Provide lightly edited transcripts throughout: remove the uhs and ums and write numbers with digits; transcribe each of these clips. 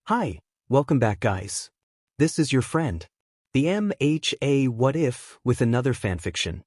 Hi, welcome back guys. This is your friend, the MHA What If with another fanfiction.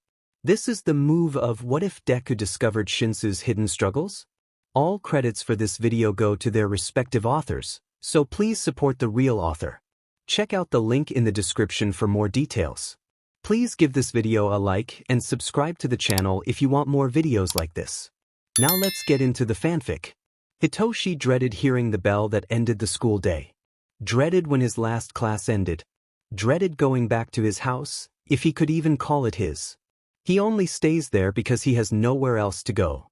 This is the move of what if Deku discovered Shinsou's hidden struggles? All credits for this video go to their respective authors, so please support the real author. Check out the link in the description for more details. Please give this video a like and subscribe to the channel if you want more videos like this. Now let's get into the fanfic. Hitoshi dreaded hearing the bell that ended the school day. Dreaded when his last class ended. Dreaded going back to his house, if he could even call it his. He only stays there because he has nowhere else to go.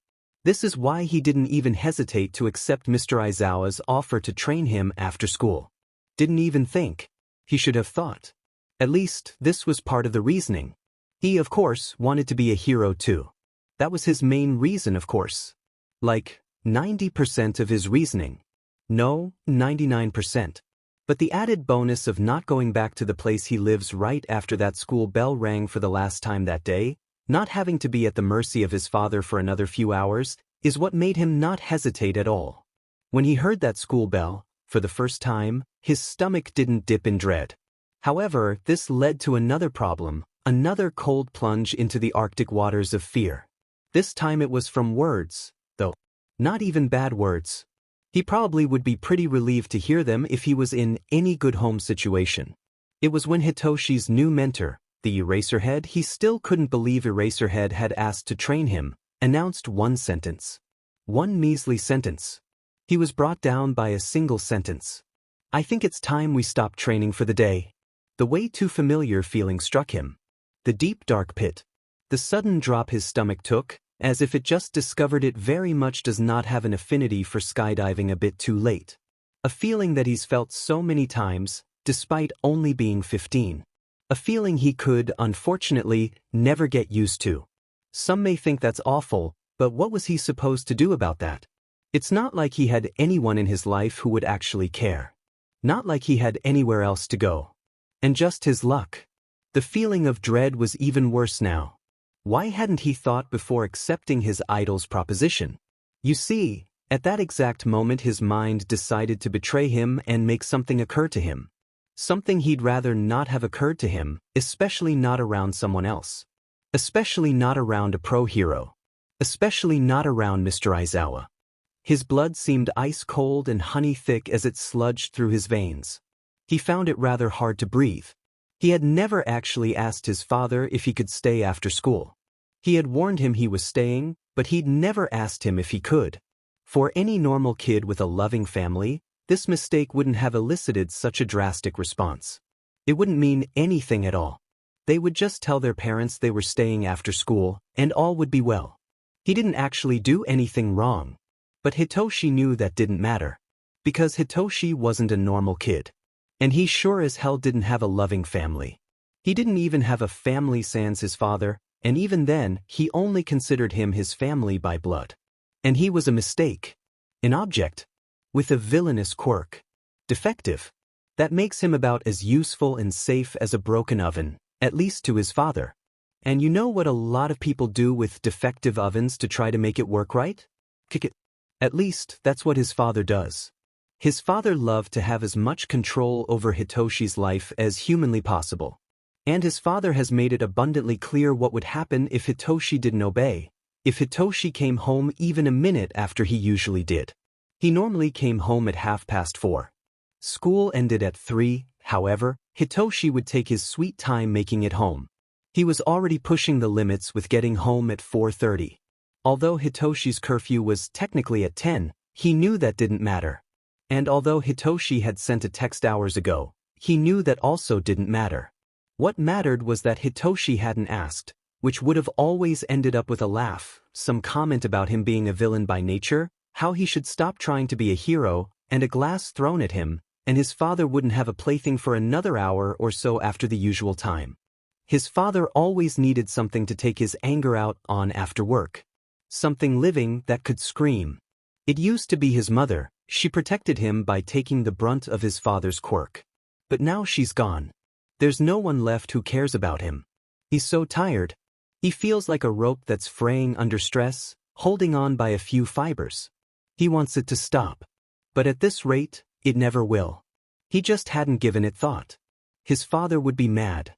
This is why he didn't even hesitate to accept Mr. Aizawa's offer to train him after school. Didn't even think. He should have thought. At least, this was part of the reasoning. He, of course, wanted to be a hero too. That was his main reason, of course. Like, 90% of his reasoning. No, 99%. But the added bonus of not going back to the place he lives right after that school bell rang for the last time that day, not having to be at the mercy of his father for another few hours, is what made him not hesitate at all. When he heard that school bell, for the first time, his stomach didn't dip in dread. However, this led to another problem, another cold plunge into the Arctic waters of fear. This time it was from words, though. Not even bad words. He probably would be pretty relieved to hear them if he was in any good home situation. It was when Hitoshi's new mentor, the Eraserhead, he still couldn't believe Eraserhead had asked to train him, announced one sentence. One measly sentence. He was brought down by a single sentence. I think it's time we stop training for the day. The way too familiar feeling struck him. The deep dark pit. The sudden drop his stomach took, as if it just discovered it very much does not have an affinity for skydiving a bit too late. A feeling that he's felt so many times, despite only being 15. A feeling he could, unfortunately, never get used to. Some may think that's awful, but what was he supposed to do about that? It's not like he had anyone in his life who would actually care. Not like he had anywhere else to go. And just his luck. The feeling of dread was even worse now. Why hadn't he thought before accepting his idol's proposition? You see, at that exact moment his mind decided to betray him and make something occur to him. Something he'd rather not have occurred to him, especially not around someone else. Especially not around a pro-hero. Especially not around Mr. Aizawa. His blood seemed ice-cold and honey-thick as it sludged through his veins. He found it rather hard to breathe. He had never actually asked his father if he could stay after school. He had warned him he was staying, but he'd never asked him if he could. For any normal kid with a loving family, this mistake wouldn't have elicited such a drastic response. It wouldn't mean anything at all. They would just tell their parents they were staying after school, and all would be well. He didn't actually do anything wrong. But Hitoshi knew that didn't matter. Because Hitoshi wasn't a normal kid. And he sure as hell didn't have a loving family. He didn't even have a family sans his father, and even then, he only considered him his family by blood. And he was a mistake. An object. With a villainous quirk. Defective. That makes him about as useful and safe as a broken oven, at least to his father. And you know what a lot of people do with defective ovens to try to make it work right? Kick it. At least, that's what his father does. His father loved to have as much control over Hitoshi's life as humanly possible. And his father has made it abundantly clear what would happen if Hitoshi didn't obey, if Hitoshi came home even a minute after he usually did. He normally came home at 4:30. School ended at 3, however, Hitoshi would take his sweet time making it home. He was already pushing the limits with getting home at 4:30. Although Hitoshi's curfew was technically at 10, he knew that didn't matter. And although Hitoshi had sent a text hours ago, he knew that also didn't matter. What mattered was that Hitoshi hadn't asked, which would have always ended up with a laugh, some comment about him being a villain by nature, how he should stop trying to be a hero, and a glass thrown at him, and his father wouldn't have a plaything for another hour or so after the usual time. His father always needed something to take his anger out on after work. Something living that could scream. It used to be his mother. She protected him by taking the brunt of his father's quirk. But now she's gone. There's no one left who cares about him. He's so tired. He feels like a rope that's fraying under stress, holding on by a few fibers. He wants it to stop. But at this rate, It never will. He just hadn't given it thought. His father would be mad.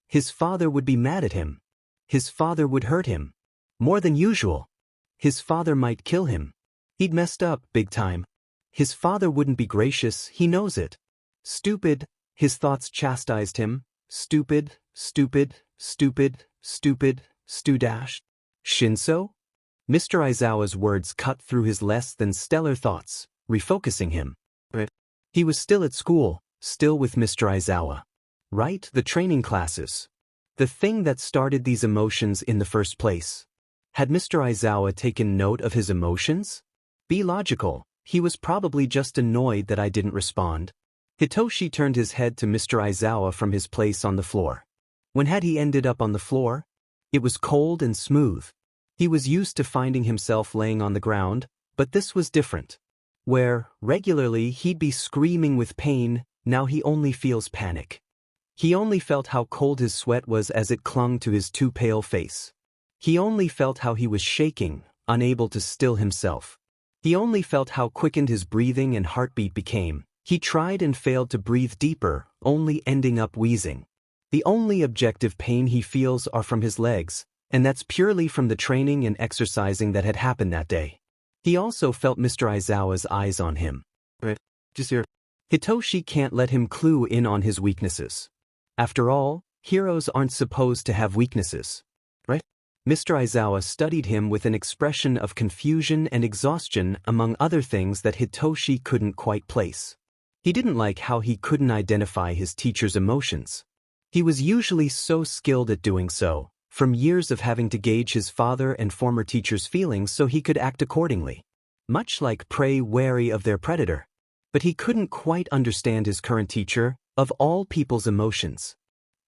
His father would be mad at him. His father would hurt him. More than usual. His father might kill him. He'd messed up big time. His father wouldn't be gracious, he knows it. Stupid, his thoughts chastised him. Stupid, stupid, stupid, stupid, stu-dash. Shinsou? Mr. Aizawa's words cut through his less than stellar thoughts, refocusing him. He was still at school, still with Mr. Aizawa. Right, the training classes. The thing that started these emotions in the first place. Had Mr. Aizawa taken note of his emotions? Be logical, he was probably just annoyed that I didn't respond. Hitoshi turned his head to Mr. Aizawa from his place on the floor. When had he ended up on the floor? It was cold and smooth. He was used to finding himself laying on the ground, but this was different. Where, regularly, he'd be screaming with pain, now he only feels panic. He only felt how cold his sweat was as it clung to his too pale face. He only felt how he was shaking, unable to still himself. He only felt how quickened his breathing and heartbeat became. He tried and failed to breathe deeper, only ending up wheezing. The only objective pain he feels are from his legs, and that's purely from the training and exercising that had happened that day. He also felt Mr. Aizawa's eyes on him. Hitoshi can't let him clue in on his weaknesses. After all, heroes aren't supposed to have weaknesses. Right? Mr. Aizawa studied him with an expression of confusion and exhaustion among other things that Hitoshi couldn't quite place. He didn't like how he couldn't identify his teacher's emotions. He was usually so skilled at doing so, from years of having to gauge his father and former teacher's feelings so he could act accordingly. Much like prey wary of their predator. But he couldn't quite understand his current teacher, of all people's emotions.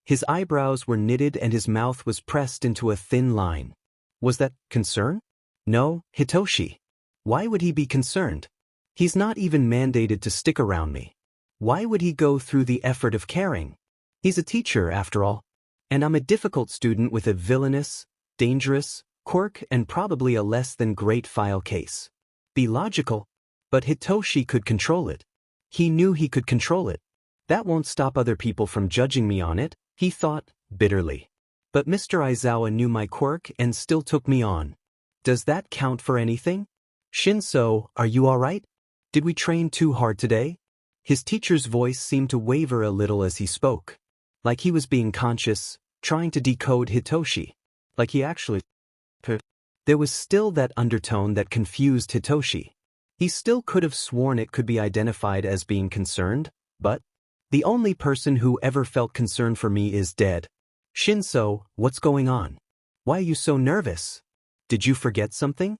His eyebrows were knitted and his mouth was pressed into a thin line. Was that concern? No, Hitoshi. Why would he be concerned? He's not even mandated to stick around me. Why would he go through the effort of caring? He's a teacher, after all. And I'm a difficult student with a villainous, dangerous, quirk and probably a less than great file case. Be logical. But Hitoshi could control it. He knew he could control it. That won't stop other people from judging me on it, he thought, bitterly. But Mr. Aizawa knew my quirk and still took me on. Does that count for anything? Shinsou, are you all right? Did we train too hard today? His teacher's voice seemed to waver a little as he spoke. Like he was being conscious, trying to decode Hitoshi. Like he actually... There was still that undertone that confused Hitoshi. He still could have sworn it could be identified as being concerned, but the only person who ever felt concern for me is dead. Shinsou, what's going on? Why are you so nervous? Did you forget something?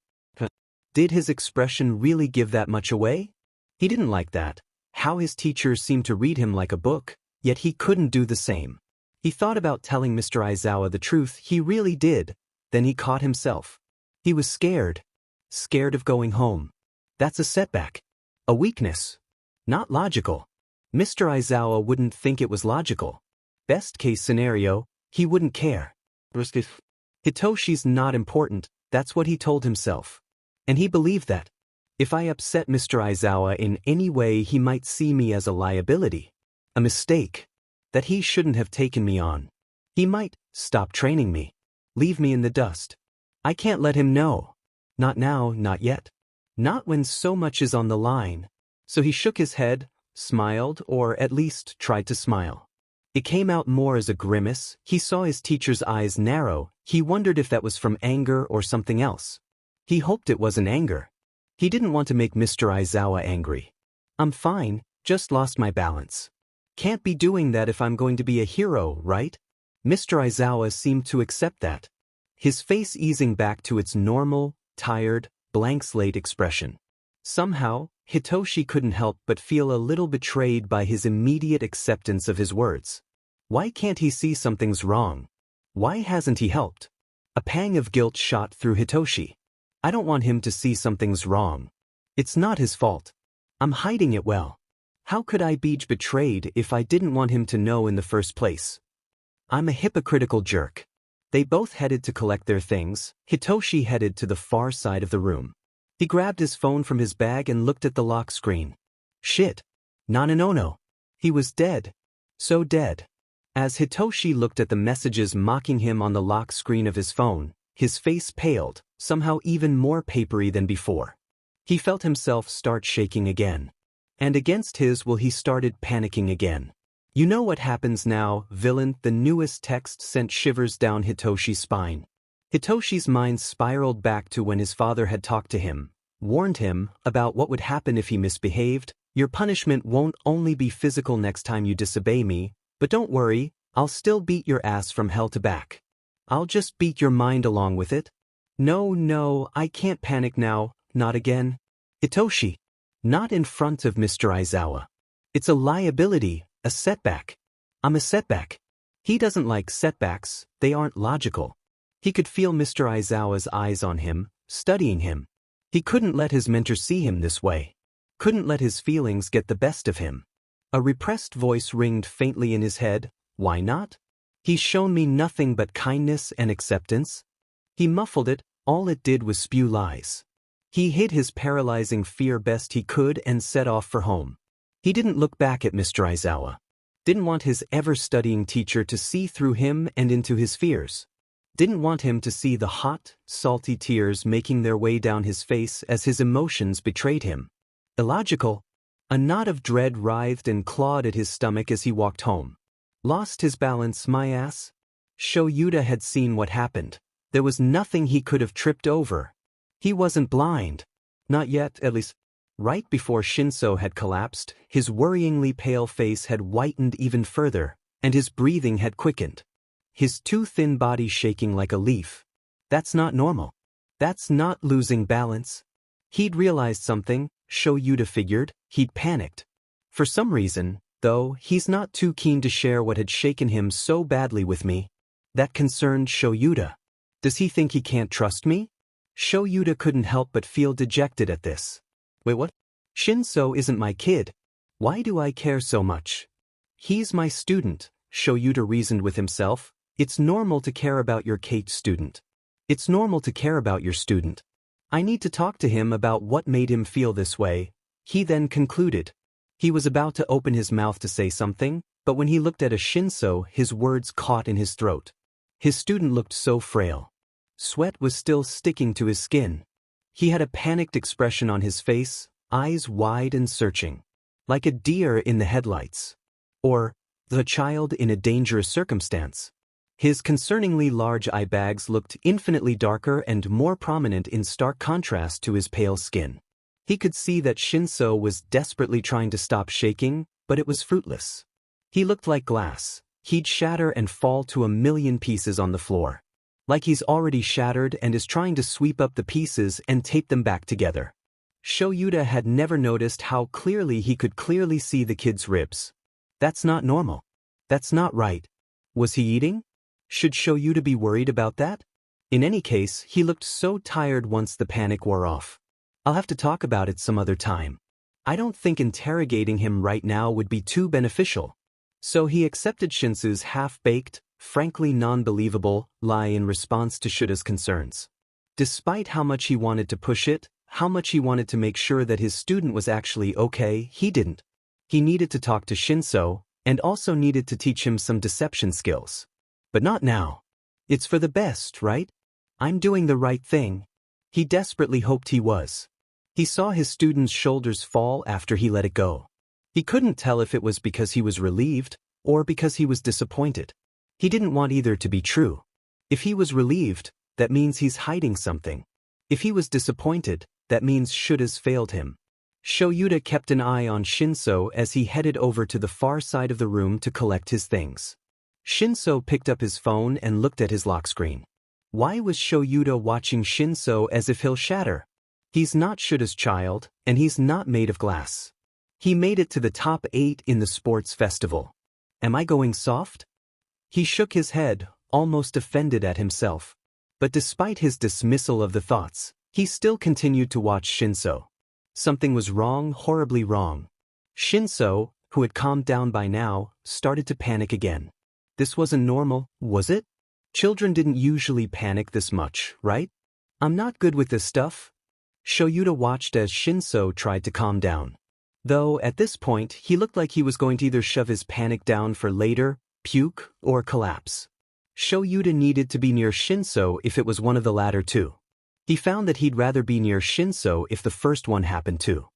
Did his expression really give that much away? He didn't like that, how his teacher seemed to read him like a book, yet he couldn't do the same. He thought about telling Mr. Aizawa the truth, he really did, then he caught himself. He was scared. Scared of going home. That's a setback. A weakness. Not logical. Mr. Aizawa wouldn't think it was logical. Best case scenario, he wouldn't care. Hitoshi's not important, that's what he told himself. And he believed that. If I upset Mr. Aizawa in any way he might see me as a liability. A mistake. That he shouldn't have taken me on. He might stop training me. Leave me in the dust. I can't let him know. Not now, not yet. Not when so much is on the line. So he shook his head, smiled, or at least tried to smile. It came out more as a grimace. He saw his teacher's eyes narrow. He wondered if that was from anger or something else. He hoped it wasn't anger. He didn't want to make Mr. Aizawa angry. I'm fine, just lost my balance. Can't be doing that if I'm going to be a hero, right? Mr. Aizawa seemed to accept that. His face easing back to its normal, tired, blank slate expression. Somehow, Hitoshi couldn't help but feel a little betrayed by his immediate acceptance of his words. Why can't he see something's wrong? Why hasn't he helped? A pang of guilt shot through Hitoshi. I don't want him to see something's wrong. It's not his fault. I'm hiding it well. How could I be betrayed if I didn't want him to know in the first place? I'm a hypocritical jerk. They both headed to collect their things. Hitoshi headed to the far side of the room. He grabbed his phone from his bag and looked at the lock screen. Shit. No. He was dead. So dead. As Hitoshi looked at the messages mocking him on the lock screen of his phone, his face paled, somehow even more papery than before. He felt himself start shaking again. And against his will he started panicking again. You know what happens now, villain? The newest text sent shivers down Hitoshi's spine. Hitoshi's mind spiraled back to when his father had talked to him, warned him about what would happen if he misbehaved. Your punishment won't only be physical next time you disobey me, but don't worry, I'll still beat your ass from hell to back. I'll just beat your mind along with it. No, I can't panic now, not again. Hitoshi. Not in front of Mr. Aizawa. It's a liability, a setback. I'm a setback. He doesn't like setbacks, they aren't logical. He could feel Mr. Aizawa's eyes on him, studying him. He couldn't let his mentor see him this way. Couldn't let his feelings get the best of him. A repressed voice ringed faintly in his head. Why not? He's shown me nothing but kindness and acceptance. He muffled it, all it did was spew lies. He hid his paralyzing fear best he could and set off for home. He didn't look back at Mr. Aizawa. Didn't want his ever-studying teacher to see through him and into his fears. Didn't want him to see the hot, salty tears making their way down his face as his emotions betrayed him. Illogical. A knot of dread writhed and clawed at his stomach as he walked home. Lost his balance, my ass? Shoyuda had seen what happened. There was nothing he could have tripped over. He wasn't blind. Not yet, at least. Right before Shinsou had collapsed, his worryingly pale face had whitened even further, and his breathing had quickened. His too thin body shaking like a leaf. That's not normal. That's not losing balance. He'd realized something, Shoyuda figured. He'd panicked. For some reason, though, he's not too keen to share what had shaken him so badly with me. That concerned Shoyuda. Does he think he can't trust me? Shoyuda couldn't help but feel dejected at this. Wait, what? Shinsou isn't my kid. Why do I care so much? He's my student, Shoyuda reasoned with himself. It's normal to care about your Kate student. It's normal to care about your student. I need to talk to him about what made him feel this way, he then concluded. He was about to open his mouth to say something, but when he looked at a Shinsou, his words caught in his throat. His student looked so frail. Sweat was still sticking to his skin. He had a panicked expression on his face, eyes wide and searching. Like a deer in the headlights. Or, the child in a dangerous circumstance. His concerningly large eye bags looked infinitely darker and more prominent in stark contrast to his pale skin. He could see that Shinsou was desperately trying to stop shaking, but it was fruitless. He looked like glass. He'd shatter and fall to a million pieces on the floor. Like he's already shattered and is trying to sweep up the pieces and tape them back together. Shoyuda had never noticed how clearly he could clearly see the kid's ribs. That's not normal. That's not right. Was he eating? Should Shoyuda be worried about that? In any case, he looked so tired once the panic wore off. I'll have to talk about it some other time. I don't think interrogating him right now would be too beneficial. So he accepted Shinsou's half-baked, frankly non-believable, lie in response to Shuda's concerns. Despite how much he wanted to push it, how much he wanted to make sure that his student was actually okay, he didn't. He needed to talk to Shinsou, and also needed to teach him some deception skills. But not now. It's for the best, right? I'm doing the right thing. He desperately hoped he was. He saw his student's shoulders fall after he let it go. He couldn't tell if it was because he was relieved, or because he was disappointed. He didn't want either to be true. If he was relieved, that means he's hiding something. If he was disappointed, that means Shuda's failed him. Shoyuda kept an eye on Shinsou as he headed over to the far side of the room to collect his things. Shinsou picked up his phone and looked at his lock screen. Why was Shoyuda watching Shinsou as if he'll shatter? He's not Shuda's child, and he's not made of glass. He made it to the top 8 in the sports festival. Am I going soft? He shook his head, almost offended at himself. But despite his dismissal of the thoughts, he still continued to watch Shinsou. Something was wrong, horribly wrong. Shinsou, who had calmed down by now, started to panic again. This wasn't normal, was it? Children didn't usually panic this much, right? I'm not good with this stuff. Shoyuda watched as Shinsou tried to calm down. Though, at this point, he looked like he was going to either shove his panic down for later, puke, or collapse. Shoyuta needed to be near Shinsou if it was one of the latter two. He found that he'd rather be near Shinsou if the first one happened too.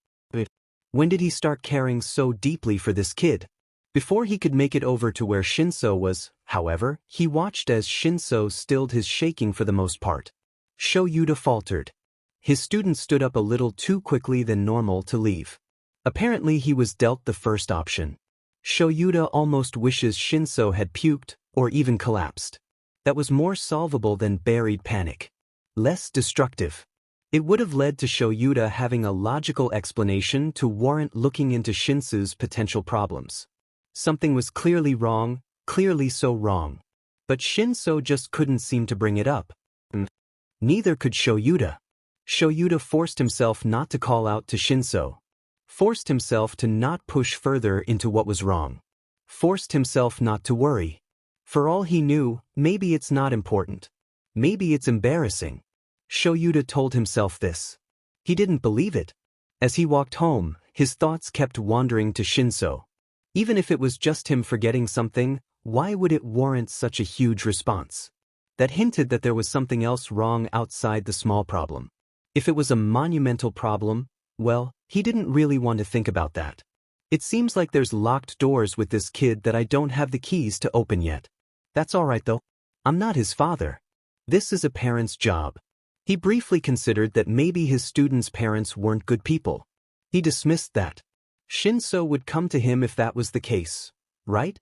When did he start caring so deeply for this kid? Before he could make it over to where Shinsou was, however, he watched as Shinsou stilled his shaking for the most part. Shoyuta faltered. His student stood up a little too quickly than normal to leave. Apparently he was dealt the first option. Shoyuta almost wishes Shinsou had puked, or even collapsed. That was more solvable than buried panic. Less destructive. It would have led to Shoyuta having a logical explanation to warrant looking into Shinsou's potential problems. Something was clearly wrong, clearly so wrong. But Shinsou just couldn't seem to bring it up. Neither could Shoyuta. Shoyuta forced himself not to call out to Shinsou. Forced himself to not push further into what was wrong. Forced himself not to worry. For all he knew, maybe it's not important. Maybe it's embarrassing. Shoyuta told himself this. He didn't believe it. As he walked home, his thoughts kept wandering to Shinsou. Even if it was just him forgetting something, why would it warrant such a huge response? That hinted that there was something else wrong outside the small problem. If it was a monumental problem, well, he didn't really want to think about that. It seems like there's locked doors with this kid that I don't have the keys to open yet. That's alright though. I'm not his father. This is a parent's job. He briefly considered that maybe his student's parents weren't good people. He dismissed that. Shinsou would come to him if that was the case, right?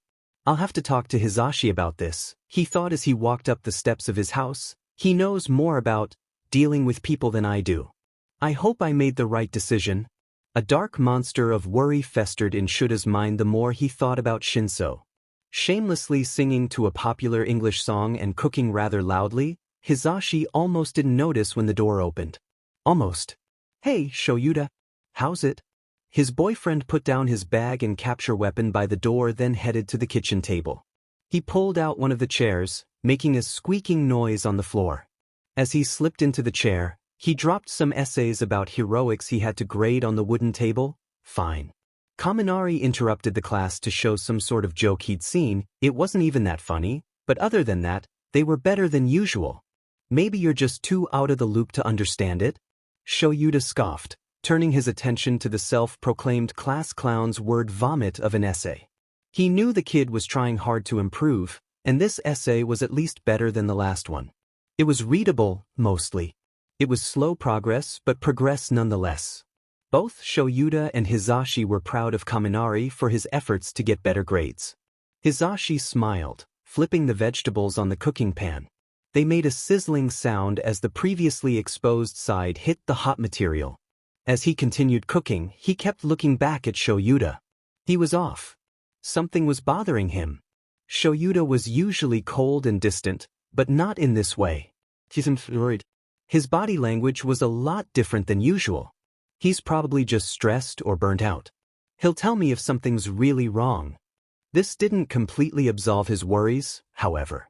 I'll have to talk to Hisashi about this, he thought as he walked up the steps of his house. He knows more about dealing with people than I do. I hope I made the right decision. A dark monster of worry festered in Shuta's mind the more he thought about Shinsou. Shamelessly singing to a popular English song and cooking rather loudly, Hisashi almost didn't notice when the door opened. Almost. Hey, Shoyuta. How's it? His boyfriend put down his bag and capture weapon by the door, then headed to the kitchen table. He pulled out one of the chairs, making a squeaking noise on the floor. As he slipped into the chair, he dropped some essays about heroics he had to grade on the wooden table. Fine. Kaminari interrupted the class to show some sort of joke he'd seen. It wasn't even that funny, but other than that, they were better than usual. Maybe you're just too out of the loop to understand it? Shoyuta scoffed, turning his attention to the self-proclaimed class clown's word vomit of an essay. He knew the kid was trying hard to improve, and this essay was at least better than the last one. It was readable, mostly. It was slow progress, but progress nonetheless. Both Shoyuta and Hisashi were proud of Kaminari for his efforts to get better grades. Hisashi smiled, flipping the vegetables on the cooking pan. They made a sizzling sound as the previously exposed side hit the hot material. As he continued cooking, he kept looking back at Shoyuta. He was off. Something was bothering him. Shoyuta was usually cold and distant, but not in this way. His body language was a lot different than usual. He's probably just stressed or burnt out. He'll tell me if something's really wrong. This didn't completely absolve his worries, however.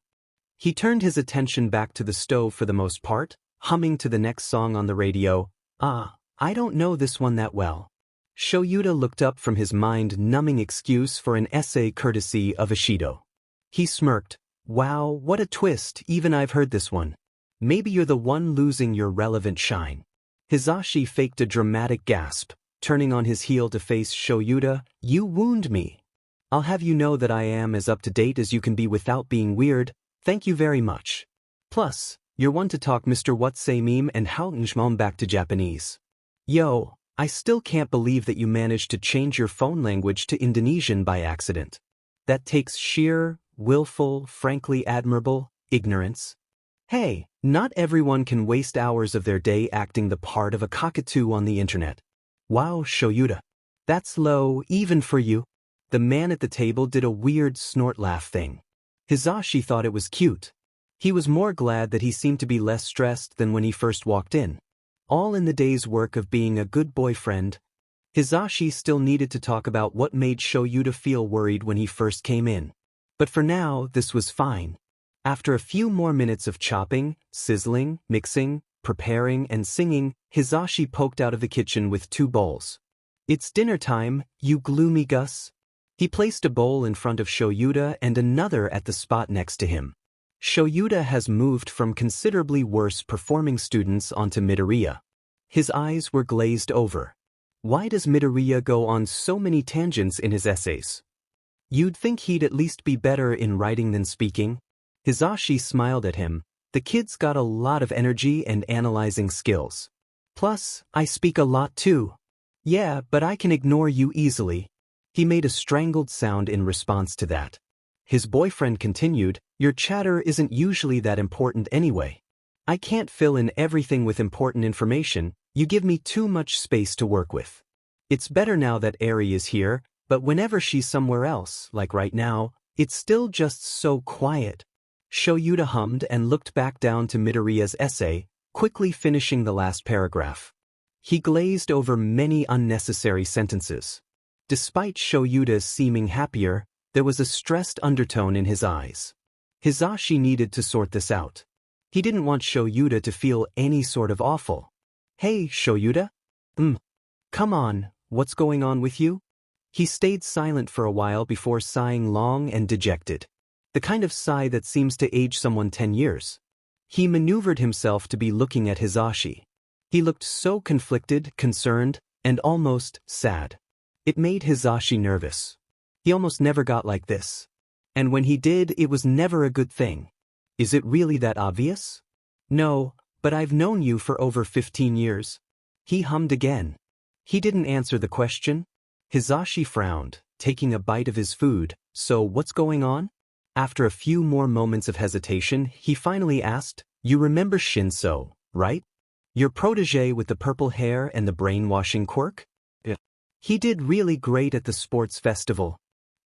He turned his attention back to the stove for the most part, humming to the next song on the radio. I don't know this one that well. Shoyuta looked up from his mind-numbing excuse for an essay courtesy of Ishido. He smirked. Wow, what a twist, even I've heard this one. Maybe you're the one losing your relevant shine. Hisashi faked a dramatic gasp, turning on his heel to face Shoyuta. You wound me. I'll have you know that I am as up-to-date as you can be without being weird. Thank you very much. Plus, you're one to talk Mr. What Say meme and how njmom back to Japanese. Yo, I still can't believe that you managed to change your phone language to Indonesian by accident. That takes sheer, willful, frankly admirable, ignorance. Hey, not everyone can waste hours of their day acting the part of a cockatoo on the internet. Wow, Shoyuta. That's low, even for you. The man at the table did a weird snort laugh thing. Hisashi thought it was cute. He was more glad that he seemed to be less stressed than when he first walked in. All in the day's work of being a good boyfriend. Hisashi still needed to talk about what made Shoyuta feel worried when he first came in. But for now, this was fine. After a few more minutes of chopping, sizzling, mixing, preparing, and singing, Hisashi poked out of the kitchen with 2 bowls. It's dinner time, you gloomy Gus. He placed a bowl in front of Shoyuta and another at the spot next to him. Shoyuta has moved from considerably worse performing students onto Midoriya. His eyes were glazed over. Why does Midoriya go on so many tangents in his essays? You'd think he'd at least be better in writing than speaking. Hizashi smiled at him. The kid's got a lot of energy and analyzing skills. Plus, I speak a lot too. Yeah, but I can ignore you easily. He made a strangled sound in response to that. His boyfriend continued, your chatter isn't usually that important anyway. I can't fill in everything with important information, you give me too much space to work with. It's better now that Eri is here, but whenever she's somewhere else, like right now, it's still just so quiet. Shoyuta hummed and looked back down to Midoriya's essay, quickly finishing the last paragraph. He glazed over many unnecessary sentences. Despite Shoyuta's seeming happier, there was a stressed undertone in his eyes. Hizashi needed to sort this out. He didn't want Shoyuta to feel any sort of awful. Hey, Shoyuta? Come on, what's going on with you? He stayed silent for a while before sighing long and dejected. The kind of sigh that seems to age someone 10 years. He maneuvered himself to be looking at Hizashi. He looked so conflicted, concerned, and almost sad. It made Hizashi nervous. He almost never got like this. And when he did, it was never a good thing. Is it really that obvious? No, but I've known you for over 15 years. He hummed again. He didn't answer the question. Hizashi frowned, taking a bite of his food. So what's going on? After a few more moments of hesitation, he finally asked, you remember Shinsou, right? Your protege with the purple hair and the brainwashing quirk? Yeah. He did really great at the sports festival.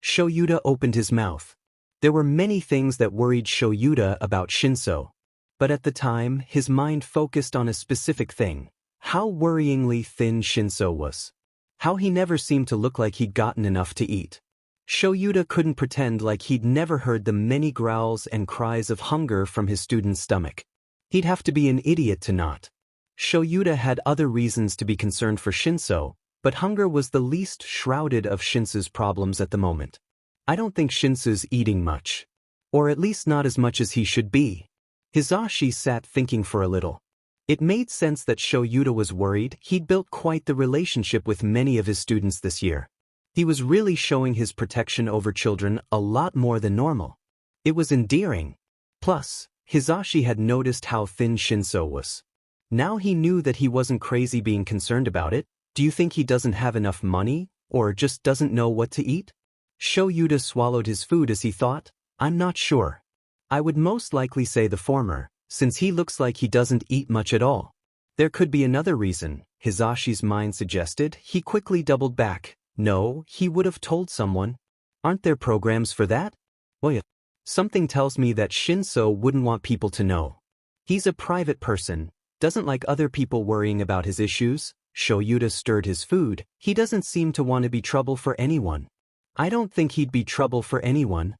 Shoyuta opened his mouth. There were many things that worried Shoyuta about Shinsou. But at the time, his mind focused on a specific thing. How worryingly thin Shinsou was. How he never seemed to look like he'd gotten enough to eat. Shoyuta couldn't pretend like he'd never heard the many growls and cries of hunger from his student's stomach. He'd have to be an idiot to not. Shoyuta had other reasons to be concerned for Shinsou, but hunger was the least shrouded of Shinsou's problems at the moment. I don't think Shinsou's eating much. Or at least not as much as he should be. Hizashi sat thinking for a little. It made sense that Shoyuta was worried. He'd built quite the relationship with many of his students this year. He was really showing his protection over children a lot more than normal. It was endearing. Plus, Hizashi had noticed how thin Shinsou was. Now he knew that he wasn't crazy being concerned about it. Do you think he doesn't have enough money, or just doesn't know what to eat? Shoyuta swallowed his food as he thought, I'm not sure. I would most likely say the former, since he looks like he doesn't eat much at all. There could be another reason, Hizashi's mind suggested. He quickly doubled back. No, he would have told someone. Aren't there programs for that? Oh yeah. Something tells me that Shinsou wouldn't want people to know. He's a private person, doesn't like other people worrying about his issues. Shoyuta stirred his food. He doesn't seem to want to be trouble for anyone. I don't think he'd be trouble for anyone.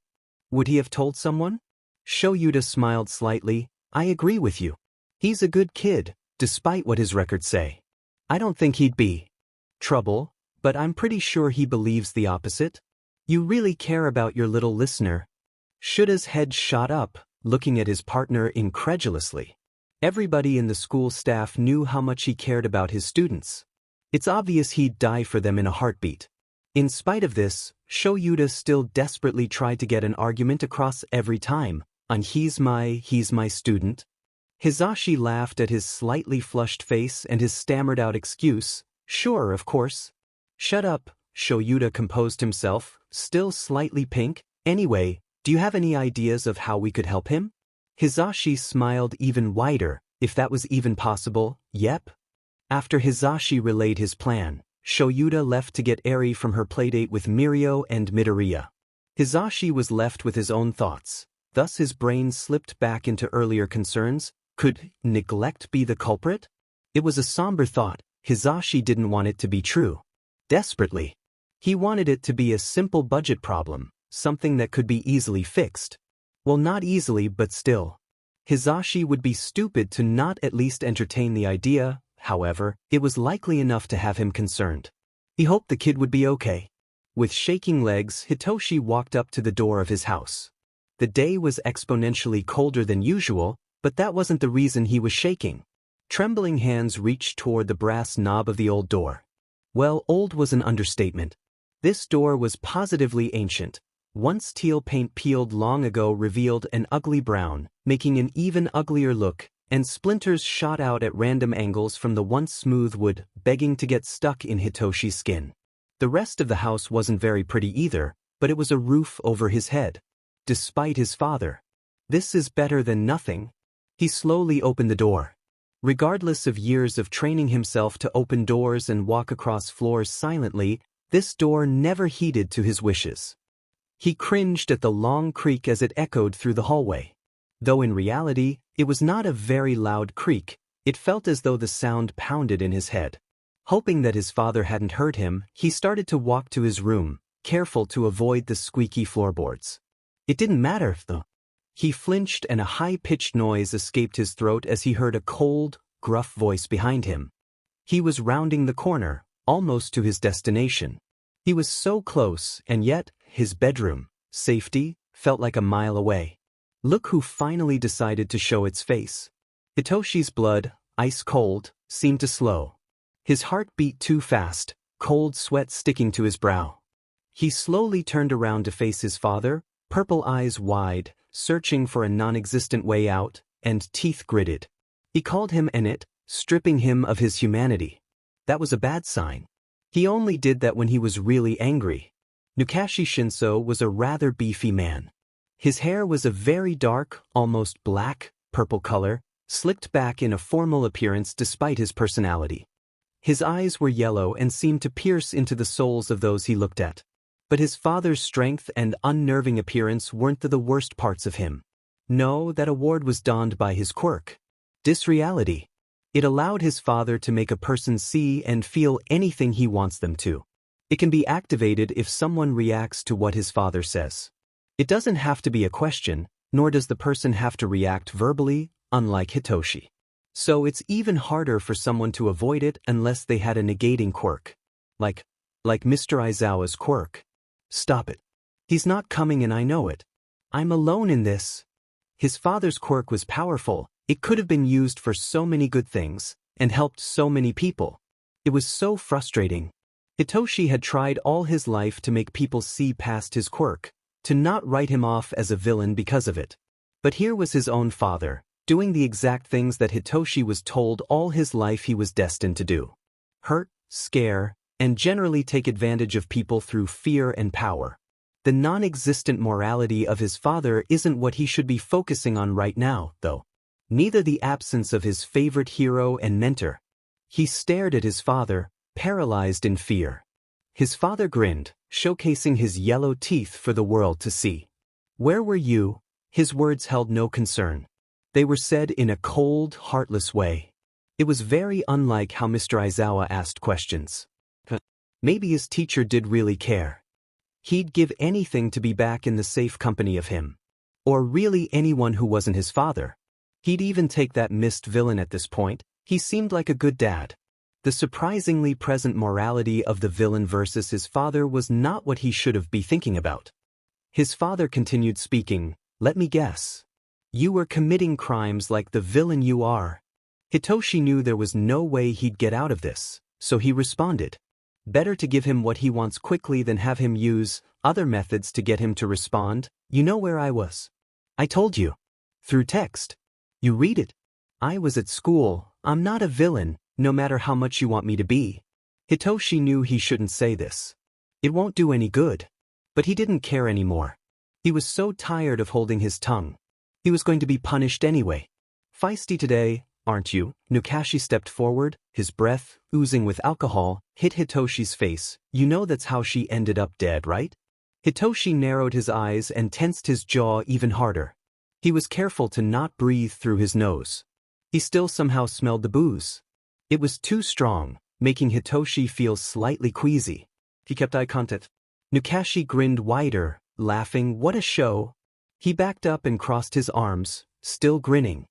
Would he have told someone? Shoyuta smiled slightly. I agree with you. He's a good kid, despite what his records say. I don't think he'd be trouble, but I'm pretty sure he believes the opposite. You really care about your little listener. Shuda's head shot up, looking at his partner incredulously. Everybody in the school staff knew how much he cared about his students. It's obvious he'd die for them in a heartbeat. In spite of this, Shoyuta still desperately tried to get an argument across every time, on he's my student. Hizashi laughed at his slightly flushed face and his stammered-out excuse, sure, of course. Shut up, Shoyuta composed himself, still slightly pink. Anyway, do you have any ideas of how we could help him? Hizashi smiled even wider, if that was even possible. Yep. After Hizashi relayed his plan, Shoyuta left to get Eri from her playdate with Mirio and Midoriya. Hizashi was left with his own thoughts. Thus his brain slipped back into earlier concerns. Could neglect be the culprit? It was a somber thought. Hizashi didn't want it to be true. Desperately. He wanted it to be a simple budget problem, something that could be easily fixed. Well, not easily, but still. Hizashi would be stupid to not at least entertain the idea. However, it was likely enough to have him concerned. He hoped the kid would be okay. With shaking legs, Hitoshi walked up to the door of his house. The day was exponentially colder than usual, but that wasn't the reason he was shaking. Trembling hands reached toward the brass knob of the old door. Well, old was an understatement. This door was positively ancient. Once teal paint peeled long ago revealed an ugly brown, making an even uglier look, and splinters shot out at random angles from the once smooth wood, begging to get stuck in Hitoshi's skin. The rest of the house wasn't very pretty either, but it was a roof over his head. Despite his father. This is better than nothing. He slowly opened the door. Regardless of years of training himself to open doors and walk across floors silently, this door never heeded to his wishes. He cringed at the long creak as it echoed through the hallway. Though in reality, it was not a very loud creak, it felt as though the sound pounded in his head. Hoping that his father hadn't heard him, he started to walk to his room, careful to avoid the squeaky floorboards. It didn't matter, though. He flinched and a high-pitched noise escaped his throat as he heard a cold, gruff voice behind him. He was rounding the corner, almost to his destination. He was so close, and yet, his bedroom, safety, felt like a mile away. Look who finally decided to show its face. Hitoshi's blood, ice cold, seemed to slow. His heart beat too fast, cold sweat sticking to his brow. He slowly turned around to face his father, purple eyes wide, searching for a non-existent way out, and teeth gritted. He called him an it, stripping him of his humanity. That was a bad sign. He only did that when he was really angry. Nukashi Shinsou was a rather beefy man. His hair was a very dark, almost black, purple color, slicked back in a formal appearance despite his personality. His eyes were yellow and seemed to pierce into the souls of those he looked at. But his father's strength and unnerving appearance weren't the worst parts of him. No, that award was donned by his quirk. Disreality. It allowed his father to make a person see and feel anything he wants them to. It can be activated if someone reacts to what his father says. It doesn't have to be a question, nor does the person have to react verbally, unlike Hitoshi. So it's even harder for someone to avoid it unless they had a negating quirk. Like Mr. Aizawa's quirk. Stop it. He's not coming and I know it. I'm alone in this. His father's quirk was powerful, it could have been used for so many good things, and helped so many people. It was so frustrating. Hitoshi had tried all his life to make people see past his quirk, to not write him off as a villain because of it. But here was his own father, doing the exact things that Hitoshi was told all his life he was destined to do. Hurt, scare, and generally take advantage of people through fear and power. The non-existent morality of his father isn't what he should be focusing on right now, though. Neither the absence of his favorite hero and mentor. He stared at his father, paralyzed in fear. His father grinned, showcasing his yellow teeth for the world to see. Where were you? His words held no concern. They were said in a cold, heartless way. It was very unlike how Mr. Aizawa asked questions. Maybe his teacher did really care. He'd give anything to be back in the safe company of him. Or really anyone who wasn't his father. He'd even take that missed villain at this point. He seemed like a good dad. The surprisingly present morality of the villain versus his father was not what he should have been thinking about. His father continued speaking, "Let me guess. You were committing crimes like the villain you are." Hitoshi knew there was no way he'd get out of this, so he responded. Better to give him what he wants quickly than have him use other methods to get him to respond. You know where I was. I told you. Through text. You read it. I was at school. I'm not a villain, no matter how much you want me to be. Hitoshi knew he shouldn't say this. It won't do any good. But he didn't care anymore. He was so tired of holding his tongue. He was going to be punished anyway. Feisty today, aren't you? Nukashi stepped forward, his breath, oozing with alcohol, hit Hitoshi's face. You know that's how she ended up dead, right? Hitoshi narrowed his eyes and tensed his jaw even harder. He was careful to not breathe through his nose. He still somehow smelled the booze. It was too strong, making Hitoshi feel slightly queasy. He kept eye contact. Nukashi grinned wider, laughing, "What a show." He backed up and crossed his arms, still grinning.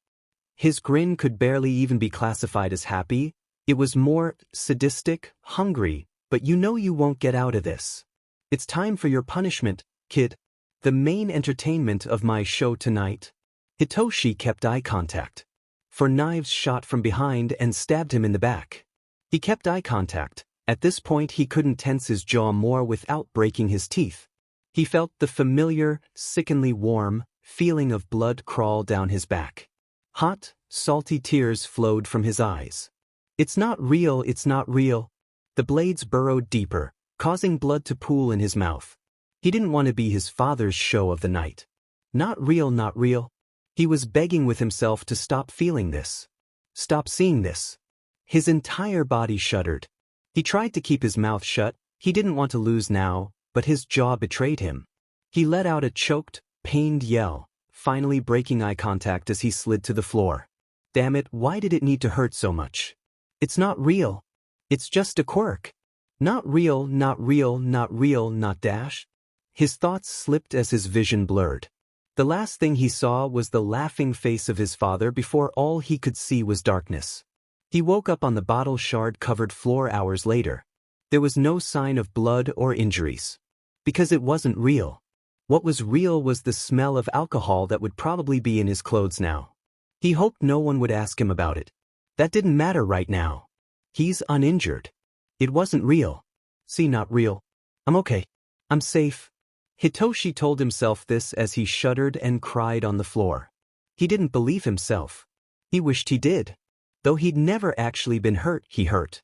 His grin could barely even be classified as happy. It was more sadistic, hungry, but you know you won't get out of this. It's time for your punishment, kid. The main entertainment of my show tonight. Hitoshi kept eye contact. For knives shot from behind and stabbed him in the back. He kept eye contact. At this point he couldn't tense his jaw more without breaking his teeth. He felt the familiar, sickeningly warm feeling of blood crawl down his back. Hot, salty tears flowed from his eyes. It's not real, it's not real. The blades burrowed deeper, causing blood to pool in his mouth. He didn't want to be his father's show of the night. Not real, not real. He was begging with himself to stop feeling this. Stop seeing this. His entire body shuddered. He tried to keep his mouth shut, he didn't want to lose now, but his jaw betrayed him. He let out a choked, pained yell, finally breaking eye contact as he slid to the floor. Damn it, why did it need to hurt so much? It's not real. It's just a quirk. Not real, not real, not real, not dash. His thoughts slipped as his vision blurred. The last thing he saw was the laughing face of his father before all he could see was darkness. He woke up on the bottle shard-covered floor hours later. There was no sign of blood or injuries. Because it wasn't real. What was real was the smell of alcohol that would probably be in his clothes now. He hoped no one would ask him about it. That didn't matter right now. He's uninjured. It wasn't real. See, not real. I'm okay. I'm safe. Hitoshi told himself this as he shuddered and cried on the floor. He didn't believe himself. He wished he did. Though he'd never actually been hurt, he hurt.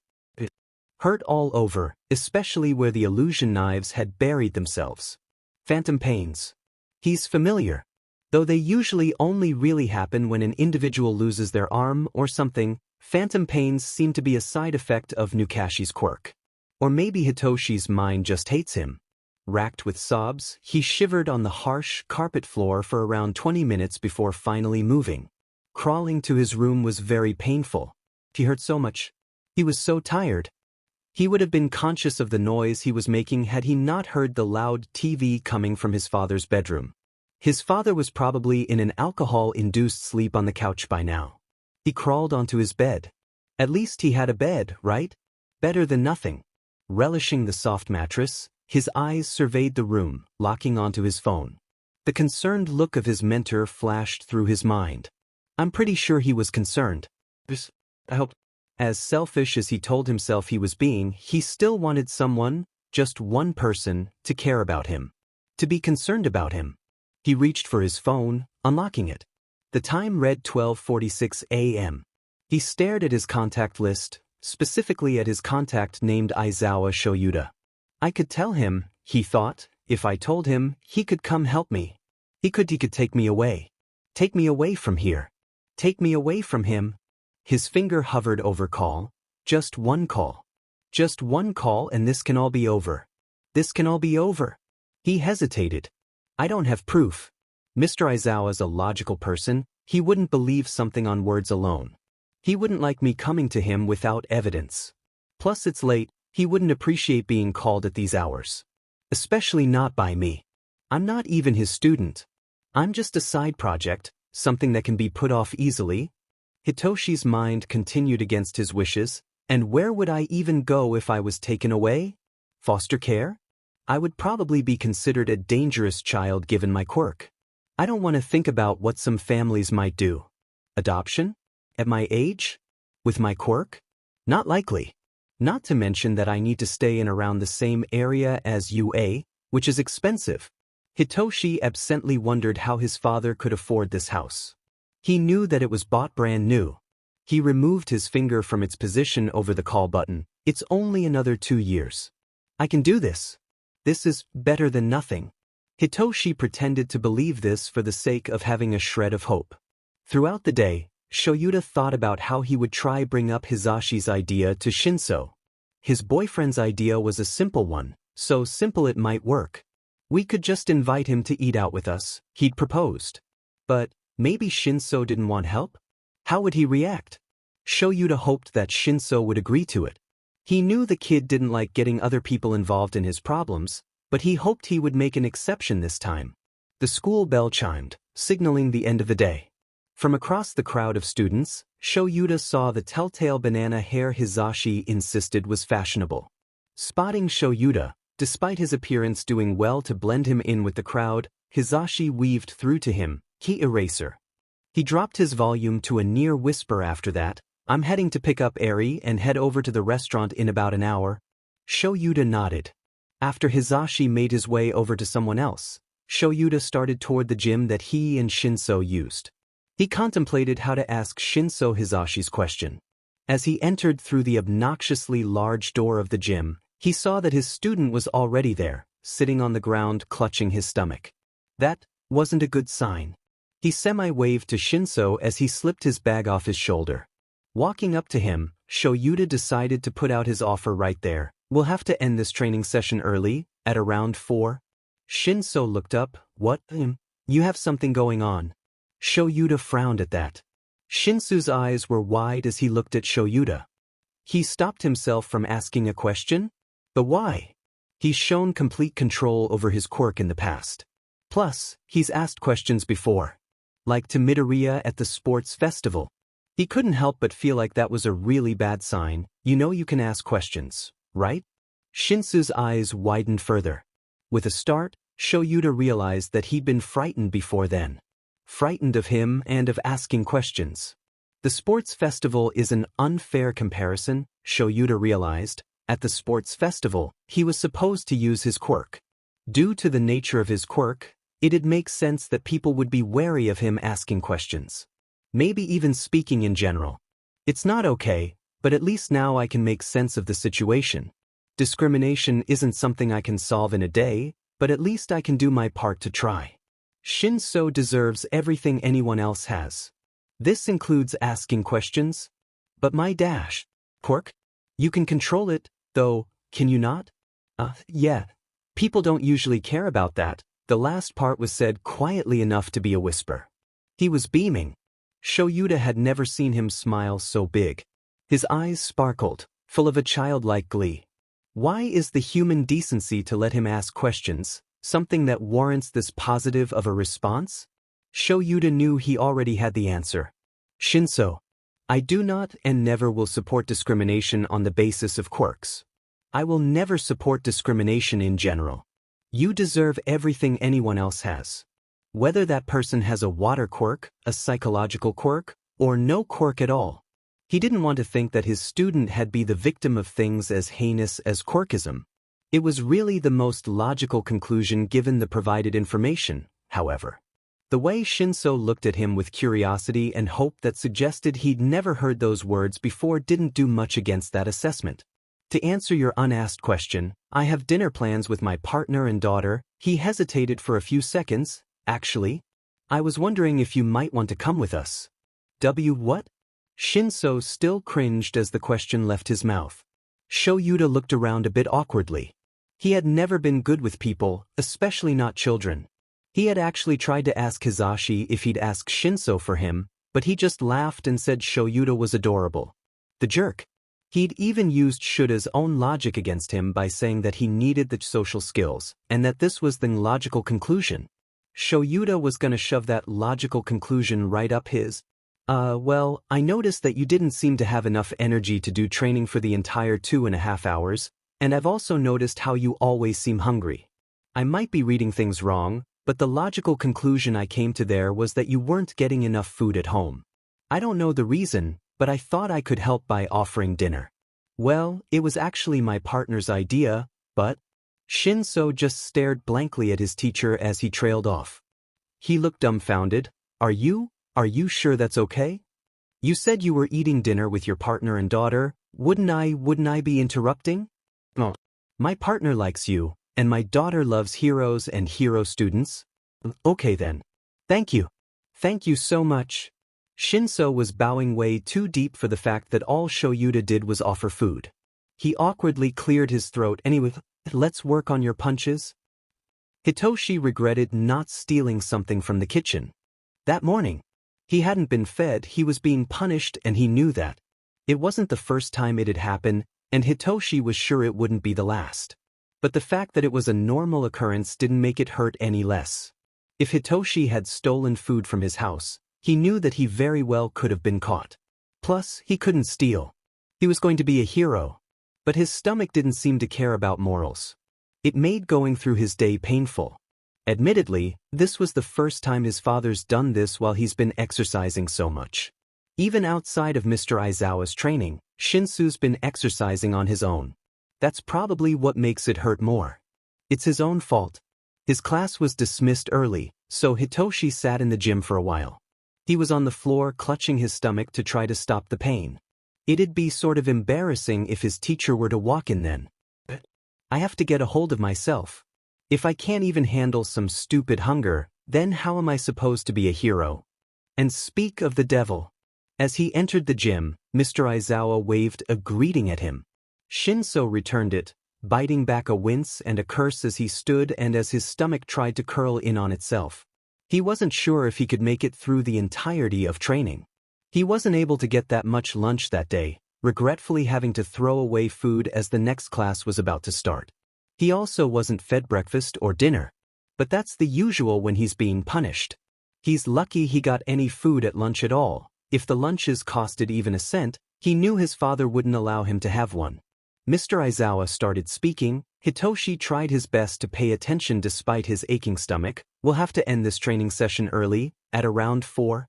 Hurt all over, especially where the illusion knives had buried themselves. Phantom pains. He's familiar. Though they usually only really happen when an individual loses their arm or something, phantom pains seem to be a side effect of Nukashi's quirk. Or maybe Hitoshi's mind just hates him. Racked with sobs, he shivered on the harsh carpet floor for around 20 minutes before finally moving. Crawling to his room was very painful. He hurt so much. He was so tired. He would have been conscious of the noise he was making had he not heard the loud TV coming from his father's bedroom. His father was probably in an alcohol-induced sleep on the couch by now. He crawled onto his bed. At least he had a bed, right? Better than nothing. Relishing the soft mattress, his eyes surveyed the room, locking onto his phone. The concerned look of his mentor flashed through his mind. I'm pretty sure he was concerned. I hope. As selfish as he told himself he was being, he still wanted someone, just one person, to care about him. To be concerned about him. He reached for his phone, unlocking it. The time read 12:46 a.m. He stared at his contact list, specifically at his contact named Aizawa Shoyuta. I could tell him, he thought, if I told him, he could come help me. He could take me away. Take me away from here. Take me away from him. His finger hovered over call. Just one call. Just one call and this can all be over. This can all be over. He hesitated. I don't have proof. Mr. Aizawa's a logical person. He wouldn't believe something on words alone. He wouldn't like me coming to him without evidence. Plus it's late, he wouldn't appreciate being called at these hours. Especially not by me. I'm not even his student. I'm just a side project, something that can be put off easily. Hitoshi's mind continued against his wishes, and where would I even go if I was taken away? Foster care? I would probably be considered a dangerous child given my quirk. I don't want to think about what some families might do. Adoption? At my age? With my quirk? Not likely. Not to mention that I need to stay in around the same area as UA, which is expensive. Hitoshi absently wondered how his father could afford this house. He knew that it was bought brand new. He removed his finger from its position over the call button. It's only another 2 years. I can do this. This is better than nothing. Hitoshi pretended to believe this for the sake of having a shred of hope. Throughout the day, Shoyuta thought about how he would try bring up Hisashi's idea to Shinsou. His boyfriend's idea was a simple one, so simple it might work. We could just invite him to eat out with us, he'd proposed. But maybe Shinsou didn't want help? How would he react? Shoyuta hoped that Shinsou would agree to it. He knew the kid didn't like getting other people involved in his problems, but he hoped he would make an exception this time. The school bell chimed, signaling the end of the day. From across the crowd of students, Shoyuta saw the telltale banana hair Hisashi insisted was fashionable. Spotting Shoyuta, despite his appearance doing well to blend him in with the crowd, Hizashi weaved through to him, "Key eraser." He dropped his volume to a near whisper after that. "I'm heading to pick up Eri and head over to the restaurant in about an hour." Shoyuta nodded. After Hizashi made his way over to someone else, Shoyuta started toward the gym that he and Shinsou used. He contemplated how to ask Shinsou Hizashi's question. As he entered through the obnoxiously large door of the gym, he saw that his student was already there, sitting on the ground clutching his stomach. That wasn't a good sign. He semi-waved to Shinsou as he slipped his bag off his shoulder. Walking up to him, Shoyuta decided to put out his offer right there. "We'll have to end this training session early, at around 4. Shinsou looked up. "What? You have something going on." Shoyuta frowned at that. Shinsou's eyes were wide as he looked at Shoyuta. He stopped himself from asking a question? But why? He's shown complete control over his quirk in the past. Plus, he's asked questions before. Like to Midoriya at the sports festival. He couldn't help but feel like that was a really bad sign. You know you can ask questions, right? Shinsou's eyes widened further. With a start, Shoyuta realized that he'd been frightened before then. Frightened of him and of asking questions. The sports festival is an unfair comparison, Shoyuta realized. At the sports festival, he was supposed to use his quirk. Due to the nature of his quirk, it'd make sense that people would be wary of him asking questions. Maybe even speaking in general. It's not okay, but at least now I can make sense of the situation. Discrimination isn't something I can solve in a day, but at least I can do my part to try. Shinsou deserves everything anyone else has. This includes asking questions. But my quirk? You can control it, though, can you not? Yeah. People don't usually care about that. The last part was said quietly enough to be a whisper. He was beaming. Shoyuta had never seen him smile so big. His eyes sparkled, full of a childlike glee. Why is the human decency to let him ask questions, something that warrants this positive of a response? Shoyuta knew he already had the answer. Shinsou, I do not and never will support discrimination on the basis of quirks. I will never support discrimination in general. You deserve everything anyone else has. Whether that person has a water quirk, a psychological quirk, or no quirk at all. He didn't want to think that his student had been the victim of things as heinous as quirkism. It was really the most logical conclusion given the provided information, however. The way Shinsou looked at him with curiosity and hope that suggested he'd never heard those words before didn't do much against that assessment. To answer your unasked question, I have dinner plans with my partner and daughter. He hesitated for a few seconds. Actually, I was wondering if you might want to come with us. What? Shinsou still cringed as the question left his mouth. Shoyuta looked around a bit awkwardly. He had never been good with people, especially not children. He had actually tried to ask Hizashi if he'd ask Shinsou for him, but he just laughed and said Shoyuta was adorable. The jerk. He'd even used Shuta's own logic against him by saying that he needed the social skills, and that this was the logical conclusion. Shoyuta was gonna shove that logical conclusion right up his. Well, I noticed that you didn't seem to have enough energy to do training for the entire 2.5 hours, and I've also noticed how you always seem hungry. I might be reading things wrong, but the logical conclusion I came to there was that you weren't getting enough food at home. I don't know the reason, but I thought I could help by offering dinner. Well, it was actually my partner's idea, but... Shinsou just stared blankly at his teacher as he trailed off. He looked dumbfounded. Are you sure that's okay? You said you were eating dinner with your partner and daughter. Wouldn't I be interrupting? Oh, my partner likes you, and my daughter loves heroes and hero students. Okay then. Thank you. Thank you so much. Shinsou was bowing way too deep for the fact that all Shoyuta did was offer food. He awkwardly cleared his throat anyway. Let's work on your punches. Hitoshi regretted not stealing something from the kitchen. That morning, he hadn't been fed, he was being punished, and he knew that. It wasn't the first time it had happened, and Hitoshi was sure it wouldn't be the last. But the fact that it was a normal occurrence didn't make it hurt any less. If Hitoshi had stolen food from his house, he knew that he very well could have been caught. Plus, he couldn't steal. He was going to be a hero. But his stomach didn't seem to care about morals. It made going through his day painful. Admittedly, this was the first time his father's done this while he's been exercising so much. Even outside of Mr. Aizawa's training, Shinsou's been exercising on his own. That's probably what makes it hurt more. It's his own fault. His class was dismissed early, so Hitoshi sat in the gym for a while. He was on the floor clutching his stomach to try to stop the pain. It'd be sort of embarrassing if his teacher were to walk in then. I have to get a hold of myself. If I can't even handle some stupid hunger, then how am I supposed to be a hero? And speak of the devil. As he entered the gym, Mr. Aizawa waved a greeting at him. Shinsou returned it, biting back a wince and a curse as he stood and as his stomach tried to curl in on itself. He wasn't sure if he could make it through the entirety of training. He wasn't able to get that much lunch that day, regretfully having to throw away food as the next class was about to start. He also wasn't fed breakfast or dinner. But that's the usual when he's being punished. He's lucky he got any food at lunch at all. If the lunches costed even a cent, he knew his father wouldn't allow him to have one. Mr. Aizawa started speaking. Hitoshi tried his best to pay attention despite his aching stomach. We'll have to end this training session early, at around 4.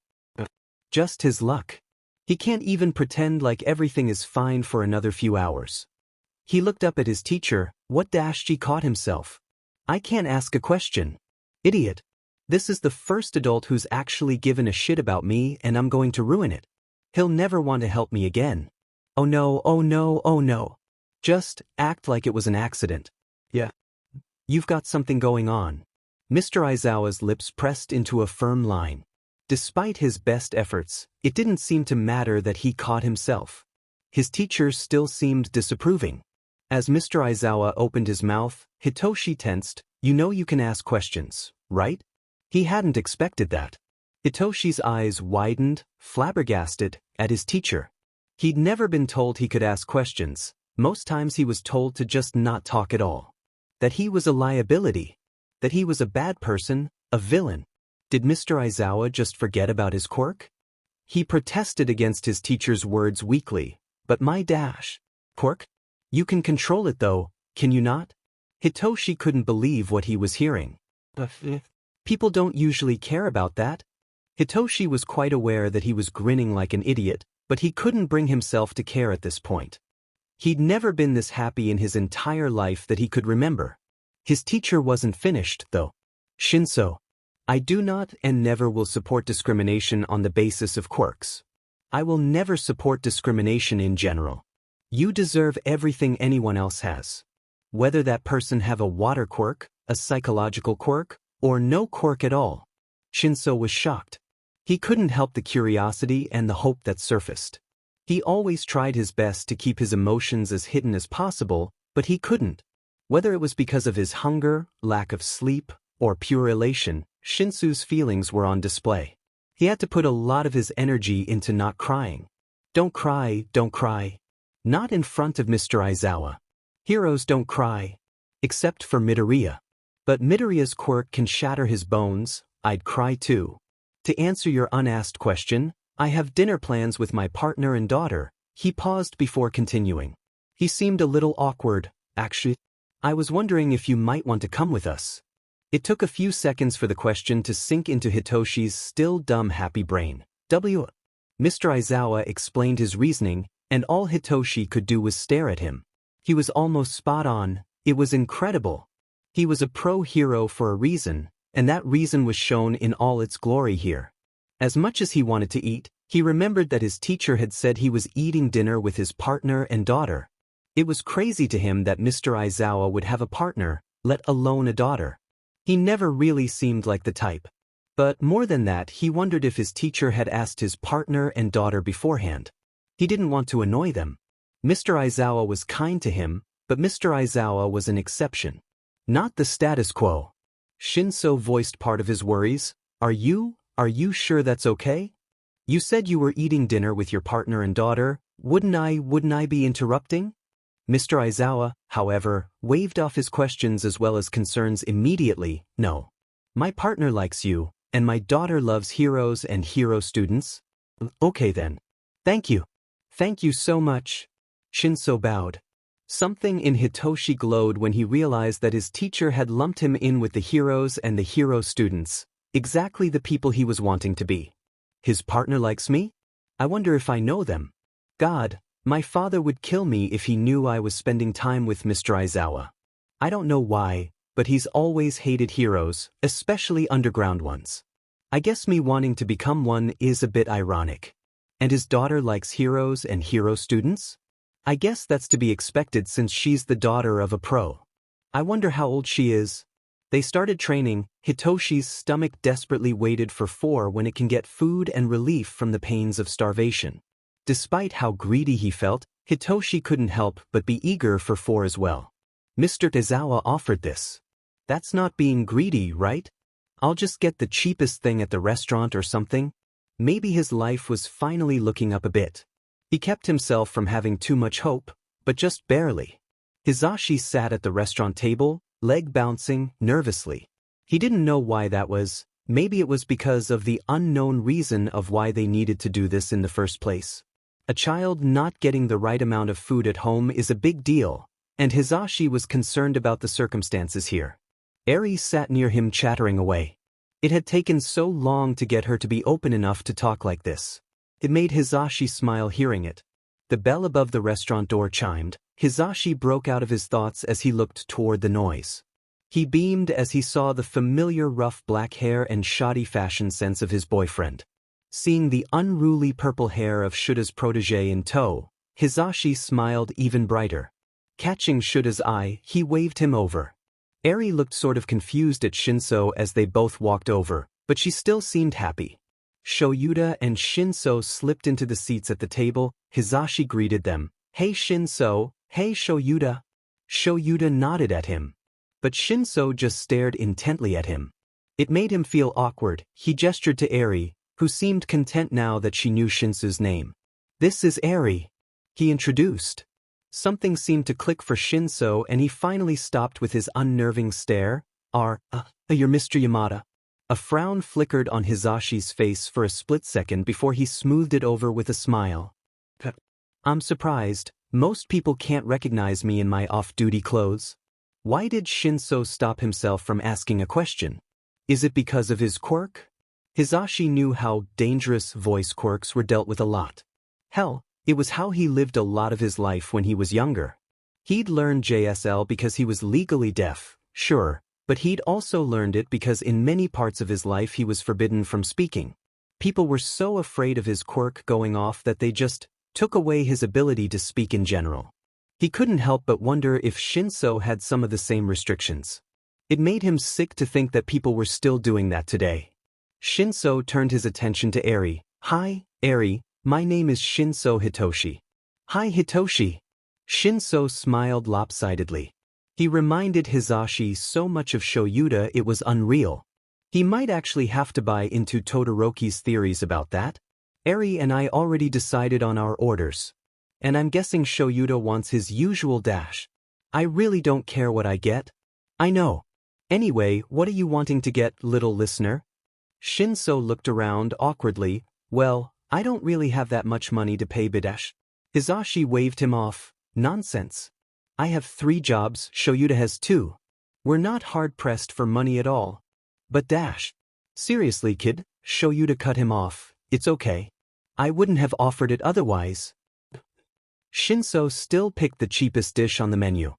Just his luck. He can't even pretend like everything is fine for another few hours. He looked up at his teacher. What dashed he caught himself? I can't ask a question. Idiot. This is the first adult who's actually given a shit about me and I'm going to ruin it. He'll never want to help me again. Oh no, oh no, oh no. Just act like it was an accident. Yeah. You've got something going on. Mr. Aizawa's lips pressed into a firm line. Despite his best efforts, it didn't seem to matter that he caught himself. His teacher still seemed disapproving. As Mr. Aizawa opened his mouth, Hitoshi tensed. You know you can ask questions, right? He hadn't expected that. Hitoshi's eyes widened, flabbergasted, at his teacher. He'd never been told he could ask questions. Most times he was told to just not talk at all. That he was a liability. That he was a bad person, a villain. Did Mr. Aizawa just forget about his quirk? He protested against his teacher's words weakly. But my dash. Quirk? You can control it though, can you not? Hitoshi couldn't believe what he was hearing. People don't usually care about that. Hitoshi was quite aware that he was grinning like an idiot, but he couldn't bring himself to care at this point. He'd never been this happy in his entire life that he could remember. His teacher wasn't finished, though. Shinsou. I do not and never will support discrimination on the basis of quirks. I will never support discrimination in general. You deserve everything anyone else has. Whether that person have a water quirk, a psychological quirk, or no quirk at all. Shinsou was shocked. He couldn't help the curiosity and the hope that surfaced. He always tried his best to keep his emotions as hidden as possible, but he couldn't. Whether it was because of his hunger, lack of sleep, or pure elation, Shinsou's feelings were on display. He had to put a lot of his energy into not crying. Don't cry, don't cry. Not in front of Mr. Aizawa. Heroes don't cry. Except for Midoriya. But Midoriya's quirk can shatter his bones. I'd cry too. To answer your unasked question, I have dinner plans with my partner and daughter. He paused before continuing. He seemed a little awkward. Actually, I was wondering if you might want to come with us. It took a few seconds for the question to sink into Hitoshi's still dumb happy brain. Mr. Aizawa explained his reasoning, and all Hitoshi could do was stare at him. He was almost spot on. It was incredible. He was a pro-hero for a reason, and that reason was shown in all its glory here. As much as he wanted to eat, he remembered that his teacher had said he was eating dinner with his partner and daughter. It was crazy to him that Mr. Aizawa would have a partner, let alone a daughter. He never really seemed like the type. But more than that, he wondered if his teacher had asked his partner and daughter beforehand. He didn't want to annoy them. Mr. Aizawa was kind to him, but Mr. Aizawa was an exception. Not the status quo. Shinsou voiced part of his worries. Are you sure that's okay? You said you were eating dinner with your partner and daughter. Wouldn't I be interrupting? Mr. Aizawa, however, waved off his questions as well as concerns immediately. No. My partner likes you, and my daughter loves heroes and hero students. Okay then. Thank you. Thank you so much. Shinsou bowed. Something in Hitoshi glowed when he realized that his teacher had lumped him in with the heroes and the hero students, exactly the people he was wanting to be. His partner likes me? I wonder if I know them. God, my father would kill me if he knew I was spending time with Mr. Aizawa. I don't know why, but he's always hated heroes, especially underground ones. I guess me wanting to become one is a bit ironic. And his daughter likes heroes and hero students? I guess that's to be expected since she's the daughter of a pro. I wonder how old she is. They started training. Hitoshi's stomach desperately waited for 4 when it can get food and relief from the pains of starvation. Despite how greedy he felt, Hitoshi couldn't help but be eager for 4 as well. Mr. Aizawa offered this. That's not being greedy, right? I'll just get the cheapest thing at the restaurant or something. Maybe his life was finally looking up a bit. He kept himself from having too much hope, but just barely. Hizashi sat at the restaurant table, leg bouncing, nervously. He didn't know why that was. Maybe it was because of the unknown reason of why they needed to do this in the first place. A child not getting the right amount of food at home is a big deal, and Hizashi was concerned about the circumstances here. Eri sat near him chattering away. It had taken so long to get her to be open enough to talk like this. It made Hizashi smile hearing it. The bell above the restaurant door chimed. Hizashi broke out of his thoughts as he looked toward the noise. He beamed as he saw the familiar rough black hair and shoddy fashion sense of his boyfriend. Seeing the unruly purple hair of Shuda's protege in tow, Hizashi smiled even brighter. Catching Shuda's eye, he waved him over. Eri looked sort of confused at Shinsou as they both walked over, but she still seemed happy. Shoyuda and Shinsou slipped into the seats at the table. Hizashi greeted them. Hey Shinsou, hey Shoyuda. Shoyuda nodded at him. But Shinsou just stared intently at him. It made him feel awkward. He gestured to Eri, who seemed content now that she knew Shinsou's name. This is Eri, he introduced. Something seemed to click for Shinsou and he finally stopped with his unnerving stare. You're Mr. Yamada. A frown flickered on Hizashi's face for a split second before he smoothed it over with a smile. I'm surprised, most people can't recognize me in my off-duty clothes. Why did Shinsou stop himself from asking a question? Is it because of his quirk? Hizashi knew how dangerous voice quirks were dealt with a lot. Hell, it was how he lived a lot of his life when he was younger. He'd learned JSL because he was legally deaf, sure, but he'd also learned it because in many parts of his life he was forbidden from speaking. People were so afraid of his quirk going off that they just took away his ability to speak in general. He couldn't help but wonder if Shinsou had some of the same restrictions. It made him sick to think that people were still doing that today. Shinsou turned his attention to Eri. Hi, Eri, my name is Shinsou Hitoshi. Hi Hitoshi. Shinsou smiled lopsidedly. He reminded Hizashi so much of Shoyuda it was unreal. He might actually have to buy into Todoroki's theories about that. Eri and I already decided on our orders. And I'm guessing Shoyuda wants his usual dash. I really don't care what I get. I know. Anyway, what are you wanting to get, little listener? Shinsou looked around awkwardly. Well, I don't really have that much money to pay Bidash. Hizashi waved him off. Nonsense. I have 3 jobs, Shoyuda has 2. We're not hard-pressed for money at all. But dash. Seriously, kid, Shoyuda cut him off. It's okay. I wouldn't have offered it otherwise. Shinsou still picked the cheapest dish on the menu.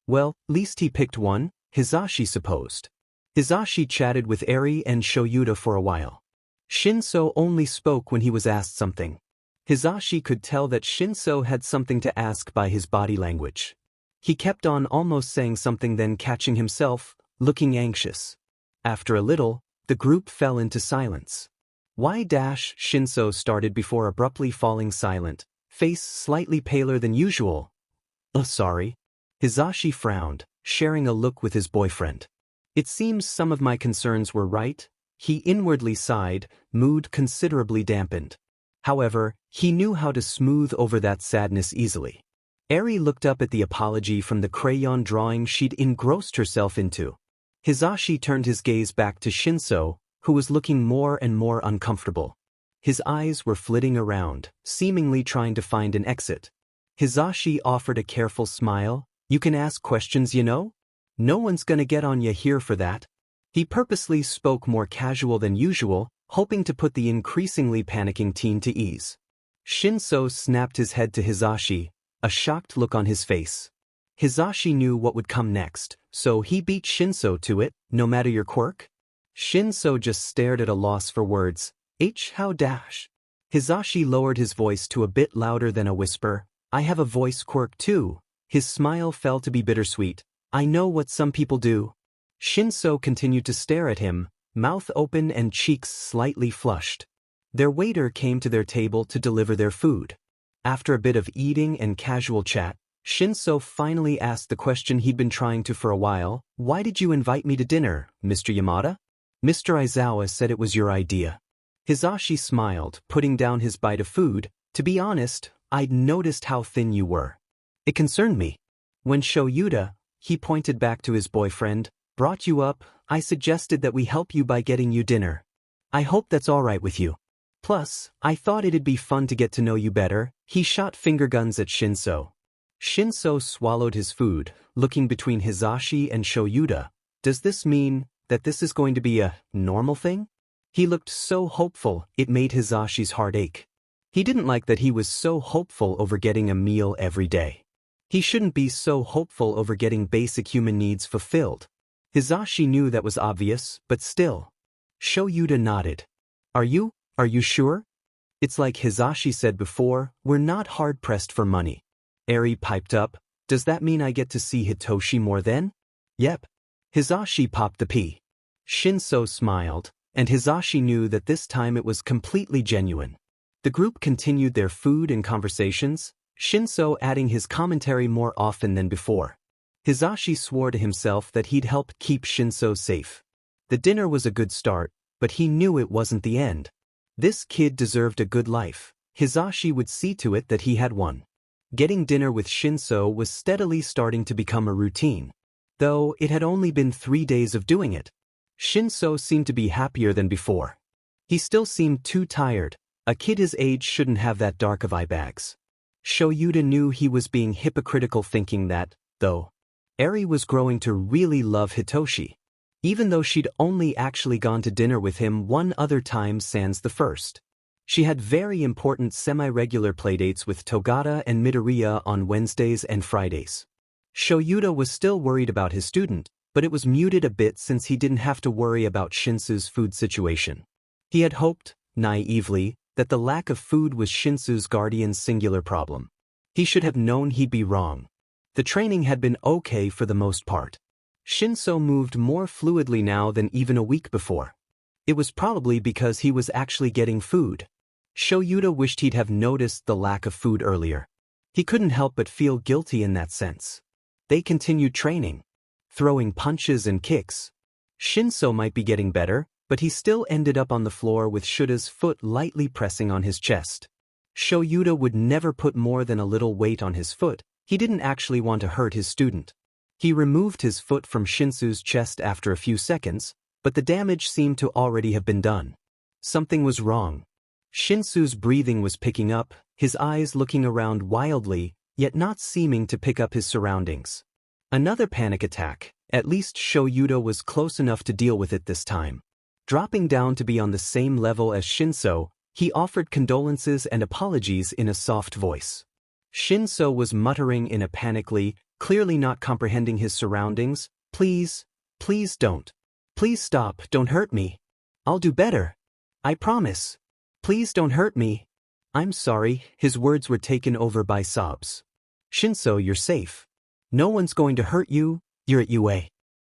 Well, least he picked one, Hizashi supposed. Hizashi chatted with Eri and Shoyuda for a while. Shinsou only spoke when he was asked something. Hizashi could tell that Shinsou had something to ask by his body language. He kept on almost saying something then catching himself, looking anxious. After a little, the group fell into silence. Why dash? Shinsou started before abruptly falling silent, face slightly paler than usual. Sorry. Hizashi frowned, sharing a look with his boyfriend. It seems some of my concerns were right. He inwardly sighed, mood considerably dampened. However, he knew how to smooth over that sadness easily. Eri looked up at the apology from the crayon drawing she'd engrossed herself into. Hizashi turned his gaze back to Shinsou, who was looking more and more uncomfortable. His eyes were flitting around, seemingly trying to find an exit. Hizashi offered a careful smile. You can ask questions, you know? No one's gonna get on ya here for that. He purposely spoke more casual than usual, hoping to put the increasingly panicking teen to ease. Shinsou snapped his head to Hizashi, a shocked look on his face. Hizashi knew what would come next, so he beat Shinsou to it, no matter your quirk. Shinsou just stared at a loss for words. How dash. Hizashi lowered his voice to a bit louder than a whisper. I have a voice quirk too. His smile fell to be bittersweet. I know what some people do. Shinsou continued to stare at him, mouth open and cheeks slightly flushed. Their waiter came to their table to deliver their food. After a bit of eating and casual chat, Shinsou finally asked the question he'd been trying to for a while. Why did you invite me to dinner, Mr. Yamada? Mr. Aizawa said it was your idea. Hizashi smiled, putting down his bite of food. To be honest, I'd noticed how thin you were. It concerned me. When Shoyuta, he pointed back to his boyfriend, brought you up, I suggested that we help you by getting you dinner. I hope that's alright with you. Plus, I thought it'd be fun to get to know you better. He shot finger guns at Shinsou. Shinsou swallowed his food, looking between Hizashi and Shoyuta. Does this mean that this is going to be a normal thing? He looked so hopeful, it made Hizashi's heart ache. He didn't like that he was so hopeful over getting a meal every day. He shouldn't be so hopeful over getting basic human needs fulfilled. Hizashi knew that was obvious, but still. Shoyuta nodded. Are you sure? It's like Hizashi said before, we're not hard-pressed for money. Eri piped up, does that mean I get to see Hitoshi more then? Yep. Hizashi popped the pea. Shinsou smiled, and Hizashi knew that this time it was completely genuine. The group continued their food and conversations, Shinsou adding his commentary more often than before. Hizashi swore to himself that he'd help keep Shinsou safe. The dinner was a good start, but he knew it wasn't the end. This kid deserved a good life. Hizashi would see to it that he had one. Getting dinner with Shinsou was steadily starting to become a routine. Though it had only been 3 days of doing it. Shinsou seemed to be happier than before. He still seemed too tired. A kid his age shouldn't have that dark of eye bags. Shoyuta knew he was being hypocritical thinking that, though. Eri was growing to really love Hitoshi. Even though she'd only actually gone to dinner with him one other time sans the first. She had very important semi-regular playdates with Togata and Midoriya on Wednesdays and Fridays. Shoyuta was still worried about his student, but it was muted a bit since he didn't have to worry about Shinsou's food situation. He had hoped, naively, that the lack of food was Shinsou's guardian's singular problem. He should have known he'd be wrong. The training had been okay for the most part. Shinsou moved more fluidly now than even a week before. It was probably because he was actually getting food. Shoyuta wished he'd have noticed the lack of food earlier. He couldn't help but feel guilty in that sense. They continued training, throwing punches and kicks. Shinsou might be getting better, but he still ended up on the floor with Shuta's foot lightly pressing on his chest. Shoyuta would never put more than a little weight on his foot. He didn't actually want to hurt his student. He removed his foot from Shinsou's chest after a few seconds, but the damage seemed to already have been done. Something was wrong. Shinsou's breathing was picking up, his eyes looking around wildly, yet not seeming to pick up his surroundings. Another panic attack. At least Shoyuta was close enough to deal with it this time. Dropping down to be on the same level as Shinsou, he offered condolences and apologies in a soft voice. Shinsou was muttering in a panically, clearly not comprehending his surroundings. Please don't. Please stop, don't hurt me. I'll do better. I promise. Please don't hurt me. I'm sorry, his words were taken over by sobs. Shinsou, you're safe. No one's going to hurt you, you're at UA.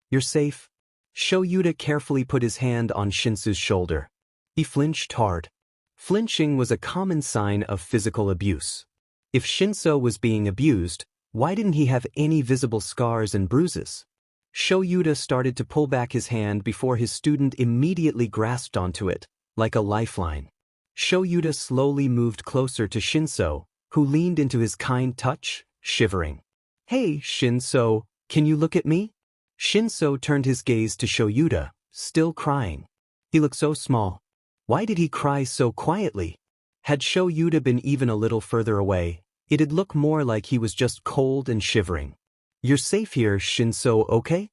You're safe. Shoyuta carefully put his hand on Shinsou's shoulder. He flinched hard. Flinching was a common sign of physical abuse. If Shinsou was being abused, why didn't he have any visible scars and bruises? Shoyuta started to pull back his hand before his student immediately grasped onto it, like a lifeline. Shoyuta slowly moved closer to Shinsou, who leaned into his kind touch, shivering. Hey, Shinsou, can you look at me? Shinsou turned his gaze to Shoyuta, still crying. He looked so small. Why did he cry so quietly? Had Shoyuta been even a little further away, It'd look more like he was just cold and shivering. "You're safe here, Shinsou, okay?"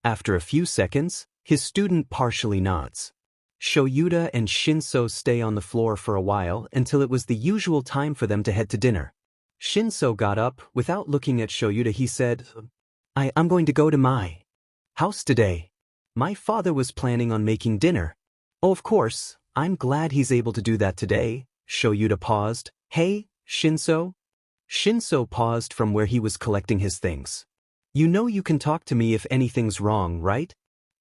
After a few seconds, his student partially nods. Shoyuta and Shinsou stay on the floor for a while until it was the usual time for them to head to dinner. Shinsou got up. Without looking at Shoyuta, he said, I'm going to go to my house today. My father was planning on making dinner. Oh, of course, I'm glad he's able to do that today. Shoyuta paused. Hey, Shinsou? Shinsou paused from where he was collecting his things. You know you can talk to me if anything's wrong, right?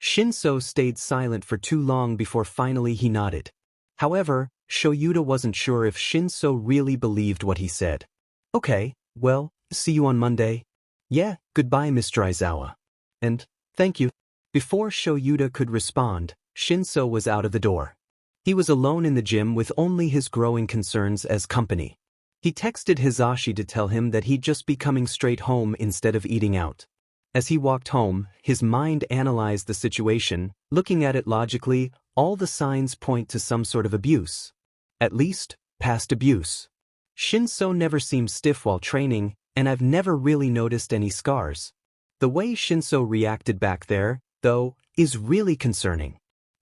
Shinsou stayed silent for too long before finally he nodded. However, Shoyuta wasn't sure if Shinsou really believed what he said. Okay, well, see you on Monday. Yeah, goodbye, Mr. Aizawa. And, thank you. Before Shoyuta could respond, Shinsou was out of the door. He was alone in the gym with only his growing concerns as company. He texted Hizashi to tell him that he'd just be coming straight home instead of eating out. As he walked home, his mind analyzed the situation. Looking at it logically, all the signs point to some sort of abuse. At least, past abuse. Shinsou never seemed stiff while training, and I've never really noticed any scars. The way Shinsou reacted back there, though, is really concerning.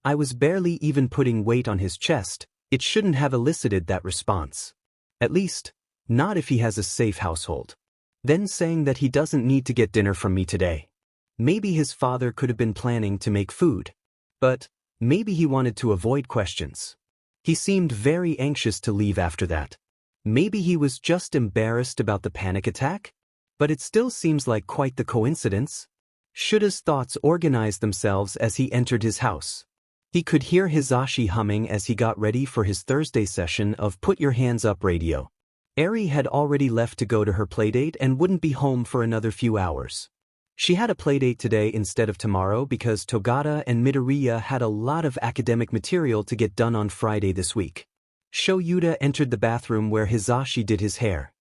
I was barely even putting weight on his chest. It shouldn't have elicited that response. At least, not if he has a safe household. Then saying that he doesn't need to get dinner from me today. Maybe his father could have been planning to make food. But maybe he wanted to avoid questions. He seemed very anxious to leave after that. Maybe he was just embarrassed about the panic attack? But it still seems like quite the coincidence. Shuta's thoughts organized themselves as he entered his house. He could hear Hizashi humming as he got ready for his Thursday session of Put Your Hands Up radio. Eri had already left to go to her playdate and wouldn't be home for another few hours. She had a playdate today instead of tomorrow because Togata and Midoriya had a lot of academic material to get done on Friday this week. Shoyuta entered the bathroom where Hizashi did his hair.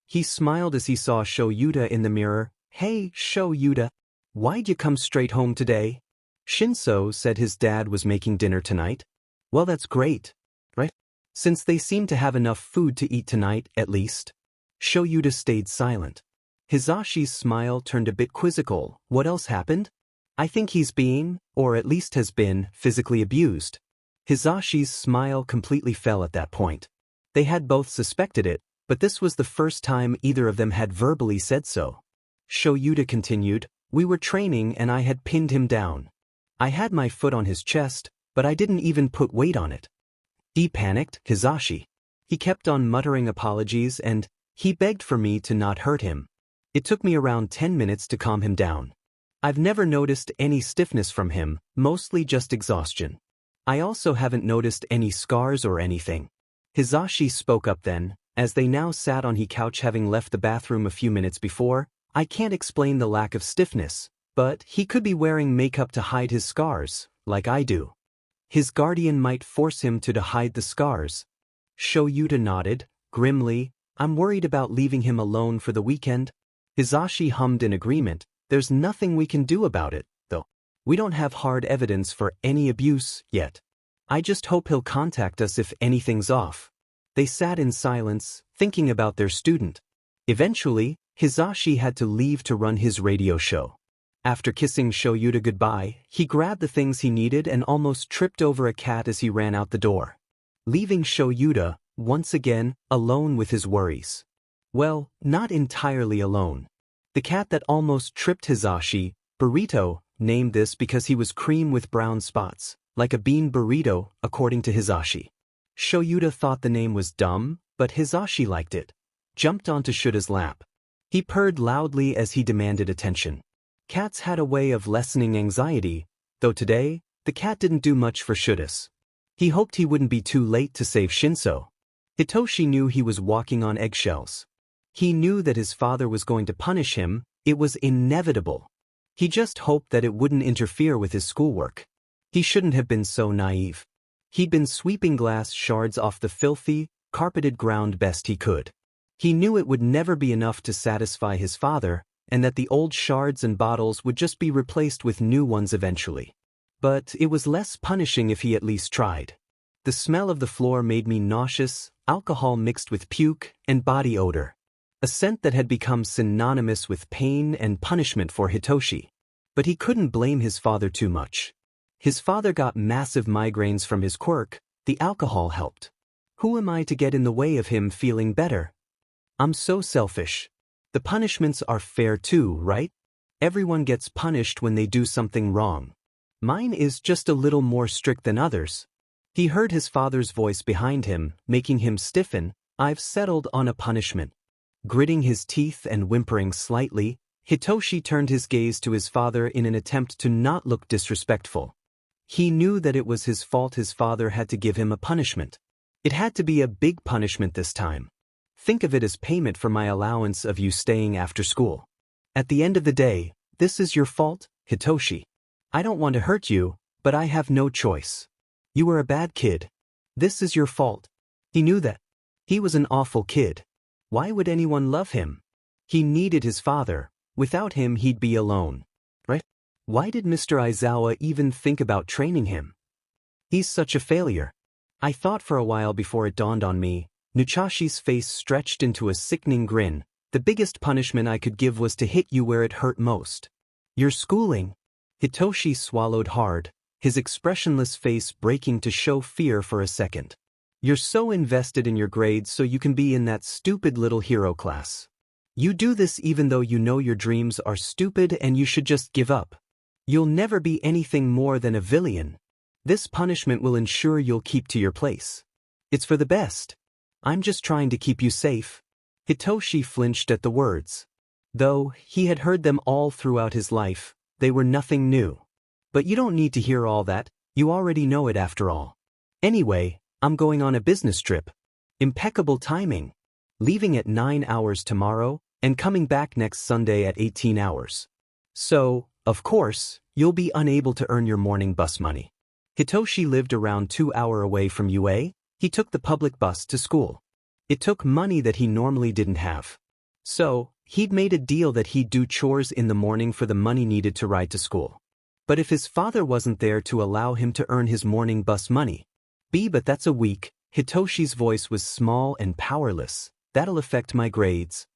He smiled as he saw Shoyuta in the mirror. Hey, Shoyuta. Why'd you come straight home today? Shinsou said his dad was making dinner tonight. Well, that's great, right? Since they seem to have enough food to eat tonight, at least. Shoyuta stayed silent. Hizashi's smile turned a bit quizzical. What else happened? I think he's being, or at least has been, physically abused. Hizashi's smile completely fell at that point. They had both suspected it, but this was the first time either of them had verbally said so. Shoyuta continued, we were training and I had pinned him down. I had my foot on his chest, but I didn't even put weight on it. He panicked, Hizashi. He kept on muttering apologies and he begged for me to not hurt him. It took me around 10 minutes to calm him down. I've never noticed any stiffness from him, mostly just exhaustion. I also haven't noticed any scars or anything. Hizashi spoke up then, as they now sat on his couch having left the bathroom a few minutes before. I can't explain the lack of stiffness, but he could be wearing makeup to hide his scars, like I do. His guardian might force him to hide the scars. Shoyuta nodded, grimly. I'm worried about leaving him alone for the weekend. Hizashi hummed in agreement. There's nothing we can do about it, though. We don't have hard evidence for any abuse yet. I just hope he'll contact us if anything's off. They sat in silence, thinking about their student. Eventually, Hizashi had to leave to run his radio show. After kissing Shoyuta goodbye, he grabbed the things he needed and almost tripped over a cat as he ran out the door. Leaving Shoyuta, once again, alone with his worries. Well, not entirely alone. The cat that almost tripped Hizashi, Burrito, named this because he was cream with brown spots, like a bean burrito, according to Hizashi. Shoyuta thought the name was dumb, but Hizashi liked it. Jumped onto Shuta's lap. He purred loudly as he demanded attention. Cats had a way of lessening anxiety, though today, the cat didn't do much for Shutas. He hoped he wouldn't be too late to save Shinsou. Hitoshi knew he was walking on eggshells. He knew that his father was going to punish him. It was inevitable. He just hoped that it wouldn't interfere with his schoolwork. He shouldn't have been so naive. He'd been sweeping glass shards off the filthy, carpeted ground best he could. He knew it would never be enough to satisfy his father, and that the old shards and bottles would just be replaced with new ones eventually. But it was less punishing if he at least tried. The smell of the floor made me nauseous, alcohol mixed with puke and body odor. a scent that had become synonymous with pain and punishment for Hitoshi. But he couldn't blame his father too much. His father got massive migraines from his quirk, the alcohol helped. Who am I to get in the way of him feeling better? I'm so selfish. The punishments are fair too, right? Everyone gets punished when they do something wrong. Mine is just a little more strict than others. He heard his father's voice behind him, making him stiffen. I've settled on a punishment. Gritting his teeth and whimpering slightly, Hitoshi turned his gaze to his father in an attempt to not look disrespectful. He knew that it was his fault his father had to give him a punishment. It had to be a big punishment this time. Think of it as payment for my allowance of you staying after school. At the end of the day, this is your fault, Hitoshi. I don't want to hurt you, but I have no choice. You were a bad kid. This is your fault. He knew that. He was an awful kid. Why would anyone love him? He needed his father. Without him he'd be alone. Right? Why did Mr. Aizawa even think about training him? He's such a failure. I thought for a while before it dawned on me. Nuchashi's face stretched into a sickening grin. The biggest punishment I could give was to hit you where it hurt most. Your schooling. Hitoshi swallowed hard, his expressionless face breaking to show fear for a second. You're so invested in your grades so you can be in that stupid little hero class. You do this even though you know your dreams are stupid and you should just give up. You'll never be anything more than a villain. This punishment will ensure you'll keep to your place. It's for the best. I'm just trying to keep you safe. Hitoshi flinched at the words. Though he had heard them all throughout his life, they were nothing new. But you don't need to hear all that, you already know it after all. Anyway, I'm going on a business trip. Impeccable timing. Leaving at 9 hours tomorrow, and coming back next Sunday at 18 hours. So, of course, you'll be unable to earn your morning bus money. Hitoshi lived around 2 hours away from UA. He took the public bus to school. It took money that he normally didn't have. So, he'd made a deal that he'd do chores in the morning for the money needed to ride to school. But if his father wasn't there to allow him to earn his morning bus money, but that's a week. Hitoshi's voice was small and powerless. That'll affect my grades.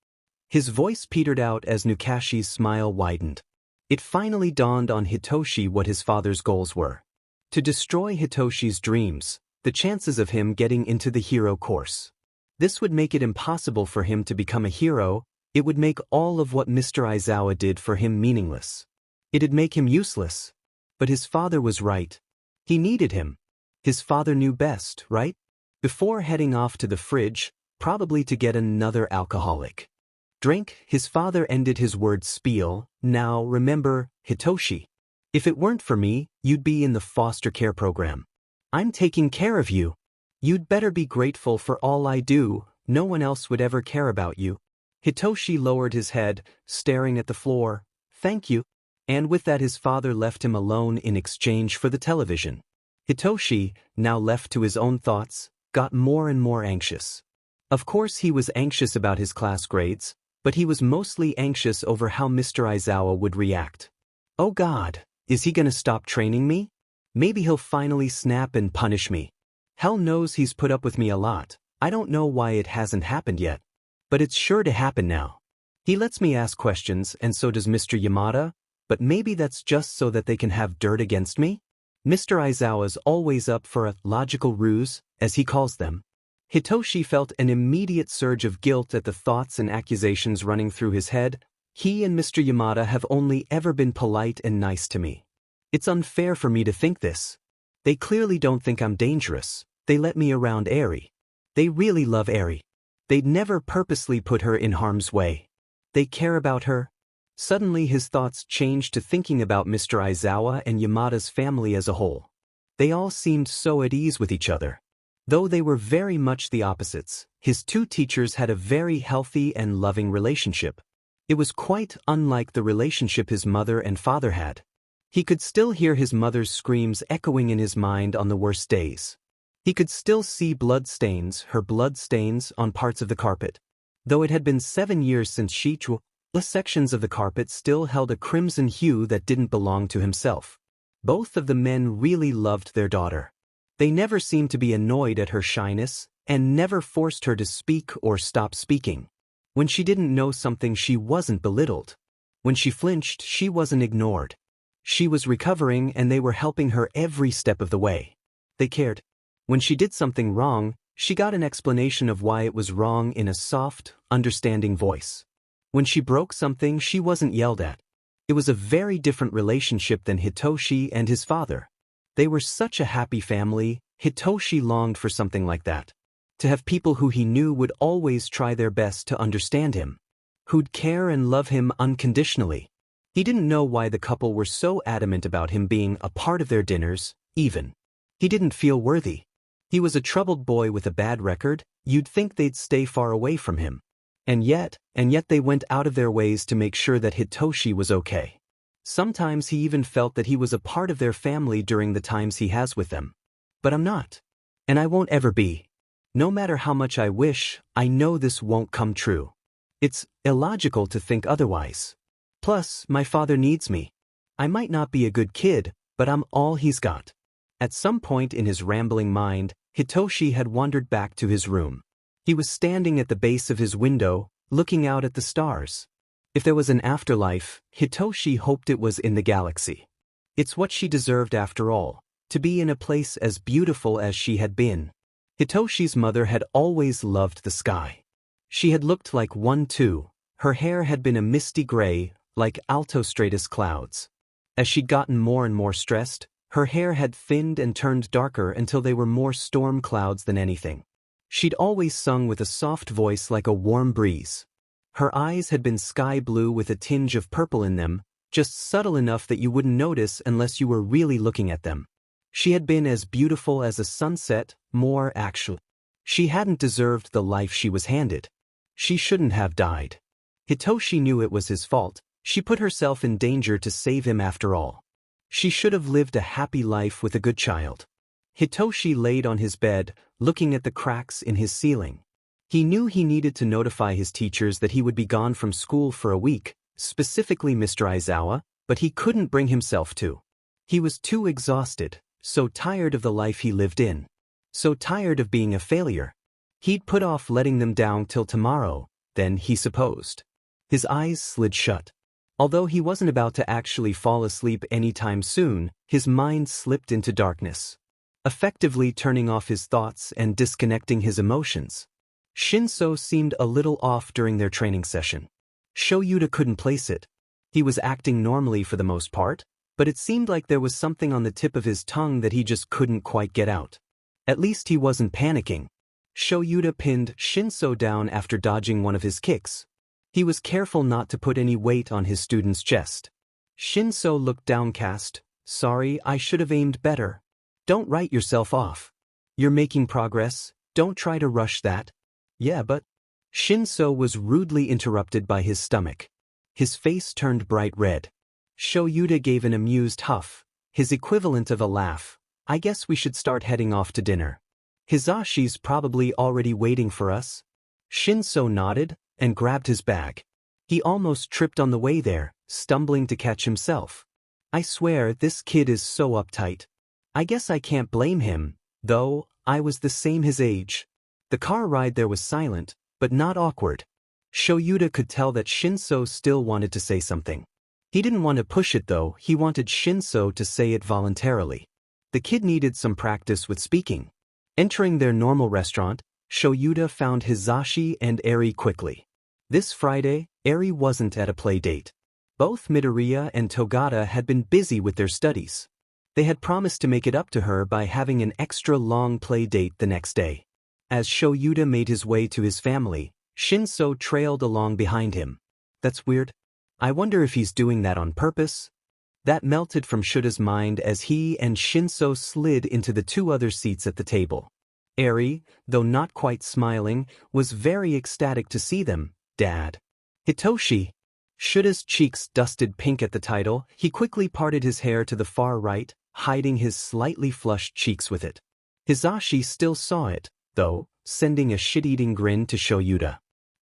His voice petered out as Nukashi's smile widened. It finally dawned on Hitoshi what his father's goals were. To destroy Hitoshi's dreams, the chances of him getting into the hero course. This would make it impossible for him to become a hero. It would make all of what Mr. Aizawa did for him meaningless. It'd make him useless. But his father was right. He needed him. His father knew best, right? Before heading off to the fridge, probably to get another alcoholic drink, his father ended his word spiel. Now remember, Hitoshi. If it weren't for me, you'd be in the foster care program. I'm taking care of you. You'd better be grateful for all I do. No one else would ever care about you. Hitoshi lowered his head, staring at the floor. Thank you. And with that his father left him alone in exchange for the television. Hitoshi, now left to his own thoughts, got more and more anxious. Of course he was anxious about his class grades, but he was mostly anxious over how Mr. Aizawa would react. Oh God, is he gonna stop training me? Maybe he'll finally snap and punish me. Hell knows he's put up with me a lot. I don't know why it hasn't happened yet. But it's sure to happen now. He lets me ask questions and so does Mr. Yamada, but maybe that's just so that they can have dirt against me? Mr. Aizawa's always up for a logical ruse, as he calls them. Hitoshi felt an immediate surge of guilt at the thoughts and accusations running through his head. He and Mr. Yamada have only ever been polite and nice to me. It's unfair for me to think this. They clearly don't think I'm dangerous. They let me around Eri. They really love Eri. They'd never purposely put her in harm's way. They care about her. Suddenly his thoughts changed to thinking about Mr. Aizawa and Yamada's family as a whole. They all seemed so at ease with each other. Though they were very much the opposites, his two teachers had a very healthy and loving relationship. It was quite unlike the relationship his mother and father had. He could still hear his mother's screams echoing in his mind on the worst days. He could still see her blood stains on parts of the carpet. Though it had been 7 years since Shichu, the sections of the carpet still held a crimson hue that didn't belong to himself. Both of the men really loved their daughter. They never seemed to be annoyed at her shyness, and never forced her to speak or stop speaking. When she didn't know something, she wasn't belittled. When she flinched, she wasn't ignored. She was recovering and they were helping her every step of the way. They cared. When she did something wrong, she got an explanation of why it was wrong in a soft, understanding voice. When she broke something, she wasn't yelled at. It was a very different relationship than Hitoshi and his father. They were such a happy family. Hitoshi longed for something like that. To have people who he knew would always try their best to understand him. Who'd care and love him unconditionally. He didn't know why the couple were so adamant about him being a part of their dinners, even. He didn't feel worthy. He was a troubled boy with a bad record. You'd think they'd stay far away from him. And yet they went out of their ways to make sure that Hitoshi was okay. Sometimes he even felt that he was a part of their family during the times he has with them. But I'm not. And I won't ever be. No matter how much I wish, I know this won't come true. It's illogical to think otherwise. Plus, my father needs me. I might not be a good kid, but I'm all he's got. At some point in his rambling mind, Hitoshi had wandered back to his room. He was standing at the base of his window, looking out at the stars. If there was an afterlife, Hitoshi hoped it was in the galaxy. It's what she deserved after all, to be in a place as beautiful as she had been. Hitoshi's mother had always loved the sky. She had looked like one too. Her hair had been a misty gray, like altostratus clouds. As she'd gotten more and more stressed, her hair had thinned and turned darker until they were more storm clouds than anything. She'd always sung with a soft voice like a warm breeze. Her eyes had been sky blue with a tinge of purple in them, just subtle enough that you wouldn't notice unless you were really looking at them. She had been as beautiful as a sunset, more actually. She hadn't deserved the life she was handed. She shouldn't have died. Hitoshi knew it was his fault. She put herself in danger to save him after all. She should have lived a happy life with a good child. Hitoshi laid on his bed, looking at the cracks in his ceiling. He knew he needed to notify his teachers that he would be gone from school for a week, specifically Mr. Aizawa, but he couldn't bring himself to. He was too exhausted, so tired of the life he lived in. So tired of being a failure. He'd put off letting them down till tomorrow, then he supposed. His eyes slid shut. Although he wasn't about to actually fall asleep anytime soon, his mind slipped into darkness, effectively turning off his thoughts and disconnecting his emotions. Shinsou seemed a little off during their training session. Shoyuta couldn't place it. He was acting normally for the most part, but it seemed like there was something on the tip of his tongue that he just couldn't quite get out. At least he wasn't panicking. Shoyuta pinned Shinsou down after dodging one of his kicks. He was careful not to put any weight on his student's chest. Shinsou looked downcast. Sorry, I should have aimed better. Don't write yourself off. You're making progress, don't try to rush that. Yeah, but... Shinsou was rudely interrupted by his stomach. His face turned bright red. Shoyuta gave an amused huff, his equivalent of a laugh. I guess we should start heading off to dinner. Hizashi's probably already waiting for us. Shinsou nodded and grabbed his bag. He almost tripped on the way there, stumbling to catch himself. I swear this kid is so uptight. I guess I can't blame him, though. I was the same his age. The car ride there was silent, but not awkward. Shoyuta could tell that Shinsou still wanted to say something. He didn't want to push it though, he wanted Shinsou to say it voluntarily. The kid needed some practice with speaking. Entering their normal restaurant, Shoyuta found Hizashi and Eri quickly. This Friday, Eri wasn't at a play date. Both Midoriya and Togata had been busy with their studies. They had promised to make it up to her by having an extra long play date the next day. As Shoyuta made his way to his family, Shinsou trailed along behind him. That's weird. I wonder if he's doing that on purpose. That melted from Shuta's mind as he and Shinsou slid into the two other seats at the table. Eri, though not quite smiling, was very ecstatic to see them. Dad. Hitoshi. Shuta's cheeks dusted pink at the title. He quickly parted his hair to the far right, hiding his slightly flushed cheeks with it. Hizashi still saw it, though, sending a shit-eating grin to Shoyuta.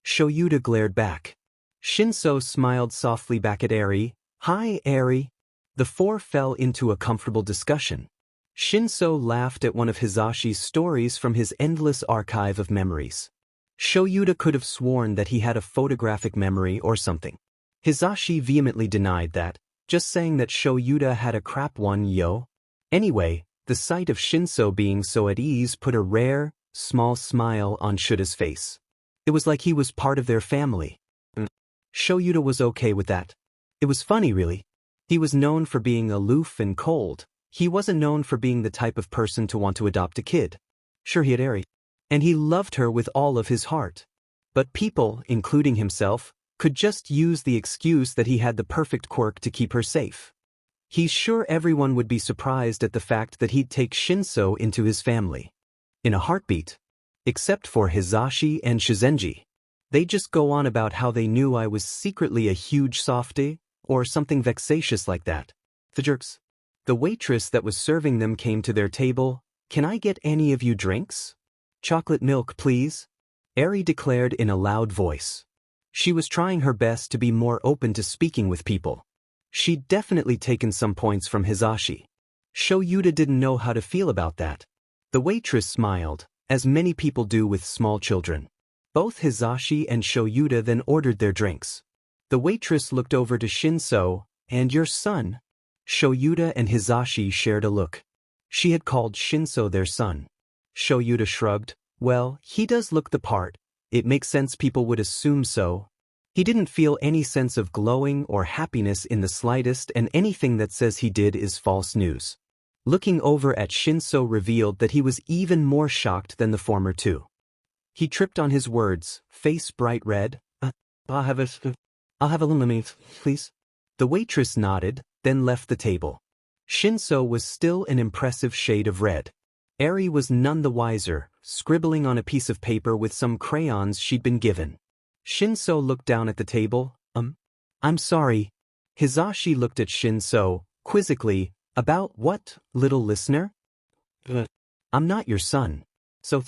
Shoyuta glared back. Shinsou smiled softly back at Eri. Hi, Eri. The four fell into a comfortable discussion. Shinsou laughed at one of Hizashi's stories from his endless archive of memories. Shoyuta could have sworn that he had a photographic memory or something. Hizashi vehemently denied that, just saying that Shoyuta had a crap one, yo. Anyway, the sight of Shinsou being so at ease put a rare, small smile on Shuta's face. It was like he was part of their family. Shoyuta was okay with that. It was funny, really. He was known for being aloof and cold. He wasn't known for being the type of person to want to adopt a kid. Sure, he had Eri. And he loved her with all of his heart. But people, including himself, could just use the excuse that he had the perfect quirk to keep her safe. He's sure everyone would be surprised at the fact that he'd take Shinsou into his family. In a heartbeat. Except for Hizashi and Shizenji. They just go on about how they knew I was secretly a huge softie, or something vexatious like that. The jerks. The waitress that was serving them came to their table. "Can I get any of you drinks? Chocolate milk, please," Eri declared in a loud voice. She was trying her best to be more open to speaking with people. She'd definitely taken some points from Hizashi. Shoyuta didn't know how to feel about that. The waitress smiled, as many people do with small children. Both Hizashi and Shoyuta then ordered their drinks. The waitress looked over to Shinsou, "And your son?" Shoyuta and Hizashi shared a look. She had called Shinsou their son. Shoyuta shrugged. "Well, he does look the part. It makes sense people would assume so." He didn't feel any sense of glowing or happiness in the slightest, and anything that says he did is false news. Looking over at Shinsou revealed that he was even more shocked than the former two. He tripped on his words, face bright red. I'll have a lemonade, please." The waitress nodded, then left the table. Shinsou was still an impressive shade of red. Eri was none the wiser, scribbling on a piece of paper with some crayons she'd been given. Shinsou looked down at the table. I'm sorry." Hizashi looked at Shinsou, quizzically. "About what, little listener?" "I'm not your son." "So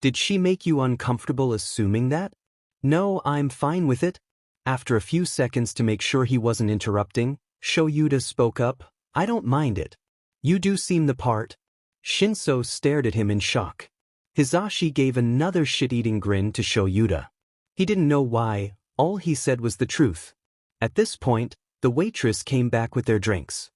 did she make you uncomfortable assuming that?" "No, I'm fine with it." After a few seconds to make sure he wasn't interrupting, Shoyuta spoke up. "I don't mind it. You do seem the part." Shinsou stared at him in shock. Hizashi gave another shit-eating grin to Shoyuta. He didn't know why, all he said was the truth. At this point, the waitress came back with their drinks.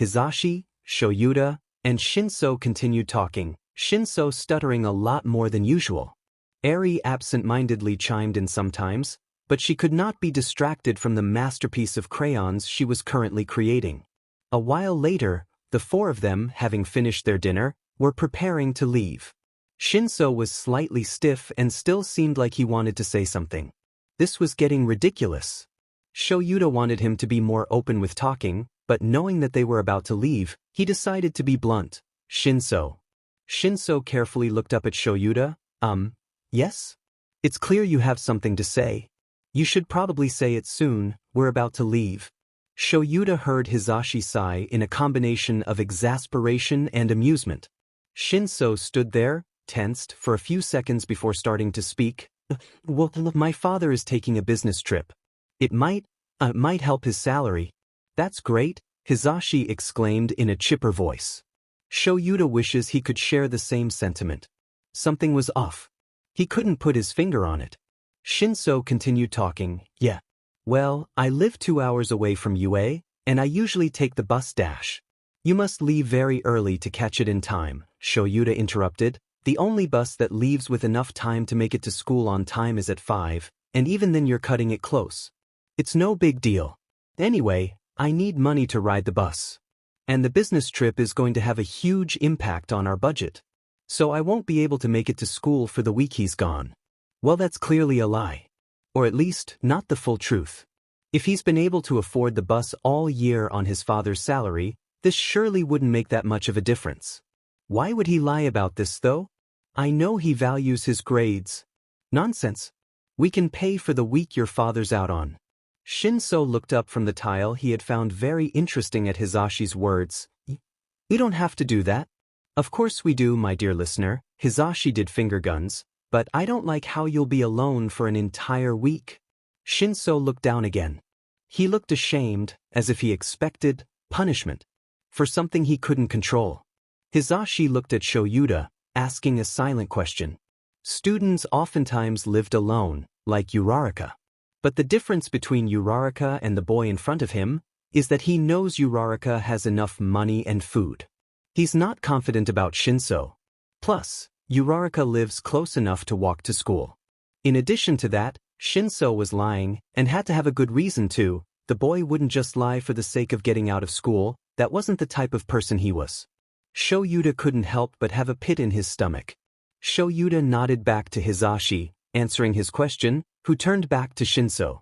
Hizashi, Shoyuta, and Shinsou continued talking, Shinsou stuttering a lot more than usual. Eri absent-mindedly chimed in sometimes, but she could not be distracted from the masterpiece of crayons she was currently creating. A while later, the four of them, having finished their dinner, were preparing to leave. Shinsou was slightly stiff and still seemed like he wanted to say something. This was getting ridiculous. Shoyuta wanted him to be more open with talking, but knowing that they were about to leave, he decided to be blunt. "Shinsou." Shinsou carefully looked up at Shoyuta. Yes? It's clear you have something to say. You should probably say it soon, we're about to leave." Shoyuta heard Hizashi sigh in a combination of exasperation and amusement. Shinsou stood there, tensed, for a few seconds before starting to speak. "Well, my father is taking a business trip. It might help his salary." "That's great," Hizashi exclaimed in a chipper voice. Shoyuta wishes he could share the same sentiment. Something was off. He couldn't put his finger on it. Shinsou continued talking. "Yeah. Well, I live 2 hours away from UA, and I usually take the bus dash." "You must leave very early to catch it in time," Shoyuta interrupted. "The only bus that leaves with enough time to make it to school on time is at 5, and even then you're cutting it close. It's no big deal. Anyway, I need money to ride the bus. And the business trip is going to have a huge impact on our budget. So I won't be able to make it to school for the week he's gone." Well, that's clearly a lie. Or at least, not the full truth. If he's been able to afford the bus all year on his father's salary, this surely wouldn't make that much of a difference. Why would he lie about this, though? "I know he values his grades." "Nonsense. We can pay for the week your father's out on." Shinsou looked up from the tile he had found very interesting at Hizashi's words. "We don't have to do that." "Of course we do, my dear listener." Hizashi did finger guns. "But I don't like how you'll be alone for an entire week." Shinsou looked down again. He looked ashamed, as if he expected punishment for something he couldn't control. Hizashi looked at Shoyuta, asking a silent question. Students oftentimes lived alone, like Uraraka. But the difference between Uraraka and the boy in front of him is that he knows Uraraka has enough money and food. He's not confident about Shinsou. Plus, Uraraka lives close enough to walk to school. In addition to that, Shinsou was lying and had to have a good reason to. The boy wouldn't just lie for the sake of getting out of school. That wasn't the type of person he was. Shoyuta couldn't help but have a pit in his stomach. Shoyuta nodded back to Hizashi, answering his question, who turned back to Shinsou.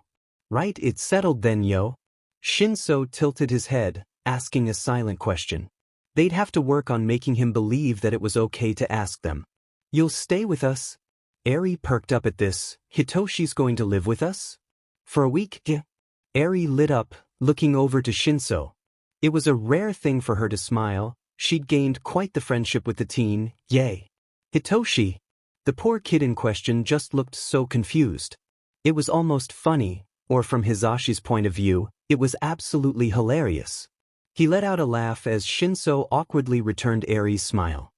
Right, it's settled then, yo. Shinsou tilted his head, asking a silent question. They'd have to work on making him believe that it was okay to ask them. You'll stay with us? Eri perked up at this. Hitoshi's going to live with us? For a week? Yeah. Eri lit up, looking over to Shinsou. It was a rare thing for her to smile. She'd gained quite the friendship with the teen. Yay. Hitoshi. The poor kid in question just looked so confused. It was almost funny, or from Hizashi's point of view, it was absolutely hilarious. He let out a laugh as Shinsou awkwardly returned Eri's smile.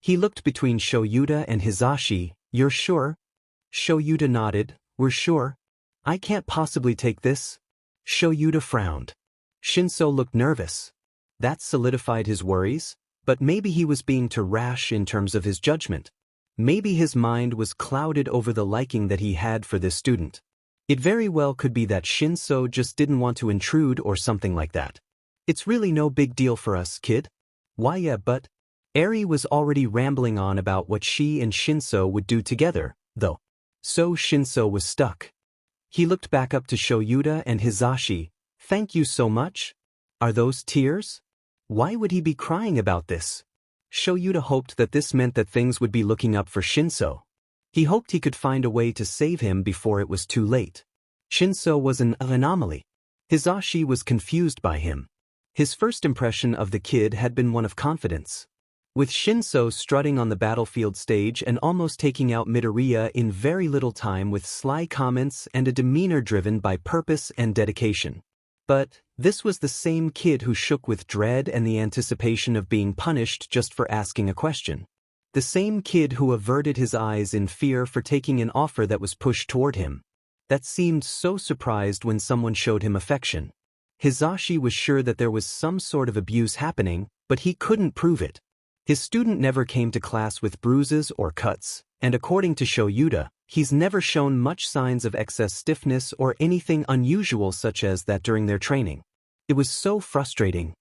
He looked between Shoyuta and Hizashi. You're sure? Shoyuta nodded. We're sure. I can't possibly take this. Shoyuta frowned. Shinsou looked nervous. That solidified his worries, but maybe he was being too rash in terms of his judgment. Maybe his mind was clouded over the liking that he had for this student. It very well could be that Shinsou just didn't want to intrude or something like that. It's really no big deal for us, kid. Why yeah, but... Eri was already rambling on about what she and Shinsou would do together, though. So Shinsou was stuck. He looked back up to Shoyuta and Hizashi. Thank you so much? Are those tears? Why would he be crying about this? Shoyuta hoped that this meant that things would be looking up for Shinsou. He hoped he could find a way to save him before it was too late. Shinsou was an anomaly. Hizashi was confused by him. His first impression of the kid had been one of confidence. With Shinsou strutting on the battlefield stage and almost taking out Midoriya in very little time with sly comments and a demeanor driven by purpose and dedication. But this was the same kid who shook with dread and the anticipation of being punished just for asking a question. The same kid who averted his eyes in fear for taking an offer that was pushed toward him. That seemed so surprised when someone showed him affection. Hizashi was sure that there was some sort of abuse happening, but he couldn't prove it. His student never came to class with bruises or cuts, and according to Shoyuta, he's never shown much signs of excess stiffness or anything unusual such as that during their training. It was so frustrating.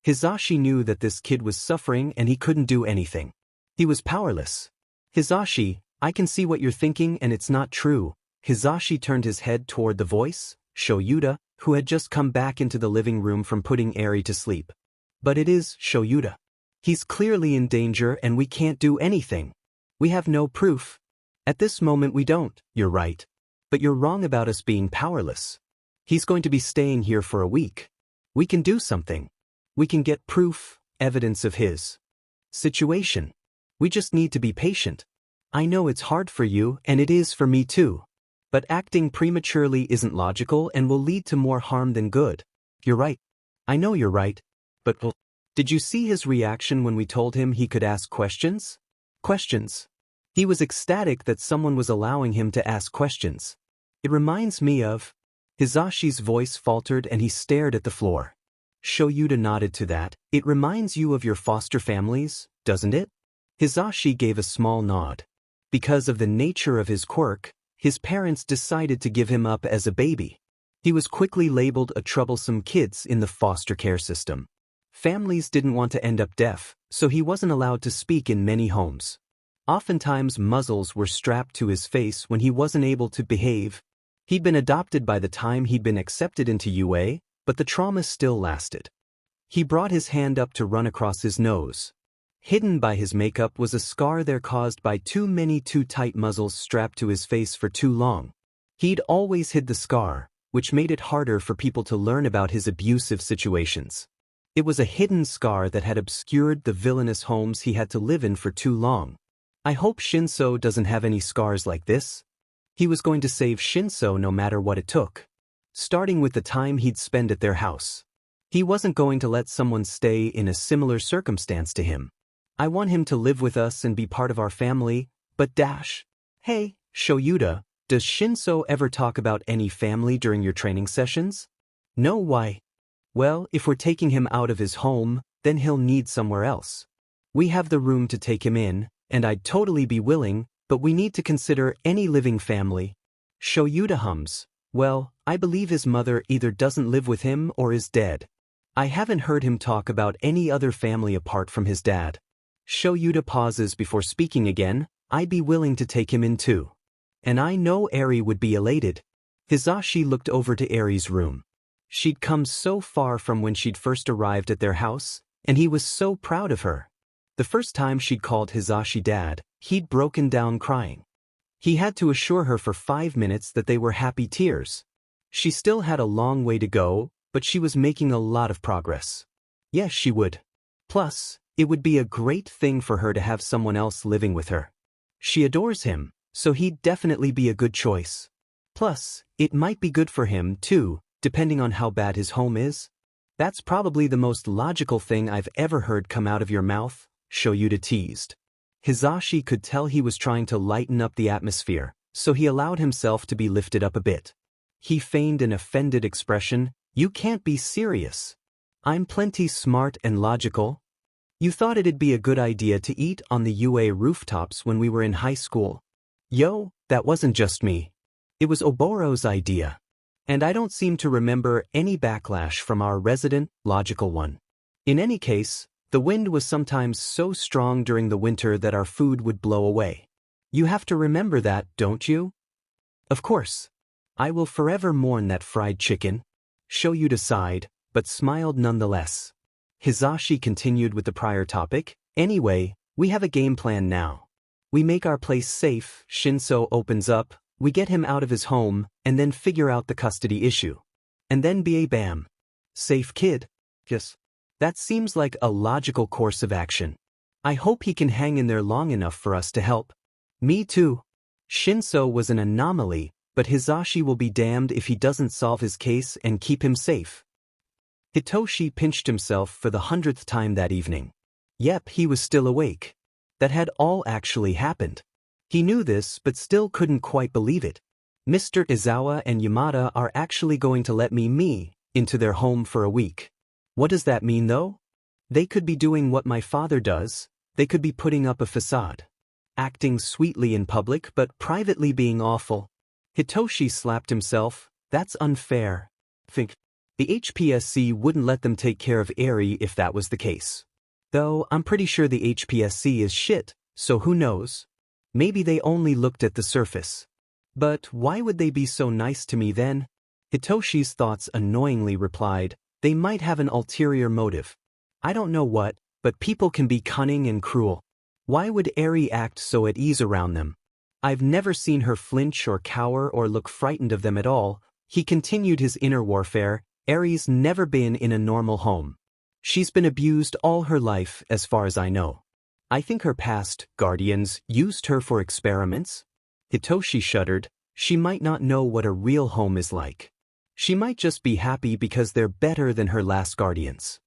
Hizashi knew that this kid was suffering and he couldn't do anything. He was powerless. Hizashi, I can see what you're thinking and it's not true. Hizashi turned his head toward the voice, Shoyuta, who had just come back into the living room from putting Eri to sleep. But it is Shoyuta. He's clearly in danger and we can't do anything. We have no proof. At this moment we don't, you're right. But you're wrong about us being powerless. He's going to be staying here for a week. We can do something. We can get proof, evidence of his situation. We just need to be patient. I know it's hard for you and it is for me too. But acting prematurely isn't logical and will lead to more harm than good. You're right. I know you're right. But did you see his reaction when we told him he could ask questions? Questions. He was ecstatic that someone was allowing him to ask questions. It reminds me of... Hizashi's voice faltered and he stared at the floor. Shoyuta nodded to that. It reminds you of your foster families, doesn't it? Hizashi gave a small nod. Because of the nature of his quirk, his parents decided to give him up as a baby. He was quickly labeled a troublesome kid in the foster care system. Families didn't want to end up deaf, so he wasn't allowed to speak in many homes. Oftentimes muzzles were strapped to his face when he wasn't able to behave. He'd been adopted by the time he'd been accepted into UA, but the trauma still lasted. He brought his hand up to run across his nose. Hidden by his makeup was a scar there caused by too many too tight muzzles strapped to his face for too long. He'd always hid the scar, which made it harder for people to learn about his abusive situations. It was a hidden scar that had obscured the villainous homes he had to live in for too long. I hope Shinsou doesn't have any scars like this. He was going to save Shinsou no matter what it took. Starting with the time he'd spend at their house. He wasn't going to let someone stay in a similar circumstance to him. I want him to live with us and be part of our family, but Hey, Shoyuta, does Shinsou ever talk about any family during your training sessions? No, why? Well, if we're taking him out of his home, then he'll need somewhere else. We have the room to take him in, and I'd totally be willing, but we need to consider any living family. Shoyuta hums. Well, I believe his mother either doesn't live with him or is dead. I haven't heard him talk about any other family apart from his dad. Shoyuta pauses before speaking again. I'd be willing to take him in too. And I know Eri would be elated. Hizashi looked over to Eri's room. She'd come so far from when she'd first arrived at their house, and he was so proud of her. The first time she'd called Hizashi dad, he'd broken down crying. He had to assure her for 5 minutes that they were happy tears. She still had a long way to go, but she was making a lot of progress. Yes, she would. Plus, it would be a great thing for her to have someone else living with her. She adores him, so he'd definitely be a good choice. Plus, it might be good for him, too, depending on how bad his home is. That's probably the most logical thing I've ever heard come out of your mouth, Shoyuta teased. Hizashi could tell he was trying to lighten up the atmosphere, so he allowed himself to be lifted up a bit. He feigned an offended expression. You can't be serious. I'm plenty smart and logical. You thought it'd be a good idea to eat on the UA rooftops when we were in high school. Yo, that wasn't just me. It was Oboro's idea. And I don't seem to remember any backlash from our resident, logical one. In any case, the wind was sometimes so strong during the winter that our food would blow away. You have to remember that, don't you? Of course. I will forever mourn that fried chicken. Shoyuta sighed, but smiled nonetheless. Hizashi continued with the prior topic. Anyway, we have a game plan now. We make our place safe, Shinsou opens up, we get him out of his home, and then figure out the custody issue. And then bam. Safe kid? Yes. That seems like a logical course of action. I hope he can hang in there long enough for us to help. Me too. Shinsou was an anomaly, but Hizashi will be damned if he doesn't solve his case and keep him safe. Hitoshi pinched himself for the 100th time that evening. Yep, he was still awake. That had all actually happened. He knew this but still couldn't quite believe it. Mr. Aizawa and Yamada are actually going to let me into their home for a week. What does that mean though? They could be doing what my father does, they could be putting up a facade. Acting sweetly in public but privately being awful. Hitoshi slapped himself. That's unfair. Think. The HPSC wouldn't let them take care of Eri if that was the case. Though I'm pretty sure the HPSC is shit, so who knows? Maybe they only looked at the surface. But why would they be so nice to me then? Hitoshi's thoughts annoyingly replied, they might have an ulterior motive. I don't know what, but people can be cunning and cruel. Why would Eri act so at ease around them? I've never seen her flinch or cower or look frightened of them at all. He continued his inner warfare. Eri's never been in a normal home. She's been abused all her life as far as I know. I think her past guardians used her for experiments. Hitoshi shuddered. She might not know what a real home is like. She might just be happy because they're better than her last guardians.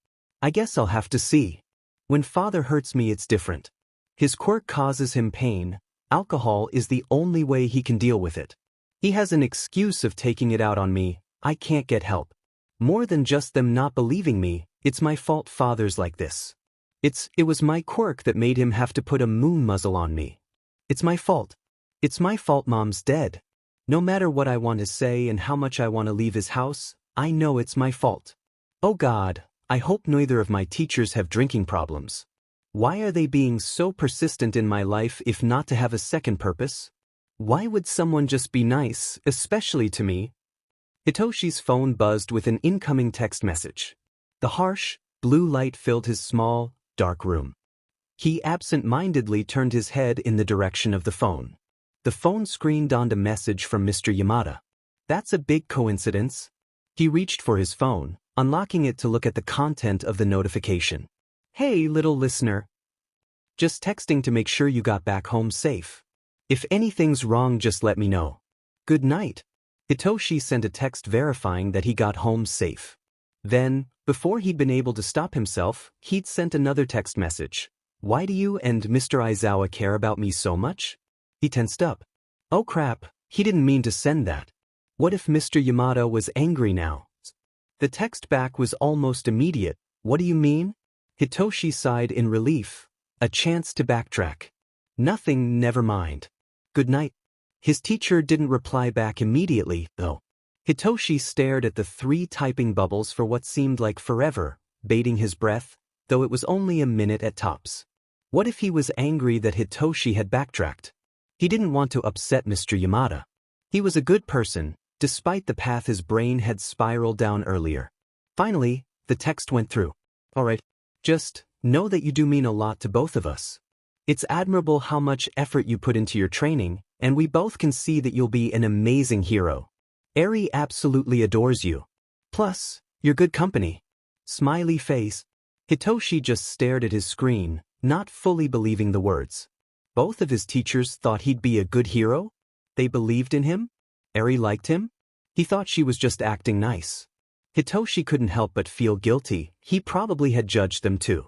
I guess I'll have to see. When father hurts me it's different. His quirk causes him pain. Alcohol is the only way he can deal with it. He has an excuse of taking it out on me. I can't get help. More than just them not believing me, it's my fault father's like this. It was my quirk that made him have to put a moon muzzle on me. It's my fault. It's my fault mom's dead. No matter what I want to say and how much I want to leave his house, I know it's my fault. Oh God, I hope neither of my teachers have drinking problems. Why are they being so persistent in my life if not to have a second purpose? Why would someone just be nice, especially to me? Hitoshi's phone buzzed with an incoming text message. The harsh, blue light filled his small, dark room. He absent-mindedly turned his head in the direction of the phone. The phone screen donned a message from Mr. Yamada. That's a big coincidence. He reached for his phone, unlocking it to look at the content of the notification. Hey, little listener. Just texting to make sure you got back home safe. If anything's wrong, just let me know. Good night. Hitoshi sent a text verifying that he got home safe. Then, before he'd been able to stop himself, he'd sent another text message. Why do you and Mr. Aizawa care about me so much? He tensed up. Oh crap, he didn't mean to send that. What if Mr. Yamada was angry now? The text back was almost immediate. What do you mean? Hitoshi sighed in relief. A chance to backtrack. Nothing, never mind. Good night. His teacher didn't reply back immediately, though. Hitoshi stared at the 3 typing bubbles for what seemed like forever, bating his breath, though it was only a minute at tops. What if he was angry that Hitoshi had backtracked? He didn't want to upset Mr. Yamada. He was a good person, despite the path his brain had spiraled down earlier. Finally, the text went through. Alright, just know that you do mean a lot to both of us. It's admirable how much effort you put into your training, and we both can see that you'll be an amazing hero. Eri absolutely adores you. Plus, you're good company. Smiley face. Hitoshi just stared at his screen, not fully believing the words. Both of his teachers thought he'd be a good hero? They believed in him? Eri liked him? He thought she was just acting nice. Hitoshi couldn't help but feel guilty. He probably had judged them too.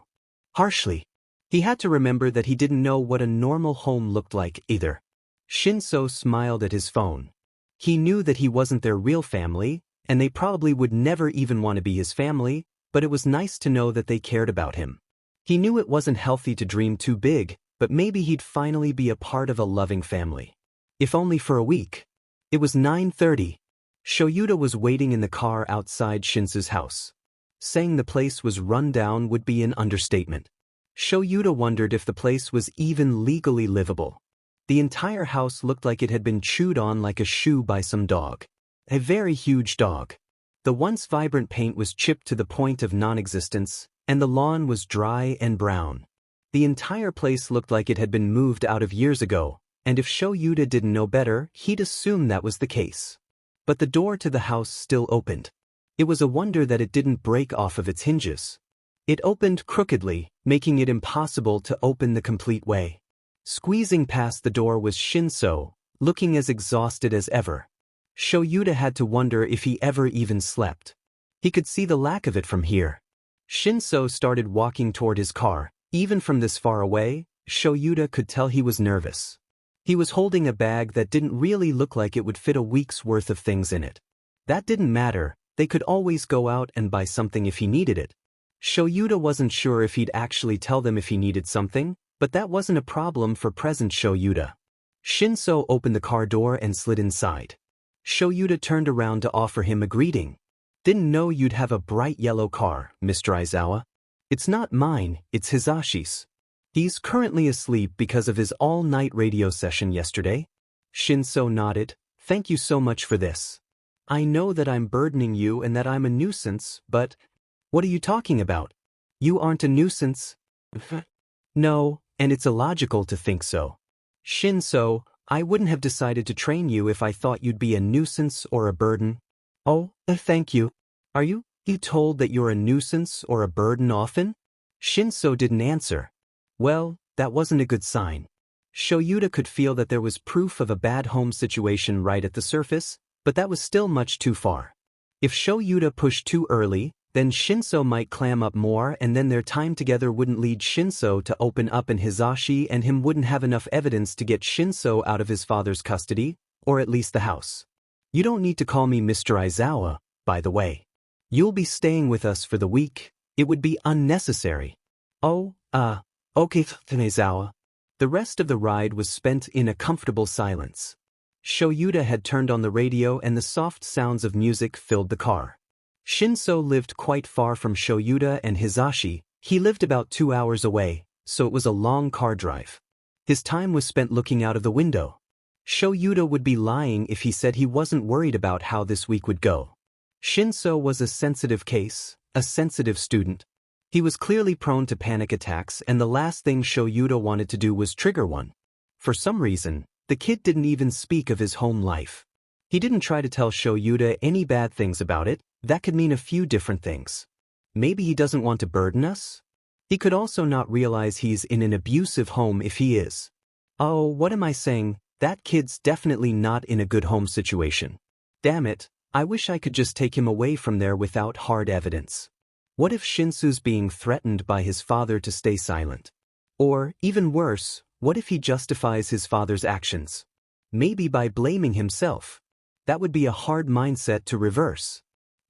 Harshly. He had to remember that he didn't know what a normal home looked like either. Shinsou smiled at his phone. He knew that he wasn't their real family, and they probably would never even want to be his family, but it was nice to know that they cared about him. He knew it wasn't healthy to dream too big, but maybe he'd finally be a part of a loving family. If only for a week. It was 9:30. Shoyuta was waiting in the car outside Shinsou's house. Saying the place was run down would be an understatement. Shoyuta wondered if the place was even legally livable. The entire house looked like it had been chewed on like a shoe by some dog. A very huge dog. The once vibrant paint was chipped to the point of non-existence, and the lawn was dry and brown. The entire place looked like it had been moved out of years ago, and if Shoyuta didn't know better, he'd assume that was the case. But the door to the house still opened. It was a wonder that it didn't break off of its hinges. It opened crookedly, making it impossible to open the complete way. Squeezing past the door was Shinsou, looking as exhausted as ever. Shoyuta had to wonder if he ever even slept. He could see the lack of it from here. Shinsou started walking toward his car. Even from this far away, Shoyuta could tell he was nervous. He was holding a bag that didn't really look like it would fit a week's worth of things in it. That didn't matter, they could always go out and buy something if he needed it. Shoyuta wasn't sure if he'd actually tell them if he needed something, but that wasn't a problem for present Shoyuta. Shinsou opened the car door and slid inside. Shoyuta turned around to offer him a greeting. Didn't know you'd have a bright yellow car, Mr. Aizawa. It's not mine, it's Hizashi's. He's currently asleep because of his all-night radio session yesterday. Shinsou nodded. Thank you so much for this. I know that I'm burdening you and that I'm a nuisance, but... What are you talking about? You aren't a nuisance. No, and it's illogical to think so. Shinsou, I wouldn't have decided to train you if I thought you'd be a nuisance or a burden. Oh, thank you. Are you told that you're a nuisance or a burden often? Shinsou didn't answer. Well, that wasn't a good sign. Shoyuta could feel that there was proof of a bad home situation right at the surface, but that was still much too far. If Shoyuta pushed too early, then Shinsou might clam up more, and then their time together wouldn't lead Shinsou to open up, and Hizashi and him wouldn't have enough evidence to get Shinsou out of his father's custody, or at least the house. You don't need to call me Mr. Aizawa, by the way. You'll be staying with us for the week. It would be unnecessary. Oh, okay, Aizawa. The rest of the ride was spent in a comfortable silence. Shoyuta had turned on the radio and the soft sounds of music filled the car. Shinsou lived quite far from Shoyuta and Hizashi. He lived about 2 hours away, so it was a long car drive. His time was spent looking out of the window. Shoyuta would be lying if he said he wasn't worried about how this week would go. Shinsou was a sensitive case, a sensitive student. He was clearly prone to panic attacks, and the last thing Shoyuta wanted to do was trigger one. For some reason, the kid didn't even speak of his home life. He didn't try to tell Shoyuta any bad things about it. That could mean a few different things. Maybe he doesn't want to burden us? He could also not realize he's in an abusive home if he is. Oh, what am I saying? That kid's definitely not in a good home situation. Damn it, I wish I could just take him away from there without hard evidence. What if Shinsou's being threatened by his father to stay silent? Or, even worse, what if he justifies his father's actions? Maybe by blaming himself. That would be a hard mindset to reverse.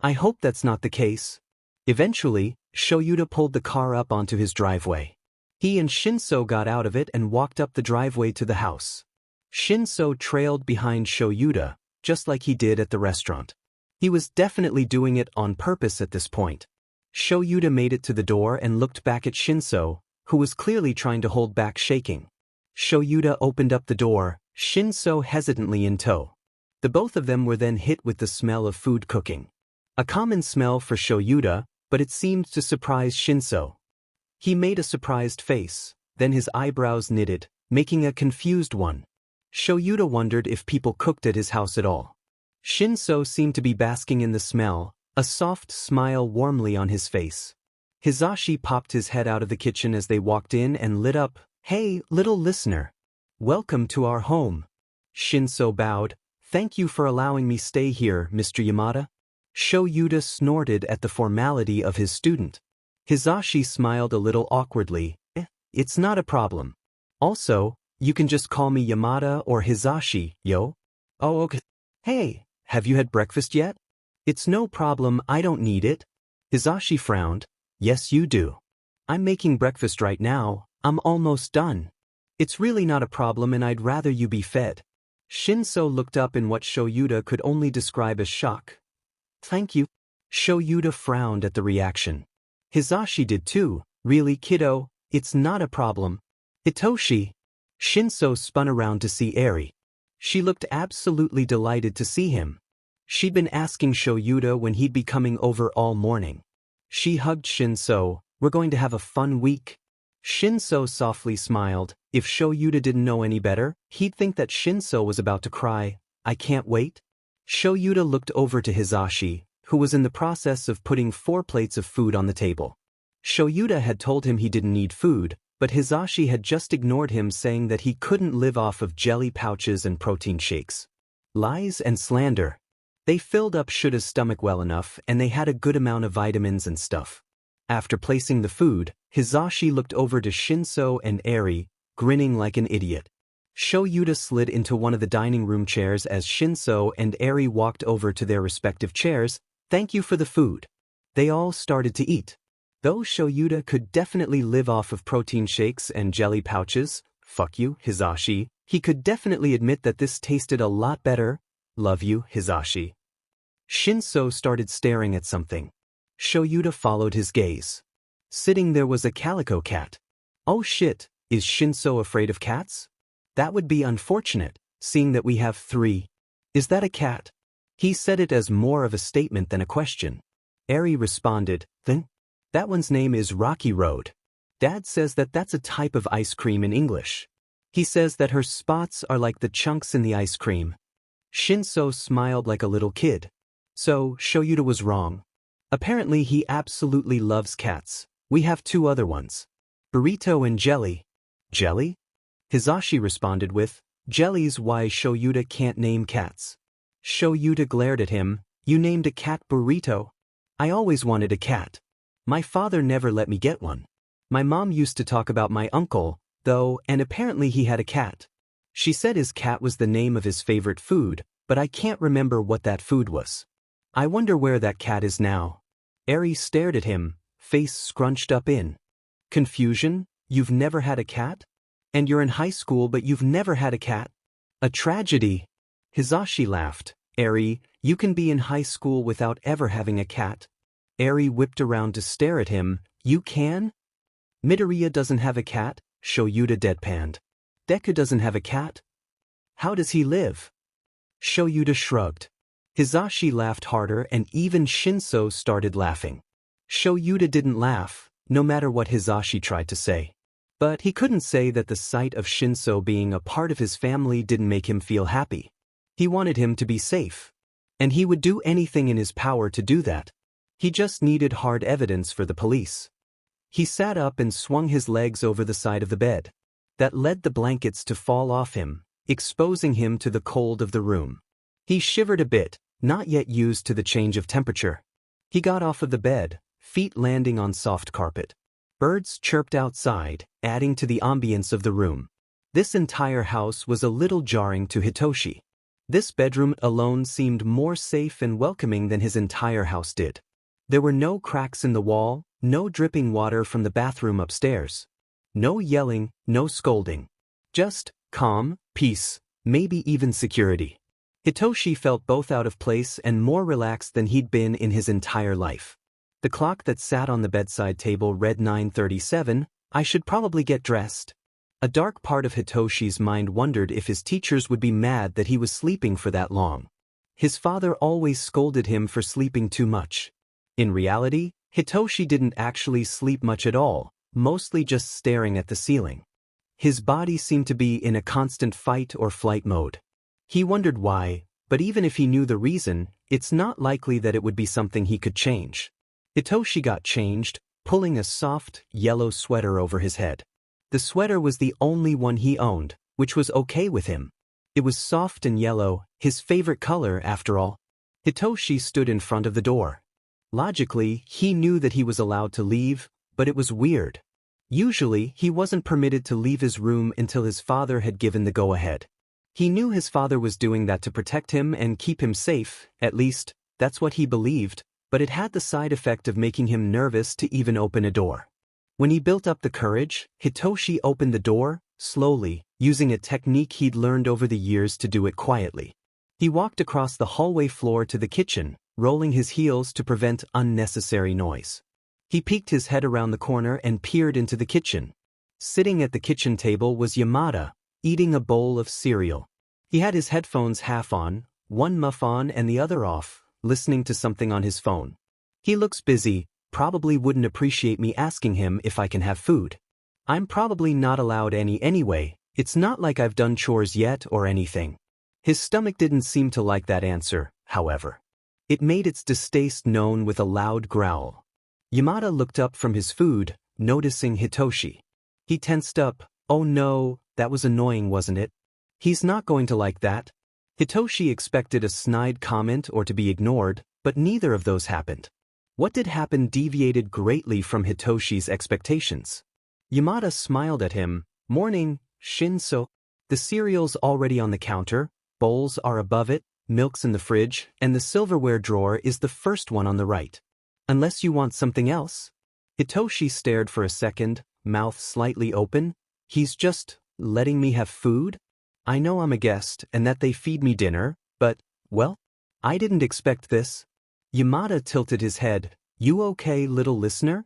I hope that's not the case. Eventually, Shoyuta pulled the car up onto his driveway. He and Shinsou got out of it and walked up the driveway to the house. Shinsou trailed behind Shoyuta, just like he did at the restaurant. He was definitely doing it on purpose at this point. Shoyuta made it to the door and looked back at Shinsou, who was clearly trying to hold back shaking. Shoyuta opened up the door, Shinsou hesitantly in tow. The both of them were then hit with the smell of food cooking. A common smell for Shoyuta, but it seemed to surprise Shinsou. He made a surprised face, then his eyebrows knitted, making a confused one. Shoyuta wondered if people cooked at his house at all. Shinsou seemed to be basking in the smell, a soft smile warmly on his face. Hizashi popped his head out of the kitchen as they walked in and lit up. "Hey, little listener. Welcome to our home." Shinsou bowed. "Thank you for allowing me stay here, Mr. Yamada." Shoyuta snorted at the formality of his student. Hizashi smiled a little awkwardly. It's not a problem. Also, you can just call me Yamada or Hizashi, yo." "Oh, okay." "Hey, have you had breakfast yet?" "It's no problem, I don't need it." Hizashi frowned. "Yes, you do. I'm making breakfast right now, I'm almost done. It's really not a problem and I'd rather you be fed." Shinsou looked up in what Shoyuta could only describe as shock. "Thank you." Shoyuta frowned at the reaction. Hizashi did too. "Really, kiddo, it's not a problem." "Hitoshi." Shinsou spun around to see Eri. She looked absolutely delighted to see him. She'd been asking Shoyuta when he'd be coming over all morning. She hugged Shinsou. "We're going to have a fun week." Shinsou softly smiled. If Shoyuta didn't know any better, he'd think that Shinsou was about to cry. "I can't wait." Shoyuta looked over to Hizashi, who was in the process of putting 4 plates of food on the table. Shoyuta had told him he didn't need food, but Hizashi had just ignored him, saying that he couldn't live off of jelly pouches and protein shakes. Lies and slander. They filled up Shuta's stomach well enough and they had a good amount of vitamins and stuff. After placing the food, Hizashi looked over to Shinsou and Eri, grinning like an idiot. Shoyuta slid into one of the dining room chairs as Shinsou and Eri walked over to their respective chairs. "Thank you for the food." They all started to eat. Though Shoyuta could definitely live off of protein shakes and jelly pouches, fuck you, Hizashi, he could definitely admit that this tasted a lot better. Love you, Hizashi. Shinsou started staring at something. Shoyuta followed his gaze. Sitting there was a calico cat. Oh shit, is Shinsou afraid of cats? That would be unfortunate, seeing that we have 3. Is that a cat? He said it as more of a statement than a question. Eri responded, "Then? That one's name is Rocky Road. Dad says that that's a type of ice cream in English. He says that her spots are like the chunks in the ice cream." Shinsou smiled like a little kid. So, Shoyuta was wrong. Apparently he absolutely loves cats. We have 2 other ones. Burrito and Jelly. Jelly? Hizashi responded with, "Jelly's why Shoyuta can't name cats." Shoyuta glared at him. "You named a cat Burrito? I always wanted a cat. My father never let me get one. My mom used to talk about my uncle, though, and apparently he had a cat. She said his cat was the name of his favorite food, but I can't remember what that food was. I wonder where that cat is now." Eri stared at him, face scrunched up in confusion. "You've never had a cat? And you're in high school but you've never had a cat? A tragedy." Hizashi laughed. "Eri, you can be in high school without ever having a cat." Eri whipped around to stare at him. "You can? Midoriya doesn't have a cat?" Shoyuta deadpanned. "Deku doesn't have a cat? How does he live?" Shoyuta shrugged. Hizashi laughed harder and even Shinsou started laughing. Shoyuta didn't laugh, no matter what Hizashi tried to say. But he couldn't say that the sight of Shinsou being a part of his family didn't make him feel happy. He wanted him to be safe. And he would do anything in his power to do that. He just needed hard evidence for the police. He sat up and swung his legs over the side of the bed. That led the blankets to fall off him, exposing him to the cold of the room. He shivered a bit, not yet used to the change of temperature. He got off of the bed, feet landing on soft carpet. Birds chirped outside, adding to the ambience of the room. This entire house was a little jarring to Hitoshi. This bedroom alone seemed more safe and welcoming than his entire house did. There were no cracks in the wall, no dripping water from the bathroom upstairs. No yelling, no scolding. Just calm, peace, maybe even security. Hitoshi felt both out of place and more relaxed than he'd been in his entire life. The clock that sat on the bedside table read 9:37, I should probably get dressed. A dark part of Hitoshi's mind wondered if his teachers would be mad that he was sleeping for that long. His father always scolded him for sleeping too much. In reality, Hitoshi didn't actually sleep much at all, mostly just staring at the ceiling. His body seemed to be in a constant fight or flight mode. He wondered why, but even if he knew the reason, it's not likely that it would be something he could change. Hitoshi got changed, pulling a soft, yellow sweater over his head. The sweater was the only one he owned, which was okay with him. It was soft and yellow, his favorite color after all. Hitoshi stood in front of the door. Logically, he knew that he was allowed to leave, but it was weird. Usually, he wasn't permitted to leave his room until his father had given the go-ahead. He knew his father was doing that to protect him and keep him safe, at least, that's what he believed, but it had the side effect of making him nervous to even open a door. When he built up the courage, Hitoshi opened the door, slowly, using a technique he'd learned over the years to do it quietly. He walked across the hallway floor to the kitchen, rolling his heels to prevent unnecessary noise. He peeked his head around the corner and peered into the kitchen. Sitting at the kitchen table was Yamada, eating a bowl of cereal. He had his headphones half on, one muff on and the other off, listening to something on his phone. He looks busy, probably wouldn't appreciate me asking him if I can have food. I'm probably not allowed any anyway, it's not like I've done chores yet or anything. His stomach didn't seem to like that answer, however. It made its distaste known with a loud growl. Yamada looked up from his food, noticing Hitoshi. He tensed up. Oh no, that was annoying, wasn't it? He's not going to like that. Hitoshi expected a snide comment or to be ignored, but neither of those happened. What did happen deviated greatly from Hitoshi's expectations. Yamada smiled at him. Morning, Shinsou. The cereal's already on the counter, bowls are above it, milk's in the fridge, and the silverware drawer is the first one on the right. Unless you want something else? Hitoshi stared for a second, mouth slightly open. He's just letting me have food? I know I'm a guest and that they feed me dinner, but, well, I didn't expect this. Yamada tilted his head. You okay, little listener?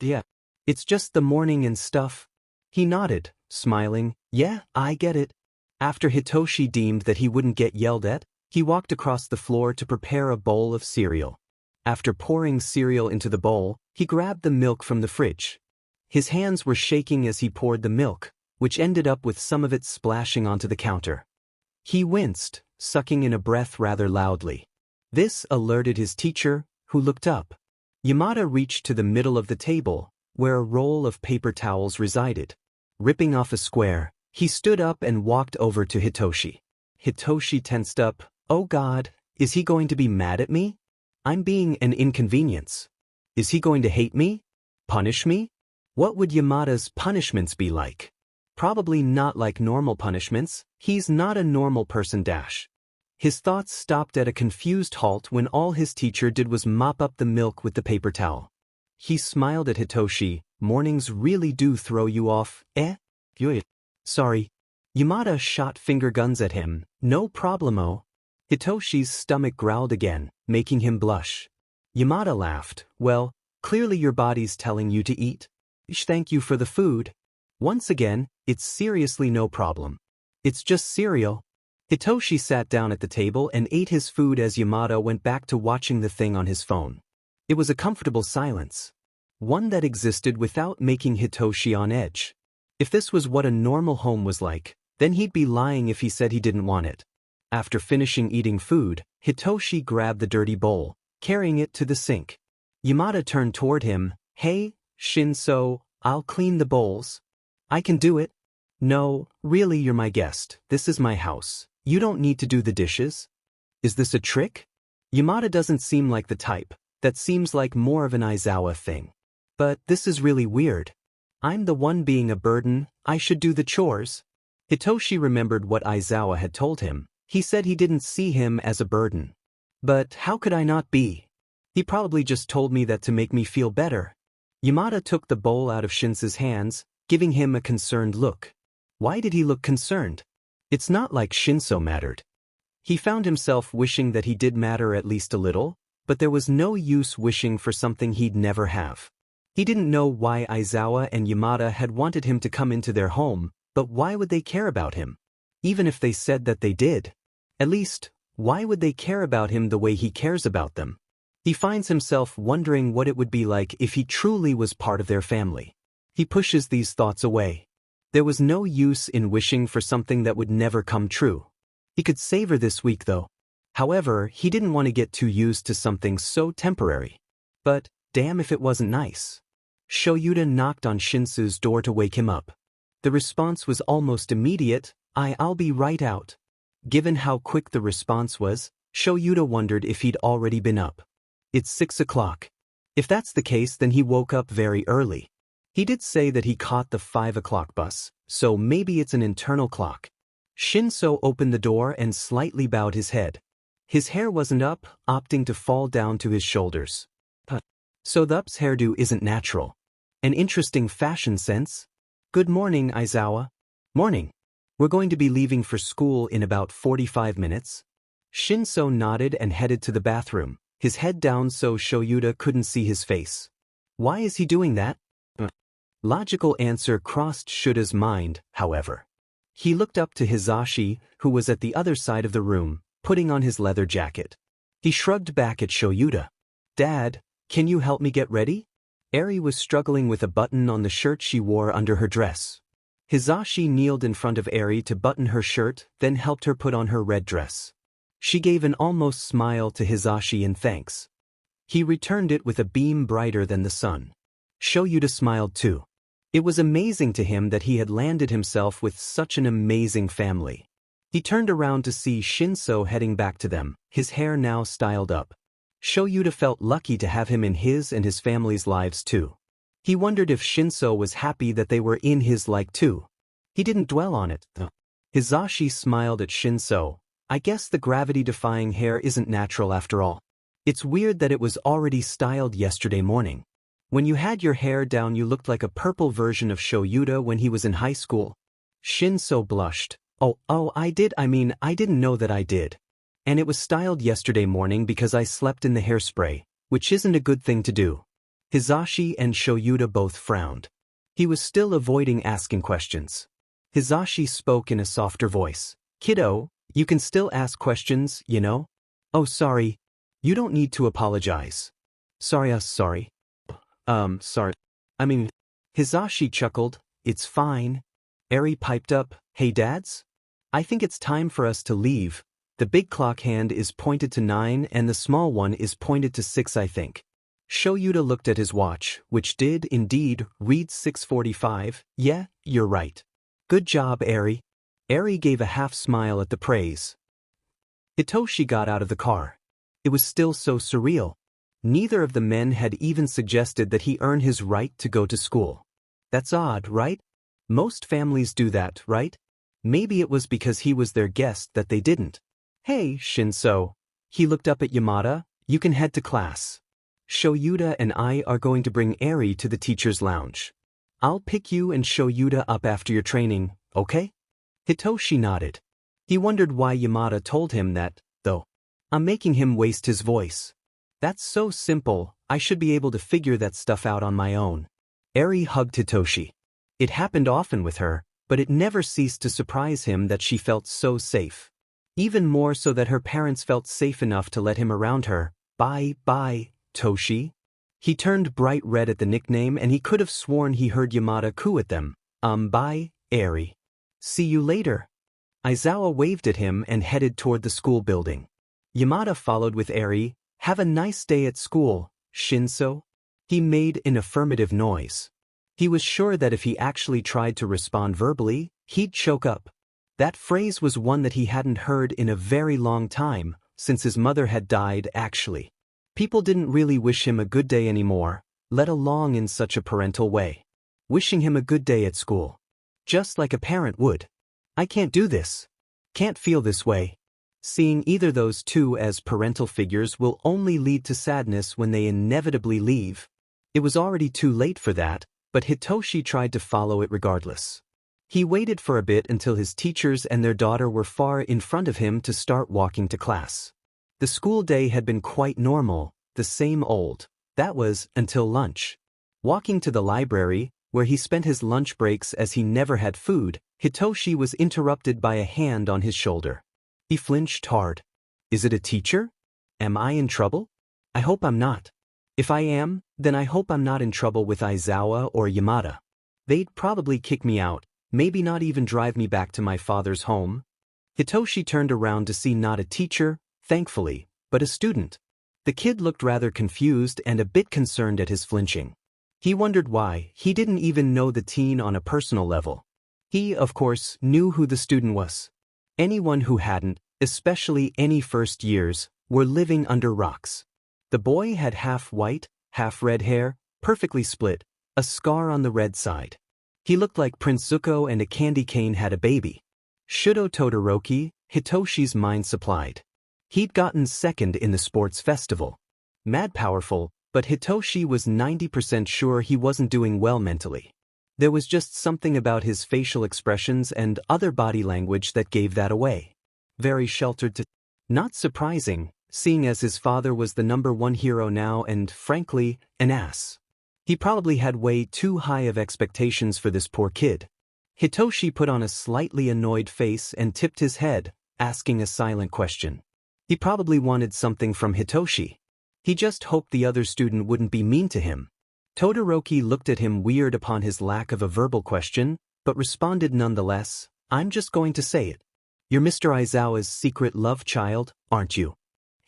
Yeah. It's just the morning and stuff. He nodded, smiling. Yeah, I get it. After Hitoshi deemed that he wouldn't get yelled at, he walked across the floor to prepare a bowl of cereal. After pouring cereal into the bowl, he grabbed the milk from the fridge. His hands were shaking as he poured the milk, which ended up with some of it splashing onto the counter. He winced, sucking in a breath rather loudly. This alerted his teacher, who looked up. Yamada reached to the middle of the table, where a roll of paper towels resided. Ripping off a square, he stood up and walked over to Hitoshi. Hitoshi tensed up. Oh God, is he going to be mad at me? I'm being an inconvenience. Is he going to hate me? Punish me? What would Yamada's punishments be like? Probably not like normal punishments. He's not a normal person. His thoughts stopped at a confused halt when all his teacher did was mop up the milk with the paper towel. He smiled at Hitoshi. Mornings really do throw you off, eh? Sorry. Yamada shot finger guns at him. No problemo. Hitoshi's stomach growled again, making him blush. Yamada laughed. Well, clearly your body's telling you to eat. Thank you for the food. Once again, it's seriously no problem. It's just cereal. Hitoshi sat down at the table and ate his food as Yamada went back to watching the thing on his phone. It was a comfortable silence. One that existed without making Hitoshi on edge. If this was what a normal home was like, then he'd be lying if he said he didn't want it. After finishing eating food, Hitoshi grabbed the dirty bowl, carrying it to the sink. Yamada turned toward him. Hey, Shinsou, I'll clean the bowls. I can do it. No, really, you're my guest. This is my house. You don't need to do the dishes. Is this a trick? Yamada doesn't seem like the type. That seems like more of an Aizawa thing. But this is really weird. I'm the one being a burden. I should do the chores. Hitoshi remembered what Aizawa had told him. He said he didn't see him as a burden. But how could I not be? He probably just told me that to make me feel better. Yamada took the bowl out of Shinsou's hands, giving him a concerned look. Why did he look concerned? It's not like Shinsou mattered. He found himself wishing that he did matter at least a little, but there was no use wishing for something he'd never have. He didn't know why Aizawa and Yamada had wanted him to come into their home, but why would they care about him? Even if they said that they did. At least, why would they care about him the way he cares about them? He finds himself wondering what it would be like if he truly was part of their family. He pushes these thoughts away. There was no use in wishing for something that would never come true. He could savor this week though. However, he didn't want to get too used to something so temporary. But, damn if it wasn't nice. Shoyuta knocked on Shinsou's door to wake him up. The response was almost immediate, I'll be right out. Given how quick the response was, Shoyuta wondered if he'd already been up. It's 6 o'clock. If that's the case, then he woke up very early. He did say that he caught the 5 o'clock bus, so maybe it's an internal clock. Shinsou opened the door and slightly bowed his head. His hair wasn't up, opting to fall down to his shoulders. So the up's hairdo isn't natural. An interesting fashion sense. Good morning, Aizawa. Morning. We're going to be leaving for school in about 45 minutes. Shinsou nodded and headed to the bathroom, his head down so Shoyuta couldn't see his face. Why is he doing that? Logical answer crossed Shuta's mind, however. He looked up to Hizashi, who was at the other side of the room, putting on his leather jacket. He shrugged back at Shoyuta. Dad, can you help me get ready? Eri was struggling with a button on the shirt she wore under her dress. Hizashi kneeled in front of Eri to button her shirt, then helped her put on her red dress. She gave an almost smile to Hizashi in thanks. He returned it with a beam brighter than the sun. Shoyuta smiled too. It was amazing to him that he had landed himself with such an amazing family. He turned around to see Shinsou heading back to them, his hair now styled up. Shoyuta felt lucky to have him in his and his family's lives too. He wondered if Shinsou was happy that they were in his like too. He didn't dwell on it, though. Hizashi smiled at Shinsou. I guess the gravity-defying hair isn't natural after all. It's weird that it was already styled yesterday morning. When you had your hair down you looked like a purple version of Shoyuta when he was in high school. Shinsou blushed. I didn't know that I did. And it was styled yesterday morning because I slept in the hairspray, which isn't a good thing to do. Hizashi and Shoyuta both frowned. He was still avoiding asking questions. Hizashi spoke in a softer voice. Kiddo, you can still ask questions, you know? Oh sorry. You don't need to apologize. Sorry. Sorry. Hizashi chuckled. It's fine. Eri piped up. Hey dads? I think it's time for us to leave. The big clock hand is pointed to 9 and the small one is pointed to 6 I think. Shoyuta looked at his watch, which did, indeed, read 6:45. Yeah, you're right. Good job, Eri. Eri gave a half smile at the praise. Hitoshi got out of the car. It was still so surreal. Neither of the men had even suggested that he earn his right to go to school. That's odd, right? Most families do that, right? Maybe it was because he was their guest that they didn't. Hey, Shinsou. He looked up at Yamada. You can head to class. Shoyuta and I are going to bring Eri to the teacher's lounge. I'll pick you and Shoyuta up after your training, okay? Hitoshi nodded. He wondered why Yamada told him that, though. I'm making him waste his voice. That's so simple, I should be able to figure that stuff out on my own. Eri hugged Hitoshi. It happened often with her, but it never ceased to surprise him that she felt so safe. Even more so that her parents felt safe enough to let him around her. Bye, Toshi. He turned bright red at the nickname and he could have sworn he heard Yamada coo at them. Bye, Eri. See you later. Aizawa waved at him and headed toward the school building. Yamada followed with Eri. Have a nice day at school, Shinsou. He made an affirmative noise. He was sure that if he actually tried to respond verbally, he'd choke up. That phrase was one that he hadn't heard in a very long time, since his mother had died actually. People didn't really wish him a good day anymore, let alone in such a parental way. Wishing him a good day at school. Just like a parent would. I can't do this. Can't feel this way. Seeing either those two as parental figures will only lead to sadness when they inevitably leave. It was already too late for that, but Hitoshi tried to follow it regardless. He waited for a bit until his teachers and their daughter were far in front of him to start walking to class. The school day had been quite normal, the same old. That was, until lunch. Walking to the library, where he spent his lunch breaks as he never had food, Hitoshi was interrupted by a hand on his shoulder. He flinched hard. Is it a teacher? Am I in trouble? I hope I'm not. If I am, then I hope I'm not in trouble with Aizawa or Yamada. They'd probably kick me out, maybe not even drive me back to my father's home. Hitoshi turned around to see not a teacher, thankfully, but a student. The kid looked rather confused and a bit concerned at his flinching. He wondered why. He didn't even know the teen on a personal level. He, of course, knew who the student was. Anyone who hadn't, especially any first years, were living under rocks. The boy had half white, half red hair, perfectly split, a scar on the red side. He looked like Prince Zuko and a candy cane had a baby. Shudo Todoroki, Hitoshi's mind supplied. He'd gotten second in the sports festival. Mad powerful, but Hitoshi was 90% sure he wasn't doing well mentally. There was just something about his facial expressions and other body language that gave that away. Very sheltered to... Not surprising, seeing as his father was the #1 hero now and, frankly, an ass. He probably had way too high of expectations for this poor kid. Hitoshi put on a slightly annoyed face and tipped his head, asking a silent question. He probably wanted something from Hitoshi. He just hoped the other student wouldn't be mean to him. Todoroki looked at him weird upon his lack of a verbal question, but responded nonetheless, I'm just going to say it. You're Mr. Aizawa's secret love child, aren't you?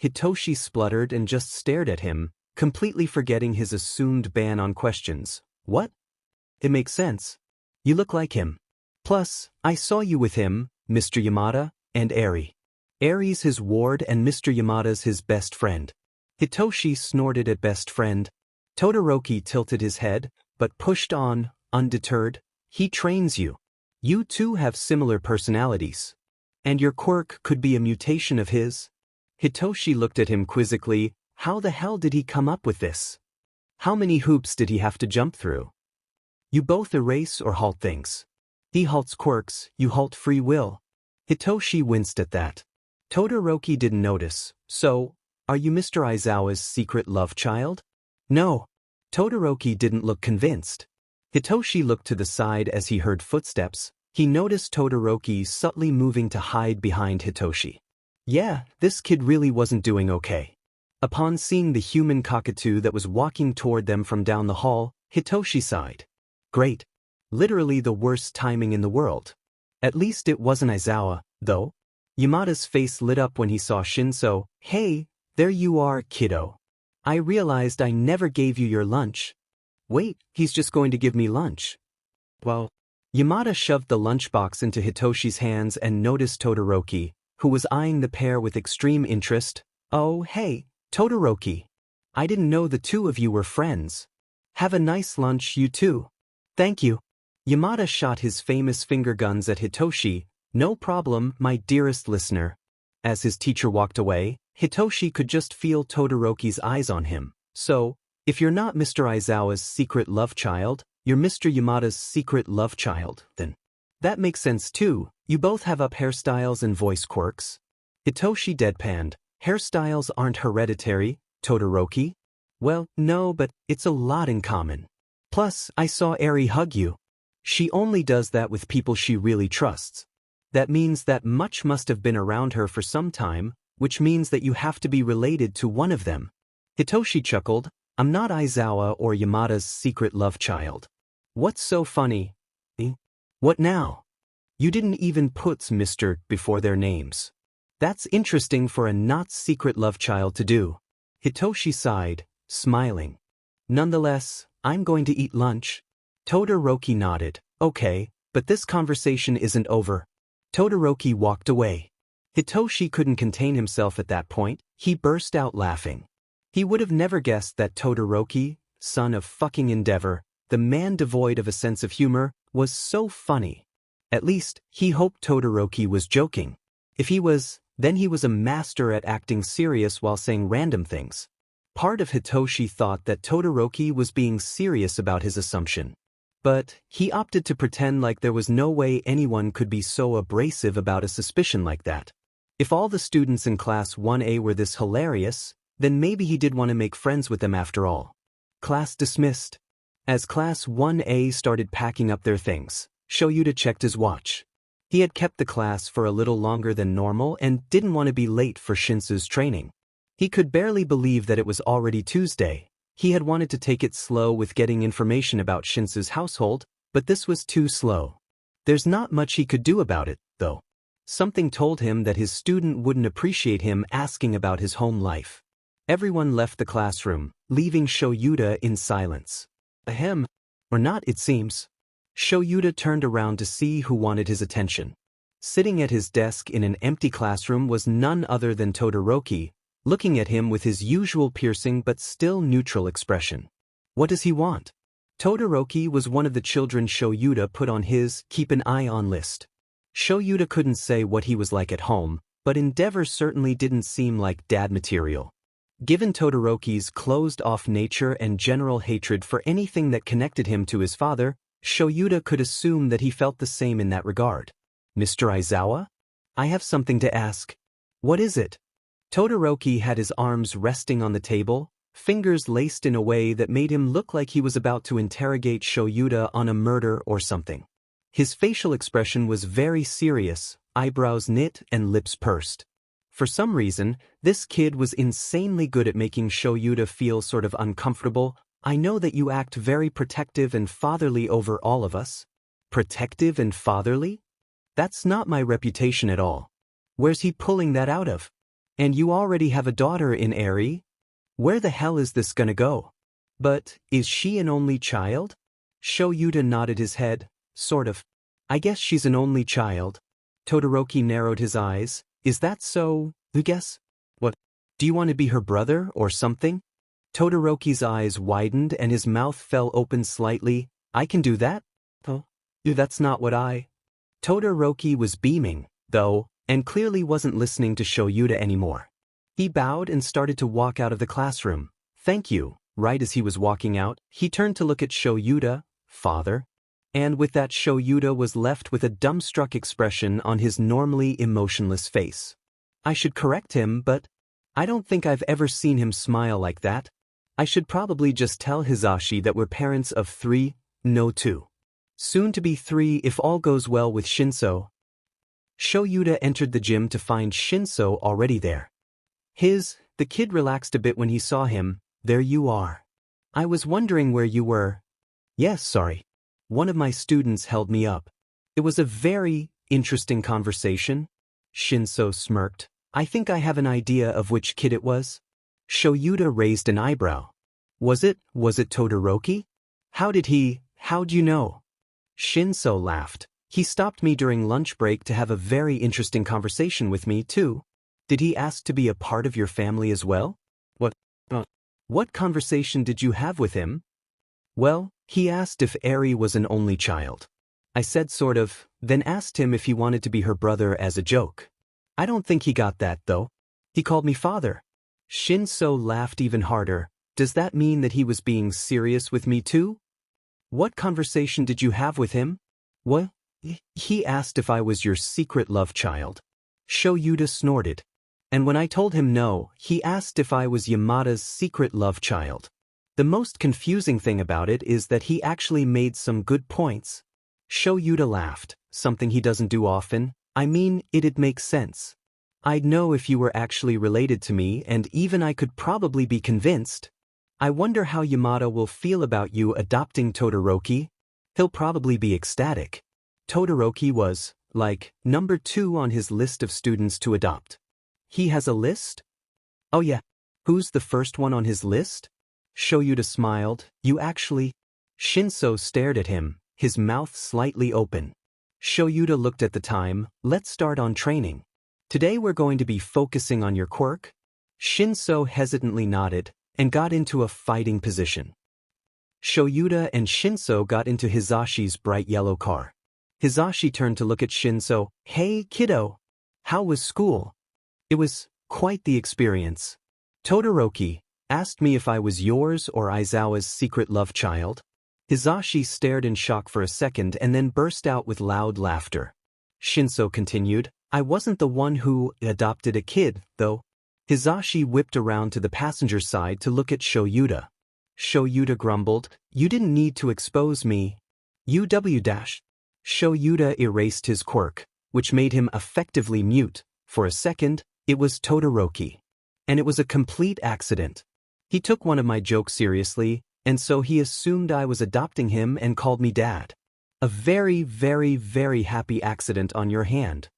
Hitoshi spluttered and just stared at him, completely forgetting his assumed ban on questions. What? It makes sense. You look like him. Plus, I saw you with him, Mr. Yamada, and Eri. Eri's his ward and Mr. Yamada's his best friend. Hitoshi snorted at best friend. Todoroki tilted his head, but pushed on, undeterred. He trains you. You two have similar personalities. And your quirk could be a mutation of his? Hitoshi looked at him quizzically. How the hell did he come up with this? How many hoops did he have to jump through? You both erase or halt things. He halts quirks, you halt free will. Hitoshi winced at that. Todoroki didn't notice. So, are you Mr. Aizawa's secret love child? No. Todoroki didn't look convinced. Hitoshi looked to the side as he heard footsteps. He noticed Todoroki subtly moving to hide behind Hitoshi. Yeah, this kid really wasn't doing okay. Upon seeing the human cockatoo that was walking toward them from down the hall, Hitoshi sighed. Great. Literally the worst timing in the world. At least it wasn't Aizawa, though. Yamada's face lit up when he saw Shinsou. Hey, there you are, kiddo. I realized I never gave you your lunch. Wait, he's just going to give me lunch. Well, Yamada shoved the lunchbox into Hitoshi's hands and noticed Todoroki, who was eyeing the pair with extreme interest. Oh, hey, Todoroki. I didn't know the two of you were friends. Have a nice lunch, you two. Thank you. Yamada shot his famous finger guns at Hitoshi. No problem, my dearest listener. As his teacher walked away, Hitoshi could just feel Todoroki's eyes on him. So, if you're not Mr. Aizawa's secret love child, you're Mr. Yamada's secret love child, then. That makes sense too, you both have up hairstyles and voice quirks. Hitoshi deadpanned. Hairstyles aren't hereditary, Todoroki? Well, no, but it's a lot in common. Plus, I saw Eri hug you. She only does that with people she really trusts. That means that much must have been around her for some time, which means that you have to be related to one of them. Hitoshi chuckled. I'm not Aizawa or Yamada's secret love child. What's so funny? What now? You didn't even put Mr. before their names. That's interesting for a not secret love child to do. Hitoshi sighed, smiling. Nonetheless, I'm going to eat lunch. Todoroki nodded. Okay, but this conversation isn't over. Todoroki walked away. Hitoshi couldn't contain himself at that point. He burst out laughing. He would have never guessed that Todoroki, son of fucking Endeavor, the man devoid of a sense of humor, was so funny. At least, he hoped Todoroki was joking. If he was, then he was a master at acting serious while saying random things. Part of Hitoshi thought that Todoroki was being serious about his assumption. But he opted to pretend like there was no way anyone could be so abrasive about a suspicion like that. If all the students in Class 1A were this hilarious, then maybe he did want to make friends with them after all. Class dismissed. As Class 1A started packing up their things, Shoyuta checked his watch. He had kept the class for a little longer than normal and didn't want to be late for Shinsou's training. He could barely believe that it was already Tuesday. He had wanted to take it slow with getting information about Shinsou's household, but this was too slow. There's not much he could do about it, though. Something told him that his student wouldn't appreciate him asking about his home life. Everyone left the classroom, leaving Shoyuta in silence. Ahem. Or not, it seems. Shoyuta turned around to see who wanted his attention. Sitting at his desk in an empty classroom was none other than Todoroki, looking at him with his usual piercing but still neutral expression. What does he want? Todoroki was one of the children Shoyuta put on his keep an eye on list. Shoyuta couldn't say what he was like at home, but Endeavor certainly didn't seem like dad material. Given Todoroki's closed-off nature and general hatred for anything that connected him to his father, Shoyuta could assume that he felt the same in that regard. Mr. Aizawa? I have something to ask. What is it? Todoroki had his arms resting on the table, fingers laced in a way that made him look like he was about to interrogate Shoyuta on a murder or something. His facial expression was very serious, eyebrows knit and lips pursed. For some reason, this kid was insanely good at making Shoyuta feel sort of uncomfortable. I know that you act very protective and fatherly over all of us. Protective and fatherly? That's not my reputation at all. Where's he pulling that out of? And you already have a daughter in Eri? Where the hell is this gonna go? But, is she an only child? Shoyuta nodded his head, sort of. I guess she's an only child. Todoroki narrowed his eyes. Is that so, I guess? What? Do you want to be her brother or something? Todoroki's eyes widened and his mouth fell open slightly. I can do that? Oh, that's not what I... Todoroki was beaming, though, and clearly wasn't listening to Shoyuta anymore. He bowed and started to walk out of the classroom. Thank you. Right as he was walking out, he turned to look at Shoyuta, father. And with that, Shoyuta was left with a dumbstruck expression on his normally emotionless face. I should correct him, but I don't think I've ever seen him smile like that. I should probably just tell Hizashi that we're parents of 3, no 2. Soon to be 3 if all goes well with Shinsou. Shoyuta entered the gym to find Shinsou already there. The kid relaxed a bit when he saw him. There you are. I was wondering where you were. Yes, sorry. One of my students held me up. It was a very interesting conversation. Shinsou smirked. I think I have an idea of which kid it was. Shoyuta raised an eyebrow. Was it Todoroki? How'd you know? Shinsou laughed. He stopped me during lunch break to have a very interesting conversation with me, too. Did he ask to be a part of your family as well? What conversation did you have with him? Well, he asked if Eri was an only child. I said sort of, then asked him if he wanted to be her brother as a joke. I don't think he got that, though. He called me father. Shinsou laughed even harder. Does that mean that he was being serious with me too? What conversation did you have with him? What? He asked if I was your secret love child. Shoyuta snorted. And when I told him no, he asked if I was Yamada's secret love child. The most confusing thing about it is that he actually made some good points. Shoyuta laughed, something he doesn't do often. I mean, it'd make sense. I'd know if you were actually related to me, and even I could probably be convinced. I wonder how Yamada will feel about you adopting Todoroki. He'll probably be ecstatic. Todoroki was, like, number 2 on his list of students to adopt. He has a list? Oh yeah. Who's the first one on his list? Shoyuta smiled. You actually... Shinsou stared at him, his mouth slightly open. Shoyuta looked at the time. Let's start on training. Today we're going to be focusing on your quirk. Shinsou hesitantly nodded and got into a fighting position. Shoyuta and Shinsou got into Hizashi's bright yellow car. Hisashi turned to look at Shinsou. Hey, kiddo. How was school? It was quite the experience. Todoroki asked me if I was yours or Aizawa's secret love child. Hisashi stared in shock for a second and then burst out with loud laughter. Shinsou continued, I wasn't the one who adopted a kid, though. Hisashi whipped around to the passenger side to look at Shoyuta. Shoyuta grumbled, you didn't need to expose me. UW-. Shoyuta erased his quirk, which made him effectively mute. For a second, it was Todoroki. And it was a complete accident. He took one of my jokes seriously, and so he assumed I was adopting him and called me dad. A very, very, very happy accident on your hand.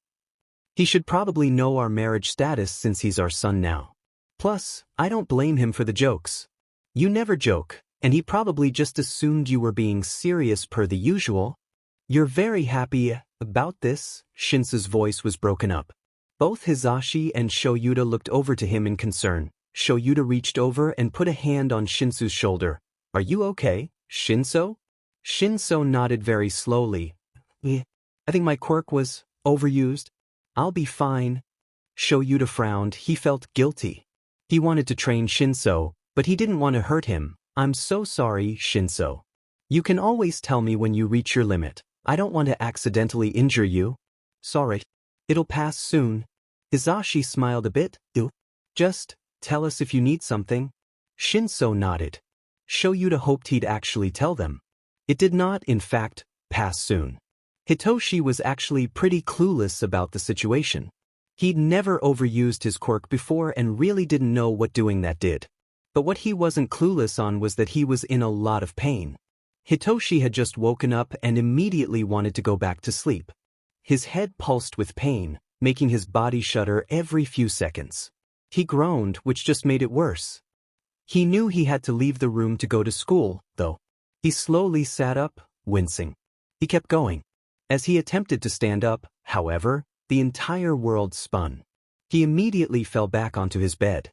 He should probably know our marriage status since he's our son now. Plus, I don't blame him for the jokes. You never joke, and he probably just assumed you were being serious per the usual. You're very happy about this? Shinsou's voice was broken up. Both Hisashi and Shoyuta looked over to him in concern. Shoyuta reached over and put a hand on Shinsou's shoulder. Are you okay, Shinsou? Shinsou nodded very slowly. I think my quirk was overused. I'll be fine. Shoyuta frowned. He felt guilty. He wanted to train Shinsou, but he didn't want to hurt him. I'm so sorry, Shinsou. You can always tell me when you reach your limit. I don't want to accidentally injure you. Sorry. It'll pass soon. Hisashi smiled a bit. Just tell us if you need something. Shinsou nodded. Shoyuta hoped he'd actually tell them. It did not, in fact, pass soon. Hitoshi was actually pretty clueless about the situation. He'd never overused his quirk before and really didn't know what doing that did. But what he wasn't clueless on was that he was in a lot of pain. Hitoshi had just woken up and immediately wanted to go back to sleep. His head pulsed with pain, making his body shudder every few seconds. He groaned, which just made it worse. He knew he had to leave the room to go to school, though. He slowly sat up, wincing. He kept going. As he attempted to stand up, however, the entire world spun. He immediately fell back onto his bed.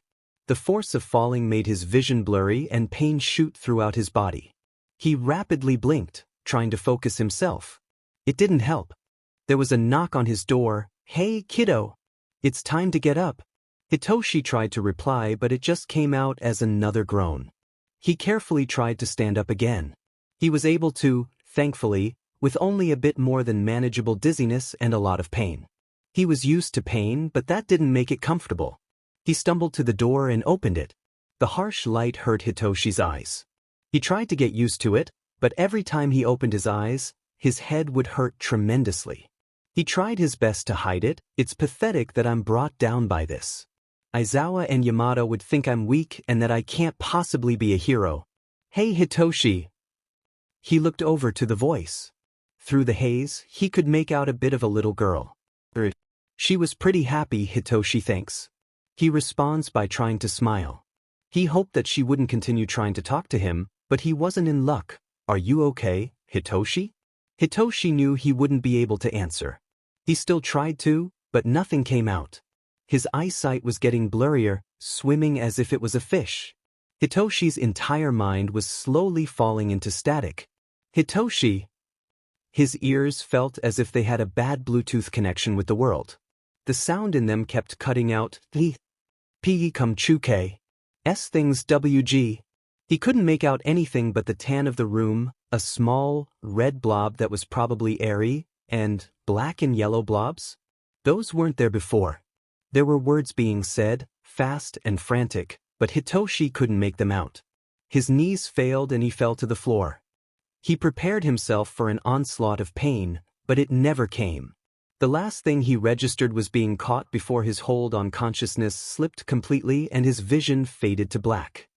The force of falling made his vision blurry and pain shoot throughout his body. He rapidly blinked, trying to focus himself. It didn't help. There was a knock on his door. Hey, kiddo. It's time to get up. Hitoshi tried to reply, but it just came out as another groan. He carefully tried to stand up again. He was able to, thankfully, with only a bit more than manageable dizziness and a lot of pain. He was used to pain, but that didn't make it comfortable. He stumbled to the door and opened it. The harsh light hurt Hitoshi's eyes. He tried to get used to it, but every time he opened his eyes, his head would hurt tremendously. He tried his best to hide it. It's pathetic that I'm brought down by this. Aizawa and Yamada would think I'm weak and that I can't possibly be a hero. Hey, Hitoshi. He looked over to the voice. Through the haze, he could make out a bit of a little girl. She was pretty happy, Hitoshi thinks. He responds by trying to smile. He hoped that she wouldn't continue trying to talk to him, but he wasn't in luck. Are you okay, Hitoshi? Hitoshi knew he wouldn't be able to answer. He still tried to, but nothing came out. His eyesight was getting blurrier, swimming as if it was a fish. Hitoshi's entire mind was slowly falling into static. Hitoshi! His ears felt as if they had a bad Bluetooth connection with the world. The sound in them kept cutting out. P come chuke. S things WG. He couldn't make out anything but the tan of the room, a small, red blob that was probably airy, and black and yellow blobs. Those weren't there before. There were words being said, fast and frantic, but Hitoshi couldn't make them out. His knees failed and he fell to the floor. He prepared himself for an onslaught of pain, but it never came. The last thing he registered was being caught before his hold on consciousness slipped completely and his vision faded to black.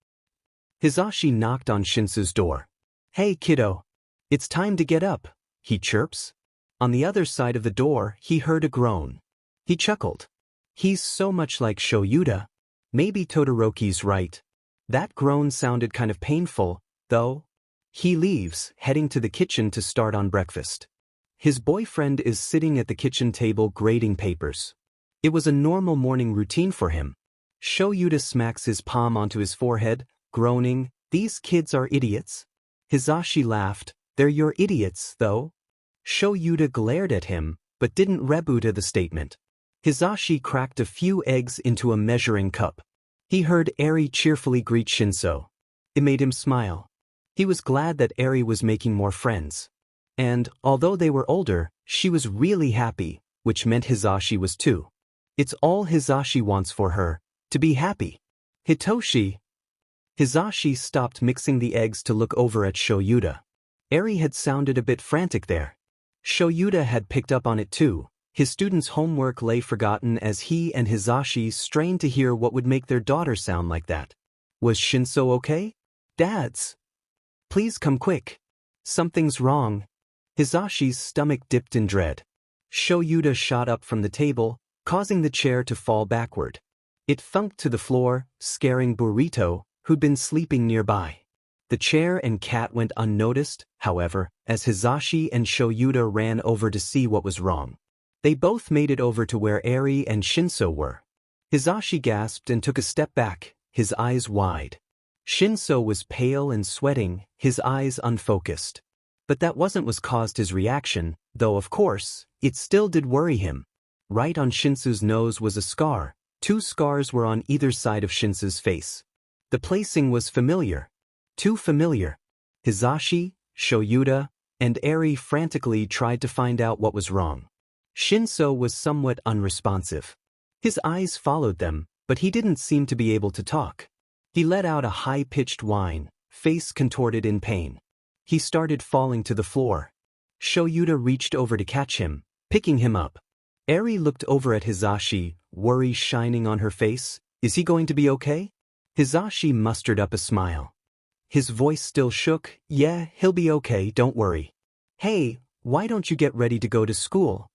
Hisashi knocked on Shinsou's door. Hey, kiddo. It's time to get up, he chirps. On the other side of the door, he heard a groan. He chuckled. He's so much like Shoyuta. Maybe Todoroki's right. That groan sounded kind of painful, though. He leaves, heading to the kitchen to start on breakfast. His boyfriend is sitting at the kitchen table grading papers. It was a normal morning routine for him. Shoyuta smacks his palm onto his forehead, groaning, "These kids are idiots." Hisashi laughed, "They're your idiots, though." Shoyuta glared at him, but didn't rebuttal the statement. Hizashi cracked a few eggs into a measuring cup. He heard Eri cheerfully greet Shinsou. It made him smile. He was glad that Eri was making more friends. And, although they were older, she was really happy, which meant Hizashi was too. It's all Hizashi wants for her, to be happy. Hitoshi. Hizashi stopped mixing the eggs to look over at Shoyuta. Eri had sounded a bit frantic there. Shoyuta had picked up on it too. His students' homework lay forgotten as he and Hizashi strained to hear what would make their daughter sound like that. Was Shinsou okay? Dads. Please come quick. Something's wrong. Hizashi's stomach dipped in dread. Shoyuta shot up from the table, causing the chair to fall backward. It thunked to the floor, scaring Burrito, who'd been sleeping nearby. The chair and cat went unnoticed, however, as Hizashi and Shoyuta ran over to see what was wrong. They both made it over to where Eri and Shinsou were. Hizashi gasped and took a step back, his eyes wide. Shinsou was pale and sweating, his eyes unfocused. But that wasn't what caused his reaction, though of course, it still did worry him. Right on Shinsou's nose was a scar. 2 scars were on either side of Shinsou's face. The placing was familiar. Too familiar. Hizashi, Shoyuta, and Eri frantically tried to find out what was wrong. Shinsou was somewhat unresponsive. His eyes followed them, but he didn't seem to be able to talk. He let out a high-pitched whine, face contorted in pain. He started falling to the floor. Shoyuta reached over to catch him, picking him up. Eri looked over at Hizashi, worry shining on her face. Is he going to be okay? Hizashi mustered up a smile. His voice still shook. Yeah, he'll be okay, don't worry. Hey, why don't you get ready to go to school?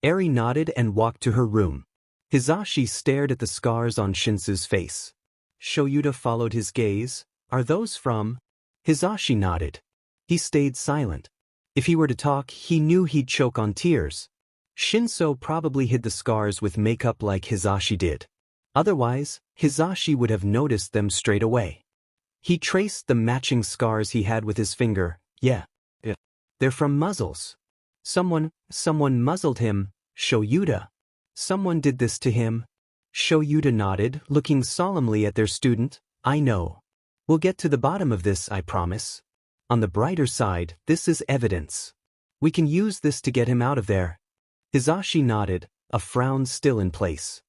Eri nodded and walked to her room. Hizashi stared at the scars on Shinsou's face. Shoyuta followed his gaze. Are those from? Hizashi nodded. He stayed silent. If he were to talk, he knew he'd choke on tears. Shinsou probably hid the scars with makeup like Hizashi did. Otherwise, Hizashi would have noticed them straight away. He traced the matching scars he had with his finger. Yeah. They're from muzzles. Someone muzzled him. Shoyuta. Someone did this to him. Shoyuta nodded, looking solemnly at their student. I know. We'll get to the bottom of this, I promise. On the brighter side, this is evidence. We can use this to get him out of there. Hizashi nodded, a frown still in place.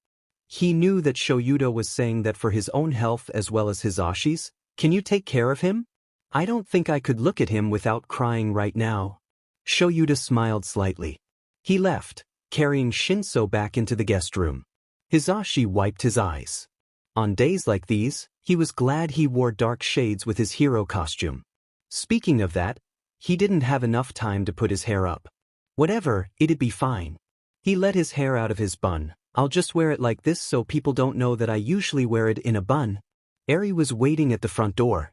He knew that Shoyuta was saying that for his own health as well as Hizashi's. Can you take care of him? I don't think I could look at him without crying right now. Shoyuta smiled slightly. He left, carrying Shinsou back into the guest room. Hizashi wiped his eyes. On days like these, he was glad he wore dark shades with his hero costume. Speaking of that, he didn't have enough time to put his hair up. Whatever, it'd be fine. He let his hair out of his bun. I'll just wear it like this so people don't know that I usually wear it in a bun. Eri was waiting at the front door.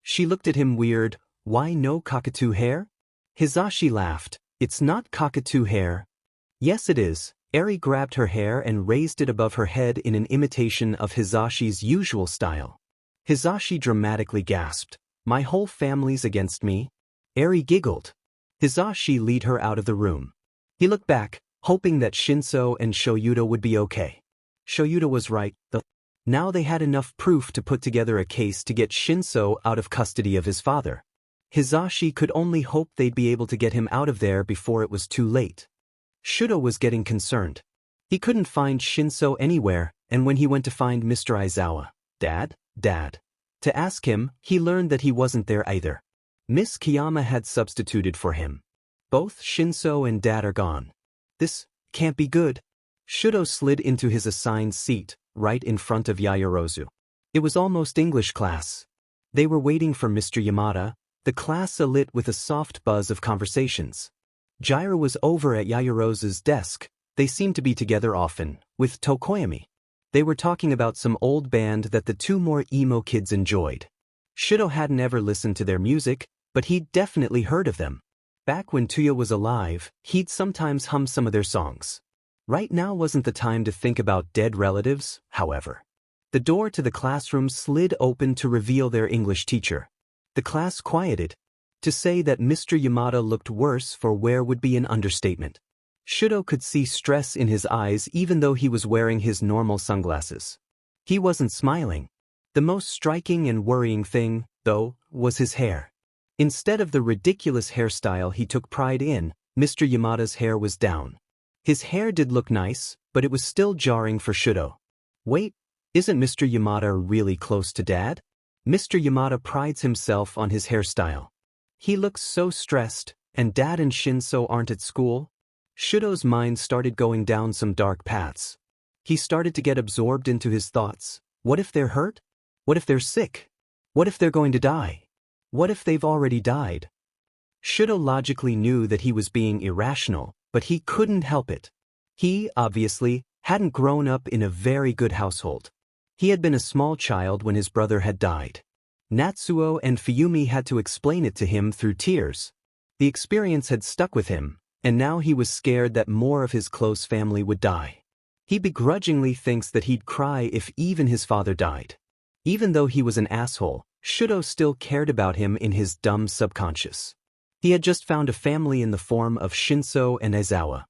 She looked at him weird. Why no cockatoo hair? Hizashi laughed. It's not cockatoo hair. Yes it is. Eri grabbed her hair and raised it above her head in an imitation of Hizashi's usual style. Hizashi dramatically gasped. My whole family's against me? Eri giggled. Hizashi led her out of the room. He looked back, hoping that Shinsou and Shoyuta would be okay. Shoyuta was right. Now they had enough proof to put together a case to get Shinsou out of custody of his father. Hizashi could only hope they'd be able to get him out of there before it was too late. Shudo was getting concerned. He couldn't find Shinsou anywhere, and when he went to find Mr. Aizawa, Dad, to ask him, he learned that he wasn't there either. Miss Kiyama had substituted for him. Both Shinsou and Dad are gone. This can't be good. Shudo slid into his assigned seat, right in front of Yaoyorozu. It was almost English class. They were waiting for Mr. Yamada, the class alit with a soft buzz of conversations. Jiraiya was over at Yaoyorozu's desk. They seemed to be together often, with Tokoyami. They were talking about some old band that the 2 more emo kids enjoyed. Shudo hadn't ever listened to their music, but he'd definitely heard of them. Back when Tuya was alive, he'd sometimes hum some of their songs. Right now wasn't the time to think about dead relatives, however. The door to the classroom slid open to reveal their English teacher. The class quieted. To say that Mr. Yamada looked worse for wear would be an understatement. Shudo could see stress in his eyes even though he was wearing his normal sunglasses. He wasn't smiling. The most striking and worrying thing, though, was his hair. Instead of the ridiculous hairstyle he took pride in, Mr. Yamada's hair was down. His hair did look nice, but it was still jarring for Shudo. Wait, isn't Mr. Yamada really close to Dad? Mr. Yamada prides himself on his hairstyle. He looks so stressed, and Dad and Shinsou aren't at school. Shudo's mind started going down some dark paths. He started to get absorbed into his thoughts. What if they're hurt? What if they're sick? What if they're going to die? What if they've already died? Shudo logically knew that he was being irrational, but he couldn't help it. He, obviously, hadn't grown up in a very good household. He had been a small child when his brother had died. Natsuo and Fuyumi had to explain it to him through tears. The experience had stuck with him, and now he was scared that more of his close family would die. He begrudgingly thinks that he'd cry if even his father died. Even though he was an asshole, Shudo still cared about him in his dumb subconscious. He had just found a family in the form of Shinsou and Aizawa.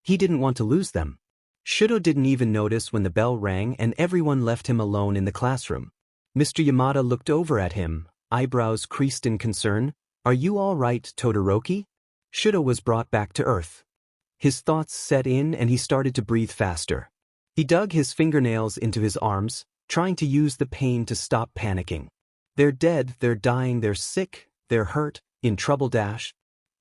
He didn't want to lose them. Shudo didn't even notice when the bell rang and everyone left him alone in the classroom. Mr. Yamada looked over at him, eyebrows creased in concern. "Are you all right, Todoroki?" Shudo was brought back to earth. His thoughts set in and he started to breathe faster. He dug his fingernails into his arms, trying to use the pain to stop panicking. They're dead, they're dying, they're sick, they're hurt, in trouble dash.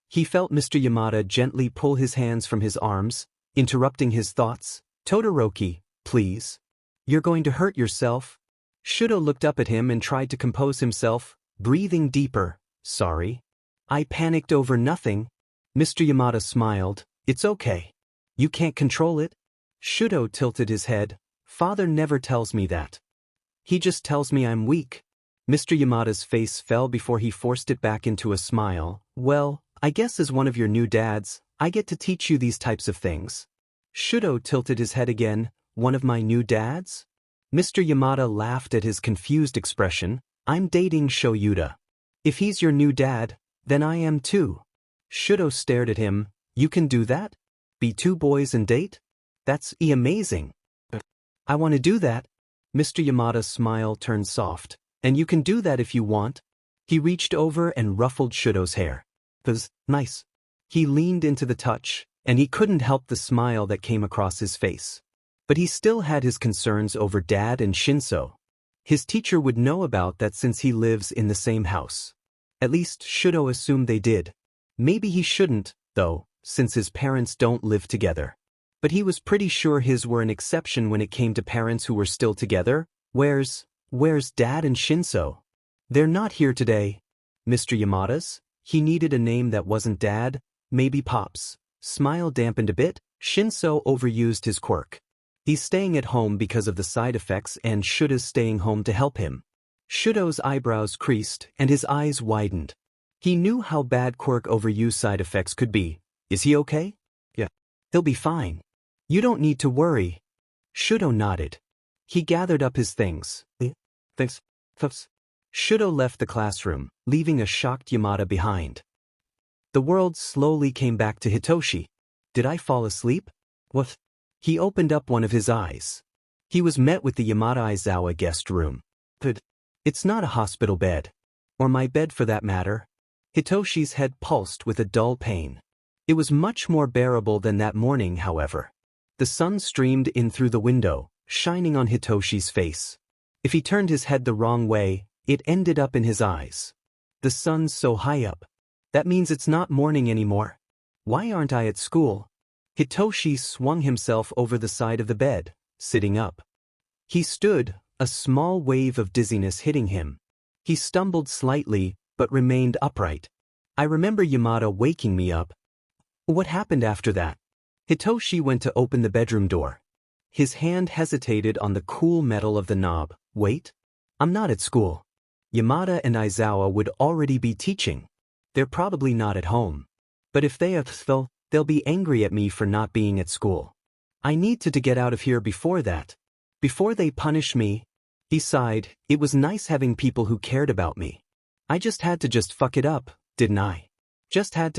He felt Mr. Yamada gently pull his hands from his arms, interrupting his thoughts. "Todoroki, please. You're going to hurt yourself." Shudo looked up at him and tried to compose himself, breathing deeper. "Sorry. I panicked over nothing." Mr. Yamada smiled. "It's okay. You can't control it." Shudo tilted his head. "Father never tells me that. He just tells me I'm weak." Mr. Yamada's face fell before he forced it back into a smile. "Well, I guess as one of your new dads, I get to teach you these types of things." Shudo tilted his head again. "One of my new dads?" Mr. Yamada laughed at his confused expression. "I'm dating Shoyuta. If he's your new dad, then I am too." Shudo stared at him. "You can do that? Be two boys and date? That's amazing." "I want to do that." Mr. Yamada's smile turned soft. "And you can do that if you want." He reached over and ruffled Shudo's hair. "'Cause, nice." He leaned into the touch, and he couldn't help the smile that came across his face. But he still had his concerns over Dad and Shinsou. His teacher would know about that since he lives in the same house. At least Shudo assumed they did. Maybe he shouldn't, though, since his parents don't live together. But he was pretty sure his were an exception when it came to parents who were still together. Where's Dad and Shinsou? "They're not here today." Mr. Yamada's? He needed a name that wasn't Dad, maybe Pops. Smile dampened a bit. Shinsou overused his quirk. He's staying at home because of the side effects and Shudo's staying home to help him. Shudo's eyebrows creased and his eyes widened. He knew how bad quirk overuse side effects could be. "Is he okay?" "Yeah. He'll be fine. You don't need to worry." Shudo nodded. He gathered up his things. "Thanks. Shudo left the classroom, leaving a shocked Yamada behind. The world slowly came back to Hitoshi. "Did I fall asleep?" "What?" He opened up one of his eyes. He was met with the Yamada Aizawa guest room. "But it's not a hospital bed. Or my bed for that matter." Hitoshi's head pulsed with a dull pain. It was much more bearable than that morning, however. The sun streamed in through the window, shining on Hitoshi's face. If he turned his head the wrong way, it ended up in his eyes. "The sun's so high up. That means it's not morning anymore. Why aren't I at school?" Hitoshi swung himself over the side of the bed, sitting up. He stood, a small wave of dizziness hitting him. He stumbled slightly, but remained upright. "I remember Yamada waking me up." "What happened after that?" Hitoshi went to open the bedroom door. His hand hesitated on the cool metal of the knob. "Wait. I'm not at school. Yamada and Aizawa would already be teaching. They're probably not at home. But if they are, they'll be angry at me for not being at school. I need to get out of here before that. Before they punish me." He sighed. "It was nice having people who cared about me. I just had to fuck it up, didn't I? Just had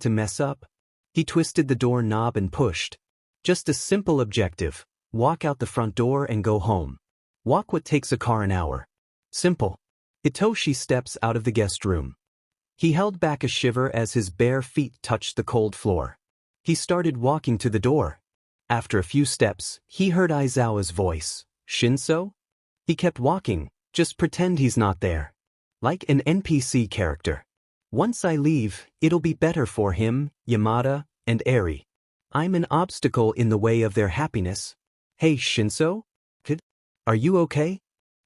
to mess up. He twisted the door knob and pushed. Just a simple objective. Walk out the front door and go home. Walk what takes a car an hour. Simple. Hitoshi steps out of the guest room. He held back a shiver as his bare feet touched the cold floor. He started walking to the door. After a few steps, he heard Aizawa's voice. Shinsou? He kept walking. Just pretend he's not there. Like an NPC character. Once I leave, it'll be better for him, Yamada, and Eri. I'm an obstacle in the way of their happiness. Hey Shinsou? Are you okay?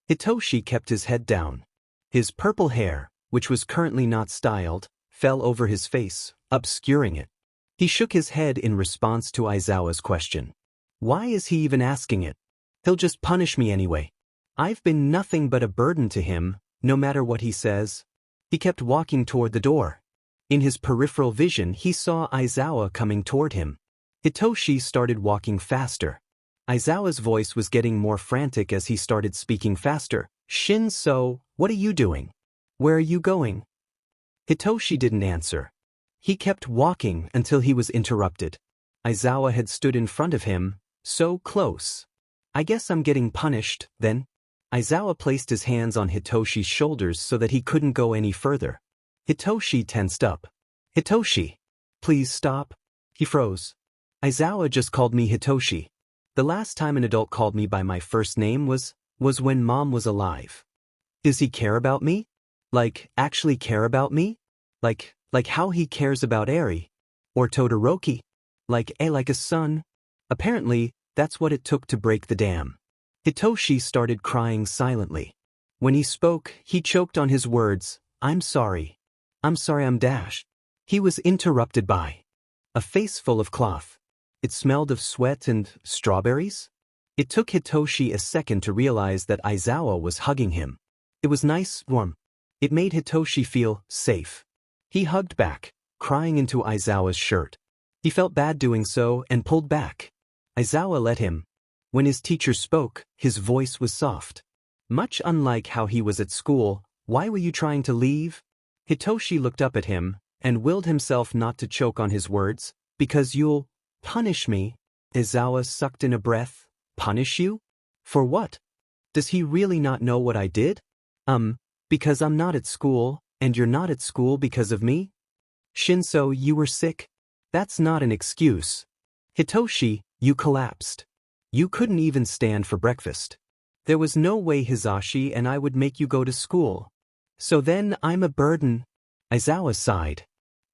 Hitoshi kept his head down. His purple hair, which was currently not styled, fell over his face, obscuring it. He shook his head in response to Aizawa's question. Why is he even asking it? He'll just punish me anyway. I've been nothing but a burden to him, no matter what he says. He kept walking toward the door. In his peripheral vision he saw Aizawa coming toward him. Hitoshi started walking faster. Aizawa's voice was getting more frantic as he started speaking faster. Shinsou, what are you doing? Where are you going? Hitoshi didn't answer. He kept walking until he was interrupted. Aizawa had stood in front of him, so close. I guess I'm getting punished, then? Aizawa placed his hands on Hitoshi's shoulders so that he couldn't go any further. Hitoshi tensed up. Hitoshi, please stop. He froze. Aizawa just called me Hitoshi. The last time an adult called me by my first name was when Mom was alive. Does he care about me? Like, actually care about me? Like how he cares about Eri? Or Todoroki? Like a son? Apparently, that's what it took to break the dam. Hitoshi started crying silently. When he spoke, he choked on his words. I'm sorry. I'm dash. He was interrupted by a face full of cloth. It smelled of sweat and strawberries. It took Hitoshi a second to realize that Aizawa was hugging him. It was nice, warm. It made Hitoshi feel safe. He hugged back, crying into Aizawa's shirt. He felt bad doing so and pulled back. Aizawa let him. When his teacher spoke, his voice was soft. Much unlike how he was at school. Why were you trying to leave? Hitoshi looked up at him and willed himself not to choke on his words. Because you'll punish me. Aizawa sucked in a breath. Punish you? For what? Does he really not know what I did? Because I'm not at school, and you're not at school because of me? Shinsou, you were sick? That's not an excuse. Hitoshi, you collapsed. You couldn't even stand for breakfast. There was no way Hizashi and I would make you go to school. So then I'm a burden. Aizawa sighed.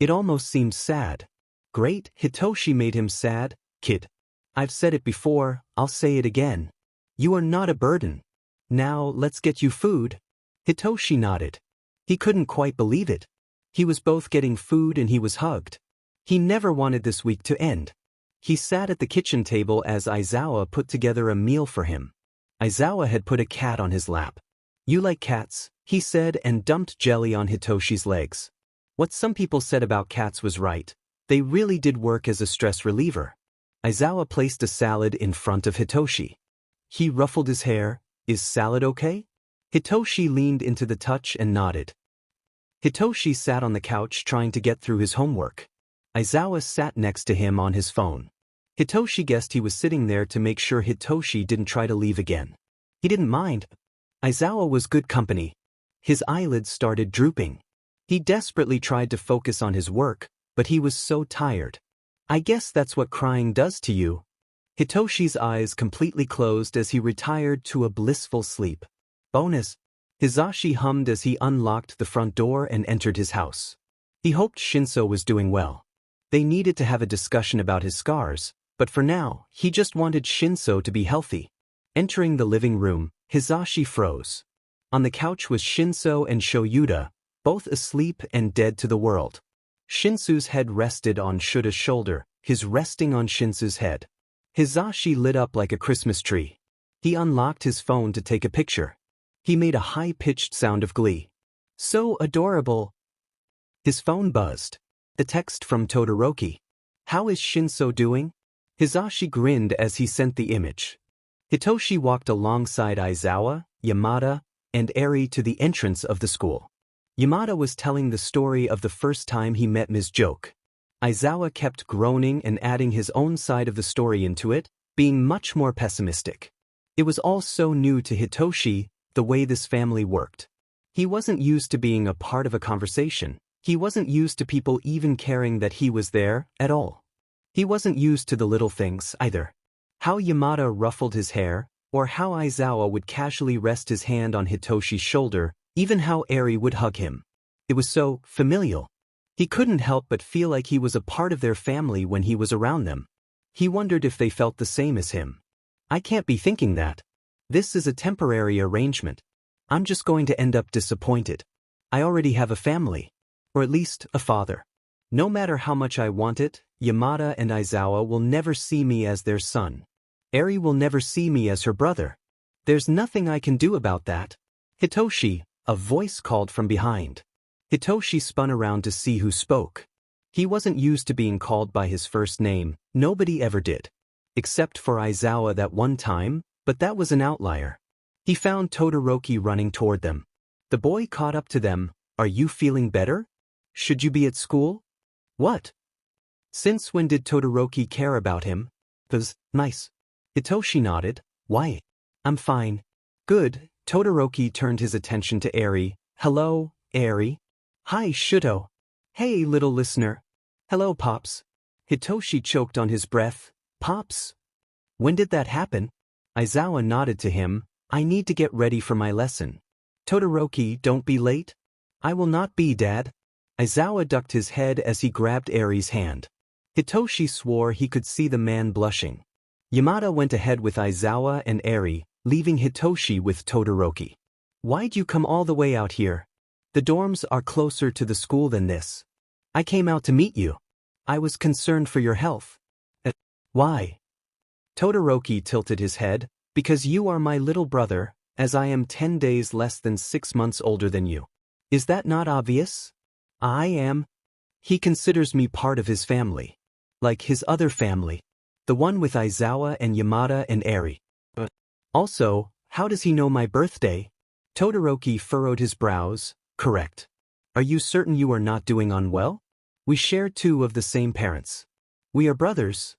It almost seemed sad. Great, Hitoshi made him sad. Kid. I've said it before, I'll say it again. You are not a burden. Now let's get you food. Hitoshi nodded. He couldn't quite believe it. He was both getting food and he was hugged. He never wanted this week to end. He sat at the kitchen table as Aizawa put together a meal for him. Aizawa had put a cat on his lap. You like cats, he said and dumped jelly on Hitoshi's legs. What some people said about cats was right. They really did work as a stress reliever. Aizawa placed a salad in front of Hitoshi. He ruffled his hair. Is salad okay? Hitoshi leaned into the touch and nodded. Hitoshi sat on the couch trying to get through his homework. Aizawa sat next to him on his phone. Hitoshi guessed he was sitting there to make sure Hitoshi didn't try to leave again. He didn't mind. Aizawa was good company. His eyelids started drooping. He desperately tried to focus on his work, but he was so tired. I guess that's what crying does to you. Hitoshi's eyes completely closed as he retired to a blissful sleep. Bonus. Hizashi hummed as he unlocked the front door and entered his house. He hoped Shinsou was doing well. They needed to have a discussion about his scars, but for now, he just wanted Shinsou to be healthy. Entering the living room, Hizashi froze. On the couch was Shinsou and Shoyuda, both asleep and dead to the world. Shinsou's head rested on Shuda's shoulder, his resting on Shinsou's head. Hizashi lit up like a Christmas tree. He unlocked his phone to take a picture. He made a high-pitched sound of glee. So adorable. His phone buzzed. The text from Todoroki. How is Shinsou doing? Hizashi grinned as he sent the image. Hitoshi walked alongside Aizawa, Yamada, and Eri to the entrance of the school. Yamada was telling the story of the first time he met Ms. Joke. Aizawa kept groaning and adding his own side of the story into it, being much more pessimistic. It was all so new to Hitoshi, the way this family worked. He wasn't used to being a part of a conversation. He wasn't used to people even caring that he was there at all. He wasn't used to the little things either. How Yamada ruffled his hair, or how Aizawa would casually rest his hand on Hitoshi's shoulder, even how Eri would hug him. It was so familial. He couldn't help but feel like he was a part of their family when he was around them. He wondered if they felt the same as him. I can't be thinking that. This is a temporary arrangement. I'm just going to end up disappointed. I already have a family. Or at least, a father. No matter how much I want it, Yamada and Aizawa will never see me as their son. Eri will never see me as her brother. There's nothing I can do about that. Hitoshi, a voice called from behind. Hitoshi spun around to see who spoke. He wasn't used to being called by his first name, nobody ever did. Except for Aizawa that one time, but that was an outlier. He found Todoroki running toward them. The boy caught up to them. Are you feeling better? Should you be at school? What? Since when did Todoroki care about him? Was nice. Hitoshi nodded. Why? I'm fine. Good. Todoroki turned his attention to Eri. Hello, Eri. Hi, Shuto. Hey, little listener. Hello, Pops. Hitoshi choked on his breath. Pops? When did that happen? Aizawa nodded to him. I need to get ready for my lesson. Todoroki, don't be late. I will not be, Dad. Aizawa ducked his head as he grabbed Eri's hand. Hitoshi swore he could see the man blushing. Yamada went ahead with Aizawa and Eri, leaving Hitoshi with Todoroki. Why'd you come all the way out here? The dorms are closer to the school than this. I came out to meet you. I was concerned for your health. Why? Todoroki tilted his head. Because you are my little brother, as I am 10 days less than 6 months older than you. Is that not obvious? I am. He considers me part of his family. Like his other family. The one with Aizawa and Yamada and Eri. Also, how does he know my birthday? Todoroki furrowed his brows. Correct. Are you certain you are not doing unwell? We share 2 of the same parents. We are brothers.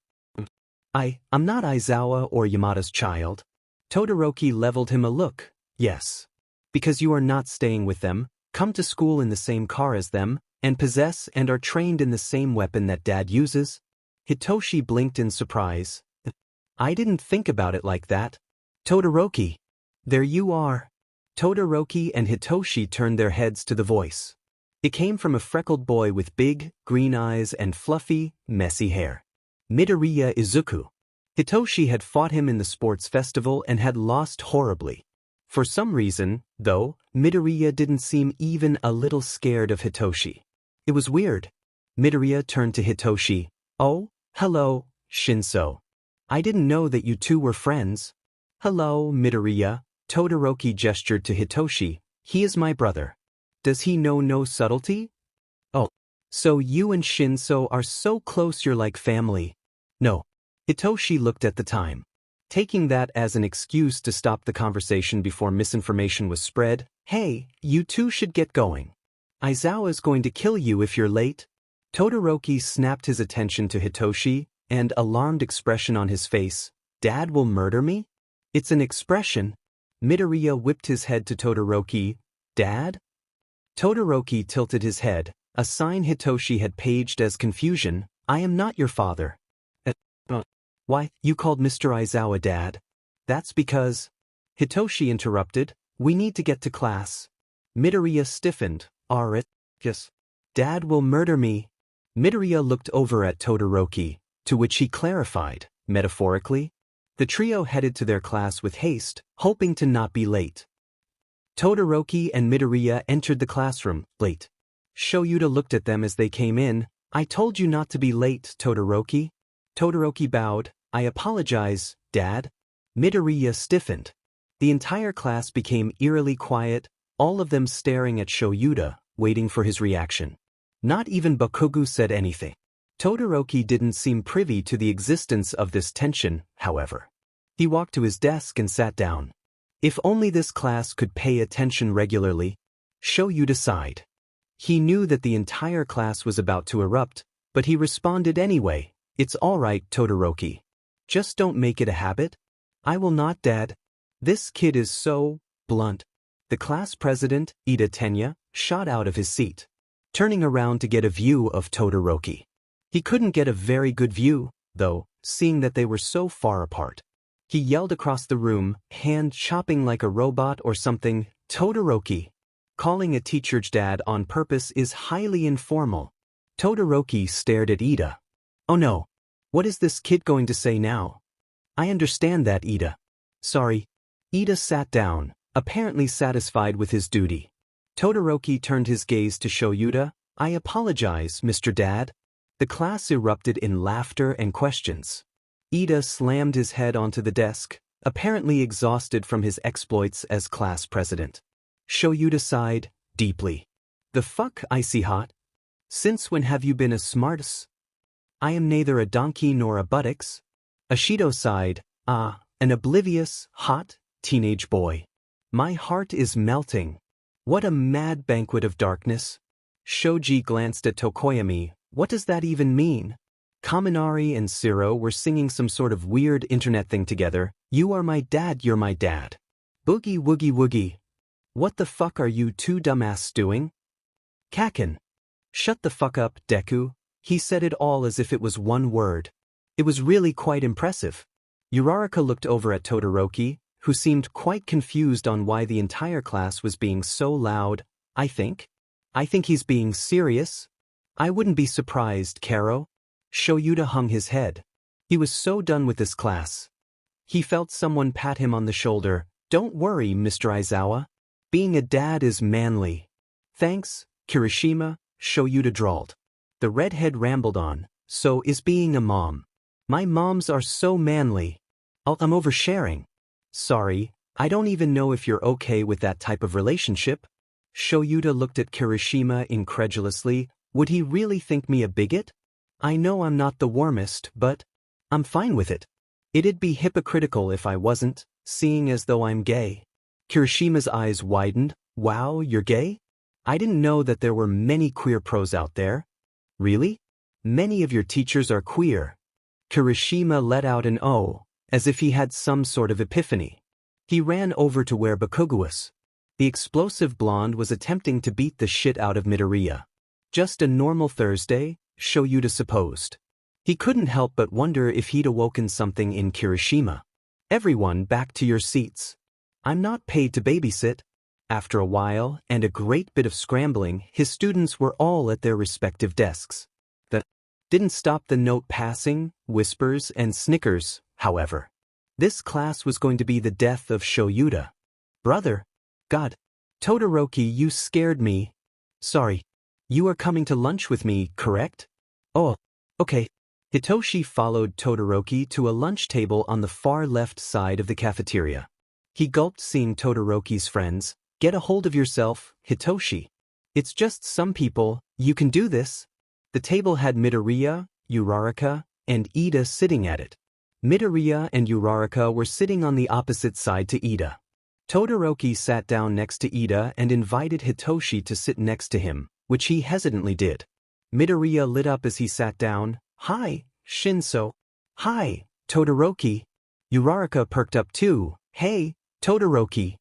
I'm not Aizawa or Yamada's child. Todoroki leveled him a look. Yes. Because you are not staying with them, come to school in the same car as them, and possess and are trained in the same weapon that Dad uses? Hitoshi blinked in surprise. I didn't think about it like that. Todoroki. There you are. Todoroki and Hitoshi turned their heads to the voice. It came from a freckled boy with big, green eyes and fluffy, messy hair. Midoriya Izuku. Hitoshi had fought him in the sports festival and had lost horribly. For some reason, though, Midoriya didn't seem even a little scared of Hitoshi. It was weird. Midoriya turned to Hitoshi. Oh, hello, Shinsou. I didn't know that you 2 were friends. Hello, Midoriya. Todoroki gestured to Hitoshi. He is my brother. Does he know no subtlety? Oh. So you and Shinsou are so close you're like family. No. Hitoshi looked at the time. Taking that as an excuse to stop the conversation before misinformation was spread. Hey, you 2 should get going. Aizawa's going to kill you if you're late. Todoroki snapped his attention to Hitoshi, and alarmed expression on his face. Dad will murder me? It's an expression. Midoriya whipped his head to Todoroki. Dad? Todoroki tilted his head. A sign Hitoshi had paged as confusion. I am not your father. Why, you called Mr. Aizawa Dad? That's because... Hitoshi interrupted. We need to get to class. Midoriya stiffened. Yes. Dad will murder me. Midoriya looked over at Todoroki, to which he clarified, metaphorically. The trio headed to their class with haste, hoping to not be late. Todoroki and Midoriya entered the classroom, late. Shoyuta looked at them as they came in. I told you not to be late, Todoroki. Todoroki bowed. I apologize, Dad. Midoriya stiffened. The entire class became eerily quiet, all of them staring at Shoyuta, waiting for his reaction. Not even Bakugo said anything. Todoroki didn't seem privy to the existence of this tension, however. He walked to his desk and sat down. If only this class could pay attention regularly. Show you decide. He knew that the entire class was about to erupt, but he responded anyway. It's all right, Todoroki. Just don't make it a habit. I will not, Dad. This kid is so blunt. The class president, Ida Tenya, shot out of his seat, turning around to get a view of Todoroki. He couldn't get a very good view, though, seeing that they were so far apart. He yelled across the room, hand chopping like a robot or something, Todoroki. Calling a teacher's dad on purpose is highly informal. Todoroki stared at Ida. Oh no. What is this kid going to say now? I understand that, Ida. Sorry. Ida sat down, apparently satisfied with his duty. Todoroki turned his gaze to Shoyuta. I apologize, Mr. Dad. The class erupted in laughter and questions. Ida slammed his head onto the desk, apparently exhausted from his exploits as class president. Shoyuta sighed deeply. The fuck, icy hot? Since when have you been a smartass? I am neither a donkey nor a buttocks. Ashido sighed, an oblivious, hot, teenage boy. My heart is melting. What a mad banquet of darkness. Shoji glanced at Tokoyami. What does that even mean? Kaminari and Siro were singing some sort of weird internet thing together. You are my dad, you're my dad. Boogie woogie woogie. What the fuck are you two dumbasses doing? Kaken. Shut the fuck up, Deku. He said it all as if it was one word. It was really quite impressive. Uraraka looked over at Todoroki, who seemed quite confused on why the entire class was being so loud. I think he's being serious. I wouldn't be surprised, Karo. Shoyuta hung his head. He was so done with this class. He felt someone pat him on the shoulder. Don't worry, Mr. Aizawa. Being a dad is manly. Thanks, Kirishima, Shoyuta drawled. The redhead rambled on. So is being a mom. My moms are so manly. I'm oversharing. Sorry, I don't even know if you're okay with that type of relationship. Shoyuta looked at Kirishima incredulously. Would he really think me a bigot? I know I'm not the warmest, but I'm fine with it. It'd be hypocritical if I wasn't, seeing as though I'm gay. Kirishima's eyes widened. Wow, you're gay? I didn't know that there were many queer pros out there. Really? Many of your teachers are queer. Kirishima let out an "oh," as if he had some sort of epiphany. He ran over to where Bakugo was. The explosive blonde was attempting to beat the shit out of Midoriya. Just a normal Thursday, Shoyuta supposed. He couldn't help but wonder if he'd awoken something in Kirishima. Everyone back to your seats. I'm not paid to babysit. After a while, and a great bit of scrambling, his students were all at their respective desks. That didn't stop the note passing, whispers, and snickers, however. This class was going to be the death of Shoyuta. Brother. God. Todoroki, you scared me. Sorry. You are coming to lunch with me, correct? Oh, okay. Hitoshi followed Todoroki to a lunch table on the far left side of the cafeteria. He gulped seeing Todoroki's friends. Get a hold of yourself, Hitoshi. It's just some people, you can do this. The table had Midoriya, Uraraka, and Ida sitting at it. Midoriya and Uraraka were sitting on the opposite side to Ida. Todoroki sat down next to Ida and invited Hitoshi to sit next to him, which he hesitantly did. Midoriya lit up as he sat down. Hi, Shinsou. Hi, Todoroki. Uraraka perked up too. Hey, Todoroki.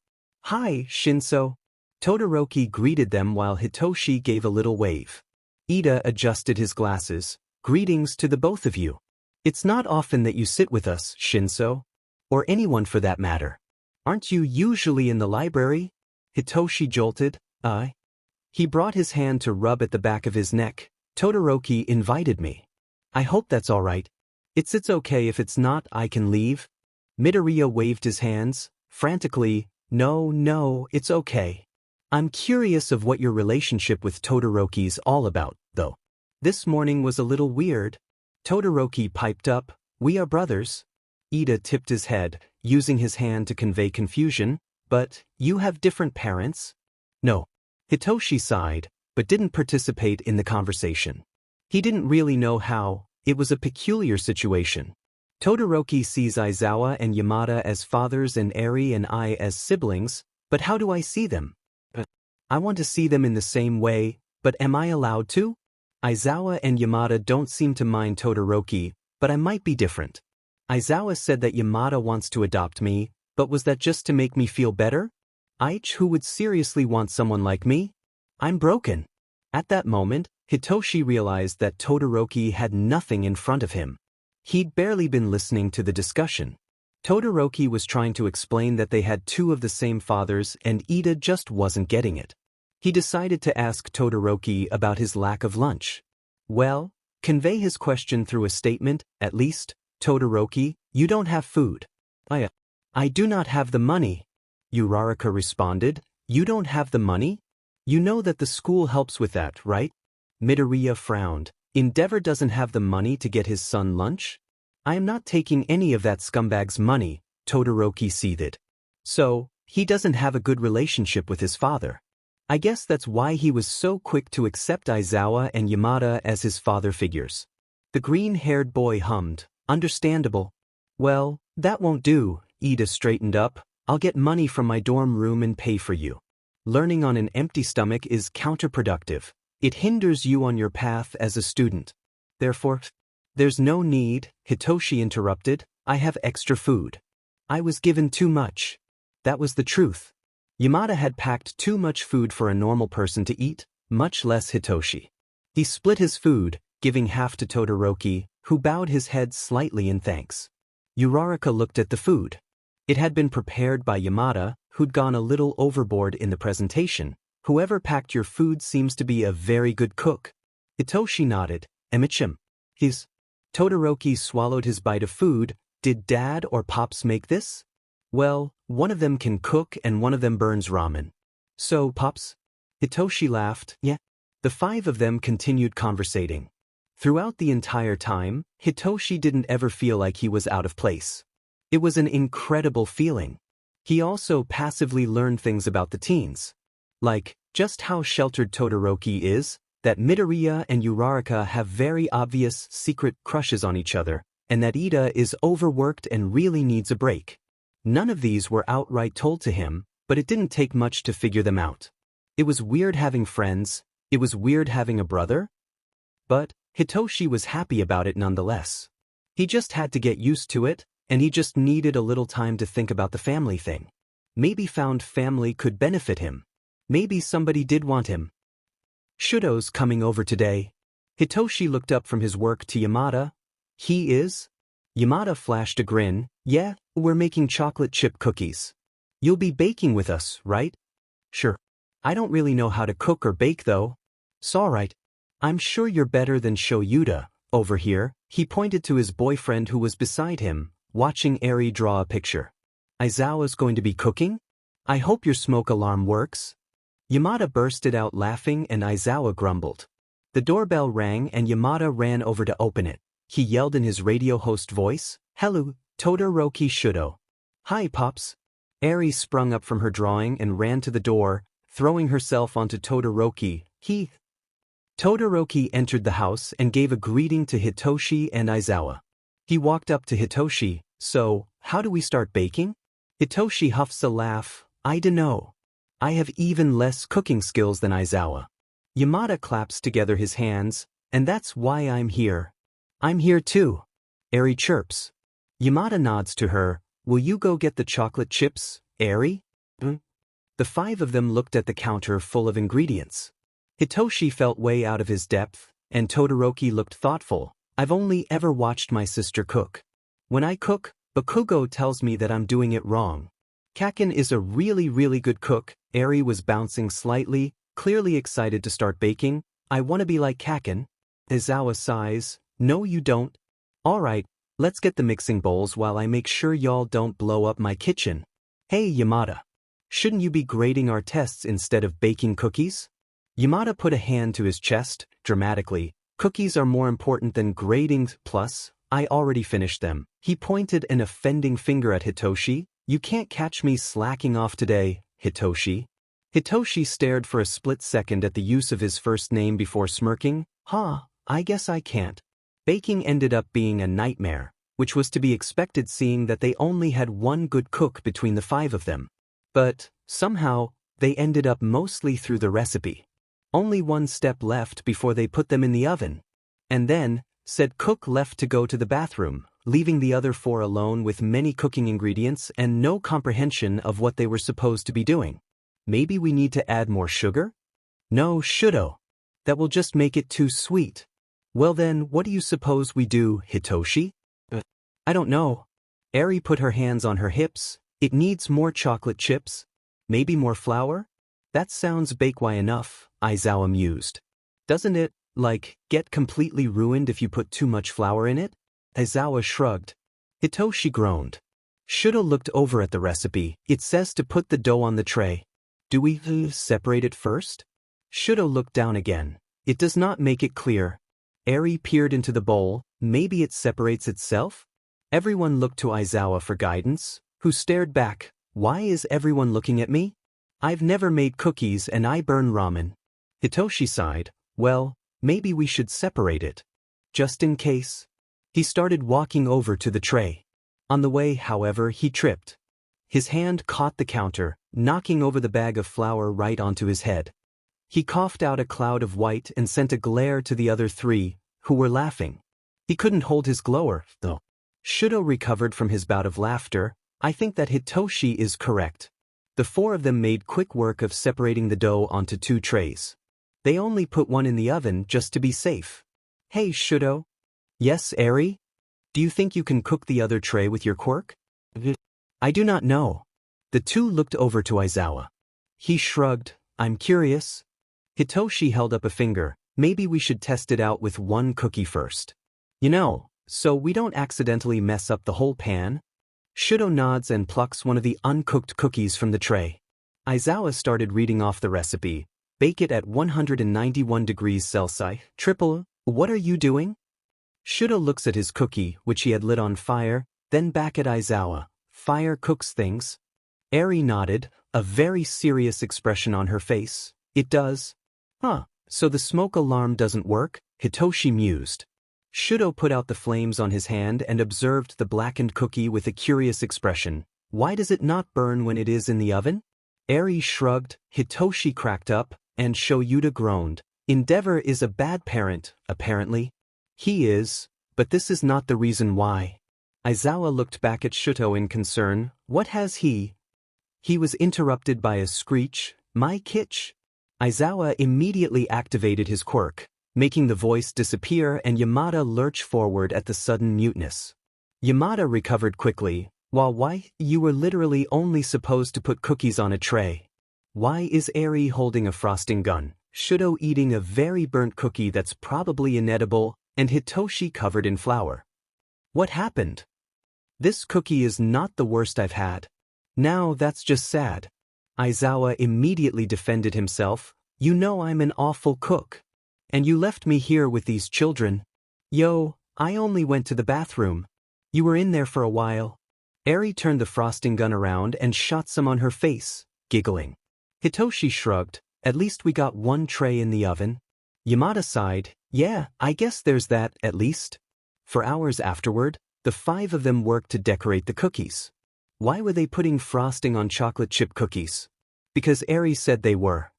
Hi, Shinsou. Todoroki greeted them while Hitoshi gave a little wave. Ida adjusted his glasses. Greetings to the both of you. It's not often that you sit with us, Shinsou. Or anyone for that matter. Aren't you usually in the library? Hitoshi jolted. He brought his hand to rub at the back of his neck. Todoroki invited me. I hope that's all right. It's okay if it's not, I can leave. Midoriya waved his hands, frantically. No, it's okay. I'm curious of what your relationship with Todoroki's all about, though. This morning was a little weird. Todoroki piped up, we are brothers. Ida tipped his head, using his hand to convey confusion. But, you have different parents? No. Hitoshi sighed, but didn't participate in the conversation. He didn't really know how. It was a peculiar situation. Todoroki sees Aizawa and Yamada as fathers and Eri and I as siblings, but how do I see them? I want to see them in the same way, but am I allowed to? Aizawa and Yamada don't seem to mind Todoroki, but I might be different. Aizawa said that Yamada wants to adopt me, but was that just to make me feel better? Who would seriously want someone like me? I'm broken. At that moment, Hitoshi realized that Todoroki had nothing in front of him. He'd barely been listening to the discussion. Todoroki was trying to explain that they had two of the same fathers and Ida just wasn't getting it. He decided to ask Todoroki about his lack of lunch. Well, convey his question through a statement, at least, Todoroki, you don't have food. I do not have the money. Uraraka responded, you don't have the money? You know that the school helps with that, right? Midoriya frowned. Endeavor doesn't have the money to get his son lunch? I am not taking any of that scumbag's money, Todoroki seethed. So, he doesn't have a good relationship with his father. I guess that's why he was so quick to accept Aizawa and Yamada as his father figures. The green-haired boy hummed, understandable. Well, that won't do, Ida straightened up. I'll get money from my dorm room and pay for you. Learning on an empty stomach is counterproductive. It hinders you on your path as a student. Therefore, there's no need, Hitoshi interrupted. I have extra food. I was given too much. That was the truth. Yamada had packed too much food for a normal person to eat, much less Hitoshi. He split his food, giving half to Todoroki, who bowed his head slightly in thanks. Uraraka looked at the food. It had been prepared by Yamada, who'd gone a little overboard in the presentation. Whoever packed your food seems to be a very good cook. Hitoshi nodded. Emichim. Todoroki swallowed his bite of food. Did Dad or Pops make this? Well, one of them can cook and one of them burns ramen. So, Pops? Hitoshi laughed. Yeah. The five of them continued conversating. Throughout the entire time, Hitoshi didn't ever feel like he was out of place. It was an incredible feeling. He also passively learned things about the teens. Like, just how sheltered Todoroki is, that Midoriya and Uraraka have very obvious secret crushes on each other, and that Ida is overworked and really needs a break. None of these were outright told to him, but it didn't take much to figure them out. It was weird having friends, it was weird having a brother. But Hitoshi was happy about it nonetheless. He just had to get used to it, and he just needed a little time to think about the family thing. Maybe found family could benefit him. Maybe somebody did want him. Shudo's coming over today. Hitoshi looked up from his work to Yamada. He is? Yamada flashed a grin. Yeah, we're making chocolate chip cookies. You'll be baking with us, right? Sure. I don't really know how to cook or bake though. S'alright. I'm sure you're better than Shoyuta. Over here, he pointed to his boyfriend who was beside him, watching Eri draw a picture. Aizawa's going to be cooking? I hope your smoke alarm works. Yamada bursted out laughing and Aizawa grumbled. The doorbell rang and Yamada ran over to open it. He yelled in his radio host voice, Hello, Todoroki Shudo. Hi, Pops. Eri sprung up from her drawing and ran to the door, throwing herself onto Todoroki. Todoroki entered the house and gave a greeting to Hitoshi and Aizawa. He walked up to Hitoshi. So, how do we start baking? Hitoshi huffs a laugh. I dunno. I have even less cooking skills than Aizawa. Yamada claps together his hands, and that's why I'm here. I'm here too. Eri chirps. Yamada nods to her. Will you go get the chocolate chips, Eri? The five of them looked at the counter full of ingredients. Hitoshi felt way out of his depth, and Todoroki looked thoughtful. I've only ever watched my sister cook. When I cook, Bakugo tells me that I'm doing it wrong. Kaken is a really good cook. Eri was bouncing slightly, clearly excited to start baking. I want to be like Kaken. Aizawa sighs. No you don't. Alright, let's get the mixing bowls while I make sure y'all don't blow up my kitchen. Hey Yamada. Shouldn't you be grading our tests instead of baking cookies? Yamada put a hand to his chest, dramatically. Cookies are more important than grading, plus, I already finished them. He pointed an offending finger at Hitoshi. You can't catch me slacking off today, Hitoshi. Hitoshi stared for a split second at the use of his first name before smirking. I guess I can't. Baking ended up being a nightmare, which was to be expected seeing that they only had one good cook between the five of them. But, somehow, they ended up mostly through the recipe. Only one step left before they put them in the oven. And then, said cook left to go to the bathroom, leaving the other 4 alone with many cooking ingredients and no comprehension of what they were supposed to be doing. Maybe we need to add more sugar? No, Shudo. That will just make it too sweet. Well then, what do you suppose we do, Hitoshi? I don't know. Eri put her hands on her hips. It needs more chocolate chips. Maybe more flour? That sounds bakewai enough, Aizawa mused. Doesn't it, get completely ruined if you put too much flour in it? Aizawa shrugged. Hitoshi groaned. Shudo looked over at the recipe. It says to put the dough on the tray. Do we separate it first? Shudo looked down again. It does not make it clear. Eri peered into the bowl. Maybe it separates itself? Everyone looked to Aizawa for guidance, who stared back. Why is everyone looking at me? I've never made cookies and I burn ramen. Hitoshi sighed. Well, maybe we should separate it. Just in case. He started walking over to the tray. On the way, however, he tripped. His hand caught the counter, knocking over the bag of flour right onto his head. He coughed out a cloud of white and sent a glare to the other 3, who were laughing. He couldn't hold his glower, though. Shudo recovered from his bout of laughter. I think that Hitoshi is correct. The 4 of them made quick work of separating the dough onto 2 trays. They only put one in the oven just to be safe. Hey, Shudo. Yes, Eri? Do you think you can cook the other tray with your quirk? I do not know. The 2 looked over to Aizawa. He shrugged. I'm curious. Hitoshi held up a finger. Maybe we should test it out with 1 cookie first. So we don't accidentally mess up the whole pan? Shudo nods and plucks one of the uncooked cookies from the tray. Aizawa started reading off the recipe. Bake it at 191 degrees Celsius. What are you doing? Shudo looks at his cookie, which he had lit on fire, then back at Aizawa. Fire cooks things. Eri nodded, a very serious expression on her face. It does. So the smoke alarm doesn't work? Hitoshi mused. Shudo put out the flames on his hand and observed the blackened cookie with a curious expression. Why does it not burn when it is in the oven? Eri shrugged, Hitoshi cracked up, and Shoyuta groaned. Endeavor is a bad parent, apparently. He is, but this is not the reason why. Aizawa looked back at Shudo in concern. What has he? He was interrupted by a screech. My kitch. Aizawa immediately activated his quirk, making the voice disappear and Yamada lurch forward at the sudden muteness. Yamada recovered quickly. Why, you were literally only supposed to put cookies on a tray. Why is Eri holding a frosting gun, Shudo eating a very burnt cookie that's probably inedible, and Hitoshi covered in flour? What happened? This cookie is not the worst I've had. Now that's just sad. Aizawa immediately defended himself. You know I'm an awful cook. And you left me here with these children. Yo, I only went to the bathroom. You were in there for a while. Eri turned the frosting gun around and shot some on her face, giggling. Hitoshi shrugged. At least we got 1 tray in the oven. Yamada sighed. Yeah, I guess there's that, at least. For hours afterward, the 5 of them worked to decorate the cookies. Why were they putting frosting on chocolate chip cookies? Because Eri said they were.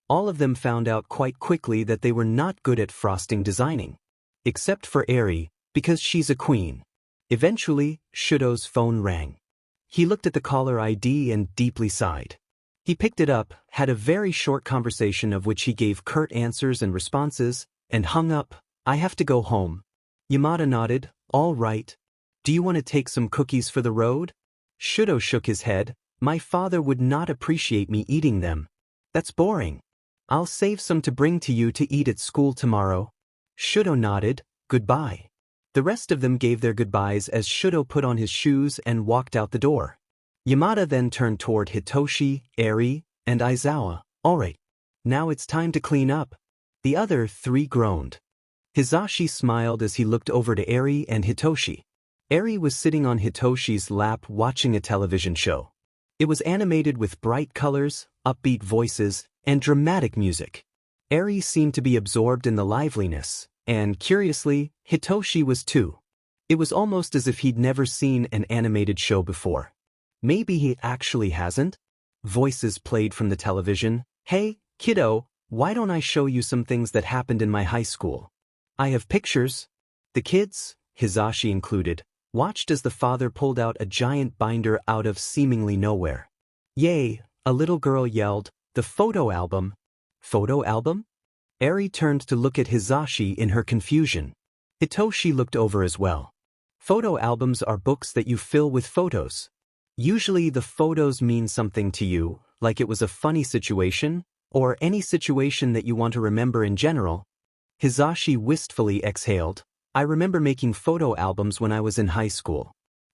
All of them found out quite quickly that they were not good at frosting designing. Except for Eri, because she's a queen. Eventually, Shudo's phone rang. He looked at the caller ID and deeply sighed. He picked it up, had a very short conversation of which he gave curt answers and responses, and hung up. I have to go home. Yamada nodded. All right. Do you want to take some cookies for the road? Shudo shook his head. My father would not appreciate me eating them. That's boring. I'll save some to bring to you to eat at school tomorrow. Shudo nodded. Goodbye. The rest of them gave their goodbyes as Shudo put on his shoes and walked out the door. Yamada then turned toward Hitoshi, Eri, and Aizawa. All right. Now it's time to clean up. The other 3 groaned. Hizashi smiled as he looked over to Eri and Hitoshi. Eri was sitting on Hitoshi's lap watching a television show. It was animated with bright colors, upbeat voices, and dramatic music. Eri seemed to be absorbed in the liveliness, and curiously, Hitoshi was too. It was almost as if he'd never seen an animated show before. Maybe he actually hasn't? Voices played from the television. Hey, kiddo, why don't I show you some things that happened in my high school? I have pictures. The kids, Hisashi included, watched as the father pulled out a giant binder out of seemingly nowhere. Yay, a little girl yelled, the photo album. Photo album? Eri turned to look at Hisashi in her confusion. Hitoshi looked over as well. Photo albums are books that you fill with photos. Usually the photos mean something to you, like it was a funny situation, or any situation that you want to remember in general. Hisashi wistfully exhaled. I remember making photo albums when I was in high school.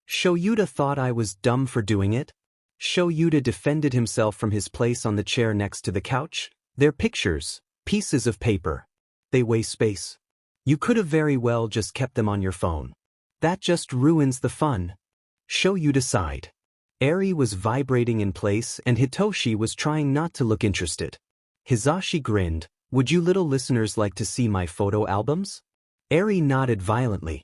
Shoyuta thought I was dumb for doing it. Shoyuta defended himself from his place on the chair next to the couch. They're pictures, pieces of paper. They waste space. You could have very well just kept them on your phone. That just ruins the fun. Shoyuta sighed. Eri was vibrating in place and Hitoshi was trying not to look interested. Hisashi grinned. Would you little listeners like to see my photo albums? Eri nodded violently.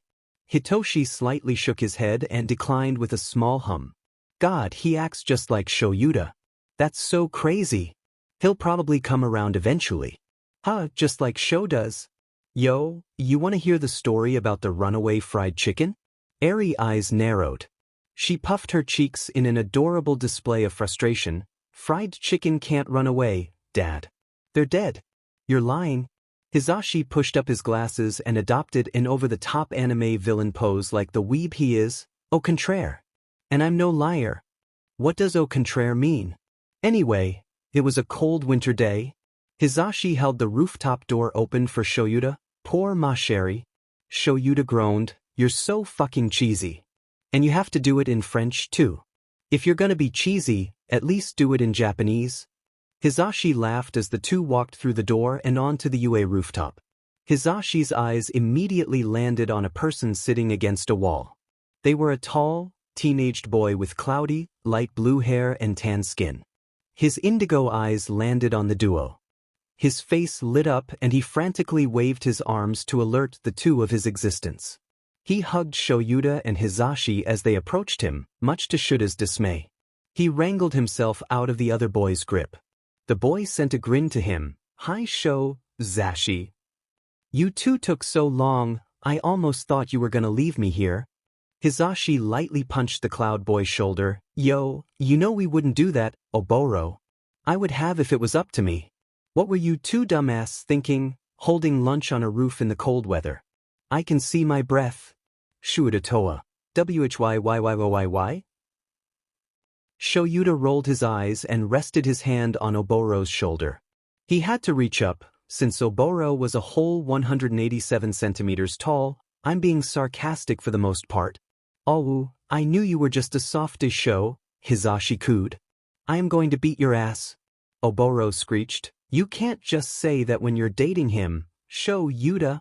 Hitoshi slightly shook his head and declined with a small hum. God, he acts just like Shoyuta. That's so crazy. He'll probably come around eventually. Huh, just like Sho does. Yo, you want to hear the story about the runaway fried chicken? Eri's eyes narrowed. She puffed her cheeks in an adorable display of frustration. Fried chicken can't run away, Dad. They're dead. You're lying. Hisashi pushed up his glasses and adopted an over-the-top anime villain pose like the weeb he is. Au contraire. And I'm no liar. What does au contraire mean? Anyway, it was a cold winter day. Hisashi held the rooftop door open for Shoyuta. Poor ma chérie. Shoyuta groaned. You're so fucking cheesy. And you have to do it in French too. If you're gonna be cheesy, at least do it in Japanese. Hisashi laughed as the two walked through the door and onto the UA rooftop. Hisashi's eyes immediately landed on a person sitting against a wall. They were a tall, teenaged boy with cloudy, light blue hair and tan skin. His indigo eyes landed on the duo. His face lit up and he frantically waved his arms to alert the two of his existence. He hugged Shoyuta and Hisashi as they approached him, much to Shuta's dismay. He wrangled himself out of the other boy's grip. The boy sent a grin to him. Hi Sho, Zashi. You two took so long, I almost thought you were gonna leave me here. Hisashi lightly punched the cloud boy's shoulder. Yo, you know we wouldn't do that, Oboro. I would have if it was up to me. What were you two dumbass thinking, holding lunch on a roof in the cold weather? I can see my breath. Shuuda Toa. Whyyyyyy? Shoyuta rolled his eyes and rested his hand on Oboro's shoulder. He had to reach up, since Oboro was a whole 187 centimeters tall. I'm being sarcastic for the most part. Oh, I knew you were just a softy Sho, Hisashi cooed. I am going to beat your ass. Oboro screeched. You can't just say that when you're dating him, Shoyuta.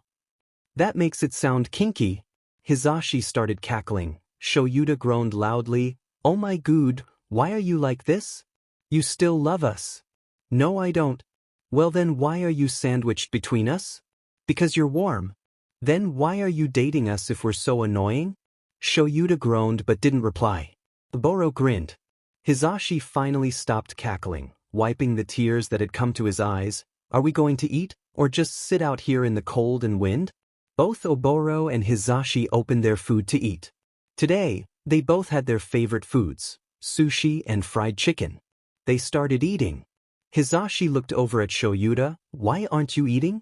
That makes it sound kinky. Hisashi started cackling. Shoyuta groaned loudly. Oh my god, why are you like this? You still love us. No, I don't. Well then why are you sandwiched between us? Because you're warm. Then why are you dating us if we're so annoying? Shoyuta groaned but didn't reply. Oboro grinned. Hisashi finally stopped cackling, wiping the tears that had come to his eyes. Are we going to eat, or just sit out here in the cold and wind? Both Oboro and Hisashi opened their food to eat. Today, they both had their favorite foods, sushi and fried chicken. They started eating. Hisashi looked over at Shoyuta. Why aren't you eating?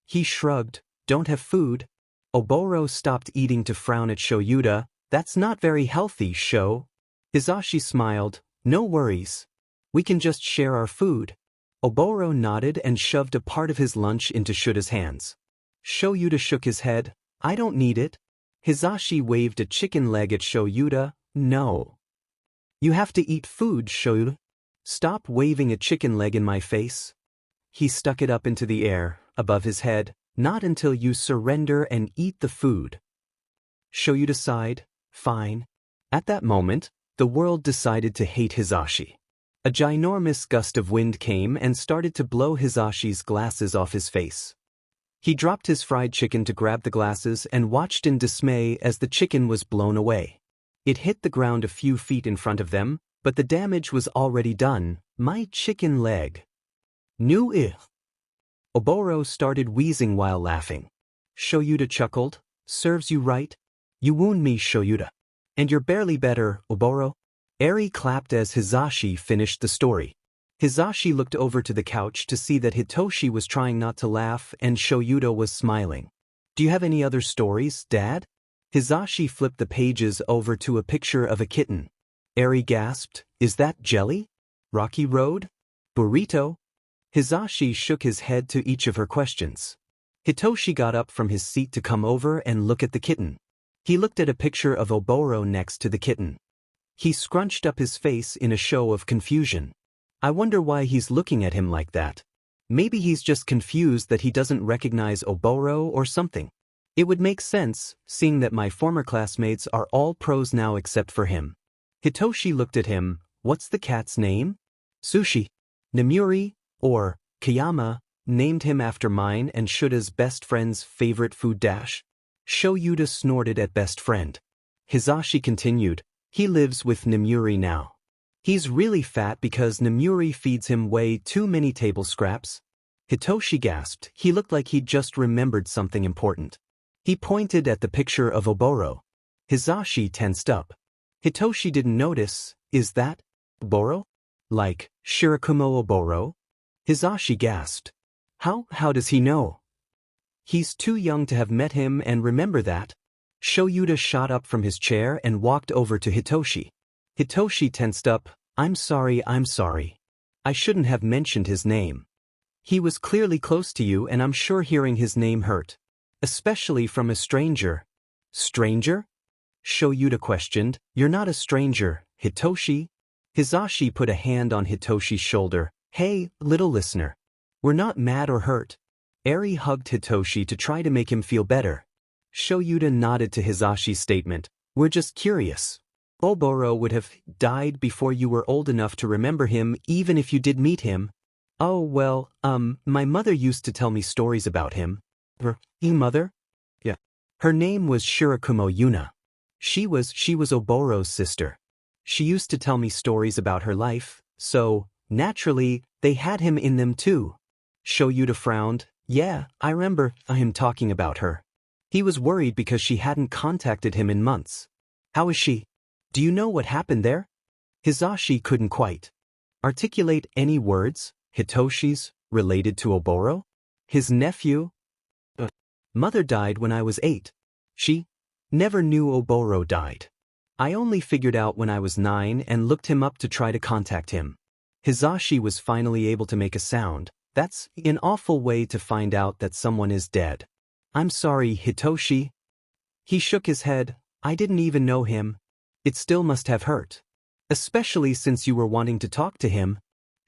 He shrugged. Don't have food. Oboro stopped eating to frown at Shoyuta. That's not very healthy, Sho. Hisashi smiled. No worries. We can just share our food. Oboro nodded and shoved a part of his lunch into Shuta's hands. Shoyuta shook his head. I don't need it. Hisashi waved a chicken leg at Shoyuta. No. You have to eat food, Shoyuta. Stop waving a chicken leg in my face. He stuck it up into the air, above his head. Not until you surrender and eat the food. Shoyuta sighed. Fine. At that moment, the world decided to hate Hisashi. A ginormous gust of wind came and started to blow Hisashi's glasses off his face. He dropped his fried chicken to grab the glasses and watched in dismay as the chicken was blown away. It hit the ground a few feet in front of them, but the damage was already done. My chicken leg. New ih. Oboro started wheezing while laughing. Shoyuta chuckled. Serves you right. You wound me, Shoyuta. And you're barely better, Oboro. Eri clapped as Hizashi finished the story. Hizashi looked over to the couch to see that Hitoshi was trying not to laugh and Shoyuta was smiling. Do you have any other stories, Dad? Hizashi flipped the pages over to a picture of a kitten. Eri gasped, Is that jelly? Rocky Road? Burrito? Hizashi shook his head to each of her questions. Hitoshi got up from his seat to come over and look at the kitten. He looked at a picture of Oboro next to the kitten. He scrunched up his face in a show of confusion. I wonder why he's looking at him like that. Maybe he's just confused that he doesn't recognize Oboro or something. It would make sense, seeing that my former classmates are all pros now except for him. Hitoshi looked at him. What's the cat's name? Sushi. Namuri, or Kayama, named him after mine and Shuta's best friend's favorite food dash. Shoyuta snorted at best friend. Hizashi continued, he lives with Namuri now. He's really fat because Namuri feeds him way too many table scraps. Hitoshi gasped. He looked like he'd just remembered something important. He pointed at the picture of Oboro. Hizashi tensed up. Hitoshi didn't notice. Is that Oboro? Like Shirakumo Oboro? Hizashi gasped. How does he know? He's too young to have met him and remember that. Shoyuta shot up from his chair and walked over to Hitoshi. Hitoshi tensed up. I'm sorry. I shouldn't have mentioned his name. He was clearly close to you and I'm sure hearing his name hurt. Especially from a stranger. Stranger? Shoyuta questioned. You're not a stranger, Hitoshi. Hizashi put a hand on Hitoshi's shoulder. Hey, little listener. We're not mad or hurt. Eri hugged Hitoshi to try to make him feel better. Shoyuta nodded to Hizashi's statement. We're just curious. Oboro would have died before you were old enough to remember him even if you did meet him. Oh well, my mother used to tell me stories about him. Her mother? Yeah. Her name was Shirakumo Yuna. She was Oboro's sister. She used to tell me stories about her life, so, naturally, they had him in them too. Shoyuta frowned. Yeah, I remember him talking about her. He was worried because she hadn't contacted him in months. How is she? Do you know what happened there? Hizashi couldn't quite articulate any words. Hitoshi's related to Oboro? His nephew? Mother died when I was 8. She never knew Oboro died. I only figured out when I was 9 and looked him up to try to contact him. Hizashi was finally able to make a sound. That's an awful way to find out that someone is dead. I'm sorry, Hitoshi. He shook his head. I didn't even know him. It still must have hurt. Especially since you were wanting to talk to him.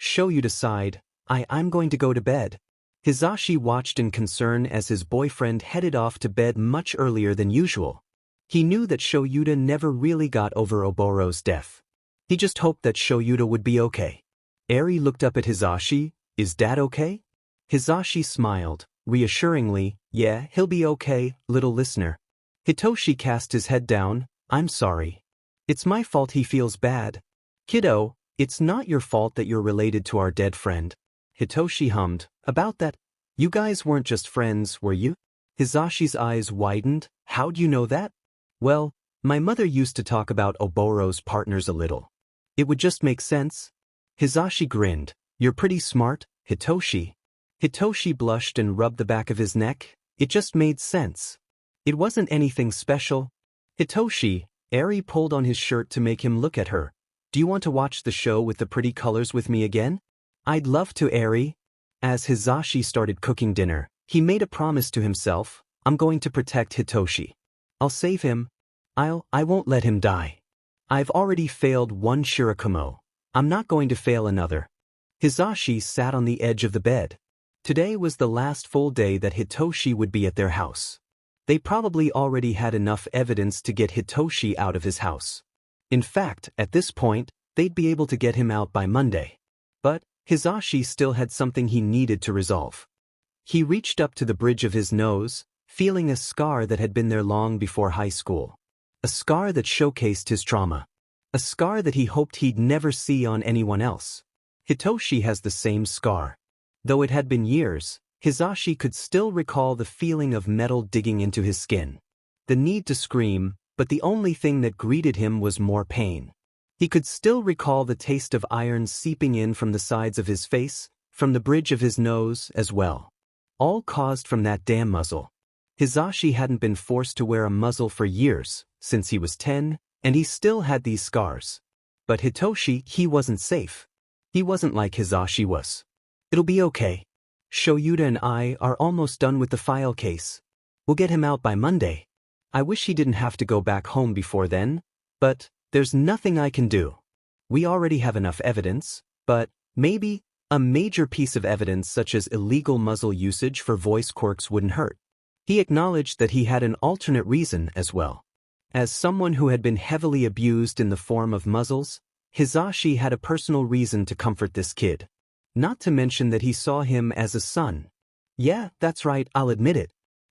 Shoyuta sighed. I'm going to go to bed. Hizashi watched in concern as his boyfriend headed off to bed much earlier than usual. He knew that Shoyuta never really got over Oboro's death. He just hoped that Shoyuta would be okay. Eri looked up at Hizashi. Is Dad okay? Hizashi smiled, reassuringly. Yeah, he'll be okay, little listener. Hitoshi cast his head down. I'm sorry. It's my fault he feels bad. Kiddo, it's not your fault that you're related to our dead friend. Hitoshi hummed. About that, you guys weren't just friends, were you? Hizashi's eyes widened. How'd you know that? Well, my mother used to talk about Oboro's partners a little. It would just make sense. Hizashi grinned. You're pretty smart, Hitoshi. Hitoshi blushed and rubbed the back of his neck. It just made sense. It wasn't anything special. Hitoshi, Eri pulled on his shirt to make him look at her. Do you want to watch the show with the pretty colors with me again? I'd love to, Eri. As Hizashi started cooking dinner, he made a promise to himself. I'm going to protect Hitoshi. I'll save him. I won't let him die. I've already failed one Shirakumo. I'm not going to fail another. Hizashi sat on the edge of the bed. Today was the last full day that Hitoshi would be at their house. They probably already had enough evidence to get Hitoshi out of his house. In fact, at this point, they'd be able to get him out by Monday. But Hizashi still had something he needed to resolve. He reached up to the bridge of his nose, feeling a scar that had been there long before high school. A scar that showcased his trauma. A scar that he hoped he'd never see on anyone else. Hitoshi has the same scar. Though it had been years, Hisashi could still recall the feeling of metal digging into his skin. The need to scream, but the only thing that greeted him was more pain. He could still recall the taste of iron seeping in from the sides of his face, from the bridge of his nose as well. All caused from that damn muzzle. Hisashi hadn't been forced to wear a muzzle for years, since he was 10, and he still had these scars. But Hitoshi, he wasn't safe. He wasn't like Hisashi was. It'll be okay. Shoyuta and I are almost done with the file case. We'll get him out by Monday. I wish he didn't have to go back home before then, but there's nothing I can do. We already have enough evidence, but maybe a major piece of evidence such as illegal muzzle usage for voice quirks wouldn't hurt. He acknowledged that he had an alternate reason as well. As someone who had been heavily abused in the form of muzzles, Hisashi had a personal reason to comfort this kid. Not to mention that he saw him as a son. Yeah, that's right, I'll admit it.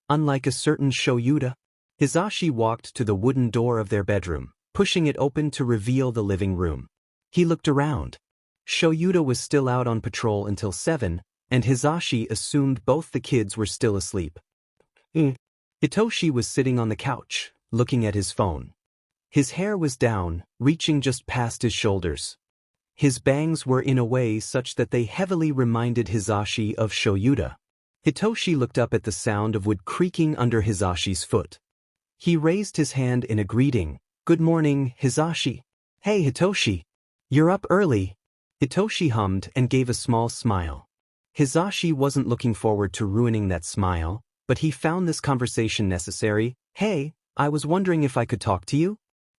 Unlike a certain Shoyuta, Hisashi walked to the wooden door of their bedroom, pushing it open to reveal the living room. He looked around. Shoyuta was still out on patrol until 7, and Hisashi assumed both the kids were still asleep. Hitoshi was sitting on the couch, looking at his phone. His hair was down, reaching just past his shoulders. His bangs were in a way such that they heavily reminded Hisashi of Shoyuta. Hitoshi looked up at the sound of wood creaking under Hisashi's foot. He raised his hand in a greeting. Good morning, Hisashi. Hey Hitoshi. You're up early. Hitoshi hummed and gave a small smile. Hisashi wasn't looking forward to ruining that smile, but he found this conversation necessary. Hey, I was wondering if I could talk to you?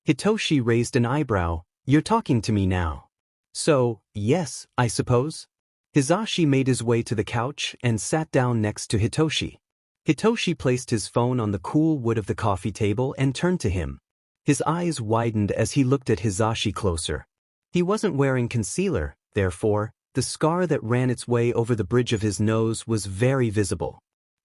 Hitoshi raised an eyebrow. You're talking to me now. So, yes, I suppose? Hisashi made his way to the couch and sat down next to Hitoshi. Hitoshi placed his phone on the cool wood of the coffee table and turned to him. His eyes widened as he looked at Hisashi closer. He wasn't wearing concealer, therefore, the scar that ran its way over the bridge of his nose was very visible.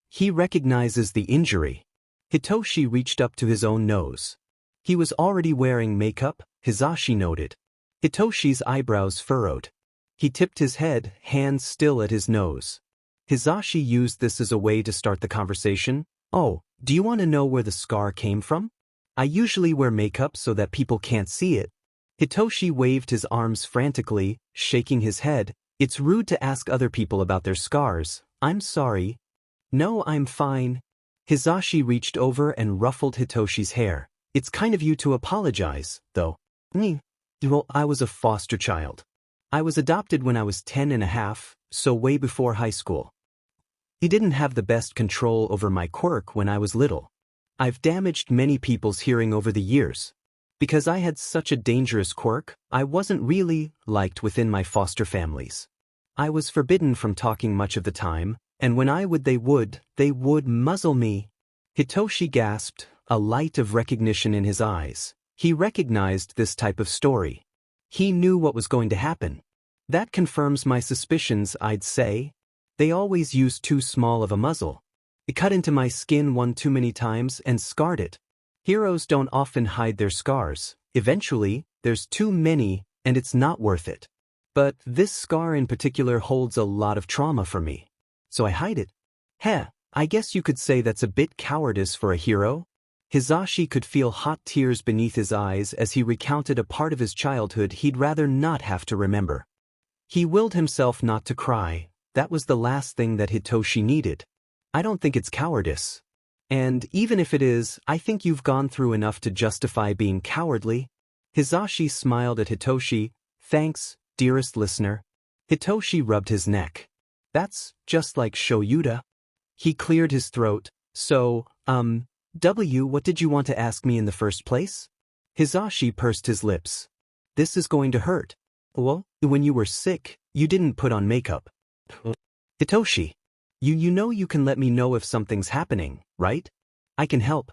He recognizes the injury. Hitoshi reached up to his own nose. He was already wearing makeup, Hisashi noted. Hitoshi's eyebrows furrowed. He tipped his head, hands still at his nose. Hisashi used this as a way to start the conversation. Oh, do you want to know where the scar came from? I usually wear makeup so that people can't see it. Hitoshi waved his arms frantically, shaking his head. It's rude to ask other people about their scars. I'm sorry. No, I'm fine. Hisashi reached over and ruffled Hitoshi's hair. It's kind of you to apologize, though. Well, I was a foster child. I was adopted when I was 10 and a half, so way before high school. He didn't have the best control over my quirk when I was little. I've damaged many people's hearing over the years. Because I had such a dangerous quirk, I wasn't really liked within my foster families. I was forbidden from talking much of the time, and when I would they would muzzle me. Hitoshi gasped, a light of recognition in his eyes. He recognized this type of story. He knew what was going to happen. That confirms my suspicions, I'd say. They always used too small of a muzzle. It cut into my skin one too many times and scarred it. Heroes don't often hide their scars. Eventually, there's too many, and it's not worth it. But this scar in particular holds a lot of trauma for me. So I hide it. I guess you could say that's a bit cowardice for a hero. Hisashi could feel hot tears beneath his eyes as he recounted a part of his childhood he'd rather not have to remember. He willed himself not to cry. That was the last thing that Hitoshi needed. I don't think it's cowardice. And even if it is, I think you've gone through enough to justify being cowardly. Hisashi smiled at Hitoshi. Thanks, dearest listener. Hitoshi rubbed his neck. That's just like Shoyuta. He cleared his throat. So, what did you want to ask me in the first place? Hisashi pursed his lips. This is going to hurt. Well, when you were sick, you didn't put on makeup. Hitoshi, you know you can let me know if something's happening, right? I can help.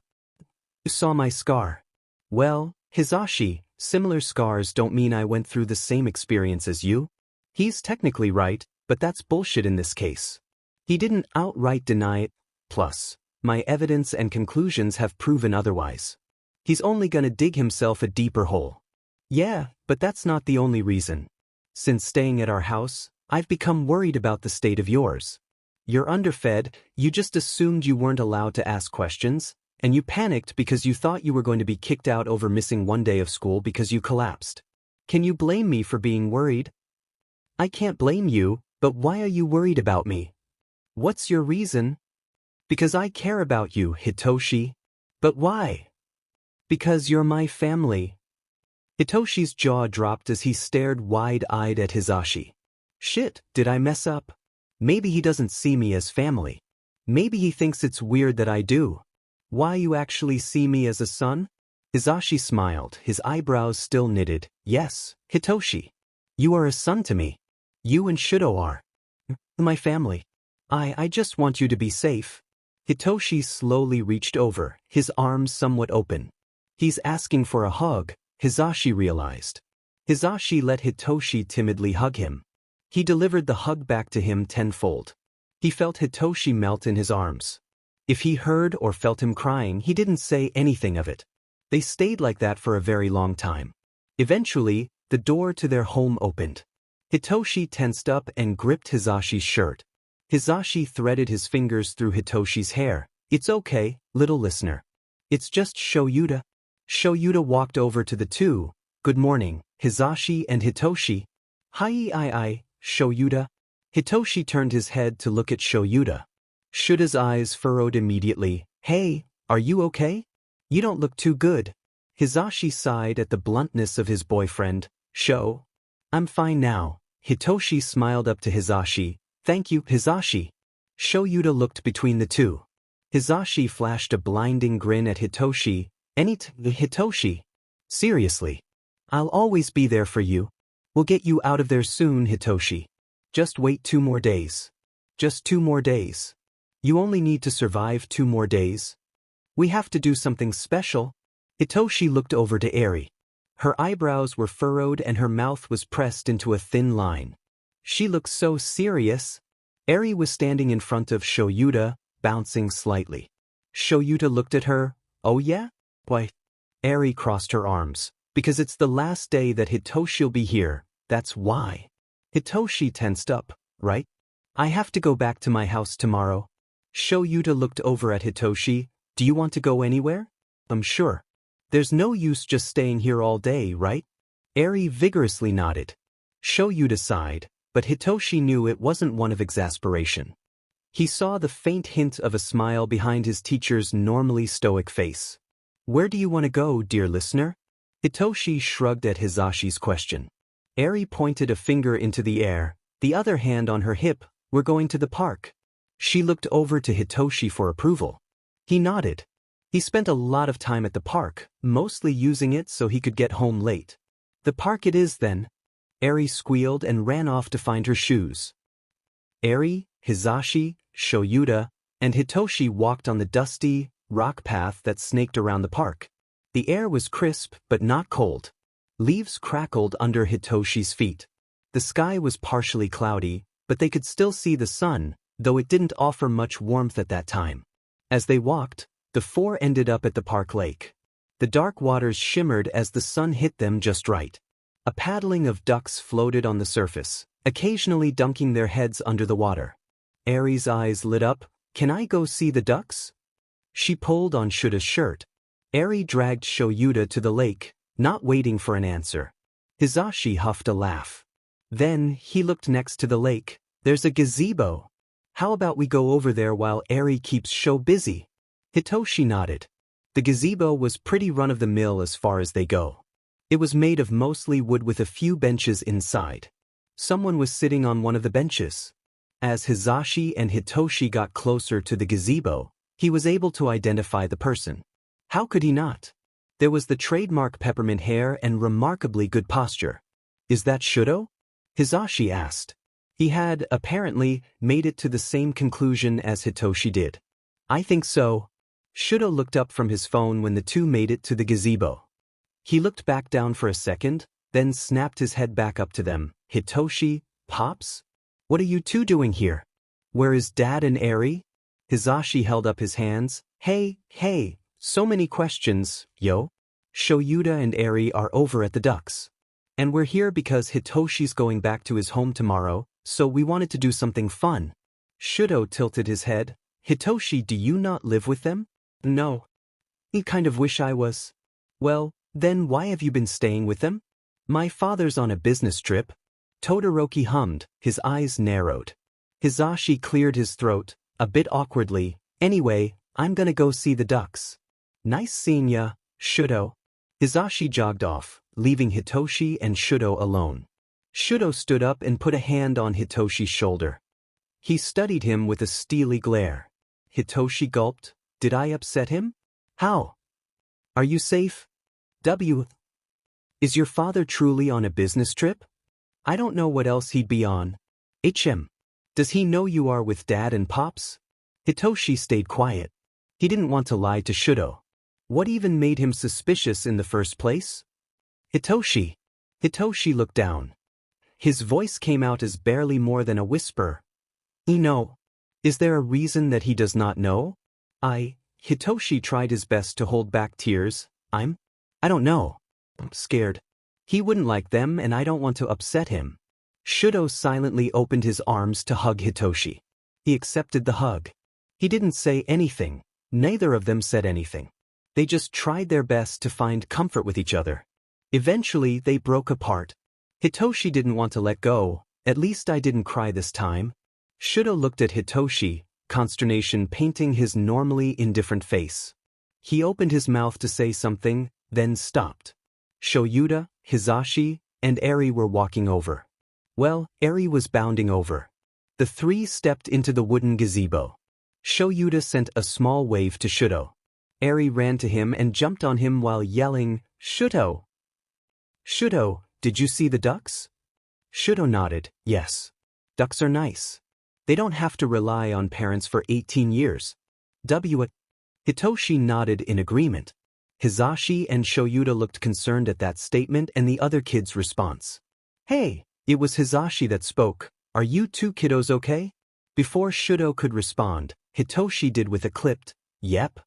You saw my scar. Well, Hisashi, similar scars don't mean I went through the same experience as you. He's technically right, but that's bullshit in this case. He didn't outright deny it. Plus, my evidence and conclusions have proven otherwise. He's only gonna dig himself a deeper hole. Yeah, but that's not the only reason. Since staying at our house, I've become worried about the state of yours. You're underfed, you just assumed you weren't allowed to ask questions, and you panicked because you thought you were going to be kicked out over missing one day of school because you collapsed. Can you blame me for being worried? I can't blame you, but why are you worried about me? What's your reason? Because I care about you, Hitoshi. But why? Because you're my family. Hitoshi's jaw dropped as he stared wide-eyed at Hisashi. Shit, did I mess up? Maybe he doesn't see me as family. Maybe he thinks it's weird that I do. Why you actually see me as a son? Hisashi smiled, his eyebrows still knitted. Yes, Hitoshi. You are a son to me. You and Shudo are. My family. I just want you to be safe. Hitoshi slowly reached over, his arms somewhat open. He's asking for a hug, Hisashi realized. Hisashi let Hitoshi timidly hug him. He delivered the hug back to him tenfold. He felt Hitoshi melt in his arms. If he heard or felt him crying, he didn't say anything of it. They stayed like that for a very long time. Eventually, the door to their home opened. Hitoshi tensed up and gripped Hisashi's shirt. Hisashi threaded his fingers through Hitoshi's hair. It's okay, little listener. It's just Shoyuta. Shoyuta walked over to the two. Good morning, Hisashi and Hitoshi. Hi, Shoyuta. Hitoshi turned his head to look at Shoyuta. Shuda's eyes furrowed immediately. Hey, are you okay? You don't look too good. Hisashi sighed at the bluntness of his boyfriend. Sho. I'm fine now. Hitoshi smiled up to Hisashi. Thank you, Hisashi. Shoyuta looked between the two. Hisashi flashed a blinding grin at Hitoshi. Hitoshi. Seriously. I'll always be there for you. We'll get you out of there soon, Hitoshi. Just wait 2 more days. Just 2 more days. You only need to survive 2 more days. We have to do something special. Hitoshi looked over to Eri. Her eyebrows were furrowed and her mouth was pressed into a thin line. She looked so serious. Eri was standing in front of Shoyuta, bouncing slightly. Shoyuta looked at her. Oh yeah? Why? Eri crossed her arms. Because it's the last day that Hitoshi'll be here, that's why. Hitoshi tensed up, right? I have to go back to my house tomorrow. Shoyuta looked over at Hitoshi. Do you want to go anywhere? I'm sure. There's no use just staying here all day, right? Eri vigorously nodded. Shoyuta sighed, but Hitoshi knew it wasn't one of exasperation. He saw the faint hint of a smile behind his teacher's normally stoic face. Where do you want to go, dear listener? Hitoshi shrugged at Hisashi's question. Eri pointed a finger into the air, the other hand on her hip. We're going to the park. She looked over to Hitoshi for approval. He nodded. He spent a lot of time at the park, mostly using it so he could get home late. The park it is then. Eri squealed and ran off to find her shoes. Eri, Hisashi, Shoyuta, and Hitoshi walked on the dusty, rock path that snaked around the park. The air was crisp but not cold. Leaves crackled under Hitoshi's feet. The sky was partially cloudy, but they could still see the sun, though it didn't offer much warmth at that time. As they walked, the four ended up at the park lake. The dark waters shimmered as the sun hit them just right. A paddling of ducks floated on the surface, occasionally dunking their heads under the water. Eri's eyes lit up. Can I go see the ducks? She pulled on Shuda's shirt. Eri dragged Shoyuta to the lake, not waiting for an answer. Hisashi huffed a laugh. Then he looked next to the lake. There's a gazebo. How about we go over there while Eri keeps Sho busy? Hitoshi nodded. The gazebo was pretty run-of-the-mill as far as they go. It was made of mostly wood with a few benches inside. Someone was sitting on one of the benches. As Hisashi and Hitoshi got closer to the gazebo, he was able to identify the person. How could he not? There was the trademark peppermint hair and remarkably good posture. Is that Shudo? Hisashi asked. He had, apparently, made it to the same conclusion as Hitoshi did. I think so. Shudo looked up from his phone when the two made it to the gazebo. He looked back down for a second, then snapped his head back up to them. Hitoshi, Pops? What are you two doing here? Where is Dad and Eri? Hisashi held up his hands. Hey, so many questions, yo. Shoyuta and Eri are over at the ducks. And we're here because Hitoshi's going back to his home tomorrow, so we wanted to do something fun. Shudo tilted his head. Hitoshi, do you not live with them? No. I kind of wish I was. Well, then why have you been staying with them? My father's on a business trip. Todoroki hummed, his eyes narrowed. Hizashi cleared his throat, a bit awkwardly. Anyway, I'm gonna go see the ducks. Nice seeing ya, Shudo. Hizashi jogged off, leaving Hitoshi and Shudo alone. Shudo stood up and put a hand on Hitoshi's shoulder. He studied him with a steely glare. Hitoshi gulped. Did I upset him? How? Are you safe? Is your father truly on a business trip? I don't know what else he'd be on. Does he know you are with Dad and Pops? Hitoshi stayed quiet. He didn't want to lie to Shudo. What even made him suspicious in the first place? Hitoshi. Hitoshi looked down. His voice came out as barely more than a whisper. Is there a reason that he does not know? Hitoshi tried his best to hold back tears. I don't know. I'm scared. He wouldn't like them and I don't want to upset him. Shudo silently opened his arms to hug Hitoshi. He accepted the hug. He didn't say anything. Neither of them said anything. They just tried their best to find comfort with each other. Eventually, they broke apart. Hitoshi didn't want to let go. At least I didn't cry this time. Shudo looked at Hitoshi, consternation painting his normally indifferent face. He opened his mouth to say something, then stopped. Shoyuta, Hizashi, and Eri were walking over. Well, Eri was bounding over. The three stepped into the wooden gazebo. Shoyuta sent a small wave to Shudo. Eri ran to him and jumped on him while yelling, Shudo! Shudo, did you see the ducks? Shudo nodded, yes. Ducks are nice. They don't have to rely on parents for 18 years. Hitoshi nodded in agreement. Hizashi and Shoyuta looked concerned at that statement and the other kids' response. Hey, it was Hizashi that spoke. Are you two kiddos okay? Before Shudo could respond, Hitoshi did with a clipped, yep.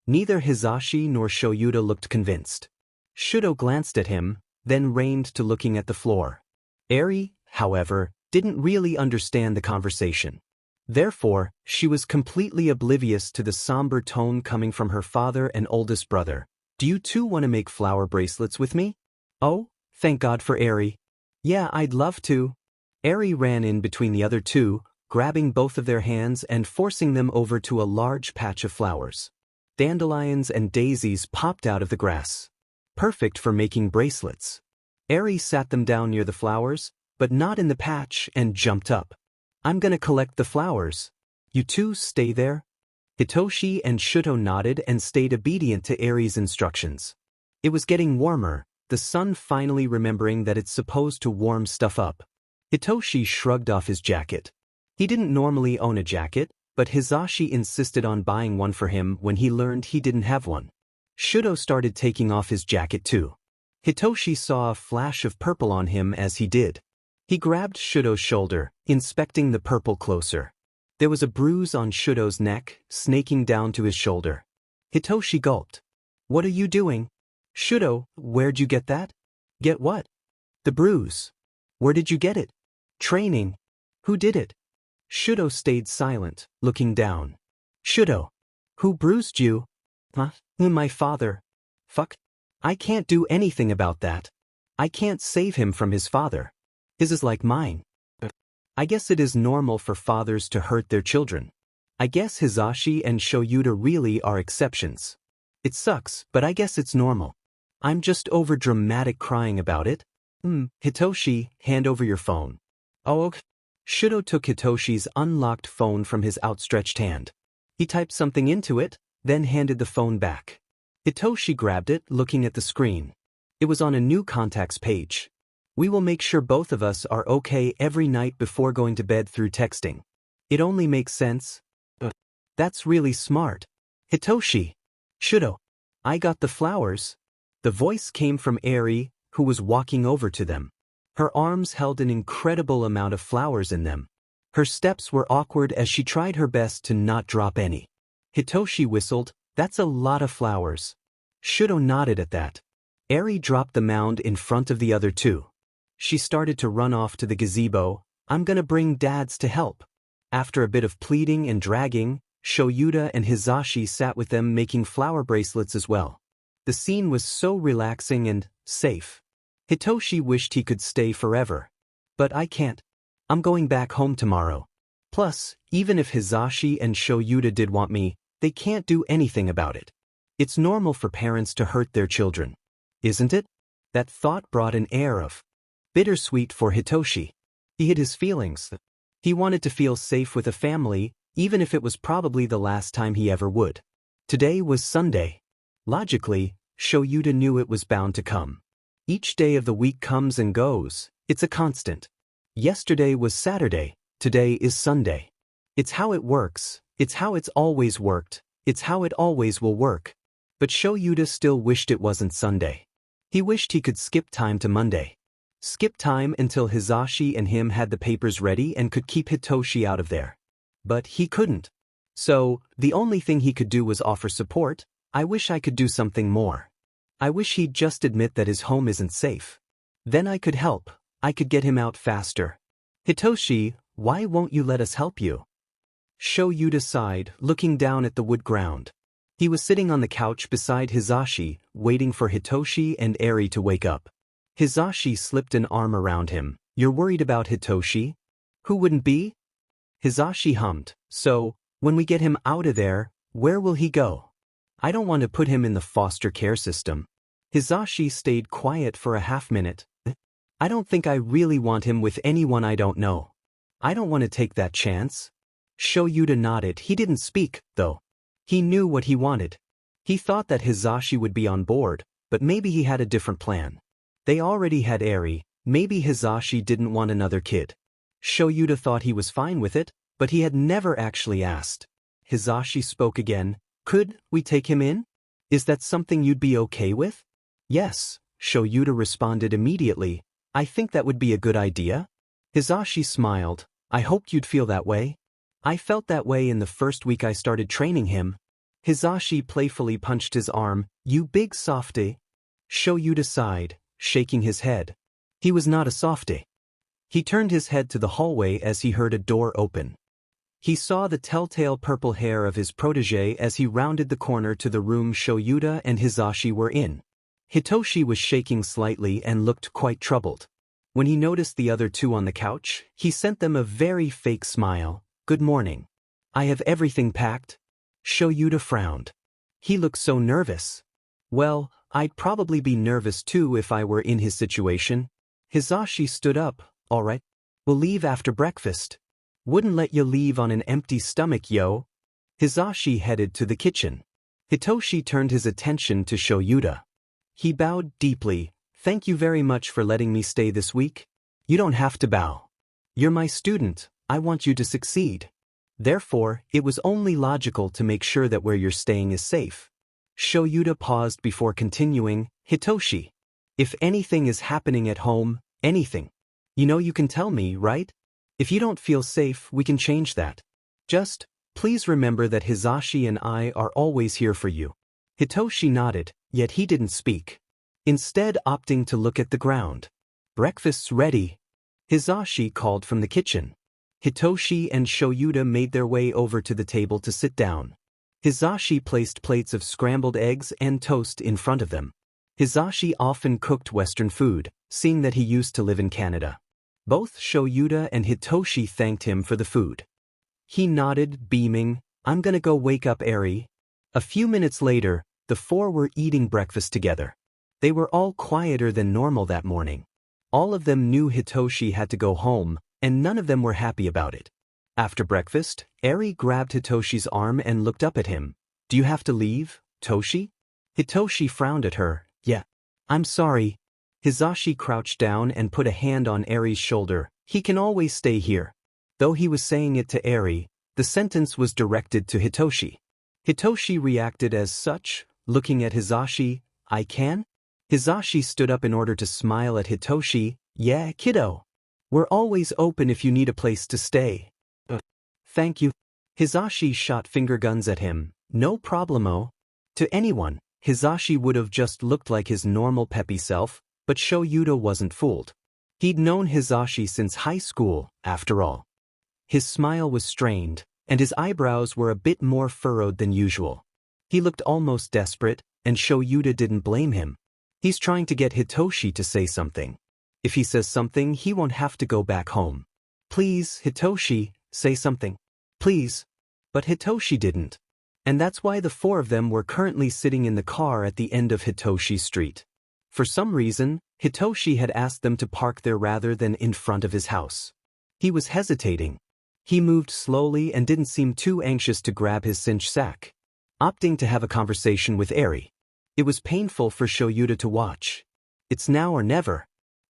Neither Hizashi nor Shoyuta looked convinced. Shudo glanced at him, then reined to looking at the floor. Eri, however, didn't really understand the conversation. Therefore, she was completely oblivious to the somber tone coming from her father and oldest brother. Do you two want to make flower bracelets with me? Oh, thank God for Eri. Yeah, I'd love to. Eri ran in between the other two, grabbing both of their hands and forcing them over to a large patch of flowers. Dandelions and daisies popped out of the grass. Perfect for making bracelets. Eri sat them down near the flowers, but not in the patch, and jumped up. I'm gonna collect the flowers. You two stay there? Hitoshi and Shudo nodded and stayed obedient to Eri's instructions. It was getting warmer, the sun finally remembering that it's supposed to warm stuff up. Hitoshi shrugged off his jacket. He didn't normally own a jacket, but Hizashi insisted on buying one for him when he learned he didn't have one. Shudo started taking off his jacket too. Hitoshi saw a flash of purple on him as he did. He grabbed Shudo's shoulder, inspecting the purple closer. There was a bruise on Shudo's neck, snaking down to his shoulder. Hitoshi gulped. What are you doing? Shudo, where'd you get that? Get what? The bruise. Where did you get it? Training. Who did it? Shudo stayed silent, looking down. Shudo. Who bruised you? My father. Fuck. I can't do anything about that. I can't save him from his father. His is like mine. I guess it is normal for fathers to hurt their children. I guess Hizashi and Shoyuta really are exceptions. It sucks, but I guess it's normal. I'm just over dramatic crying about it. Hitoshi, hand over your phone. Oh, okay. Shudo took Hitoshi's unlocked phone from his outstretched hand. He typed something into it, then handed the phone back. Hitoshi grabbed it, looking at the screen. It was on a new contacts page. We will make sure both of us are okay every night before going to bed through texting. It only makes sense. That's really smart. Hitoshi. Shudo. I got the flowers. The voice came from Eri, who was walking over to them. Her arms held an incredible amount of flowers in them. Her steps were awkward as she tried her best to not drop any. Hitoshi whistled, that's a lot of flowers. Shudo nodded at that. Eri dropped the mound in front of the other two. She started to run off to the gazebo. I'm gonna bring dads to help. After a bit of pleading and dragging, Shoyuta and Hizashi sat with them making flower bracelets as well. The scene was so relaxing and safe. Hitoshi wished he could stay forever. But I can't. I'm going back home tomorrow. Plus, even if Hizashi and Shoyuta did want me, they can't do anything about it. It's normal for parents to hurt their children. Isn't it? That thought brought an air of bittersweet for Hitoshi. He hid his feelings. He wanted to feel safe with a family, even if it was probably the last time he ever would. Today was Sunday. Logically, Shoyuta knew it was bound to come. Each day of the week comes and goes. It's a constant. Yesterday was Saturday. Today is Sunday. It's how it works. It's how it's always worked. It's how it always will work. But Shoyuta still wished it wasn't Sunday. He wished he could skip time to Monday. Skip time until Hizashi and him had the papers ready and could keep Hitoshi out of there. But he couldn't. So, the only thing he could do was offer support. I wish I could do something more. I wish he'd just admit that his home isn't safe. Then I could help. I could get him out faster. Hitoshi, why won't you let us help you? Shoyuta sighed, looking down at the wood ground. He was sitting on the couch beside Hizashi, waiting for Hitoshi and Eri to wake up. Hizashi slipped an arm around him. You're worried about Hitoshi? Who wouldn't be? Hizashi hummed. So, when we get him out of there, where will he go? I don't want to put him in the foster care system. Hizashi stayed quiet for a half-minute. I don't think I really want him with anyone I don't know. I don't want to take that chance. Shoyuta nodded. He didn't speak, though. He knew what he wanted. He thought that Hizashi would be on board, but maybe he had a different plan. They already had Eri. Maybe Hizashi didn't want another kid. Shoyuta thought he was fine with it, but he had never actually asked. Hizashi spoke again. Could we take him in? Is that something you'd be okay with? Yes, Shoyuta responded immediately. I think that would be a good idea. Hizashi smiled. I hoped you'd feel that way. I felt that way in the first week I started training him. Hizashi playfully punched his arm. You big softy. Shoyuta sighed, shaking his head. He was not a softy. He turned his head to the hallway as he heard a door open. He saw the telltale purple hair of his protégé as he rounded the corner to the room Shoyuta and Hizashi were in. Hitoshi was shaking slightly and looked quite troubled. When he noticed the other two on the couch, he sent them a very fake smile. Good morning. I have everything packed. Shoyuta frowned. He looked so nervous. Well, I'd probably be nervous too if I were in his situation. Hizashi stood up. All right. We'll leave after breakfast. Wouldn't let you leave on an empty stomach, yo. Hizashi headed to the kitchen. Hitoshi turned his attention to Shoyuta. He bowed deeply. Thank you very much for letting me stay this week. You don't have to bow. You're my student. I want you to succeed. Therefore, it was only logical to make sure that where you're staying is safe. Shoyuta paused before continuing. Hitoshi. If anything is happening at home, anything. You can tell me, right? If you don't feel safe, we can change that. Just, please remember that Hizashi and I are always here for you. Hitoshi nodded, yet he didn't speak. Instead opting to look at the ground. Breakfast's ready. Hizashi called from the kitchen. Hitoshi and Shoyuta made their way over to the table to sit down. Hizashi placed plates of scrambled eggs and toast in front of them. Hizashi often cooked Western food, seeing that he used to live in Canada. Both Shoyuta and Hitoshi thanked him for the food. He nodded, beaming, I'm gonna go wake up Eri. A few minutes later, the four were eating breakfast together. They were all quieter than normal that morning. All of them knew Hitoshi had to go home, and none of them were happy about it. After breakfast, Eri grabbed Hitoshi's arm and looked up at him. Do you have to leave, Toshi? Hitoshi frowned at her. Yeah. I'm sorry. Hizashi crouched down and put a hand on Eri's shoulder. He can always stay here. Though he was saying it to Eri, the sentence was directed to Hitoshi. Hitoshi reacted as such, looking at Hizashi. I can? Hizashi stood up in order to smile at Hitoshi. Yeah, kiddo. We're always open if you need a place to stay. Thank you. Hizashi shot finger guns at him. No problemo. To anyone, Hizashi would have just looked like his normal peppy self, but Shoyuta wasn't fooled. He'd known Hisashi since high school, after all. His smile was strained, and his eyebrows were a bit more furrowed than usual. He looked almost desperate, and Shoyuta didn't blame him. He's trying to get Hitoshi to say something. If he says something, he won't have to go back home. Please, Hitoshi, say something. Please. But Hitoshi didn't. And that's why the four of them were currently sitting in the car at the end of Hitoshi Street. For some reason, Hitoshi had asked them to park there rather than in front of his house. He was hesitating. He moved slowly and didn't seem too anxious to grab his cinch sack, opting to have a conversation with Eri. It was painful for Shoyuta to watch. It's now or never.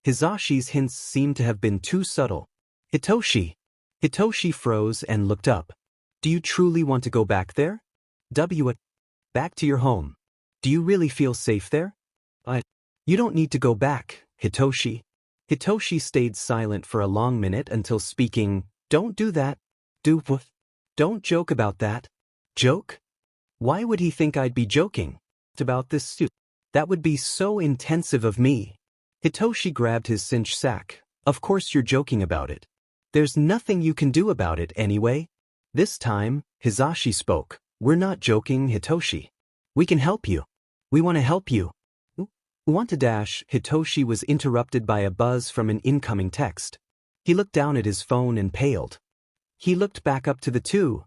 Hisashi's hints seemed to have been too subtle. Hitoshi. Hitoshi froze and looked up. Do you truly want to go back there? Back to your home. Do you really feel safe there? You don't need to go back, Hitoshi. Hitoshi stayed silent for a long minute until speaking. Don't do that. Don't joke about that. Joke? Why would he think I'd be joking about this suit? That would be so intensive of me. Hitoshi grabbed his cinch sack. Of course you're joking about it. There's nothing you can do about it anyway. This time, Hisashi spoke. We're not joking, Hitoshi. We can help you. We want to help you. Want to dash? Hitoshi was interrupted by a buzz from an incoming text. He looked down at his phone and paled. He looked back up to the two.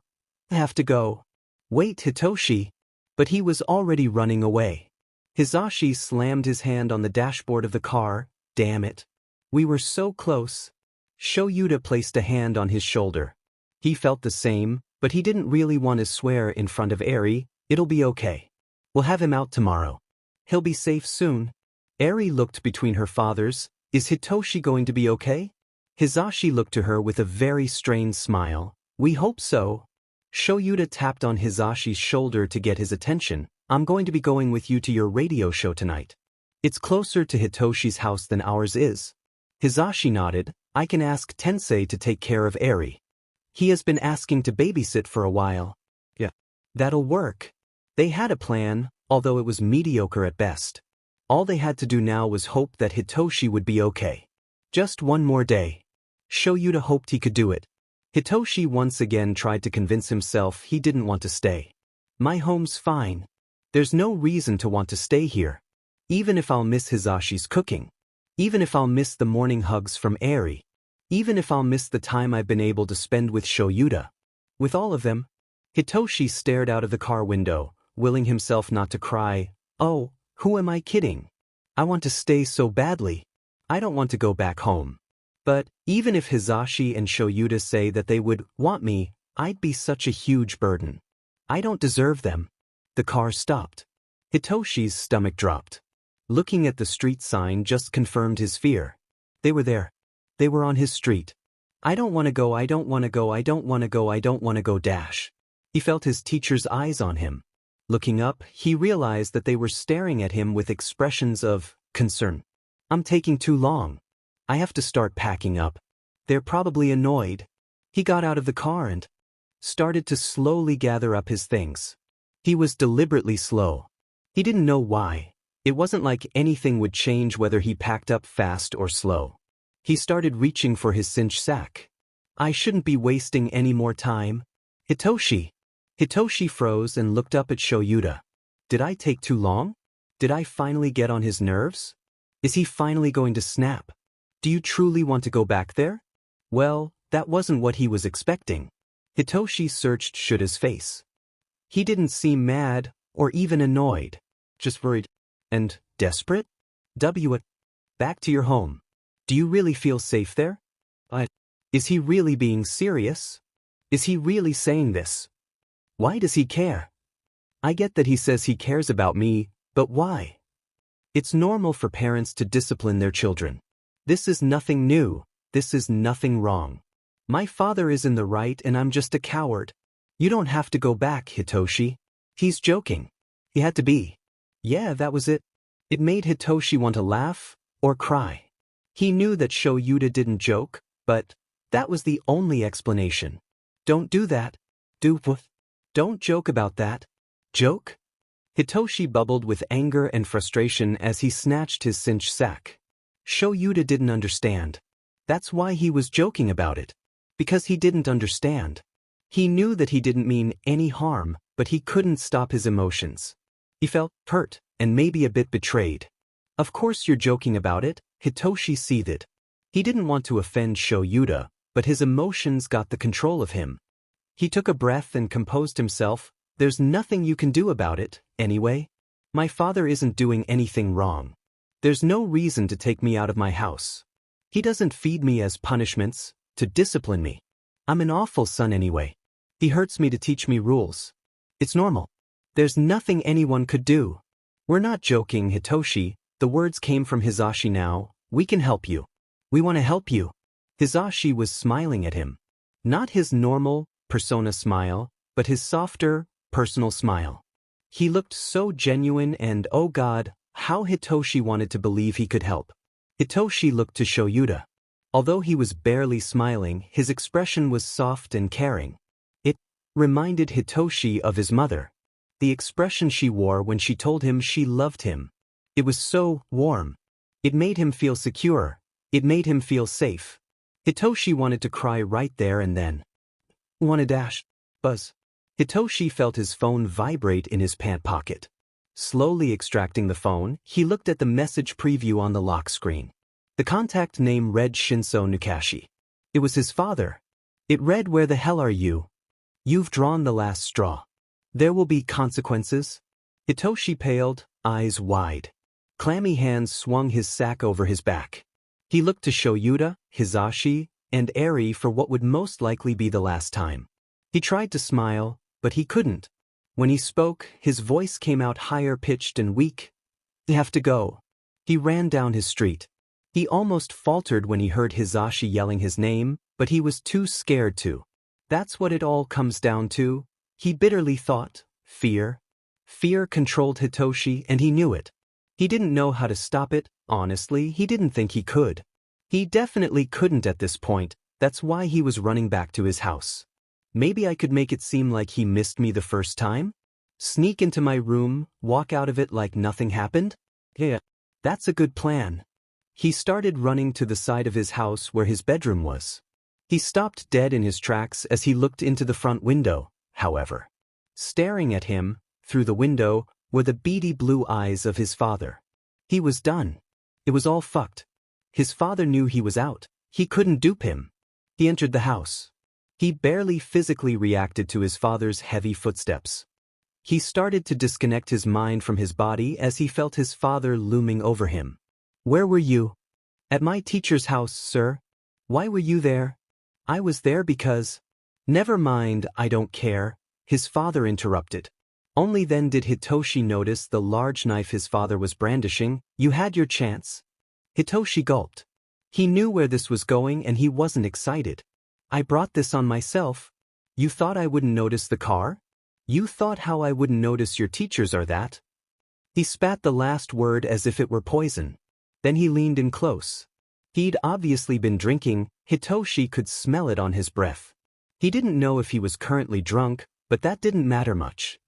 I have to go. Wait, Hitoshi. But he was already running away. Hisashi slammed his hand on the dashboard of the car. Damn it. We were so close. Shoyuta placed a hand on his shoulder. He felt the same, but he didn't really want to swear in front of Eri. It'll be okay. We'll have him out tomorrow. He'll be safe soon. Eri looked between her fathers. Is Hitoshi going to be okay? Hisashi looked to her with a very strained smile. We hope so. Shoyuta tapped on Hisashi's shoulder to get his attention. I'm going to be going with you to your radio show tonight. It's closer to Hitoshi's house than ours is. Hisashi nodded. I can ask Tensei to take care of Eri. He has been asking to babysit for a while. Yeah. That'll work. They had a plan, although it was mediocre at best. All they had to do now was hope that Hitoshi would be okay. Just one more day. Shoyuta hoped he could do it. Hitoshi once again tried to convince himself he didn't want to stay. My home's fine. There's no reason to want to stay here. Even if I'll miss Hisashi's cooking. Even if I'll miss the morning hugs from Eri. Even if I'll miss the time I've been able to spend with Shoyuta. With all of them. Hitoshi stared out of the car window, willing himself not to cry. Oh, who am I kidding? I want to stay so badly. I don't want to go back home. But even if Hisashi and Shoyuta say that they would want me, I'd be such a huge burden. I don't deserve them. The car stopped. Hitoshi's stomach dropped. Looking at the street sign just confirmed his fear. They were there. They were on his street. I don't want to go, I don't want to go, I don't want to go, I don't want to go dash. He felt his teacher's eyes on him. Looking up, he realized that they were staring at him with expressions of concern. I'm taking too long. I have to start packing up. They're probably annoyed. He got out of the car and started to slowly gather up his things. He was deliberately slow. He didn't know why. It wasn't like anything would change whether he packed up fast or slow. He started reaching for his cinch sack. I shouldn't be wasting any more time. Hitoshi. Hitoshi froze and looked up at Shoyuta. Did I take too long? Did I finally get on his nerves? Is he finally going to snap? Do you truly want to go back there? Well, that wasn't what he was expecting. Hitoshi searched Shuta's face. He didn't seem mad or even annoyed. Just worried. And desperate? Back to your home. Do you really feel safe there? Is he really being serious? Is he really saying this? Why does he care? I get that he says he cares about me, but why? It's normal for parents to discipline their children. This is nothing new. This is nothing wrong. My father is in the right and I'm just a coward. You don't have to go back, Hitoshi. He's joking. He had to be. Yeah, that was it. It made Hitoshi want to laugh or cry. He knew that Shoyuta didn't joke, but that was the only explanation. Don't do that. Don't joke about that. Joke? Hitoshi bubbled with anger and frustration as he snatched his cinch sack. Shoyuta didn't understand. That's why he was joking about it. Because he didn't understand. He knew that he didn't mean any harm, but he couldn't stop his emotions. He felt hurt, and maybe a bit betrayed. Of course you're joking about it, Hitoshi seethed. He didn't want to offend Shoyuta, but his emotions got the control of him. He took a breath and composed himself. There's nothing you can do about it, anyway. My father isn't doing anything wrong. There's no reason to take me out of my house. He doesn't feed me as punishments, to discipline me. I'm an awful son anyway. He hurts me to teach me rules. It's normal. There's nothing anyone could do. We're not joking, Hitoshi. The words came from Hisashi now. We can help you. We want to help you. Hisashi was smiling at him. Not his normal, persona smile, but his softer, personal smile. He looked so genuine and oh God, how Hitoshi wanted to believe he could help. Hitoshi looked to Shoyuta. Although he was barely smiling, his expression was soft and caring. It reminded Hitoshi of his mother. The expression she wore when she told him she loved him. It was so warm. It made him feel secure. It made him feel safe. Hitoshi wanted to cry right there and then. Wanna dash. Buzz. Hitoshi felt his phone vibrate in his pant pocket. Slowly extracting the phone, he looked at the message preview on the lock screen. The contact name read Shinsou Nukashi. It was his father. It read, "Where the hell are you? You've drawn the last straw. There will be consequences." Hitoshi paled, eyes wide. Clammy hands swung his sack over his back. He looked to Shoyuta, Hisashi, and Eri for what would most likely be the last time. He tried to smile, but he couldn't. When he spoke, his voice came out higher-pitched and weak. "They have to go." He ran down his street. He almost faltered when he heard Hisashi yelling his name, but he was too scared to. That's what it all comes down to, he bitterly thought. Fear. Fear controlled Hitoshi, and he knew it. He didn't know how to stop it. Honestly, he didn't think he could. He definitely couldn't at this point. That's why he was running back to his house. Maybe I could make it seem like he missed me the first time? Sneak into my room, walk out of it like nothing happened? Yeah, that's a good plan. He started running to the side of his house where his bedroom was. He stopped dead in his tracks as he looked into the front window, however. Staring at him, through the window, were the beady blue eyes of his father. He was done. It was all fucked. His father knew he was out. He couldn't dupe him. He entered the house. He barely physically reacted to his father's heavy footsteps. He started to disconnect his mind from his body as he felt his father looming over him. "Where were you?" "At my teacher's house, sir." "Why were you there?" "I was there because—" "Never mind, I don't care," his father interrupted. Only then did Hitoshi notice the large knife his father was brandishing. "You had your chance." Hitoshi gulped. He knew where this was going and he wasn't excited. "I brought this on myself." "You thought I wouldn't notice the car? You thought how I wouldn't notice your teachers are that?" He spat the last word as if it were poison. Then he leaned in close. He'd obviously been drinking. Hitoshi could smell it on his breath. He didn't know if he was currently drunk, but that didn't matter much.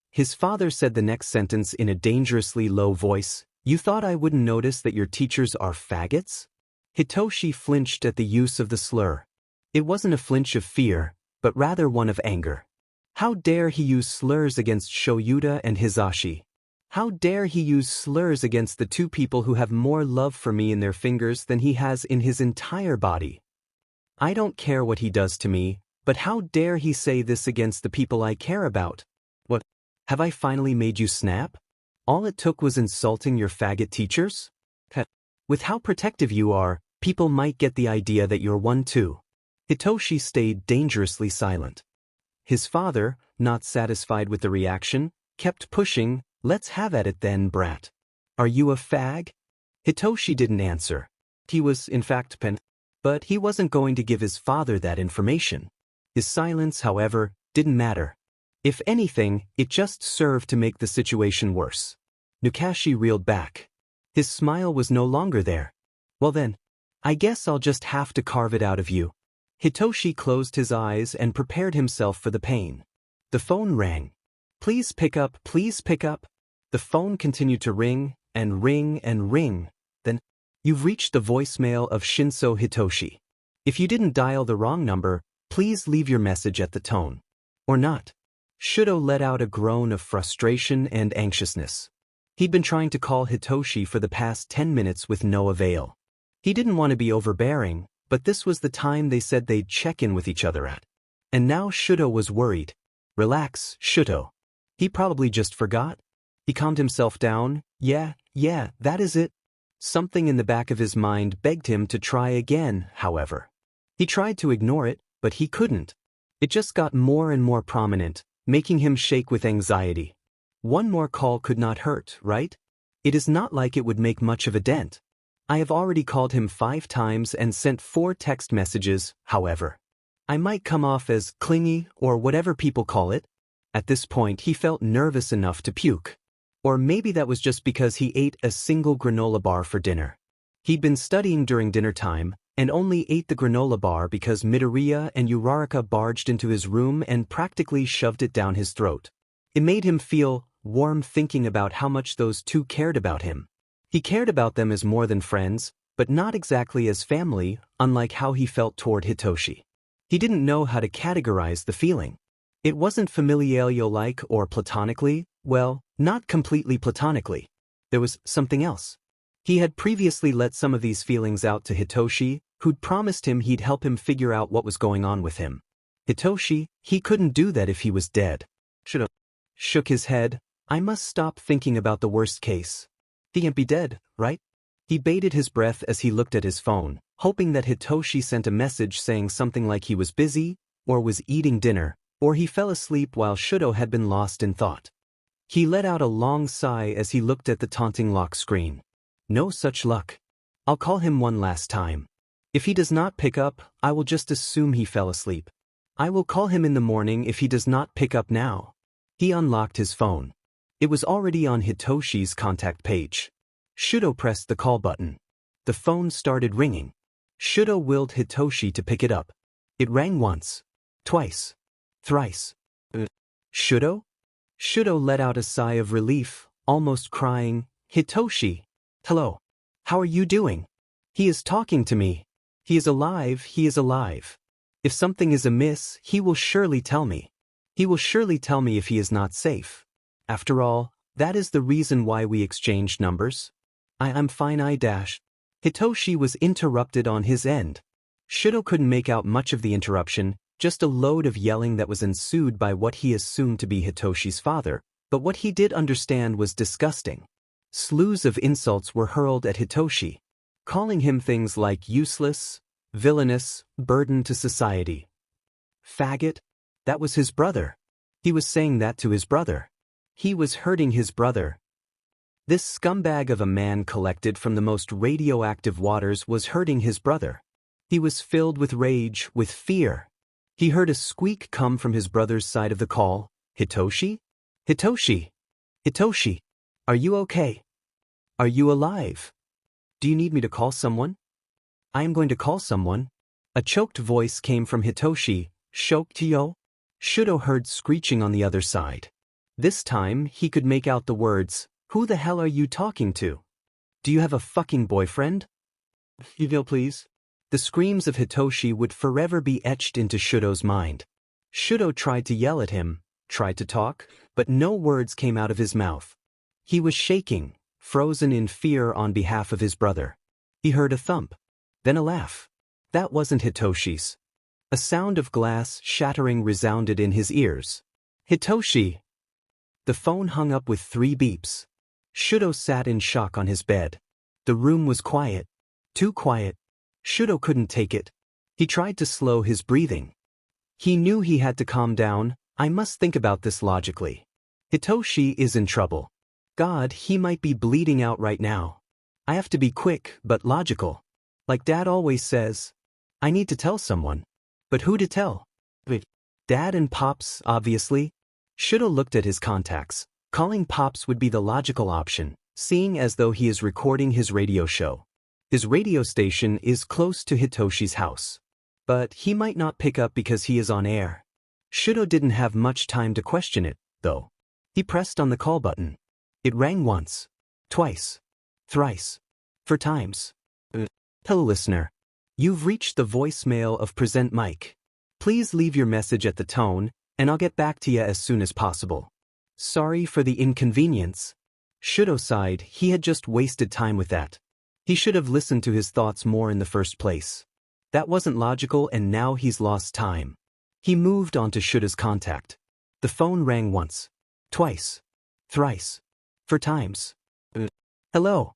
His father said the next sentence in a dangerously low voice. "You thought I wouldn't notice that your teachers are faggots?" Hitoshi flinched at the use of the slur. It wasn't a flinch of fear, but rather one of anger. How dare he use slurs against Shoyuta and Hisashi? How dare he use slurs against the two people who have more love for me in their fingers than he has in his entire body? I don't care what he does to me, but how dare he say this against the people I care about? What? Have I finally made you snap? All it took was insulting your faggot teachers? With how protective you are, people might get the idea that you're one too. Hitoshi stayed dangerously silent. His father, not satisfied with the reaction, kept pushing. "Let's have at it then, brat. Are you a fag?" Hitoshi didn't answer. He was, in fact, but he wasn't going to give his father that information. His silence, however, didn't matter. If anything, it just served to make the situation worse. Nukashi reeled back. His smile was no longer there. "Well then, I guess I'll just have to carve it out of you." Hitoshi closed his eyes and prepared himself for the pain. The phone rang. "Please pick up, please pick up." The phone continued to ring, and ring, and ring. Then, You've reached the voicemail of Shinsou Hitoshi. If you didn't dial the wrong number, please leave your message at the tone. Or not. Shudo let out a groan of frustration and anxiousness. He'd been trying to call Hitoshi for the past 10 minutes with no avail. He didn't want to be overbearing, but this was the time they said they'd check in with each other at. And now Shudo was worried. Relax, Shudo. He probably just forgot. He calmed himself down. Yeah, that is it. Something in the back of his mind begged him to try again, however. He tried to ignore it, but he couldn't. It just got more and more prominent, making him shake with anxiety. One more call could not hurt, right? It is not like it would make much of a dent. I have already called him 5 times and sent 4 text messages, however. I might come off as clingy or whatever people call it. At this point he felt nervous enough to puke. Or maybe that was just because he ate a single granola bar for dinner. He'd been studying during dinner time, and only ate the granola bar because Midoriya and Uraraka barged into his room and practically shoved it down his throat. It made him feel warm thinking about how much those two cared about him. He cared about them as more than friends, but not exactly as family, unlike how he felt toward Hitoshi. He didn't know how to categorize the feeling. It wasn't familial-like or platonically, well, not completely platonically. There was something else. He had previously let some of these feelings out to Hitoshi, who'd promised him he'd help him figure out what was going on with him. Hitoshi, he couldn't do that if he was dead. Shudo shook his head. I must stop thinking about the worst case. He can't be dead, right? He bated his breath as he looked at his phone, hoping that Hitoshi sent a message saying something like he was busy, or was eating dinner, or he fell asleep while Shudo had been lost in thought. He let out a long sigh as he looked at the taunting lock screen. No such luck. I'll call him one last time. If he does not pick up, I will just assume he fell asleep. I will call him in the morning if he does not pick up now. He unlocked his phone. It was already on Hitoshi's contact page. Shudo pressed the call button. The phone started ringing. Shudo willed Hitoshi to pick it up. It rang once, twice, thrice. Shudo? Shudo let out a sigh of relief, almost crying. Hitoshi. Hello. How are you doing? He is talking to me. He is alive, he is alive. If something is amiss, he will surely tell me. He will surely tell me if he is not safe. After all, that is the reason why we exchanged numbers. I'm fine. Hitoshi was interrupted on his end. Shudo couldn't make out much of the interruption, just a load of yelling that was ensued by what he assumed to be Hitoshi's father, but what he did understand was disgusting. Slews of insults were hurled at Hitoshi, calling him things like useless, villainous, burden to society. Faggot? That was his brother. He was saying that to his brother. He was hurting his brother. This scumbag of a man collected from the most radioactive waters was hurting his brother. He was filled with rage, with fear. He heard a squeak come from his brother's side of the call. Hitoshi? Hitoshi? Hitoshi? Are you okay? Are you alive? Do you need me to call someone? I am going to call someone. A choked voice came from Hitoshi. Shoktiyo? Shudo heard screeching on the other side. This time, he could make out the words, "Who the hell are you talking to? Do you have a fucking boyfriend? Evil, please." The screams of Hitoshi would forever be etched into Shudo's mind. Shudo tried to yell at him, tried to talk, but no words came out of his mouth. He was shaking, frozen in fear on behalf of his brother. He heard a thump, then a laugh. That wasn't Hitoshi's. A sound of glass shattering resounded in his ears. Hitoshi! The phone hung up with 3 beeps. Shudo sat in shock on his bed. The room was quiet. Too quiet. Shudo couldn't take it. He tried to slow his breathing. He knew he had to calm down. I must think about this logically. Hitoshi is in trouble. God, he might be bleeding out right now. I have to be quick, but logical. Like Dad always says, I need to tell someone. But who to tell? Dad and Pops, obviously. Shudo looked at his contacts. Calling Pops would be the logical option, seeing as though he is recording his radio show. His radio station is close to Hitoshi's house. But he might not pick up because he is on air. Shudo didn't have much time to question it, though. He pressed on the call button. It rang once, twice, thrice, 4 times. Hello listener. You've reached the voicemail of Present Mike. Please leave your message at the tone, and I'll get back to you as soon as possible. Sorry for the inconvenience. Shudo sighed. He had just wasted time with that. He should have listened to his thoughts more in the first place. That wasn't logical and now he's lost time. He moved on to Shudo's contact. The phone rang once. Twice. Thrice. 4 times. Hello.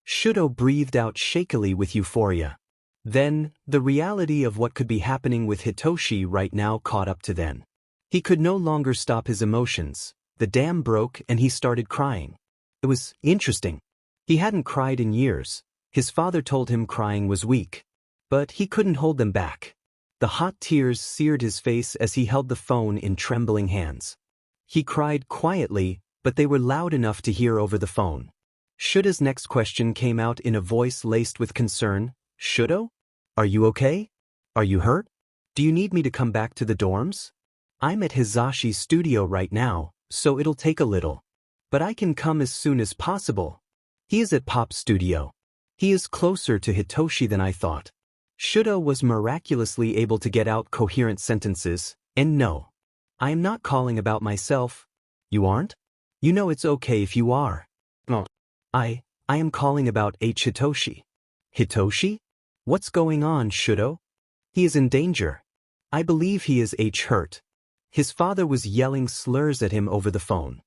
Shudo breathed out shakily with euphoria. Then, the reality of what could be happening with Hitoshi right now caught up to then. He could no longer stop his emotions. The dam broke and he started crying. It was interesting. He hadn't cried in years. His father told him crying was weak. But he couldn't hold them back. The hot tears seared his face as he held the phone in trembling hands. He cried quietly, but they were loud enough to hear over the phone. Shudo's next question came out in a voice laced with concern. Shudo? Are you okay? Are you hurt? Do you need me to come back to the dorms? I'm at Hizashi's studio right now, so it'll take a little. But I can come as soon as possible. He is at Pop's studio. He is closer to Hitoshi than I thought. Shudo was miraculously able to get out coherent sentences, and no. I am not calling about myself. You aren't? You know it's okay if you are. No. I am calling about Hitoshi. Hitoshi? What's going on, Shudo? He is in danger. I believe he is hurt. His father was yelling slurs at him over the phone.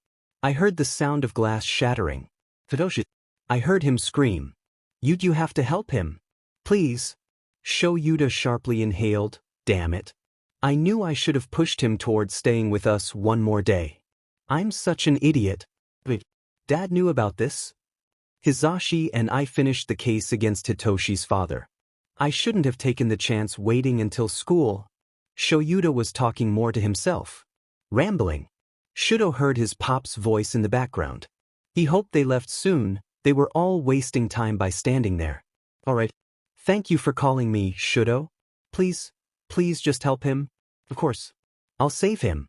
I heard the sound of glass shattering. Hitoshi. I heard him scream. You have to help him. Please. Yuta sharply inhaled. Damn it. I knew I should have pushed him toward staying with us one more day. I'm such an idiot. Wait. Dad knew about this? Hizashi and I finished the case against Hitoshi's father. I shouldn't have taken the chance waiting until school. Shoyuta was talking more to himself. Rambling. Shudo heard his pop's voice in the background. He hoped they left soon. They were all wasting time by standing there. All right. Thank you for calling me, Shudo. Please just help him. Of course. I'll save him.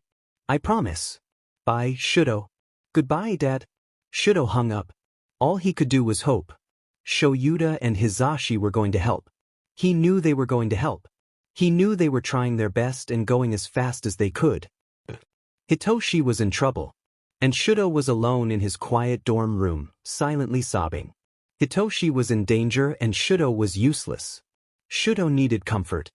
I promise. Bye, Shudo. Goodbye, Dad. Shudo hung up. All he could do was hope. Shoyuta and Hizashi were going to help. He knew they were going to help. He knew they were trying their best and going as fast as they could. Hitoshi was in trouble. And Shudo was alone in his quiet dorm room, silently sobbing. Hitoshi was in danger and Shudo was useless. Shudo needed comfort.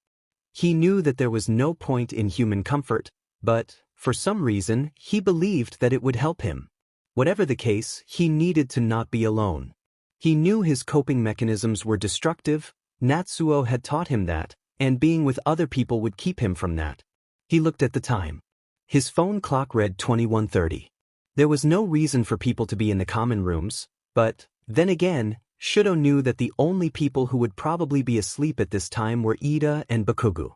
He knew that there was no point in human comfort, but, for some reason, he believed that it would help him. Whatever the case, he needed to not be alone. He knew his coping mechanisms were destructive. Natsuo had taught him that, and being with other people would keep him from that. He looked at the time. His phone clock read 21:30. There was no reason for people to be in the common rooms, but, then again, Shudo knew that the only people who would probably be asleep at this time were Ida and Bakugu.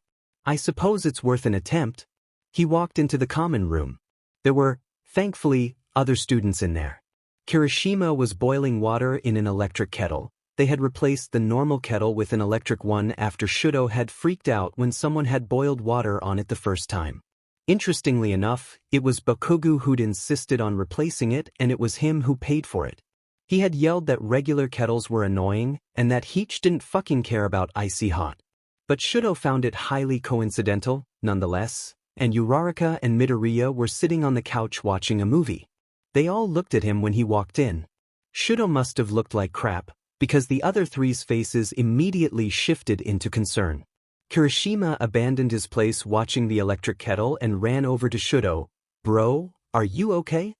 I suppose it's worth an attempt. He walked into the common room. There were, thankfully, other students in there. Kirishima was boiling water in an electric kettle. They had replaced the normal kettle with an electric one after Shudo had freaked out when someone had boiled water on it the first time. Interestingly enough, it was Bakugu who'd insisted on replacing it and it was him who paid for it. He had yelled that regular kettles were annoying and that Heach didn't fucking care about icy hot. But Shudo found it highly coincidental, nonetheless, and Uraraka and Midoriya were sitting on the couch watching a movie. They all looked at him when he walked in. Shudo must have looked like crap, because the other three's faces immediately shifted into concern. Kirishima abandoned his place watching the electric kettle and ran over to Shudo. Bro, are you okay?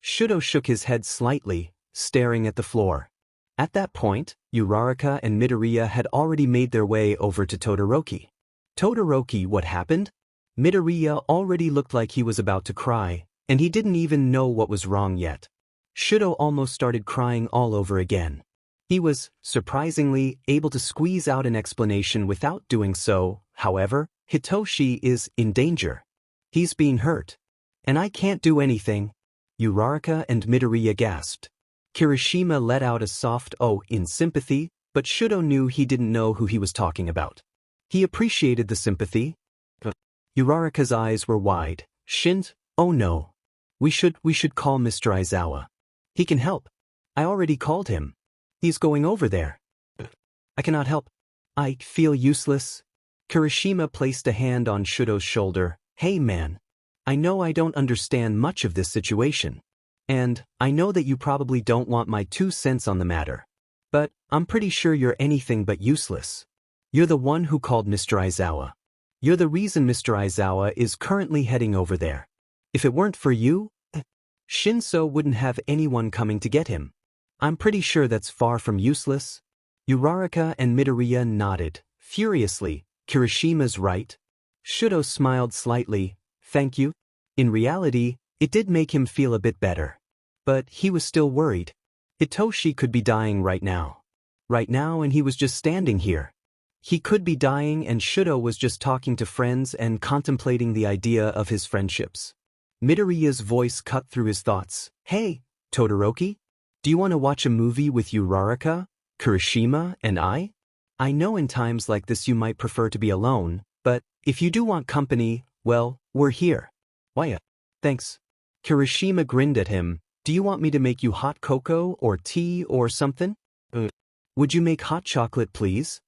Shudo shook his head slightly, staring at the floor. At that point, Uraraka and Midoriya had already made their way over to Todoroki. Todoroki, what happened? Midoriya already looked like he was about to cry, and he didn't even know what was wrong yet. Shudo almost started crying all over again. He was, surprisingly, able to squeeze out an explanation without doing so. However, Hitoshi is in danger. He's being hurt. And I can't do anything. Uraraka and Midoriya gasped. Kirishima let out a soft "oh" in sympathy, but Shudo knew he didn't know who he was talking about. He appreciated the sympathy. Uraraka's eyes were wide. Oh no. We should call Mr. Aizawa. He can help. I already called him. He's going over there. I cannot help. I feel useless. Kirishima placed a hand on Shudo's shoulder. Hey man. I know I don't understand much of this situation. And I know that you probably don't want my 2 cents on the matter. But I'm pretty sure you're anything but useless. You're the one who called Mr. Aizawa. You're the reason Mr. Aizawa is currently heading over there. If it weren't for you, Shinsou wouldn't have anyone coming to get him. I'm pretty sure that's far from useless. Uraraka and Midoriya nodded. Furiously, Kirishima's right. Shudo smiled slightly. Thank you. In reality, it did make him feel a bit better. But he was still worried. Hitoshi could be dying right now. Right now, and he was just standing here. He could be dying, and Shudo was just talking to friends and contemplating the idea of his friendships. Midoriya's voice cut through his thoughts. Hey, Todoroki? Do you want to watch a movie with Uraraka, Kirishima, and I? I know in times like this you might prefer to be alone, but if you do want company, well, we're here. Why? Thanks. Kirishima grinned at him. Do you want me to make you hot cocoa or tea or something? Would you make hot chocolate, please?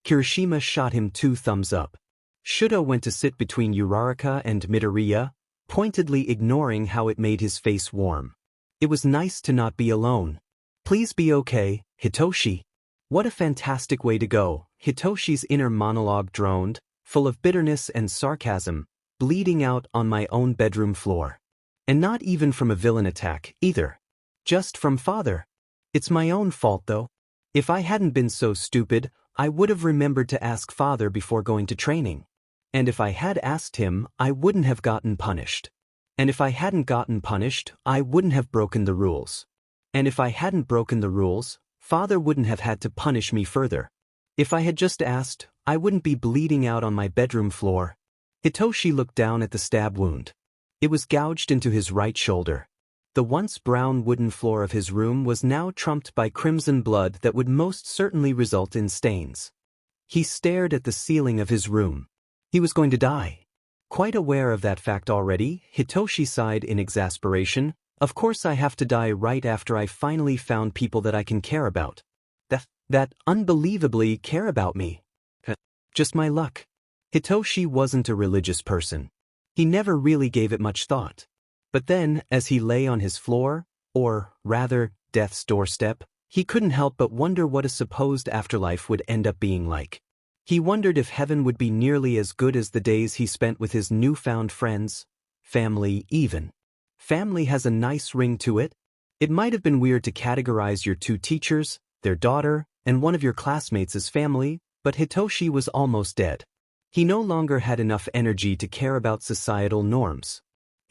Kirishima shot him 2 thumbs up. Shudo went to sit between Uraraka and Midoriya, pointedly ignoring how it made his face warm. It was nice to not be alone. Please be okay, Hitoshi. What a fantastic way to go, Hitoshi's inner monologue droned, full of bitterness and sarcasm, bleeding out on my own bedroom floor. And not even from a villain attack, either. Just from father. It's my own fault though. If I hadn't been so stupid, I would have remembered to ask father before going to training. And if I had asked him, I wouldn't have gotten punished. And if I hadn't gotten punished, I wouldn't have broken the rules. And if I hadn't broken the rules, father wouldn't have had to punish me further. If I had just asked, I wouldn't be bleeding out on my bedroom floor. Hitoshi looked down at the stab wound. It was gouged into his right shoulder. The once brown wooden floor of his room was now trumped by crimson blood that would most certainly result in stains. He stared at the ceiling of his room. He was going to die. Quite aware of that fact already, Hitoshi sighed in exasperation. Of course I have to die right after I finally found people that I can care about. That unbelievably care about me. Just my luck. Hitoshi wasn't a religious person. He never really gave it much thought. But then, as he lay on his floor, or, rather, death's doorstep, he couldn't help but wonder what a supposed afterlife would end up being like. He wondered if heaven would be nearly as good as the days he spent with his newfound friends, family even. Family has a nice ring to it. It might have been weird to categorize your 2 teachers, their daughter, and one of your classmates as family, but Hitoshi was almost dead. He no longer had enough energy to care about societal norms.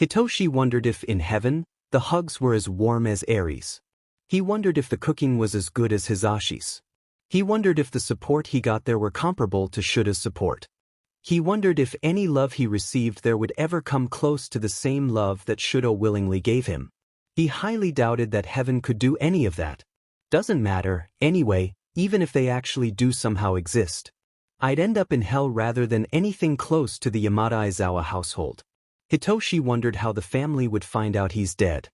Hitoshi wondered if, in heaven, the hugs were as warm as Aries. He wondered if the cooking was as good as Hizashi's. He wondered if the support he got there were comparable to Shuda's support. He wondered if any love he received there would ever come close to the same love that Shuda willingly gave him. He highly doubted that heaven could do any of that. Doesn't matter, anyway, even if they actually do somehow exist. I'd end up in hell rather than anything close to the Yamada Aizawa household. Hitoshi wondered how the family would find out he's dead.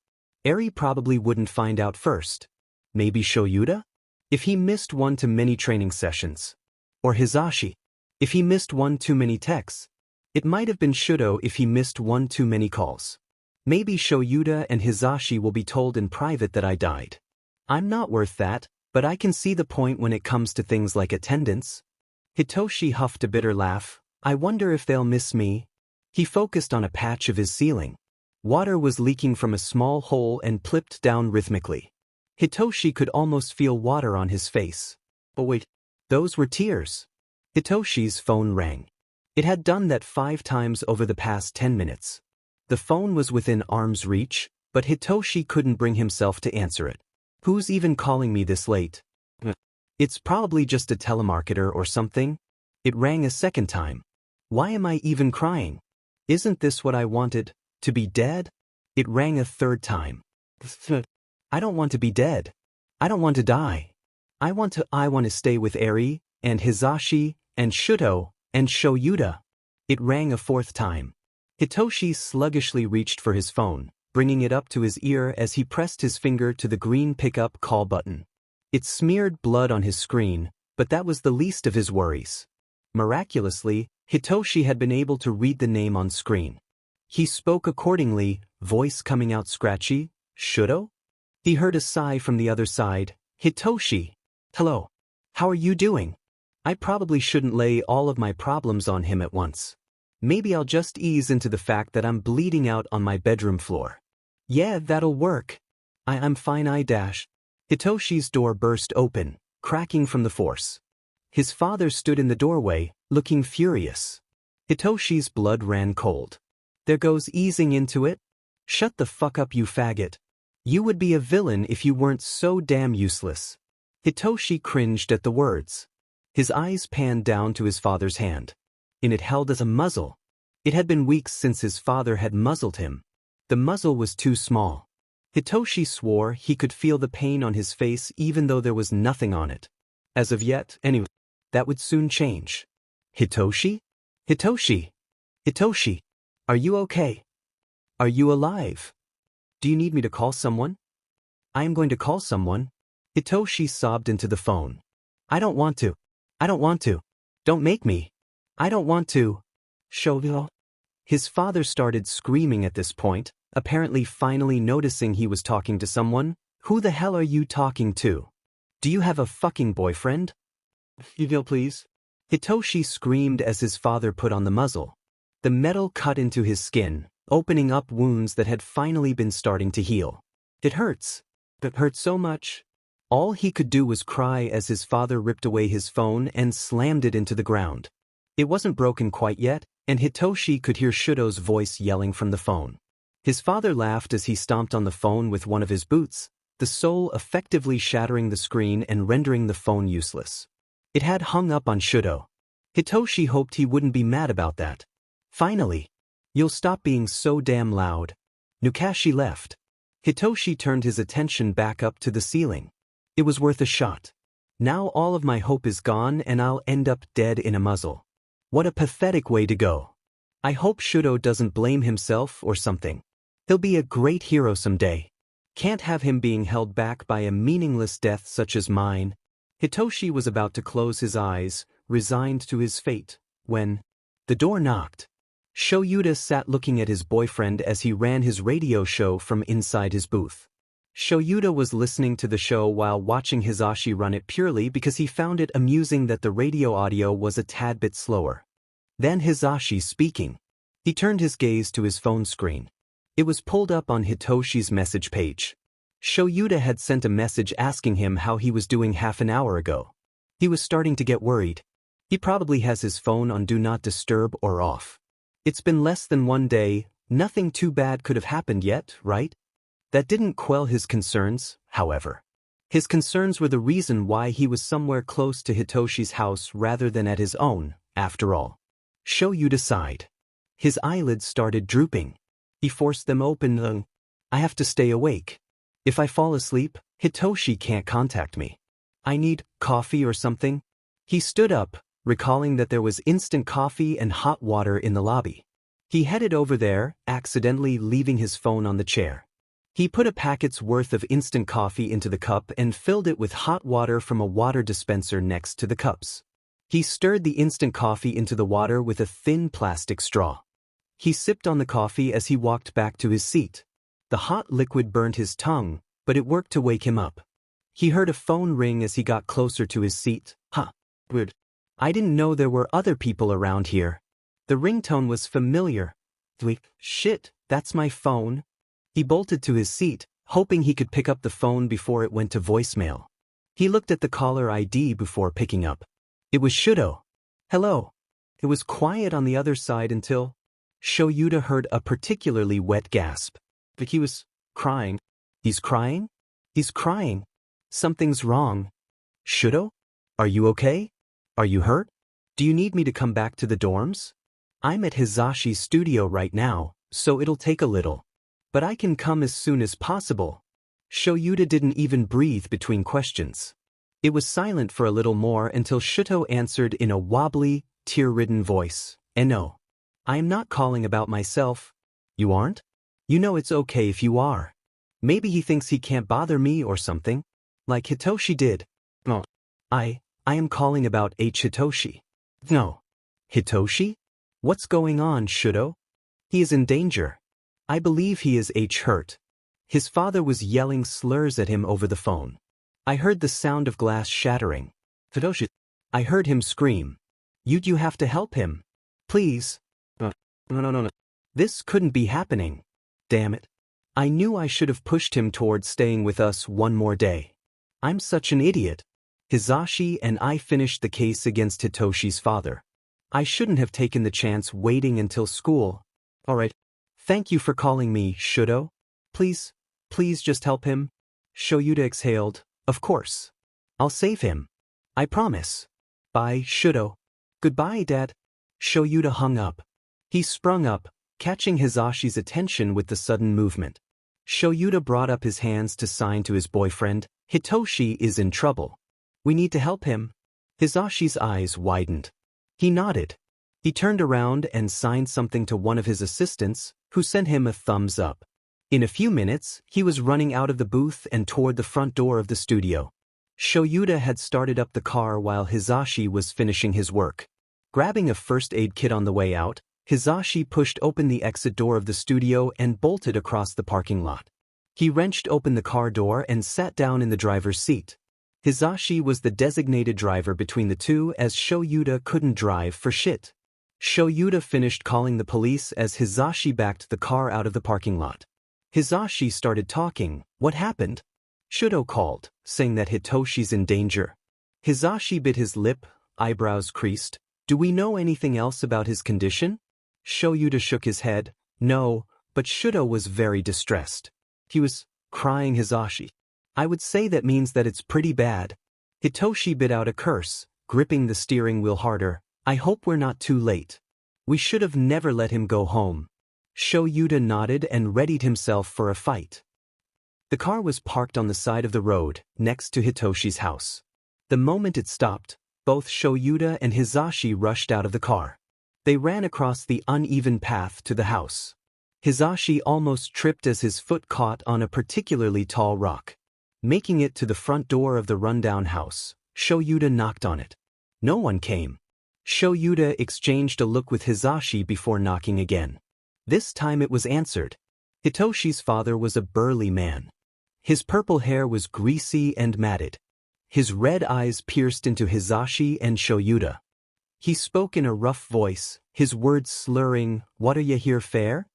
Eri probably wouldn't find out first. Maybe Shoyuda? If he missed one too many training sessions. Or Hizashi. If he missed one too many texts. It might have been Shudo if he missed one too many calls. Maybe Shoyuda and Hizashi will be told in private that I died. I'm not worth that, but I can see the point when it comes to things like attendance. Hitoshi huffed a bitter laugh. I wonder if they'll miss me. He focused on a patch of his ceiling. Water was leaking from a small hole and plipped down rhythmically. Hitoshi could almost feel water on his face. But wait, those were tears. Hitoshi's phone rang. It had done that 5 times over the past 10 minutes. The phone was within arm's reach, but Hitoshi couldn't bring himself to answer it. Who's even calling me this late? It's probably just a telemarketer or something. It rang a second time. Why am I even crying? Isn't this what I wanted, to be dead? It rang a third time. I don't want to be dead. I don't want to die. I want to stay with Eri, and Hizashi, and Shudo, and Shoyuda. It rang a fourth time. Hitoshi sluggishly reached for his phone, bringing it up to his ear as he pressed his finger to the green pickup call button. It smeared blood on his screen, But that was the least of his worries. Miraculously, Hitoshi had been able to read the name on screen. He spoke accordingly, voice coming out scratchy, "Shudo?" He heard a sigh from the other side. "Hitoshi. Hello. How are you doing? I probably shouldn't lay all of my problems on him at once. Maybe I'll just ease into the fact that I'm bleeding out on my bedroom floor." "Yeah, that'll work. I'm fine. Hitoshi's door burst open, cracking from the force. His father stood in the doorway, looking furious. Hitoshi's blood ran cold. "There goes easing into it? Shut the fuck up, you faggot. You would be a villain if you weren't so damn useless." Hitoshi cringed at the words. His eyes panned down to his father's hand. In it held as a muzzle. It had been weeks since his father had muzzled him. The muzzle was too small. Hitoshi swore he could feel the pain on his face even though there was nothing on it. As of yet, anyway, that would soon change. "Hitoshi? Hitoshi? Hitoshi? Are you okay? Are you alive? Do you need me to call someone?" "I am going to call someone." Hitoshi sobbed into the phone. "I don't want to. I don't want to. Don't make me. I don't want to." "Shogo." His father started screaming at this point, apparently finally noticing he was talking to someone. "Who the hell are you talking to? Do you have a fucking boyfriend?" "You please." Hitoshi screamed as his father put on the muzzle. The metal cut into his skin, opening up wounds that had finally been starting to heal. "It hurts. It hurts so much." All he could do was cry as his father ripped away his phone and slammed it into the ground. It wasn't broken quite yet, and Hitoshi could hear Shudo's voice yelling from the phone. His father laughed as he stomped on the phone with one of his boots, the sole effectively shattering the screen and rendering the phone useless. It had hung up on Shudo. Hitoshi hoped he wouldn't be mad about that. Finally. "You'll stop being so damn loud." Nukashi left. Hitoshi turned his attention back up to the ceiling. It was worth a shot. Now all of my hope is gone and I'll end up dead in a muzzle. What a pathetic way to go. I hope Shudo doesn't blame himself or something. He'll be a great hero someday. Can't have him being held back by a meaningless death such as mine. Hitoshi was about to close his eyes, resigned to his fate, when the door knocked. Shoyuta sat looking at his boyfriend as he ran his radio show from inside his booth. Shoyuta was listening to the show while watching Hisashi run it purely because he found it amusing that the radio audio was a tad bit slower than Hisashi speaking. He turned his gaze to his phone screen. It was pulled up on Hitoshi's message page. Shoyuta had sent a message asking him how he was doing half an hour ago. He was starting to get worried. He probably has his phone on Do Not Disturb or off. It's been less than one day, nothing too bad could have happened yet, right? That didn't quell his concerns, however. His concerns were the reason why he was somewhere close to Hitoshi's house rather than at his own, after all. Shoyuta sighed. His eyelids started drooping. He forced them open. I have to stay awake. If I fall asleep, Hitoshi can't contact me. I need coffee or something. He stood up, recalling that there was instant coffee and hot water in the lobby. He headed over there, accidentally leaving his phone on the chair. He put a packet's worth of instant coffee into the cup and filled it with hot water from a water dispenser next to the cups. He stirred the instant coffee into the water with a thin plastic straw. He sipped on the coffee as he walked back to his seat. The hot liquid burned his tongue, but it worked to wake him up. He heard a phone ring as he got closer to his seat. Weird. I didn't know there were other people around here. The ringtone was familiar. Shit, that's my phone. He bolted to his seat, hoping he could pick up the phone before it went to voicemail. He looked at the caller ID before picking up. It was Shudo. "Hello." It was quiet on the other side until Shoyuta heard a particularly wet gasp. He was crying. He's crying? He's crying. Something's wrong. "Shudo? Are you okay? Are you hurt? Do you need me to come back to the dorms? I'm at Hisashi's studio right now, so it'll take a little. But I can come as soon as possible." Shoyuta didn't even breathe between questions. It was silent for a little more until Shudo answered in a wobbly, tear-ridden voice. "No. I am not calling about myself." "You aren't? You know it's okay if you are. Maybe he thinks he can't bother me or something. Like Hitoshi did." "No. I I am calling about H. Hitoshi. No. Hitoshi? What's going on, Shudo? He is in danger. I believe he is H. hurt. His father was yelling slurs at him over the phone. I heard the sound of glass shattering. Hitoshi. I heard him scream. You have to help him. Please. No. This couldn't be happening. Damn it. I knew I should have pushed him towards staying with us one more day. I'm such an idiot. Hizashi and I finished the case against Hitoshi's father. I shouldn't have taken the chance waiting until school. Alright. Thank you for calling me, Shudo. Please just help him. Shoyuta exhaled. Of course. I'll save him. I promise. Bye, Shudo. Goodbye, Dad. Shoyuta hung up. He sprung up, catching Hizashi's attention with the sudden movement. Shoyuta brought up his hands to sign to his boyfriend. Hitoshi is in trouble. We need to help him. Hizashi's eyes widened. He nodded. He turned around and signed something to one of his assistants, who sent him a thumbs up. In a few minutes, he was running out of the booth and toward the front door of the studio. Shoyuta had started up the car while Hizashi was finishing his work. Grabbing a first aid kit on the way out, Hizashi pushed open the exit door of the studio and bolted across the parking lot. He wrenched open the car door and sat down in the driver's seat. Hizashi was the designated driver between the two as Shoyuta couldn't drive for shit. Shoyuta finished calling the police as Hizashi backed the car out of the parking lot. Hizashi started talking. What happened? Shudo called, saying that Hitoshi's in danger. Hizashi bit his lip, eyebrows creased. Do we know anything else about his condition? Shoyuta shook his head. No, but Shudo was very distressed. He was crying. Hizashi. I would say that means that it's pretty bad. Hitoshi bit out a curse, gripping the steering wheel harder. I hope we're not too late. We should have never let him go home. Shoyuta nodded and readied himself for a fight. The car was parked on the side of the road, next to Hitoshi's house. The moment it stopped, both Shoyuta and Hizashi rushed out of the car. They ran across the uneven path to the house. Hizashi almost tripped as his foot caught on a particularly tall rock. Making it to the front door of the rundown house, Shoyuta knocked on it. No one came. Shoyuta exchanged a look with Hizashi before knocking again. This time it was answered. Hitoshi's father was a burly man. His purple hair was greasy and matted. His red eyes pierced into Hizashi and Shoyuta. He spoke in a rough voice, his words slurring. What are you here for?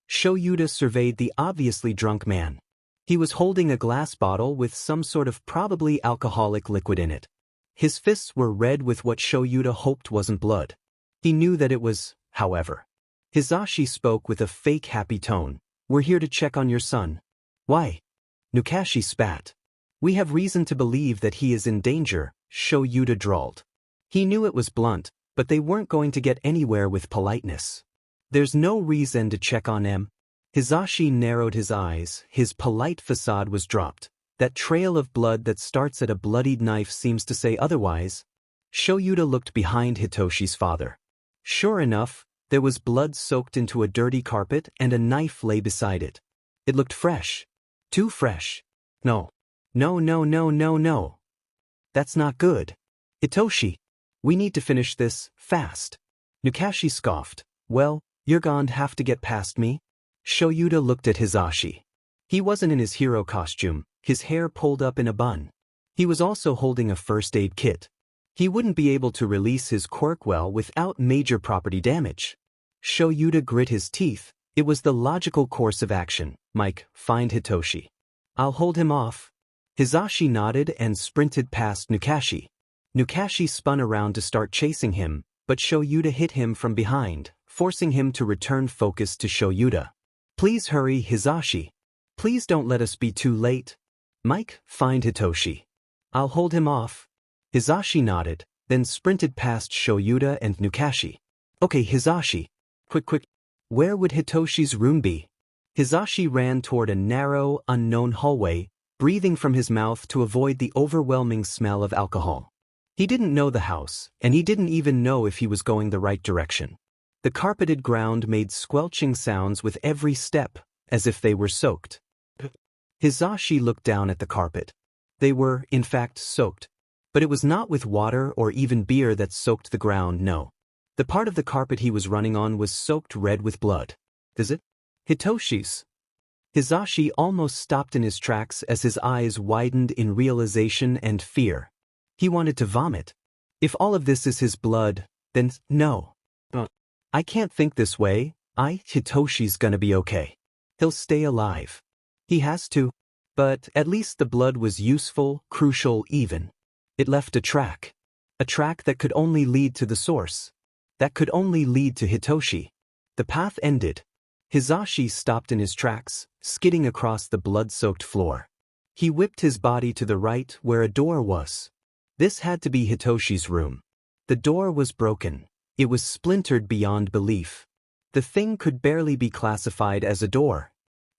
Shoyuta surveyed the obviously drunk man. He was holding a glass bottle with some sort of probably alcoholic liquid in it. His fists were red with what Shoyuta hoped wasn't blood. He knew that it was, however. Hizashi spoke with a fake happy tone. We're here to check on your son. Why? Nukashi spat. We have reason to believe that he is in danger, Shoyuta drawled. He knew it was blunt, but they weren't going to get anywhere with politeness. There's no reason to check on him. Hizashi narrowed his eyes, his polite facade was dropped. That trail of blood that starts at a bloodied knife seems to say otherwise. Shoyuta looked behind Hitoshi's father. Sure enough, there was blood soaked into a dirty carpet and a knife lay beside it. It looked fresh. Too fresh. No. That's not good. Hitoshi. We need to finish this, fast. Nukashi scoffed. Well, you're going to have to get past me. Shoyuta looked at Hizashi. He wasn't in his hero costume, his hair pulled up in a bun. He was also holding a first aid kit. He wouldn't be able to release his quirk well without major property damage. Shoyuta grit his teeth. It was the logical course of action. Mike, find Hitoshi. I'll hold him off. Hizashi nodded and sprinted past Nukashi. Nukashi spun around to start chasing him, but Shoyuta hit him from behind, forcing him to return focus to Shoyuta. Please hurry, Hizashi. Please don't let us be too late. Mike, find Hitoshi. I'll hold him off. Hizashi nodded, then sprinted past Shoyuta and Nukashi. Okay, Hizashi. Quick. Where would Hitoshi's room be? Hizashi ran toward a narrow, unknown hallway, breathing from his mouth to avoid the overwhelming smell of alcohol. He didn't know the house, and he didn't even know if he was going the right direction. The carpeted ground made squelching sounds with every step, as if they were soaked. Hizashi looked down at the carpet. They were, in fact, soaked. But it was not with water or even beer that soaked the ground, no. The part of the carpet he was running on was soaked red with blood. Is it? Hitoshi's. Hisashi almost stopped in his tracks as his eyes widened in realization and fear. He wanted to vomit. If all of this is his blood, then no. I can't think this way. Hitoshi's gonna be okay. He'll stay alive. He has to. But at least the blood was useful, crucial even. It left a track. A track that could only lead to the source. That could only lead to Hitoshi. The path ended. Hisashi stopped in his tracks, skidding across the blood-soaked floor. He whipped his body to the right where a door was. This had to be Hitoshi's room. The door was broken. It was splintered beyond belief. The thing could barely be classified as a door.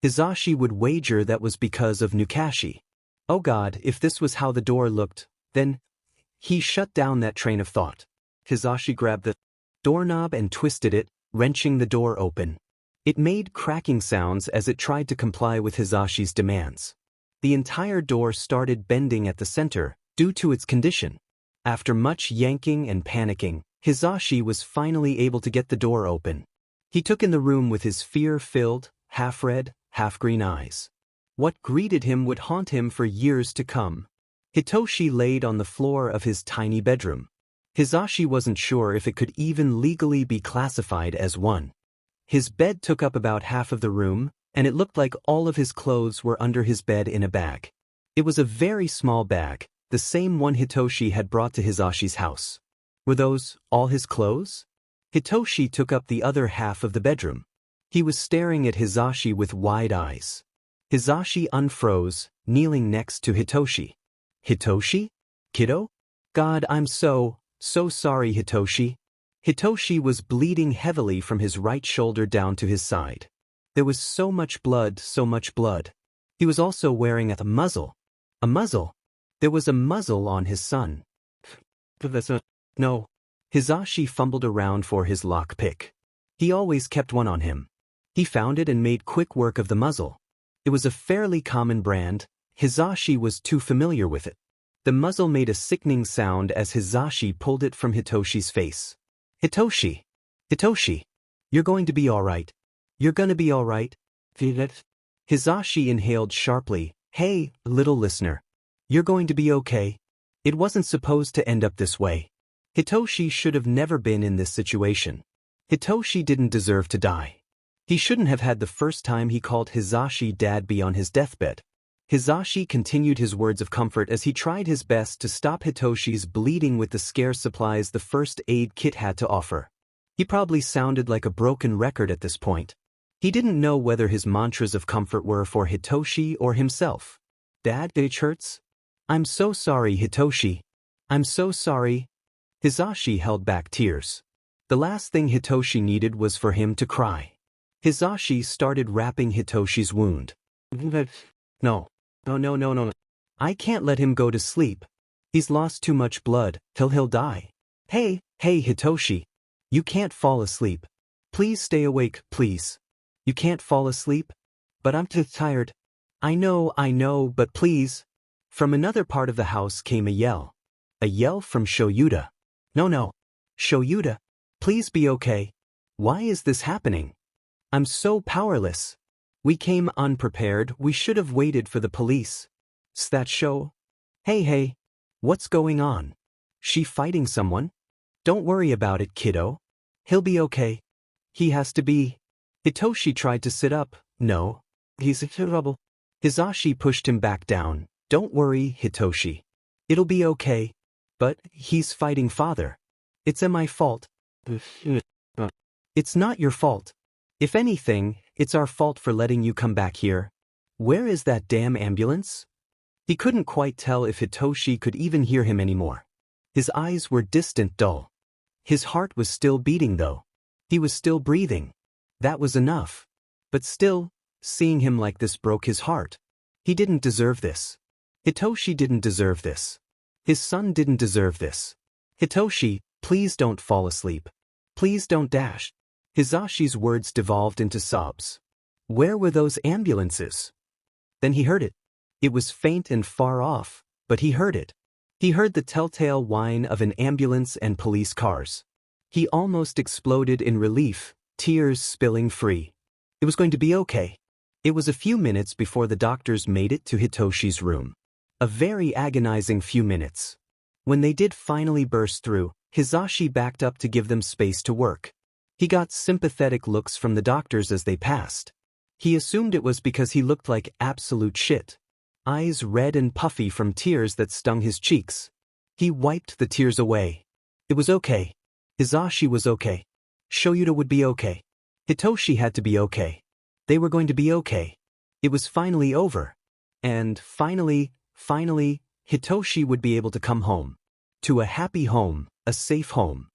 Hisashi would wager that was because of Nukashi. Oh God, if this was how the door looked, then... He shut down that train of thought. Hisashi grabbed the doorknob and twisted it, wrenching the door open. It made cracking sounds as it tried to comply with Hisashi's demands. The entire door started bending at the center, due to its condition. After much yanking and panicking, Hisashi was finally able to get the door open. He took in the room with his fear-filled, half-red, half-green eyes. What greeted him would haunt him for years to come. Hitoshi laid on the floor of his tiny bedroom. Hisashi wasn't sure if it could even legally be classified as one. His bed took up about half of the room, and it looked like all of his clothes were under his bed in a bag. It was a very small bag, the same one Hitoshi had brought to Hisashi's house. Were those all his clothes? Hitoshi took up the other half of the bedroom. He was staring at Hisashi with wide eyes. Hisashi unfroze, kneeling next to Hitoshi. Hitoshi? Kiddo? God, I'm so sorry, Hitoshi. Hitoshi was bleeding heavily from his right shoulder down to his side. There was so much blood, so much blood. He was also wearing a muzzle. A muzzle? There was a muzzle on his son. No. Hisashi fumbled around for his lockpick. He always kept one on him. He found it and made quick work of the muzzle. It was a fairly common brand. Hisashi was too familiar with it. The muzzle made a sickening sound as Hisashi pulled it from Hitoshi's face. Hitoshi! Hitoshi! You're going to be alright. You're gonna be alright. Hisashi inhaled sharply. Hey, little listener. You're going to be okay. It wasn't supposed to end up this way. Hitoshi should have never been in this situation. Hitoshi didn't deserve to die. He shouldn't have had the first time he called Hisashi dad be on his deathbed. Hisashi continued his words of comfort as he tried his best to stop Hitoshi's bleeding with the scarce supplies the first aid kit had to offer. He probably sounded like a broken record at this point. He didn't know whether his mantras of comfort were for Hitoshi or himself. Dad, it hurts? I'm so sorry, Hitoshi. I'm so sorry. Hisashi held back tears. The last thing Hitoshi needed was for him to cry. Hisashi started wrapping Hitoshi's wound. No. No. I can't let him go to sleep. He's lost too much blood, he'll die. Hey, Hitoshi. You can't fall asleep. Please stay awake, please. You can't fall asleep? But I'm too tired. I know, but please. From another part of the house came a yell. A yell from Shoyuta. No. Shoyuta. Please be okay. Why is this happening? I'm so powerless. We came unprepared, we should have waited for the police. "'S that show? Hey, what's going on? She fighting someone? Don't worry about it, kiddo. He'll be okay. He has to be. Hitoshi tried to sit up. No. He's in trouble. Hisashi pushed him back down. Don't worry, Hitoshi. It'll be okay. But he's fighting father. It's my fault. It's not your fault. If anything, it's our fault for letting you come back here. Where is that damn ambulance? He couldn't quite tell if Hitoshi could even hear him anymore. His eyes were distant, dull. His heart was still beating though. He was still breathing. That was enough. But still, seeing him like this broke his heart. He didn't deserve this. Hitoshi didn't deserve this. His son didn't deserve this. Hitoshi, please don't fall asleep. Please don't dash. Hisashi's words devolved into sobs. Where were those ambulances? Then he heard it. It was faint and far off, but he heard it. He heard the telltale whine of an ambulance and police cars. He almost exploded in relief, tears spilling free. It was going to be okay. It was a few minutes before the doctors made it to Hitoshi's room. A very agonizing few minutes. When they did finally burst through, Hisashi backed up to give them space to work. He got sympathetic looks from the doctors as they passed. He assumed it was because he looked like absolute shit. Eyes red and puffy from tears that stung his cheeks. He wiped the tears away. It was okay. Hisashi was okay. Shoyuta would be okay. Hitoshi had to be okay. They were going to be okay. It was finally over. And finally, Hitoshi would be able to come home. To a happy home, a safe home.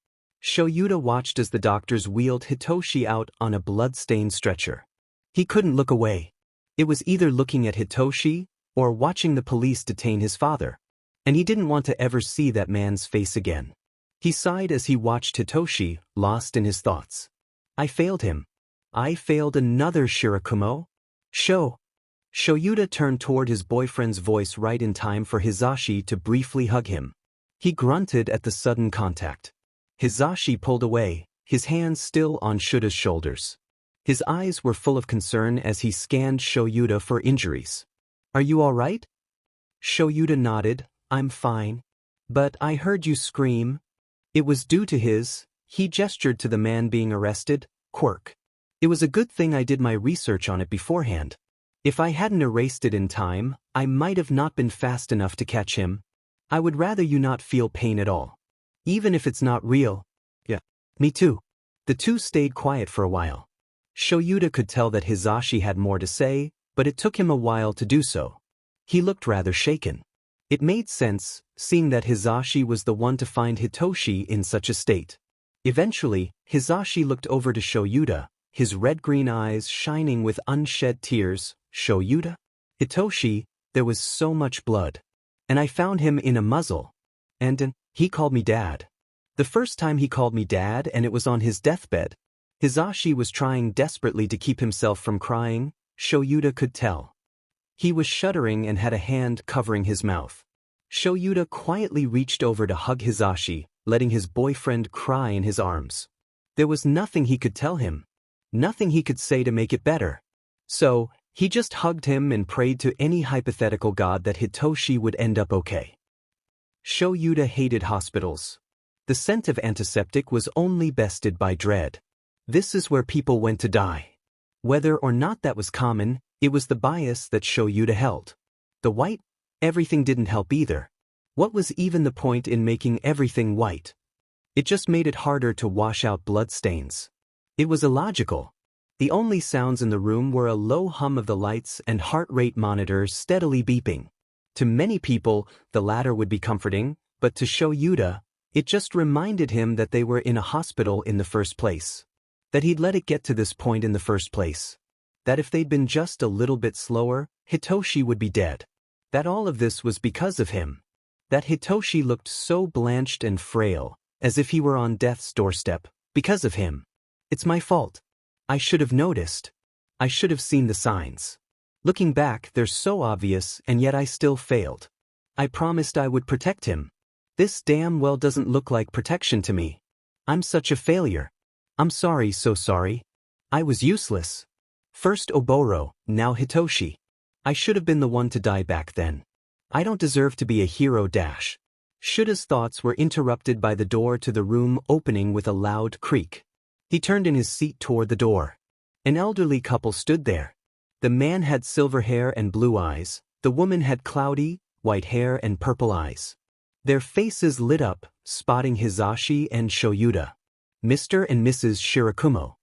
Shoyuta watched as the doctors wheeled Hitoshi out on a blood-stained stretcher. He couldn't look away. It was either looking at Hitoshi or watching the police detain his father. And he didn't want to ever see that man's face again. He sighed as he watched Hitoshi, lost in his thoughts. I failed him. I failed another Shirakumo. Shoyuta turned toward his boyfriend's voice right in time for Hisashi to briefly hug him. He grunted at the sudden contact. Hisashi pulled away, his hands still on Shuta's shoulders. His eyes were full of concern as he scanned Shoyuta for injuries. Are you all right? Shoyuta nodded. I'm fine. But I heard you scream. It was due to he gestured to the man being arrested, quirk. It was a good thing I did my research on it beforehand. If I hadn't erased it in time, I might have not been fast enough to catch him. I would rather you not feel pain at all. Even if it's not real. Yeah. Me too. The two stayed quiet for a while. Shoyuta could tell that Hisashi had more to say, but it took him a while to do so. He looked rather shaken. It made sense, seeing that Hisashi was the one to find Hitoshi in such a state. Eventually, Hisashi looked over to Shoyuta, his red-green eyes shining with unshed tears. Shoyuta? Hitoshi, there was so much blood. And I found him in a muzzle. And he called me dad. The first time he called me dad, and it was on his deathbed. Hisashi was trying desperately to keep himself from crying, Shoyuta could tell. He was shuddering and had a hand covering his mouth. Shoyuta quietly reached over to hug Hisashi, letting his boyfriend cry in his arms. There was nothing he could tell him. Nothing he could say to make it better. So, he just hugged him and prayed to any hypothetical god that Hitoshi would end up okay. Shoyuta hated hospitals. The scent of antiseptic was only bested by dread. This is where people went to die. Whether or not that was common, it was the bias that Shoyuta held. The white, everything didn't help either. What was even the point in making everything white? It just made it harder to wash out bloodstains. It was illogical. The only sounds in the room were a low hum of the lights and heart rate monitors steadily beeping. To many people, the latter would be comforting, but to Shoyuta, it just reminded him that they were in a hospital in the first place. That he'd let it get to this point in the first place. That if they'd been just a little bit slower, Hitoshi would be dead. That all of this was because of him. That Hitoshi looked so blanched and frail, as if he were on death's doorstep, because of him. It's my fault. I should have noticed. I should have seen the signs. Looking back, they're so obvious, and yet I still failed. I promised I would protect him. This damn well doesn't look like protection to me. I'm such a failure. I'm sorry, so sorry. I was useless. First Oboro, now Hitoshi. I should have been the one to die back then. I don't deserve to be a hero dash. Shuta's thoughts were interrupted by the door to the room opening with a loud creak. He turned in his seat toward the door. An elderly couple stood there. The man had silver hair and blue eyes. The woman had cloudy, white hair and purple eyes. Their faces lit up, spotting Hisashi and Shoyuta. Mr. and Mrs. Shirakumo.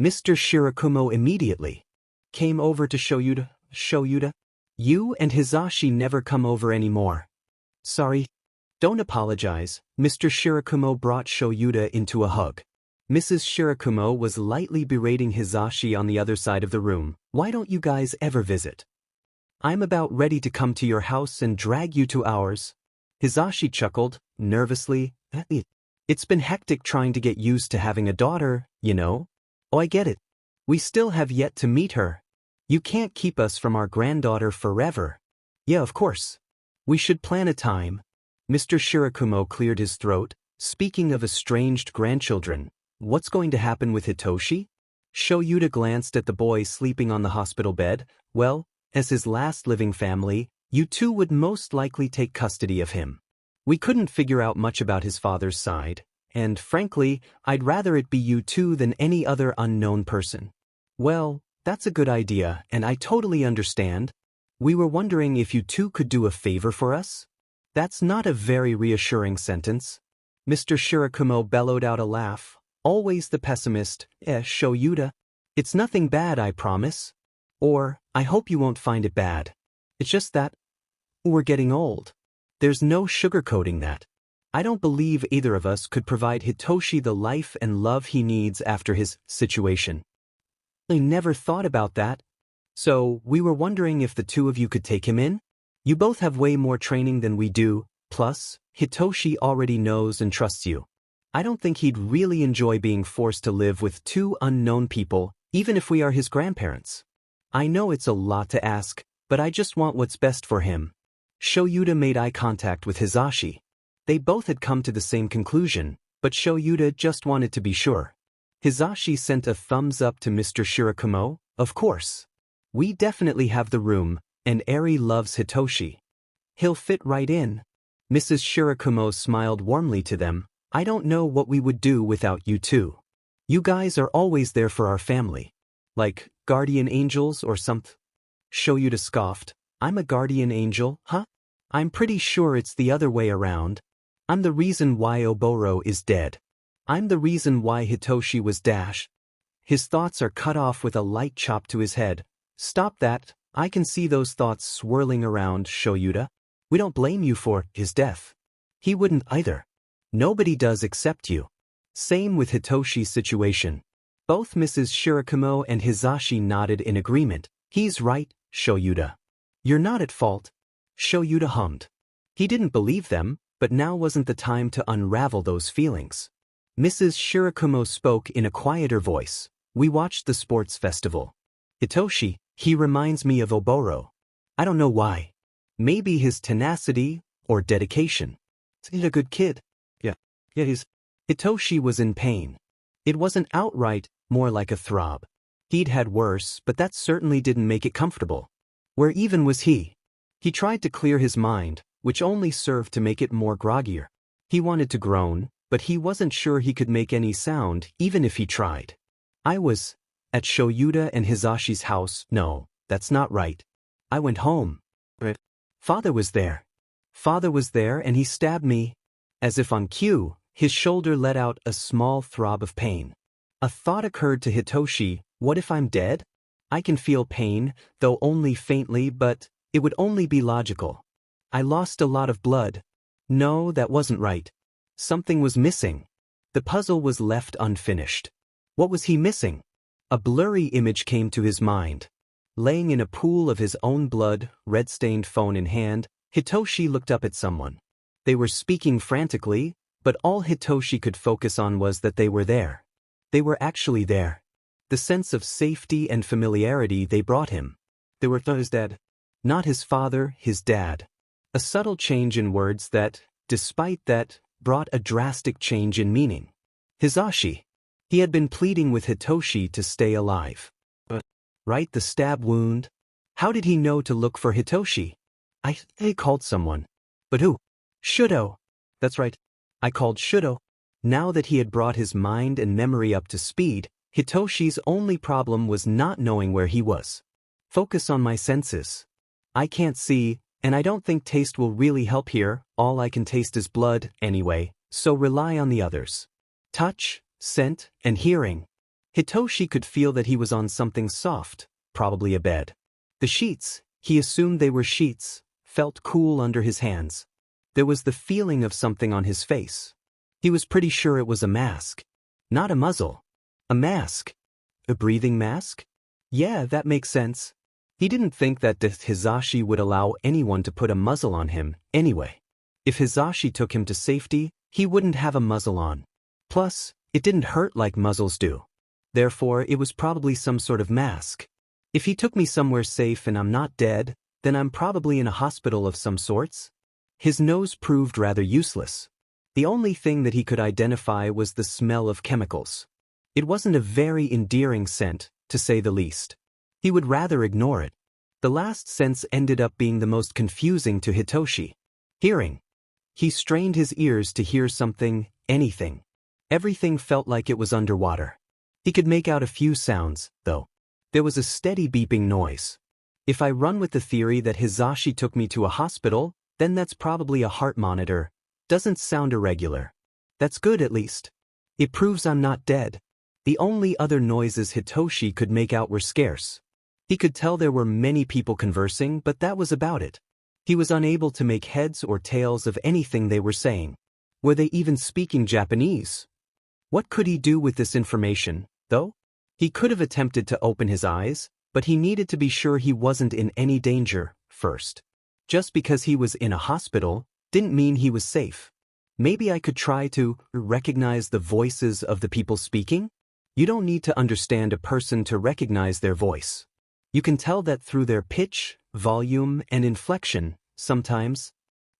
Mr. Shirakumo immediately came over to Shoyuta. Shoyuta, you and Hisashi never come over anymore. Sorry. Don't apologize. Mr. Shirakumo brought Shoyuta into a hug. Mrs. Shirakumo was lightly berating Hisashi on the other side of the room. Why don't you guys ever visit? I'm about ready to come to your house and drag you to ours. Hisashi chuckled, nervously. It's been hectic trying to get used to having a daughter, you know. Oh, I get it. We still have yet to meet her. You can't keep us from our granddaughter forever. Yeah, of course. We should plan a time. Mr. Shirakumo cleared his throat. Speaking of estranged grandchildren, what's going to happen with Hitoshi? Shoyuta glanced at the boy sleeping on the hospital bed. Well, as his last living family, you two would most likely take custody of him. We couldn't figure out much about his father's side, and frankly, I'd rather it be you two than any other unknown person. Well, that's a good idea, and I totally understand. We were wondering if you two could do a favor for us? That's not a very reassuring sentence. Mr. Shirakumo bellowed out a laugh. Always the pessimist, Shoyuta. It's nothing bad, I promise. Or, I hope you won't find it bad. It's just that we're getting old. There's no sugarcoating that. I don't believe either of us could provide Hitoshi the life and love he needs after his situation. I never thought about that. So, we were wondering if the two of you could take him in? You both have way more training than we do, plus, Hitoshi already knows and trusts you. I don't think he'd really enjoy being forced to live with two unknown people, even if we are his grandparents. I know it's a lot to ask, but I just want what's best for him. Shoyuta made eye contact with Hizashi. They both had come to the same conclusion, but Shoyuta just wanted to be sure. Hizashi sent a thumbs up to Mr. Shirakumo. Of course. We definitely have the room, and Eri loves Hitoshi. He'll fit right in. Mrs. Shirakumo smiled warmly to them. I don't know what we would do without you two. You guys are always there for our family. Like, guardian angels or something? Shoyuta scoffed. I'm a guardian angel, huh? I'm pretty sure it's the other way around. I'm the reason why Oboro is dead. I'm the reason why Hitoshi was dashed. His thoughts are cut off with a light chop to his head. Stop that, I can see those thoughts swirling around, Shoyuta. We don't blame you for his death. He wouldn't either. Nobody does except you. Same with Hitoshi's situation. Both Mrs. Shirakumo and Hizashi nodded in agreement. He's right, Shoyuta. You're not at fault. Shoyuta hummed. He didn't believe them, but now wasn't the time to unravel those feelings. Mrs. Shirakumo spoke in a quieter voice. We watched the sports festival. Hitoshi, he reminds me of Oboro. I don't know why. Maybe his tenacity or dedication. He's a good kid. Yeah, Hitoshi was in pain. It wasn't outright, more like a throb. He'd had worse, but that certainly didn't make it comfortable. Where even was he? He tried to clear his mind, which only served to make it more groggier. He wanted to groan, but he wasn't sure he could make any sound, even if he tried. I was at Shoyuta and Hizashi's house. No, that's not right. I went home. But Father was there. Father was there and he stabbed me. As if on cue, his shoulder let out a small throb of pain. A thought occurred to Hitoshi. What if I'm dead? I can feel pain, though only faintly, but it would only be logical. I lost a lot of blood. No, that wasn't right. Something was missing. The puzzle was left unfinished. What was he missing? A blurry image came to his mind. Laying in a pool of his own blood, red-stained phone in hand, Hitoshi looked up at someone. They were speaking frantically, but all Hitoshi could focus on was that they were there. They were actually there. The sense of safety and familiarity they brought him. They were his dad. Not his father, his dad. A subtle change in words that, despite that, brought a drastic change in meaning. Hizashi. He had been pleading with Hitoshi to stay alive. But, right, the stab wound? How did he know to look for Hitoshi? I called someone. But who? Shudo. That's right. I called Shudo. Now that he had brought his mind and memory up to speed, Hitoshi's only problem was not knowing where he was. Focus on my senses. I can't see, and I don't think taste will really help here. All I can taste is blood, anyway, so rely on the others. Touch, scent, and hearing. Hitoshi could feel that he was on something soft, probably a bed. The sheets, he assumed they were sheets, felt cool under his hands. There was the feeling of something on his face. He was pretty sure it was a mask. Not a muzzle. A mask. A breathing mask? Yeah, that makes sense. He didn't think that Hizashi would allow anyone to put a muzzle on him, anyway. If Hizashi took him to safety, he wouldn't have a muzzle on. Plus, it didn't hurt like muzzles do. Therefore, it was probably some sort of mask. If he took me somewhere safe and I'm not dead, then I'm probably in a hospital of some sorts. His nose proved rather useless. The only thing that he could identify was the smell of chemicals. It wasn't a very endearing scent, to say the least. He would rather ignore it. The last sense ended up being the most confusing to Hitoshi. Hearing. He strained his ears to hear something, anything. Everything felt like it was underwater. He could make out a few sounds, though. There was a steady beeping noise. If I run with the theory that Hizashi took me to a hospital, then that's probably a heart monitor. Doesn't sound irregular. That's good at least. It proves I'm not dead. The only other noises Hitoshi could make out were scarce. He could tell there were many people conversing, but that was about it. He was unable to make heads or tails of anything they were saying. Were they even speaking Japanese? What could he do with this information, though? He could have attempted to open his eyes, but he needed to be sure he wasn't in any danger, first. Just because he was in a hospital, didn't mean he was safe. Maybe I could try to recognize the voices of the people speaking? You don't need to understand a person to recognize their voice. You can tell that through their pitch, volume, and inflection, sometimes.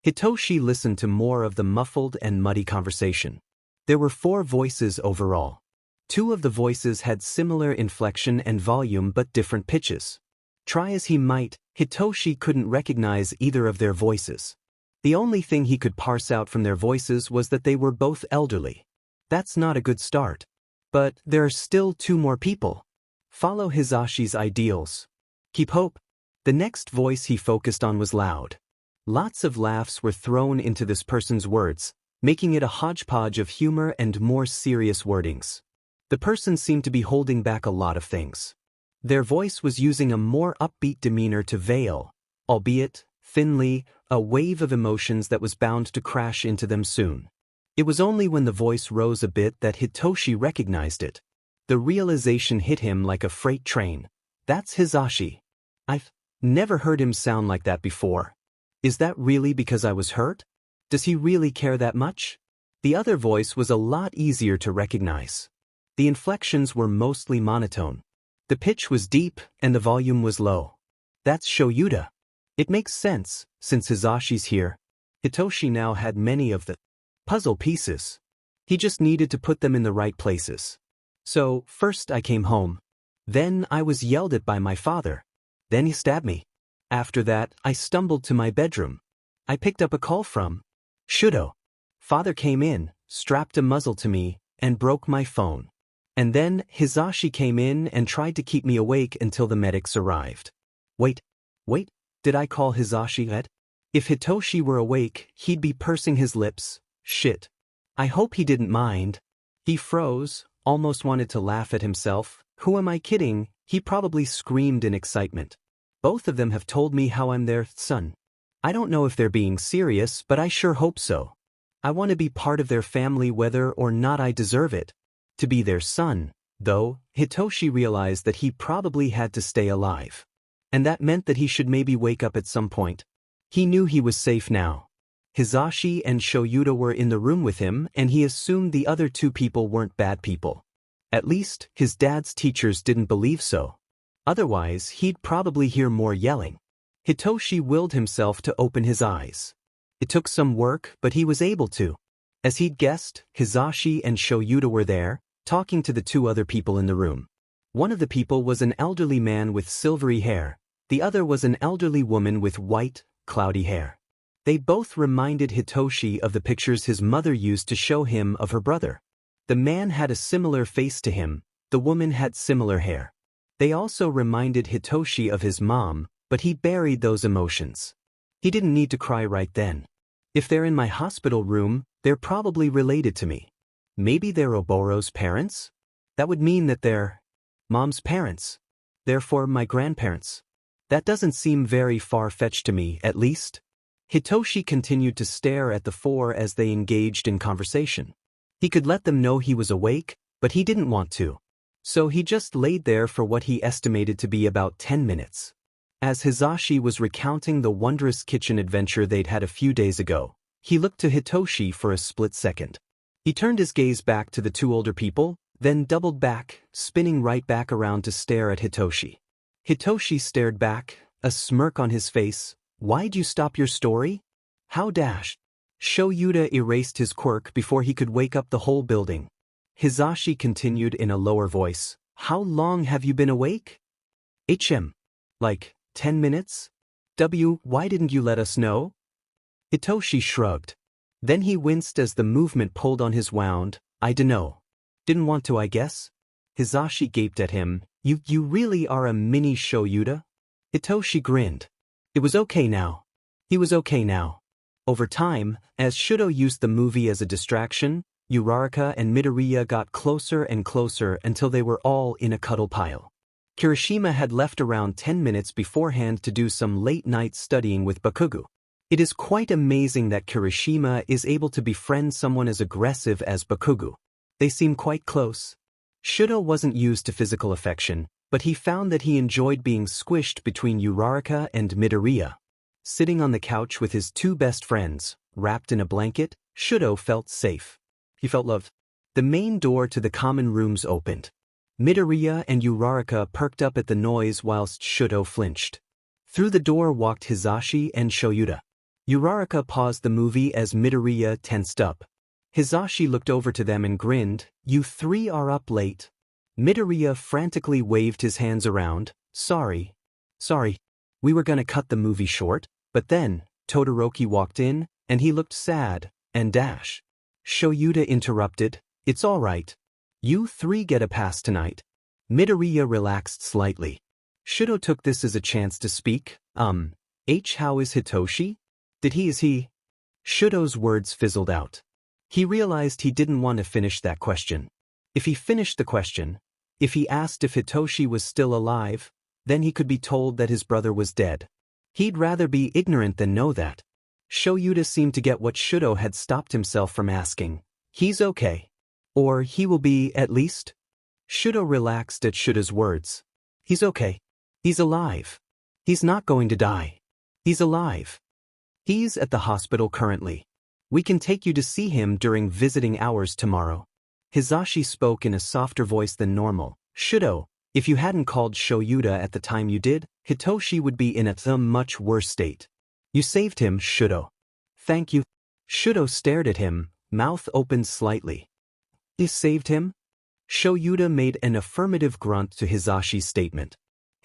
Hitoshi listened to more of the muffled and muddy conversation. There were 4 voices overall. 2 of the voices had similar inflection and volume but different pitches. Try as he might, Hitoshi couldn't recognize either of their voices. The only thing he could parse out from their voices was that they were both elderly. That's not a good start. But there are still 2 more people. Follow Hizashi's ideals. Keep hope. The next voice he focused on was loud. Lots of laughs were thrown into this person's words, making it a hodgepodge of humor and more serious wordings. The person seemed to be holding back a lot of things. Their voice was using a more upbeat demeanor to veil, albeit, thinly, a wave of emotions that was bound to crash into them soon. It was only when the voice rose a bit that Hitoshi recognized it. The realization hit him like a freight train. That's Hizashi. I've never heard him sound like that before. Is that really because I was hurt? Does he really care that much? The other voice was a lot easier to recognize. The inflections were mostly monotone. The pitch was deep and the volume was low. That's Shoyuta. It makes sense, since Hizashi's here. Hitoshi now had many of the puzzle pieces. He just needed to put them in the right places. So, first I came home. Then I was yelled at by my father. Then he stabbed me. After that, I stumbled to my bedroom. I picked up a call from Shudo. Father came in, strapped a muzzle to me, and broke my phone. And then Hizashi came in and tried to keep me awake until the medics arrived. Wait, did I call Hizashi Ed? If Hitoshi were awake, he'd be pursing his lips. Shit. I hope he didn't mind. He froze, almost wanted to laugh at himself. Who am I kidding? He probably screamed in excitement. Both of them have told me how I'm their son. I don't know if they're being serious, but I sure hope so. I want to be part of their family whether or not I deserve it. To be their son, though, Hitoshi realized that he probably had to stay alive. And that meant that he should maybe wake up at some point. He knew he was safe now. Hizashi and Shoyuta were in the room with him, and he assumed the other 2 people weren't bad people. At least, his dad's teachers didn't believe so. Otherwise, he'd probably hear more yelling. Hitoshi willed himself to open his eyes. It took some work, but he was able to. As he'd guessed, Hizashi and Shoyuta were there, talking to the 2 other people in the room. One of the people was an elderly man with silvery hair. The other was an elderly woman with white, cloudy hair. They both reminded Hitoshi of the pictures his mother used to show him of her brother. The man had a similar face to him, the woman had similar hair. They also reminded Hitoshi of his mom, but he buried those emotions. He didn't need to cry right then. If they're in my hospital room, they're probably related to me. Maybe they're Oboro's parents? That would mean that they're Mom's parents. Therefore my grandparents. That doesn't seem very far-fetched to me, at least. Hitoshi continued to stare at the 4 as they engaged in conversation. He could let them know he was awake, but he didn't want to. So he just laid there for what he estimated to be about 10 minutes. As Hizashi was recounting the wondrous kitchen adventure they'd had a few days ago, he looked to Hitoshi for a split second. He turned his gaze back to the 2 older people, then doubled back, spinning right back around to stare at Hitoshi. Hitoshi stared back, a smirk on his face. Why'd you stop your story? How dash. Shoyuta erased his quirk before he could wake up the whole building. Hizashi continued in a lower voice. How long have you been awake? Like, 10 minutes? Why didn't you let us know? Hitoshi shrugged. Then he winced as the movement pulled on his wound. I dunno. Didn't want to, I guess? Hizashi gaped at him. You really are a mini Shoyuta? Hitoshi grinned. It was okay now. He was okay now. Over time, as Shudo used the movie as a distraction, Uraraka and Midoriya got closer and closer until they were all in a cuddle pile. Kirishima had left around 10 minutes beforehand to do some late-night studying with Bakugo. It is quite amazing that Kirishima is able to befriend someone as aggressive as Bakugo. They seem quite close. Shudo wasn't used to physical affection, but he found that he enjoyed being squished between Uraraka and Midoriya. Sitting on the couch with his two best friends, wrapped in a blanket, Shudo felt safe. He felt loved. The main door to the common rooms opened. Midoriya and Uraraka perked up at the noise whilst Shudo flinched. Through the door walked Hizashi and Shoyuta. Uraraka paused the movie as Midoriya tensed up. Hizashi looked over to them and grinned. You three are up late. Midoriya frantically waved his hands around. Sorry. We were gonna cut the movie short, but then Todoroki walked in, and he looked sad, and dash. Shoyuta interrupted. It's all right. You three get a pass tonight. Midoriya relaxed slightly. Shudo took this as a chance to speak. How is Hitoshi? Is he? Shudo's words fizzled out. He realized he didn't want to finish that question. If he finished the question, if he asked if Hitoshi was still alive, then he could be told that his brother was dead. He'd rather be ignorant than know that. Shoyuta seemed to get what Shudo had stopped himself from asking. He's okay. Or he will be, at least? Shudo relaxed at Shudo's words. He's okay. He's alive. He's not going to die. He's alive. He's at the hospital currently. We can take you to see him during visiting hours tomorrow. Hizashi spoke in a softer voice than normal. Shudo, if you hadn't called Shoyuta at the time you did, Hitoshi would be in a much worse state. You saved him, Shudo. Thank you. Shudo stared at him, mouth opened slightly. You saved him? Shoyuta made an affirmative grunt to Hizashi's statement.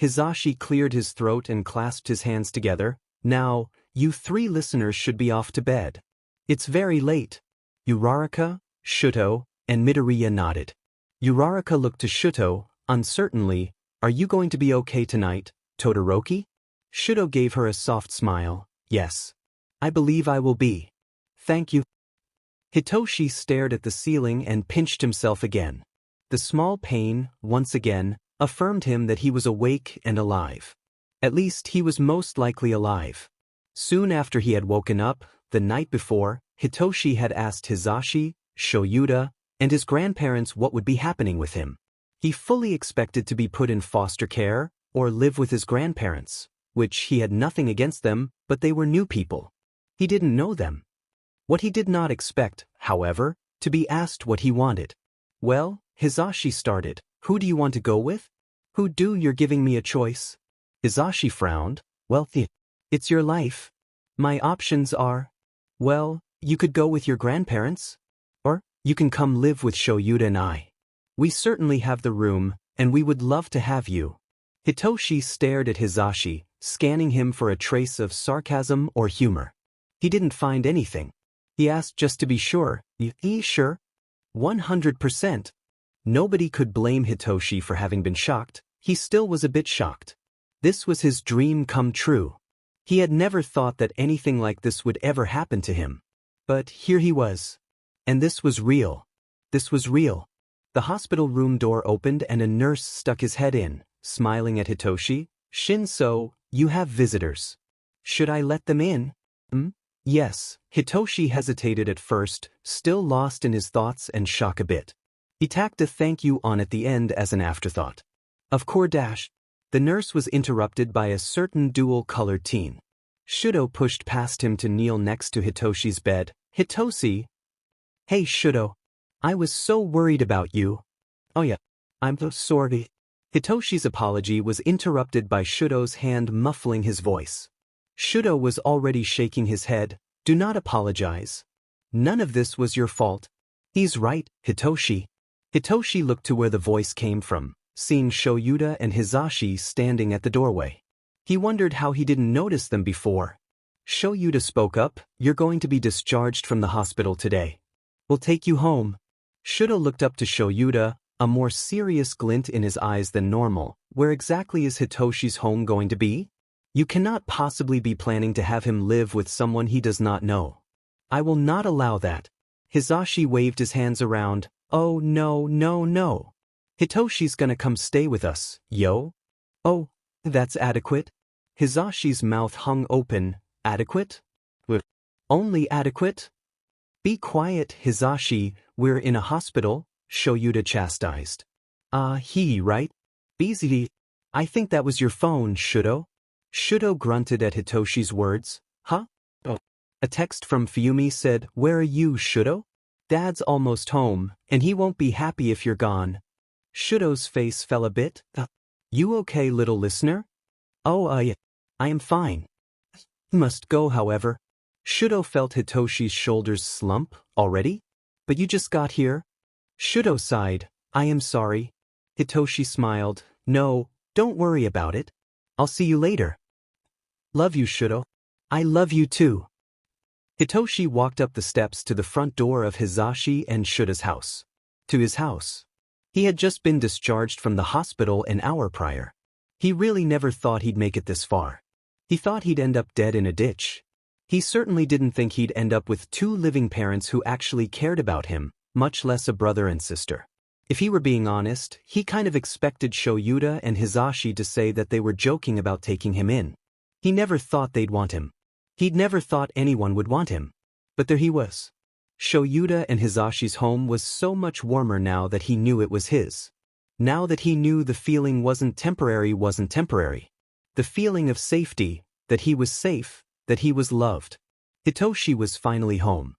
Hizashi cleared his throat and clasped his hands together. Now, you three listeners should be off to bed. It's very late. Uraraka, Shudo, and Midoriya nodded. Uraraka looked to Shudo, uncertainly. Are you going to be okay tonight, Todoroki? Shudo gave her a soft smile. Yes. I believe I will be. Thank you. Hitoshi stared at the ceiling and pinched himself again. The small pain, once again, affirmed him that he was awake and alive. At least he was most likely alive. Soon after he had woken up, the night before, Hitoshi had asked Hizashi, Shoyuta, and his grandparents what would be happening with him. He fully expected to be put in foster care, or live with his grandparents, which he had nothing against them, but they were new people. He didn't know them. What he did not expect, however, to be asked what he wanted. Well, Hizashi started. Who do you want to go with? You're giving me a choice. Hizashi frowned. Well, it's your life. My options are, well, you could go with your grandparents, or you can come live with Shoyuta and I. We certainly have the room, and we would love to have you. Hitoshi stared at Hizashi, scanning him for a trace of sarcasm or humor. He didn't find anything. He asked just to be sure. Sure? 100%. Nobody could blame Hitoshi for having been shocked. He still was a bit shocked. This was his dream come true. He had never thought that anything like this would ever happen to him. But here he was. And this was real. This was real. The hospital room door opened and a nurse stuck his head in, smiling at Hitoshi. Shinsou, you have visitors. Should I let them in? Yes. Hitoshi hesitated at first, still lost in his thoughts and shock a bit. He tacked a thank you on at the end as an afterthought. Of course. The nurse was interrupted by a certain dual-colored teen. Shudo pushed past him to kneel next to Hitoshi's bed. Hitoshi. Hey Shudo. I was so worried about you. Oh yeah. I'm so sorry. Hitoshi's apology was interrupted by Shudo's hand muffling his voice. Shudo was already shaking his head. Do not apologize. None of this was your fault. He's right, Hitoshi. Hitoshi looked to where the voice came from, seeing Shoyuta and Hizashi standing at the doorway. He wondered how he didn't notice them before. Shoyuta spoke up, "You're going to be discharged from the hospital today. We'll take you home." Shudo looked up to Shoyuta, a more serious glint in his eyes than normal. Where exactly is Hitoshi's home going to be? You cannot possibly be planning to have him live with someone he does not know. I will not allow that. Hizashi waved his hands around. Oh no, no, no. Hitoshi's gonna come stay with us, yo. Oh, that's adequate. Hizashi's mouth hung open. Adequate? Only adequate? Be quiet, Hizashi, we're in a hospital, Shoyuta chastised. Right? BZD. I think that was your phone, Shudo. Shudo grunted at Hitoshi's words. Huh? Oh. A text from Fuyumi said, "Where are you, Shudo? Dad's almost home, and he won't be happy if you're gone." Shudo's face fell a bit. You okay, little listener? Oh, yeah. I am fine. Must go, however. Shudo felt Hitoshi's shoulders slump. Already? But you just got here? Shudo sighed. I am sorry. Hitoshi smiled. No, don't worry about it. I'll see you later. Love you, Shudo. I love you too. Hitoshi walked up the steps to the front door of Hizashi and Shudo's house. To his house. He had just been discharged from the hospital an hour prior. He really never thought he'd make it this far. He thought he'd end up dead in a ditch. He certainly didn't think he'd end up with two living parents who actually cared about him, much less a brother and sister. If he were being honest, he kind of expected Shoyuta and Hizashi to say that they were joking about taking him in. He never thought they'd want him. He'd never thought anyone would want him. But there he was. Shoyuta and Hizashi's home was so much warmer now that he knew it was his. Now that he knew the feeling wasn't temporary. The feeling of safety, that he was safe, that he was loved. Hitoshi was finally home.